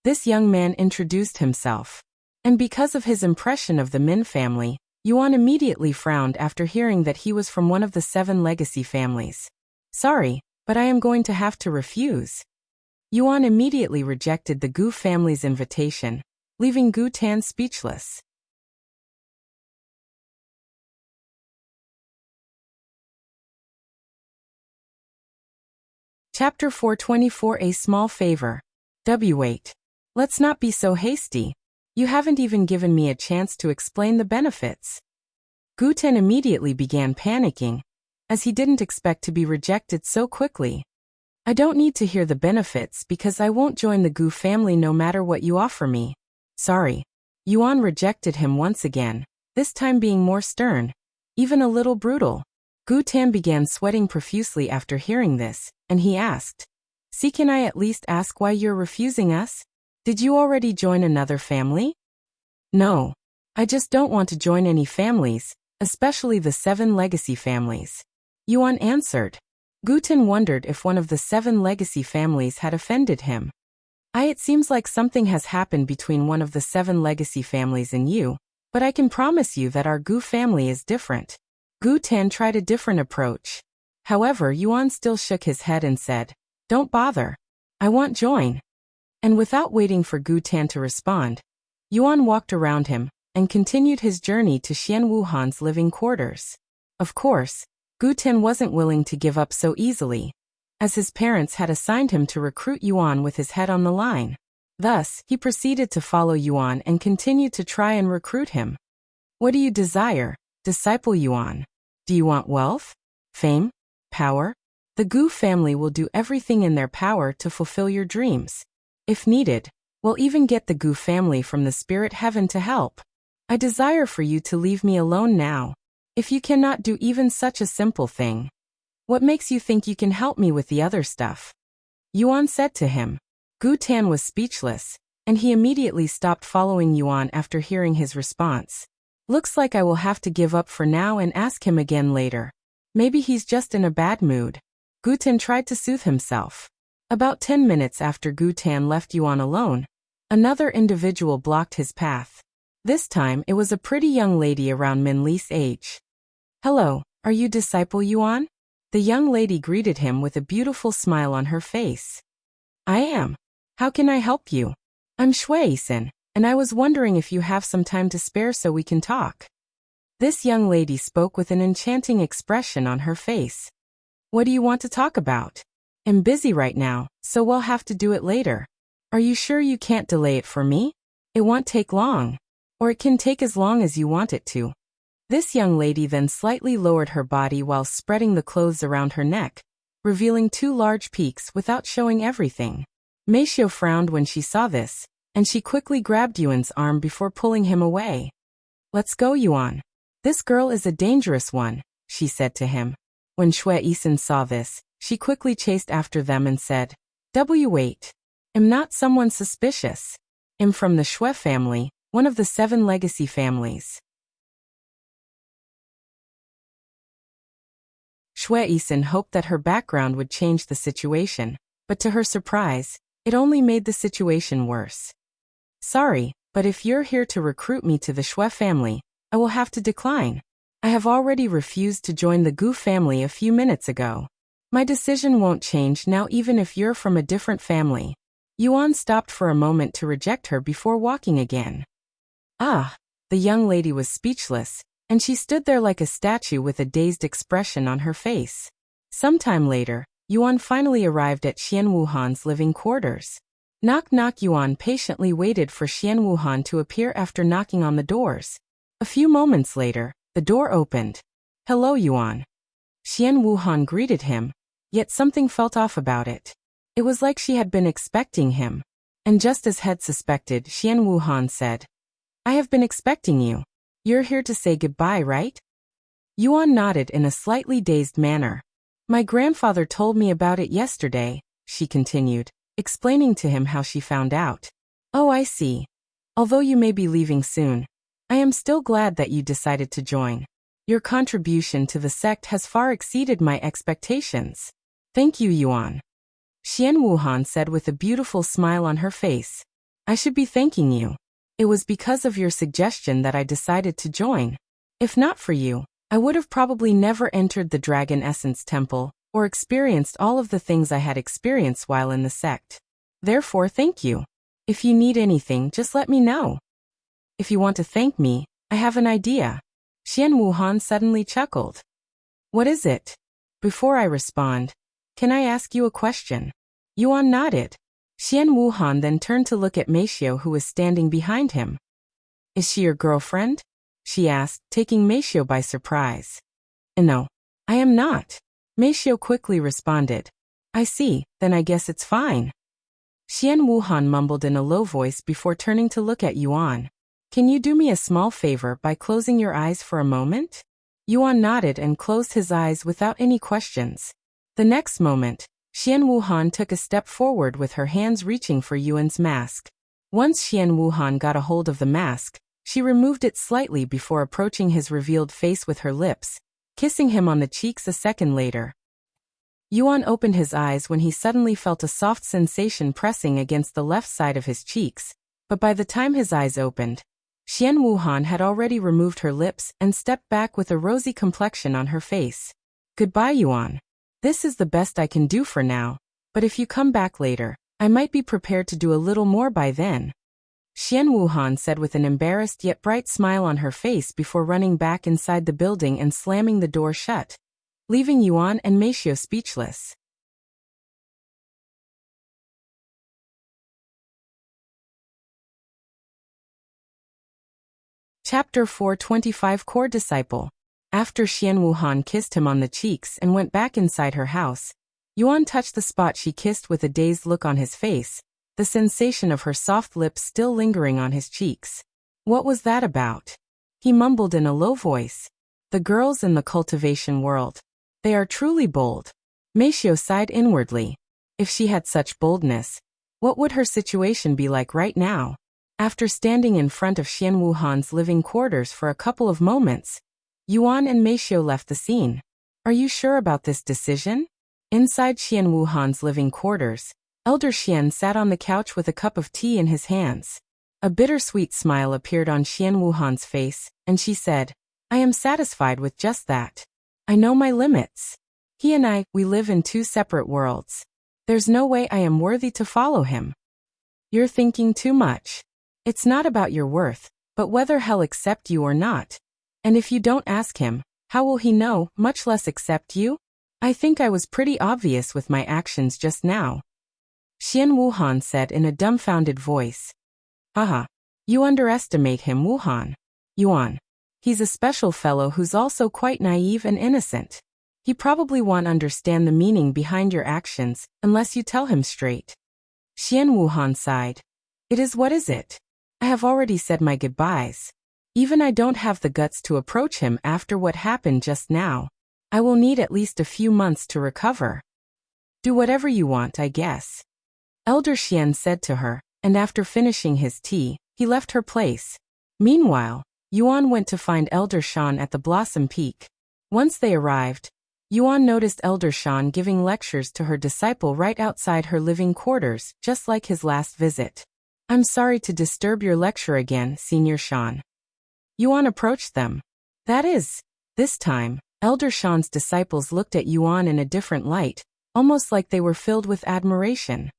This young man introduced himself. And because of his impression of the Min family, Yuan immediately frowned after hearing that he was from one of the 7 legacy families. Sorry, but I am going to have to refuse. Yuan immediately rejected the Gu family's invitation, leaving Gu Tan speechless. Chapter 424 A Small Favor. Wait. Let's not be so hasty. You haven't even given me a chance to explain the benefits. Gu Tan immediately began panicking, as he didn't expect to be rejected so quickly. I don't need to hear the benefits because I won't join the Gu family no matter what you offer me. Sorry. Yuan rejected him once again, this time being more stern, even a little brutal. Gu Tan began sweating profusely after hearing this, and he asked, See, can I at least ask why you're refusing us? Did you already join another family? No. I just don't want to join any families, especially the 7 legacy families. Yuan answered. Gu Tan wondered if one of the 7 legacy families had offended him. It seems like something has happened between one of the 7 legacy families and you, but I can promise you that our Gu family is different. Gu Tan tried a different approach. However, Yuan still shook his head and said, Don't bother. I won't join. And without waiting for Gu Tan to respond, Yuan walked around him and continued his journey to Xian Wuhan's living quarters. Of course, Gu Tan wasn't willing to give up so easily, as his parents had assigned him to recruit Yuan with his head on the line. Thus, he proceeded to follow Yuan and continued to try and recruit him. What do you desire, disciple Yuan? Do you want wealth? Fame? Power? The Gu family will do everything in their power to fulfill your dreams. If needed, we'll even get the Gu family from the spirit heaven to help. I desire for you to leave me alone now. If you cannot do even such a simple thing, what makes you think you can help me with the other stuff? Yuan said to him. Gu Tan was speechless, and he immediately stopped following Yuan after hearing his response. Looks like I will have to give up for now and ask him again later. Maybe he's just in a bad mood. Gu Tan tried to soothe himself. About 10 minutes after Gu Tan left Yuan alone, Another individual blocked his path. This time, it was a pretty young lady around Min Li's age. "Hello, are you disciple Yuan?" The young lady greeted him with a beautiful smile on her face. "I am. How can I help you?" "I'm Shui-san, and I was wondering if you have some time to spare so we can talk." This young lady spoke with an enchanting expression on her face. "What do you want to talk about?" "I'm busy right now, so we'll have to do it later." "Are you sure you can't delay it for me? It won't take long. Or it can take as long as you want it to." This young lady then slightly lowered her body while spreading the clothes around her neck, revealing 2 large peaks without showing everything. Meisho frowned when she saw this, and she quickly grabbed Yuan's arm before pulling him away. "Let's go, Yuan. This girl is a dangerous one," she said to him. When Shui-san saw this, she quickly chased after them and said, "Wait. I'm not someone suspicious. I'm from the Shui family, one of the 7 legacy families." Shui-san hoped that her background would change the situation, but to her surprise, it only made the situation worse. "Sorry, but if you're here to recruit me to the Shui family, I will have to decline. I have already refused to join the Gu family a few minutes ago. My decision won't change now even if you're from a different family." Yuan stopped for a moment to reject her before walking again. "Ah!" The young lady was speechless, and she stood there like a statue with a dazed expression on her face. Sometime later, Yuan finally arrived at Xian Wuhan's living quarters. Knock knock. Yuan patiently waited for Xian Wuhan to appear after knocking on the doors. A few moments later, the door opened. "Hello, Yuan." Xian Wuhan greeted him, yet something felt off about it. It was like she had been expecting him. And just as had suspected, Xian Wuhan said, "I have been expecting you. You're here to say goodbye, right?" Yuan nodded in a slightly dazed manner. "My grandfather told me about it yesterday," she continued, explaining to him how she found out. "Oh, I see. Although you may be leaving soon, I am still glad that you decided to join. Your contribution to the sect has far exceeded my expectations." "Thank you, Yuan," Xian Wuhan said with a beautiful smile on her face. "I should be thanking you. It was because of your suggestion that I decided to join. If not for you, I would have probably never entered the Dragon Essence Temple, or experienced all of the things I had experienced while in the sect. Therefore, thank you. If you need anything, just let me know." "If you want to thank me, I have an idea." Xian Wuhan suddenly chuckled. "What is it?" "Before I respond, can I ask you a question?" Yuan nodded. Xian Wuhan then turned to look at Meisho, who was standing behind him. "Is she your girlfriend?" she asked, taking Meisho by surprise. "No, I am not," Meisho quickly responded. "I see, then I guess it's fine." Xian Wuhan mumbled in a low voice before turning to look at Yuan. "Can you do me a small favor by closing your eyes for a moment?" Yuan nodded and closed his eyes without any questions. The next moment, Xian Wuhan took a step forward with her hands reaching for Yuan's mask. Once Xian Wuhan got a hold of the mask, she removed it slightly before approaching his revealed face with her lips, kissing him on the cheeks a second later. Yuan opened his eyes when he suddenly felt a soft sensation pressing against the left side of his cheeks, but by the time his eyes opened, Xian Wuhan had already removed her lips and stepped back with a rosy complexion on her face. "Goodbye, Yuan. This is the best I can do for now, but if you come back later, I might be prepared to do a little more by then," Xian Wuhan said with an embarrassed yet bright smile on her face before running back inside the building and slamming the door shut, leaving Yuan and Meisho speechless. Chapter 425 Core Disciple. After Xian Wuhan kissed him on the cheeks and went back inside her house, Yuan touched the spot she kissed with a dazed look on his face, the sensation of her soft lips still lingering on his cheeks. "What was that about?" he mumbled in a low voice. "The girls in the cultivation world. They are truly bold." Meisho sighed inwardly. If she had such boldness, what would her situation be like right now? After standing in front of Xian Wuhan's living quarters for a couple of moments, Yuan and Meisho left the scene. "Are you sure about this decision?" Inside Xian Wuhan's living quarters, Elder Xian sat on the couch with a cup of tea in his hands. A bittersweet smile appeared on Xian Wuhan's face, and she said, I am satisfied with just that. I know my limits. He and we live in two separate worlds. There's no way I am worthy to follow him. You're thinking too much. It's not about your worth, but whether he'll accept you or not. And if you don't ask him, how will he know, much less accept you? I think I was pretty obvious with my actions just now. Xian Wuhan said in a dumbfounded voice. Haha. You underestimate him, Wuhan. Yuan. He's a special fellow who's also quite naive and innocent. He probably won't understand the meaning behind your actions unless you tell him straight. Xian Wuhan sighed. It is what is it? I have already said my goodbyes. Even I don't have the guts to approach him after what happened just now. I will need at least a few months to recover. Do whatever you want, I guess. Elder Xian said to her, and after finishing his tea, he left her place. Meanwhile, Yuan went to find Elder Shan at the Blossom Peak. Once they arrived, Yuan noticed Elder Shan giving lectures to her disciple right outside her living quarters, just like his last visit. I'm sorry to disturb your lecture again, Senior Shan. Yuan approached them. That is, this time, Elder Shan's disciples looked at Yuan in a different light, almost like they were filled with admiration.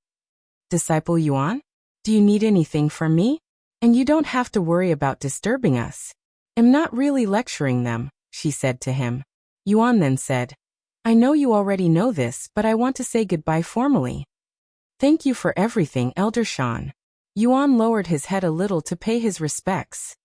Disciple Yuan? Do you need anything from me? And you don't have to worry about disturbing us. I'm not really lecturing them, she said to him. Yuan then said, I know you already know this, but I want to say goodbye formally. Thank you for everything, Elder Shan. Yuan lowered his head a little to pay his respects.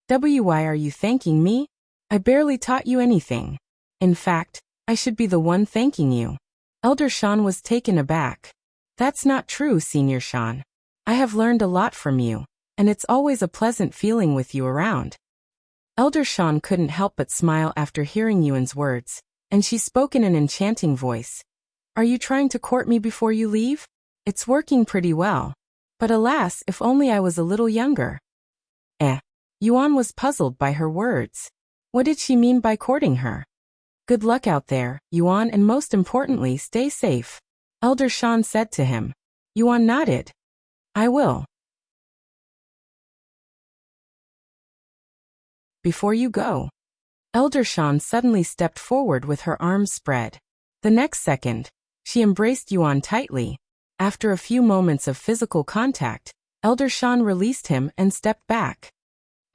Why are you thanking me? I barely taught you anything. In fact, I should be the one thanking you. Elder Shan was taken aback. That's not true, Senior Shan. I have learned a lot from you, and it's always a pleasant feeling with you around. Elder Shan couldn't help but smile after hearing Yuan's words, and she spoke in an enchanting voice. Are you trying to court me before you leave? It's working pretty well. But alas, if only I was a little younger. Yuan was puzzled by her words. What did she mean by courting her? Good luck out there, Yuan, and most importantly, stay safe. Elder Shan said to him. Yuan nodded. I will. Before you go. Elder Shan suddenly stepped forward with her arms spread. The next second, she embraced Yuan tightly. After a few moments of physical contact, Elder Shan released him and stepped back.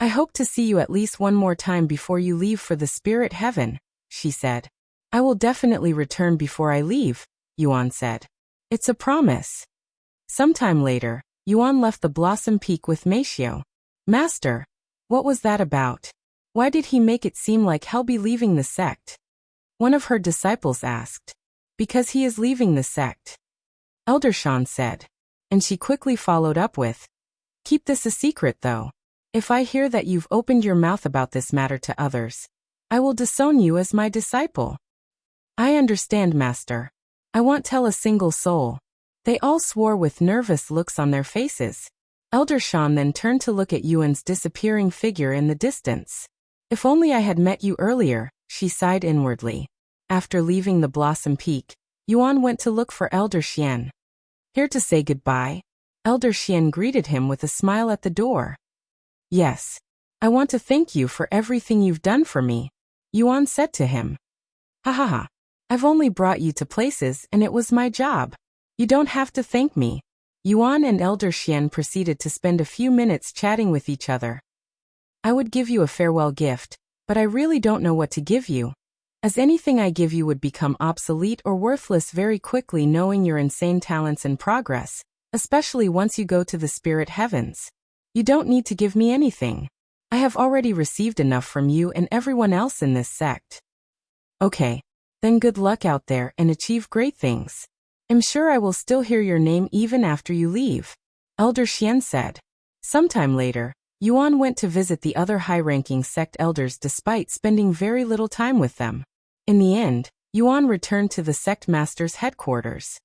I hope to see you at least one more time before you leave for the spirit heaven, she said. I will definitely return before I leave, Yuan said. It's a promise. Sometime later, Yuan left the Blossom Peak with Meishio. Master, what was that about? Why did he make it seem like he'll be leaving the sect? One of her disciples asked. Because he is leaving the sect. Elder Shan said. And she quickly followed up with, keep this a secret though. If I hear that you've opened your mouth about this matter to others, I will disown you as my disciple. I understand, Master. I won't tell a single soul. They all swore with nervous looks on their faces. Elder Shan then turned to look at Yuan's disappearing figure in the distance. If only I had met you earlier, she sighed inwardly. After leaving the Blossom Peak, Yuan went to look for Elder Xian. Here to say goodbye? Elder Xian greeted him with a smile at the door. Yes. I want to thank you for everything you've done for me, Yuan said to him. Ha ha ha. I've only brought you to places and it was my job. You don't have to thank me. Yuan and Elder Xian proceeded to spend a few minutes chatting with each other. I would give you a farewell gift, but I really don't know what to give you, as anything I give you would become obsolete or worthless very quickly knowing your insane talents and progress, especially once you go to the spirit heavens. You don't need to give me anything. I have already received enough from you and everyone else in this sect. Okay. Then good luck out there and achieve great things. I'm sure I will still hear your name even after you leave. Elder Xian said. Sometime later, Yuan went to visit the other high-ranking sect elders despite spending very little time with them. In the end, Yuan returned to the sect master's headquarters.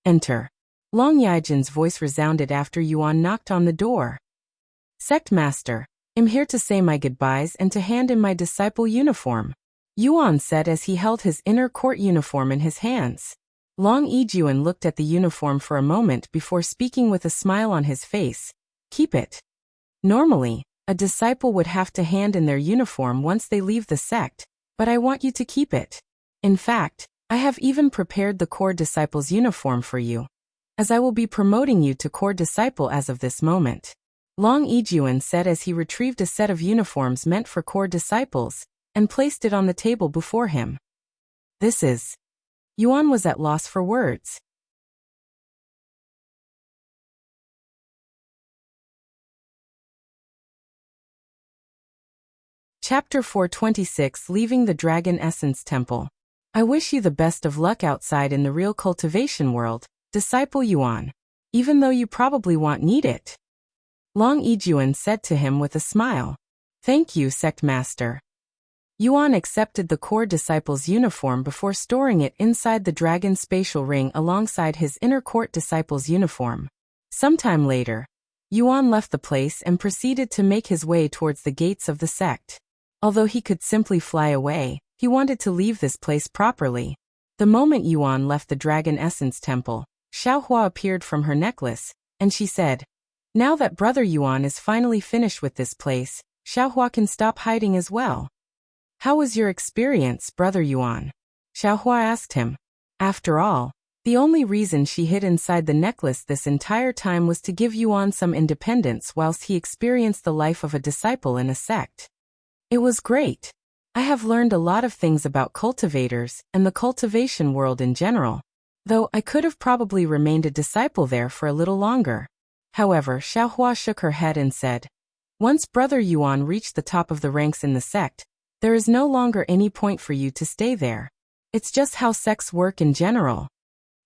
Enter. Long Yaijin's voice resounded after Yuan knocked on the door. Sect master, I'm here to say my goodbyes and to hand in my disciple uniform, Yuan said as he held his inner court uniform in his hands. Long Yijuan looked at the uniform for a moment before speaking with a smile on his face. Keep it. Normally, a disciple would have to hand in their uniform once they leave the sect, but I want you to keep it. In fact, I have even prepared the core disciple's uniform for you, as I will be promoting you to core disciple as of this moment. Long Yijuan said as he retrieved a set of uniforms meant for core disciples, and placed it on the table before him. This is... Yuan was at loss for words. Chapter 426 Leaving the Dragon Essence Temple. I wish you the best of luck outside in the real cultivation world, Disciple Yuan. Even though you probably won't need it. Long Yijuan said to him with a smile. Thank you, Sect Master. Yuan accepted the core disciple's uniform before storing it inside the dragon spatial ring alongside his inner court disciple's uniform. Sometime later, Yuan left the place and proceeded to make his way towards the gates of the sect. Although he could simply fly away, he wanted to leave this place properly. The moment Yuan left the Dragon Essence Temple, Xiaohua appeared from her necklace, and she said, Now that Brother Yuan is finally finished with this place, Xiaohua can stop hiding as well. How was your experience, Brother Yuan? Xiaohua asked him. After all, the only reason she hid inside the necklace this entire time was to give Yuan some independence whilst he experienced the life of a disciple in a sect. It was great. I have learned a lot of things about cultivators and the cultivation world in general, though I could have probably remained a disciple there for a little longer. However, Xiaohua shook her head and said, Once Brother Yuan reached the top of the ranks in the sect, there is no longer any point for you to stay there. It's just how sects work in general.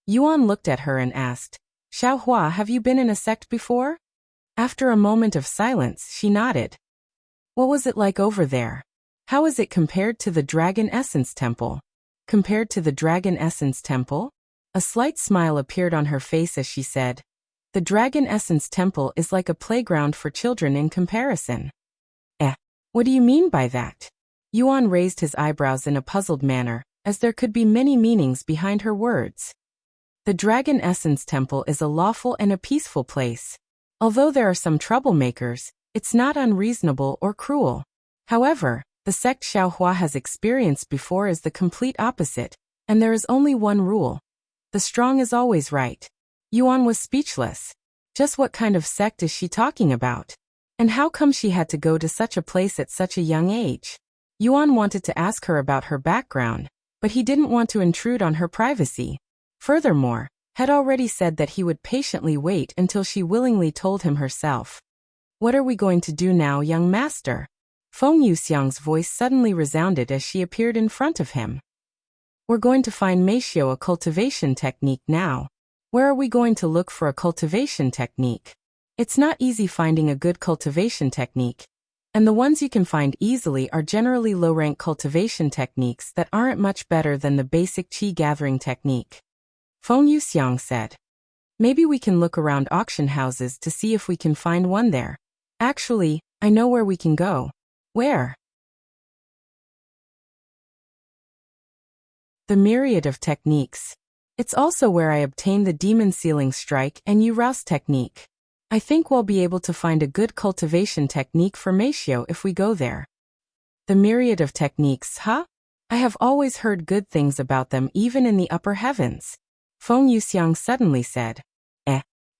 Yuan looked at her and asked, Xiaohua, have you been in a sect before? After a moment of silence, she nodded. What was it like over there? How is it compared to the Dragon Essence Temple? Compared to the Dragon Essence Temple? A slight smile appeared on her face as she said, The Dragon Essence Temple is like a playground for children in comparison. What do you mean by that? Yuan raised his eyebrows in a puzzled manner, as there could be many meanings behind her words. The Dragon Essence Temple is a lawful and a peaceful place. Although there are some troublemakers, it's not unreasonable or cruel. However, the sect Xiaohua has experienced before is the complete opposite, and there is only one rule. The strong is always right. Yuan was speechless. Just what kind of sect is she talking about? And how come she had to go to such a place at such a young age? Yuan wanted to ask her about her background, but he didn't want to intrude on her privacy. Furthermore, had already said that he would patiently wait until she willingly told him herself. What are we going to do now, young master? Feng Yuxiang's voice suddenly resounded as she appeared in front of him. We're going to find Meishiu a cultivation technique now. Where are we going to look for a cultivation technique? It's not easy finding a good cultivation technique, and the ones you can find easily are generally low-rank cultivation techniques that aren't much better than the basic qi gathering technique. Feng Yuxiang said. Maybe we can look around auction houses to see if we can find one there. Actually, I know where we can go. Where? The Myriad of Techniques. It's also where I obtained the Demon Sealing Strike and Yu-Rouse technique. I think we'll be able to find a good cultivation technique for Meishiu if we go there. The Myriad of Techniques, huh? I have always heard good things about them even in the upper heavens. Feng Yuxiang suddenly said.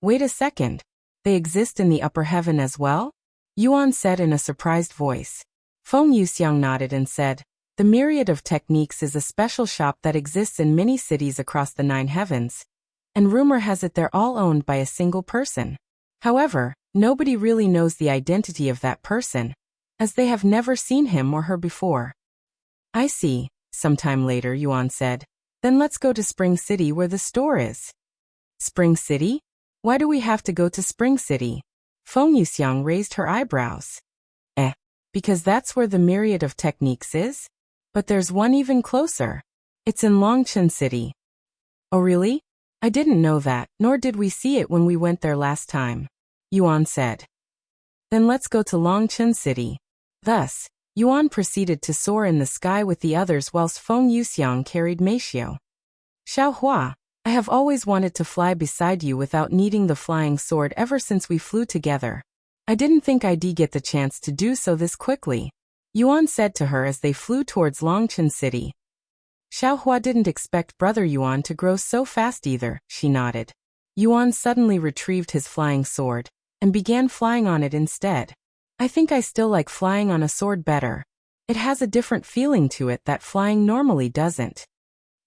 Wait a second. They exist in the upper heaven as well? Yuan said in a surprised voice. Feng Yuxiang nodded and said, The Myriad of Techniques is a special shop that exists in many cities across the 9 heavens, and rumor has it they're all owned by a single person. However, nobody really knows the identity of that person, as they have never seen him or her before. I see, sometime later, Yuan said. Then let's go to Spring City where the store is. Spring City? Why do we have to go to Spring City? Feng Yuxiang raised her eyebrows. Because that's where the Myriad of Techniques is? But there's one even closer. It's in Longchen City. Oh really? I didn't know that, nor did we see it when we went there last time. Yuan said. Then let's go to Longchen City. Thus, Yuan proceeded to soar in the sky with the others whilst Feng Yuxiang carried Meishiu. Xiaohua, I have always wanted to fly beside you without needing the flying sword ever since we flew together. I didn't think I'd get the chance to do so this quickly, Yuan said to her as they flew towards Longchen City. Xiaohua didn't expect Brother Yuan to grow so fast either, she nodded. Yuan suddenly retrieved his flying sword and began flying on it instead. I think I still like flying on a sword better. It has a different feeling to it that flying normally doesn't,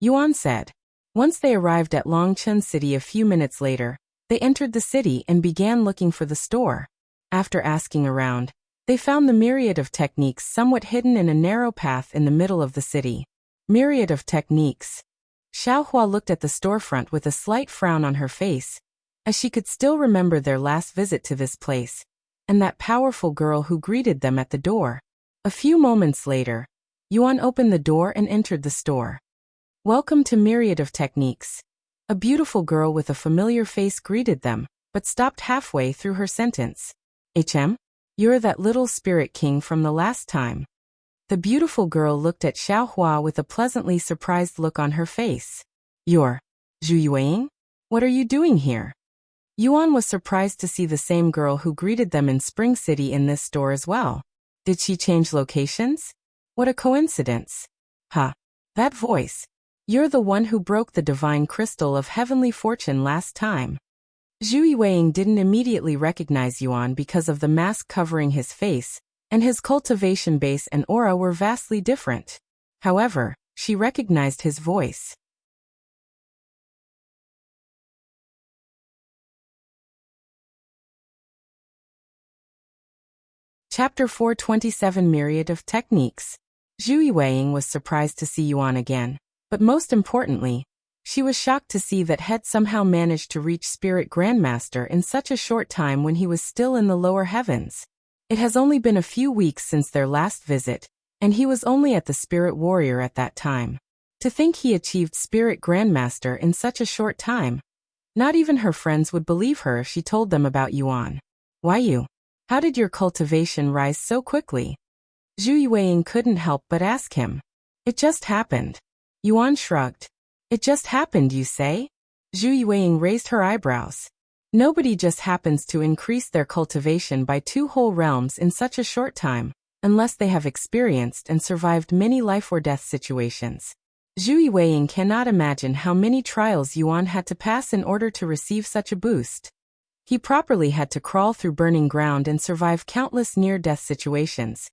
Yuan said. Once they arrived at Longchen City a few minutes later, they entered the city and began looking for the store. After asking around, they found the Myriad of Techniques somewhat hidden in a narrow path in the middle of the city. Myriad of Techniques. Xiaohua looked at the storefront with a slight frown on her face, as she could still remember their last visit to this place, and that powerful girl who greeted them at the door. A few moments later, Yuan opened the door and entered the store. Welcome to Myriad of Techniques. A beautiful girl with a familiar face greeted them, but stopped halfway through her sentence. You're that little spirit king from the last time. The beautiful girl looked at Xiaohua with a pleasantly surprised look on her face. You're Zhu Yuan? What are you doing here? Yuan was surprised to see the same girl who greeted them in Spring City in this store as well. Did she change locations? What a coincidence. That voice. You're the one who broke the divine crystal of heavenly fortune last time. Zhu Yuan didn't immediately recognize Yuan because of the mask covering his face, and his cultivation base and aura were vastly different. However, she recognized his voice. Chapter 427 Myriad of Techniques. Zhu Yuan was surprised to see Yuan again, but most importantly, she was shocked to see that Head somehow managed to reach Spirit Grandmaster in such a short time when he was still in the lower heavens. It has only been a few weeks since their last visit, and he was only at the Spirit Warrior at that time. To think he achieved Spirit Grandmaster in such a short time. Not even her friends would believe her if she told them about Yuan. Why you? How did your cultivation rise so quickly? Zhu Yuan couldn't help but ask him. It just happened. Yuan shrugged. It just happened, you say? Zhu Yuan raised her eyebrows. Nobody just happens to increase their cultivation by 2 whole realms in such a short time, unless they have experienced and survived many life or death situations. Zhu Yuan cannot imagine how many trials Yuan had to pass in order to receive such a boost. He properly had to crawl through burning ground and survive countless near-death situations.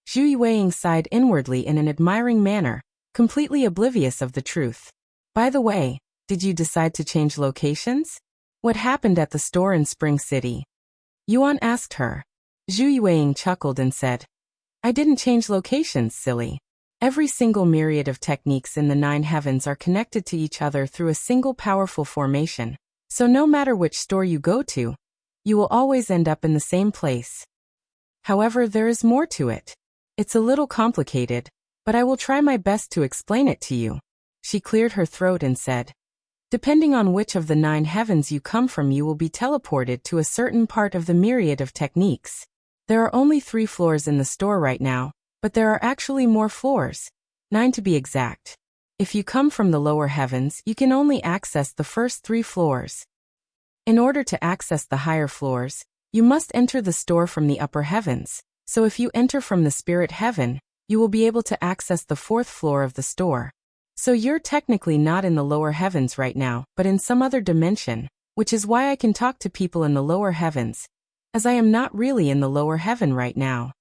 Zhu Yuan sighed inwardly in an admiring manner, completely oblivious of the truth. By the way, did you decide to change locations? What happened at the store in Spring City? Yuan asked her. Zhu Yuan chuckled and said, I didn't change locations, silly. Every single myriad of techniques in the 9 heavens are connected to each other through a single powerful formation, so no matter which store you go to, you will always end up in the same place. However, there is more to it. It's a little complicated, but I will try my best to explain it to you. She cleared her throat and said, depending on which of the 9 heavens you come from, you will be teleported to a certain part of the myriad of techniques. There are only 3 floors in the store right now, but there are actually more floors, 9 to be exact. If you come from the lower heavens, you can only access the first 3 floors. In order to access the higher floors, you must enter the store from the upper heavens, so if you enter from the spirit heaven, you will be able to access the 4th floor of the store. So you're technically not in the lower heavens right now, but in some other dimension, which is why I can talk to people in the lower heavens, as I am not really in the lower heaven right now.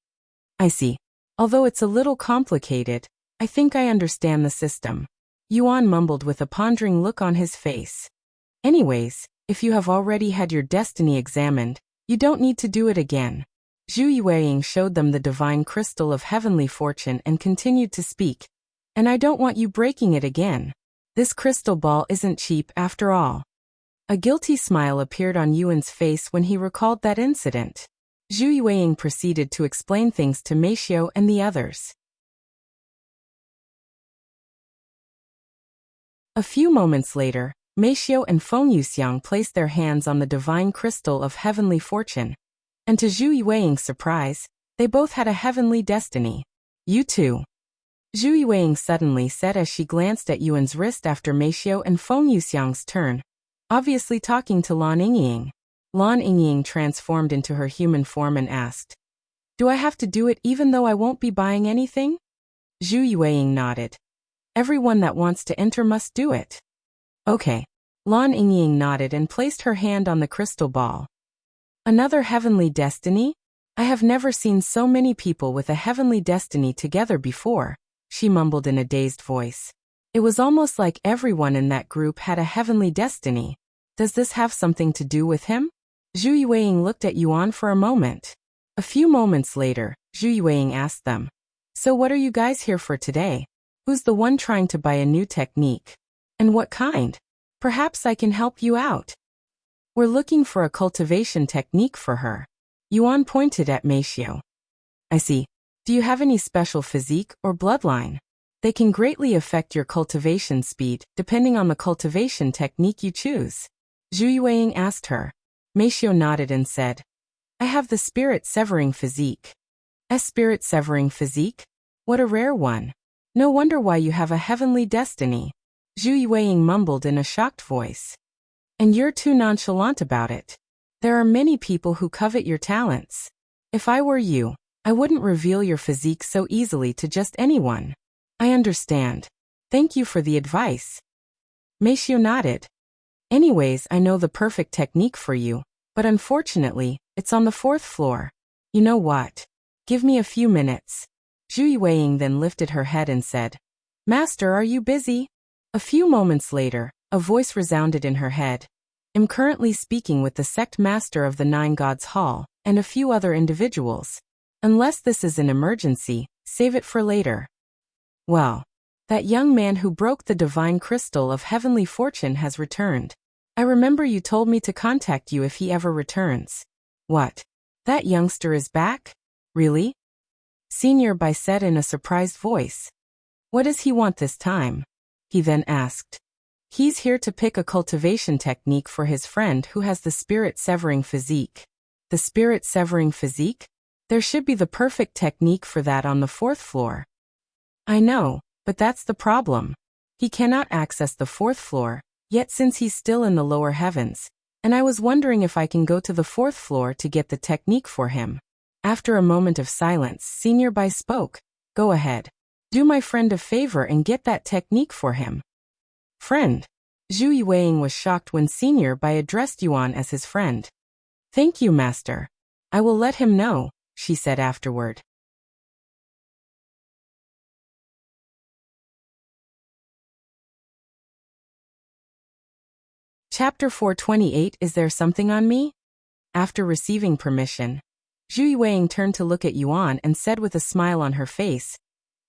I see. Although it's a little complicated, I think I understand the system. Yuan mumbled with a pondering look on his face. Anyways, if you have already had your destiny examined, you don't need to do it again. Zhu Yuan showed them the divine crystal of heavenly fortune and continued to speak. And I don't want you breaking it again. This crystal ball isn't cheap after all. A guilty smile appeared on Yuan's face when he recalled that incident. Zhu Yuan proceeded to explain things to Meishio and the others. A few moments later, Meishio and Feng Yuxiang placed their hands on the divine crystal of heavenly fortune, and to Zhu Yuan's surprise, they both had a heavenly destiny. You too. Zhu Yuang suddenly said as she glanced at Yuan's wrist after Meishio and Feng Yuxiang's turn, obviously talking to Lan Yingying. Lan Yingying transformed into her human form and asked, "Do I have to do it even though I won't be buying anything?" Zhu Yuang nodded. "Everyone that wants to enter must do it." "Okay." Lan Yingying nodded and placed her hand on the crystal ball. "Another heavenly destiny? I have never seen so many people with a heavenly destiny together before," she mumbled in a dazed voice. It was almost like everyone in that group had a heavenly destiny. Does this have something to do with him? Zhu Yuang looked at Yuan for a moment. A few moments later, Zhu Yuang asked them, "So what are you guys here for today? Who's the one trying to buy a new technique? And what kind? Perhaps I can help you out." "We're looking for a cultivation technique for her." Yuan pointed at Meishio. "I see. Do you have any special physique or bloodline? They can greatly affect your cultivation speed, depending on the cultivation technique you choose." Zhu Yuang asked her. Meishio nodded and said, "I have the spirit-severing physique." "A spirit-severing physique? What a rare one. No wonder why you have a heavenly destiny." Zhu Yuang mumbled in a shocked voice. "And you're too nonchalant about it. There are many people who covet your talents. If I were you, I wouldn't reveal your physique so easily to just anyone." "I understand. Thank you for the advice." Meishio nodded. "Anyways, I know the perfect technique for you, but unfortunately, it's on the 4th floor. You know what? Give me a few minutes." Zhu Yuang then lifted her head and said, "Master, are you busy?" A few moments later, a voice resounded in her head. "I'm currently speaking with the sect master of the 9 Gods Hall, and a few other individuals. Unless this is an emergency, save it for later." "Well, that young man who broke the divine crystal of heavenly fortune has returned. I remember you told me to contact you if he ever returns." "What? That youngster is back? Really?" Senior Bai said in a surprised voice. "What does he want this time?" he then asked. "He's here to pick a cultivation technique for his friend who has the spirit-severing physique." "The spirit-severing physique? There should be the perfect technique for that on the 4th floor." "I know, but that's the problem. He cannot access the 4th floor, yet since he's still in the lower heavens, and I was wondering if I can go to the 4th floor to get the technique for him." After a moment of silence, Senior Bai spoke. "Go ahead. Do my friend a favor and get that technique for him." "Friend?" Zhu Yuang was shocked when Senior Bai addressed Yuan as his friend. "Thank you, Master. I will let him know," she said afterward. Chapter 428. Is there something on me? After receiving permission, Zhu Yuang turned to look at Yuan and said with a smile on her face,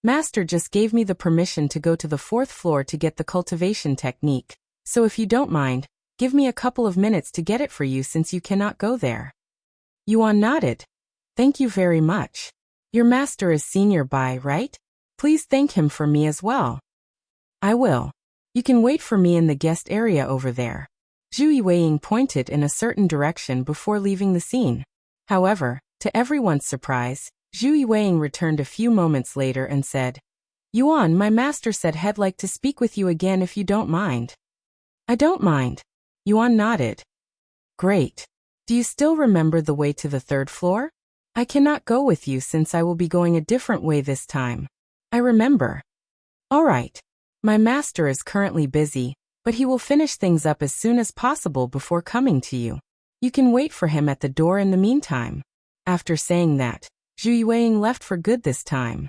"Master just gave me the permission to go to the 4th floor to get the cultivation technique, so if you don't mind, give me a couple of minutes to get it for you since you cannot go there." Yuan nodded. "Thank you very much. Your master is Senior Bai, right? Please thank him for me as well." "I will. You can wait for me in the guest area over there." Zhu Yuang pointed in a certain direction before leaving the scene. However, to everyone's surprise, Zhu Yuang returned a few moments later and said, "Yuan, my master said he'd like to speak with you again if you don't mind." "I don't mind." Yuan nodded. "Great. Do you still remember the way to the 3rd floor? I cannot go with you since I will be going a different way this time." "I remember." "All right. My master is currently busy, but he will finish things up as soon as possible before coming to you. You can wait for him at the door in the meantime." After saying that, Zhu Yuang left for good this time.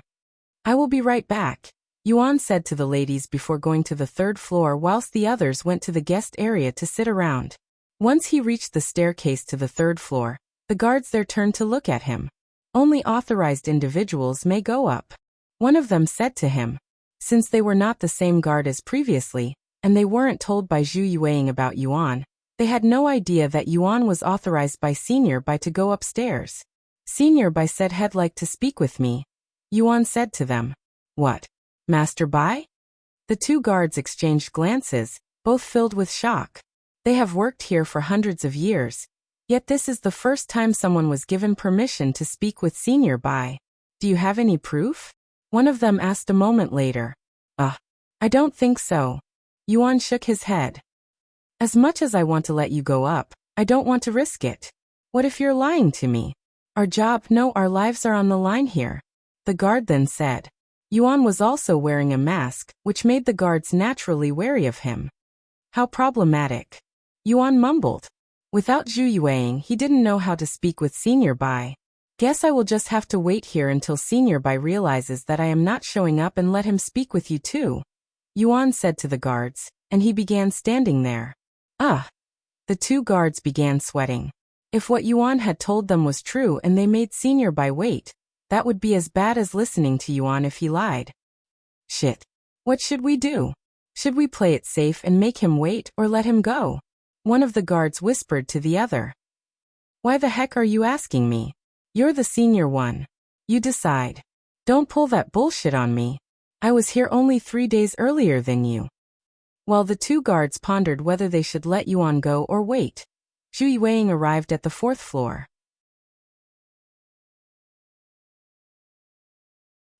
"I will be right back," Yuan said to the ladies before going to the 3rd floor whilst the others went to the guest area to sit around. Once he reached the staircase to the 3rd floor, the guards there turned to look at him. "Only authorized individuals may go up." One of them said to him. Since they were not the same guard as previously, and they weren't told by Zhu Yuang about Yuan, they had no idea that Yuan was authorized by Senior Bai to go upstairs. "Senior Bai said he'd like to speak with me." Yuan said to them. "What? Master Bai?" The two guards exchanged glances, both filled with shock. They have worked here for hundreds of years, yet this is the first time someone was given permission to speak with Senior Bai. "Do you have any proof?" One of them asked a moment later. I don't think so. Yuan shook his head. As much as I want to let you go up, I don't want to risk it. What if you're lying to me? Our job, no, our lives are on the line here. The guard then said. Yuan was also wearing a mask, which made the guards naturally wary of him. How problematic. Yuan mumbled. Without Zhu Yuang, he didn't know how to speak with Senior Bai. Guess I will just have to wait here until Senior Bai realizes that I am not showing up and let him speak with you too. Yuan said to the guards, and he began standing there. The two guards began sweating. If what Yuan had told them was true and they made Senior Bai wait, that would be as bad as listening to Yuan if he lied. Shit. What should we do? Should we play it safe and make him wait or let him go? One of the guards whispered to the other. Why the heck are you asking me? You're the senior one. You decide. Don't pull that bullshit on me. I was here only 3 days earlier than you. While the two guards pondered whether they should let Yuan go or wait, Zhu Yuang arrived at the 4th floor.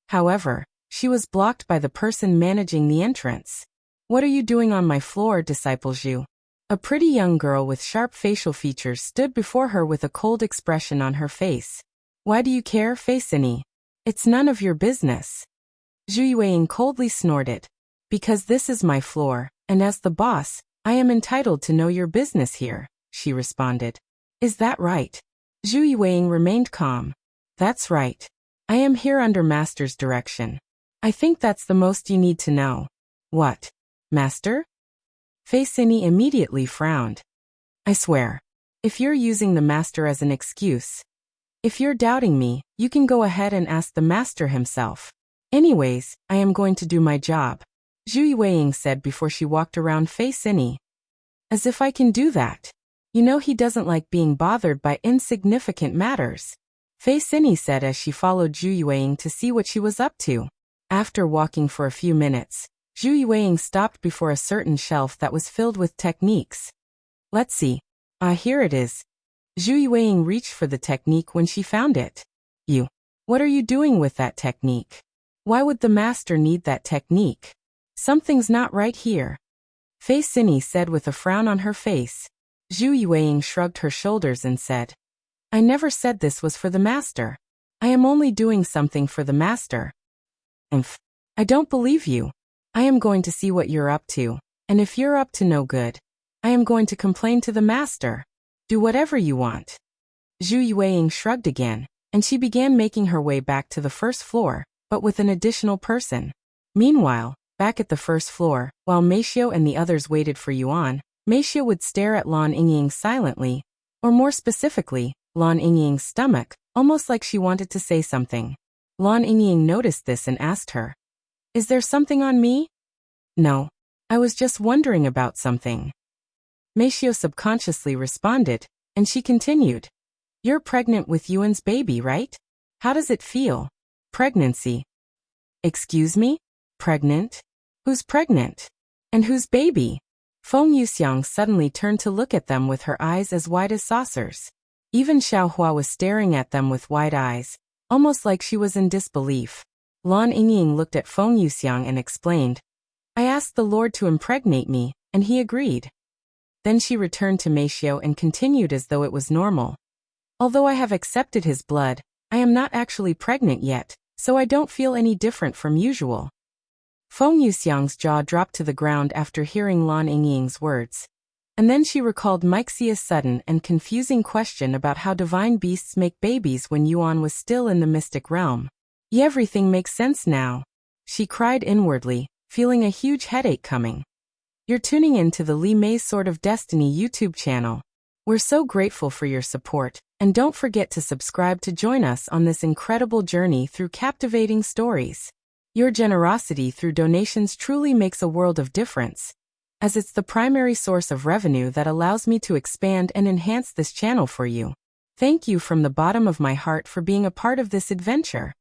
However, she was blocked by the person managing the entrance. What are you doing on my floor, Disciple Zhu? A pretty young girl with sharp facial features stood before her with a cold expression on her face. Why do you care, Fissure? It's none of your business. Zhu Yuang coldly snorted. Because this is my floor, and as the boss, I am entitled to know your business here, she responded. Is that right? Zhu Yuang remained calm. That's right. I am here under Master's direction. I think that's the most you need to know. What? Master? Fissure immediately frowned. I swear. If you're using the Master as an excuse. If you're doubting me, you can go ahead and ask the Master himself. Anyways, I am going to do my job. Zhu Yuang said before she walked around Fissure. As if I can do that. You know he doesn't like being bothered by insignificant matters. Fissure said as she followed Zhu Yuang to see what she was up to. After walking for a few minutes, Zhu Yuang stopped before a certain shelf that was filled with techniques. Let's see. Here it is. Zhu Yuang reached for the technique when she found it. What are you doing with that technique? Why would the Master need that technique? Something's not right here. Fissure said with a frown on her face. Zhu Yuang shrugged her shoulders and said, I never said this was for the Master. I am only doing something for the Master. I don't believe you. I am going to see what you're up to, and if you're up to no good, I am going to complain to the Master. Do whatever you want. Zhu Yuang shrugged again, and she began making her way back to the 1st floor, but with an additional person. Meanwhile, back at the 1st floor, while Meishio and the others waited for Yuan, Meishio would stare at Lan Yingying silently, or more specifically, Lan Yingying's stomach, almost like she wanted to say something. Lan Yingying noticed this and asked her, Is there something on me? No. I was just wondering about something. Meishio subconsciously responded, and she continued. You're pregnant with Yuan's baby, right? How does it feel? Pregnancy. Excuse me? Pregnant? Who's pregnant? And whose baby? Feng Yuxiang suddenly turned to look at them with her eyes as wide as saucers. Even Xiaohua was staring at them with wide eyes, almost like she was in disbelief. Lan Yingying looked at Feng Yuxiang and explained, I asked the Lord to impregnate me, and he agreed. Then she returned to Meishio and continued as though it was normal. Although I have accepted his blood, I am not actually pregnant yet, so I don't feel any different from usual. Feng Yuxiang's jaw dropped to the ground after hearing Lan Yingying's words. And then she recalled Meixia's sudden and confusing question about how divine beasts make babies when Yuan was still in the mystic realm. Everything makes sense now. She cried inwardly, feeling a huge headache coming. You're tuning in to the Li Mei's Sword of Destiny YouTube channel. We're so grateful for your support, and don't forget to subscribe to join us on this incredible journey through captivating stories. Your generosity through donations truly makes a world of difference, as it's the primary source of revenue that allows me to expand and enhance this channel for you. Thank you from the bottom of my heart for being a part of this adventure.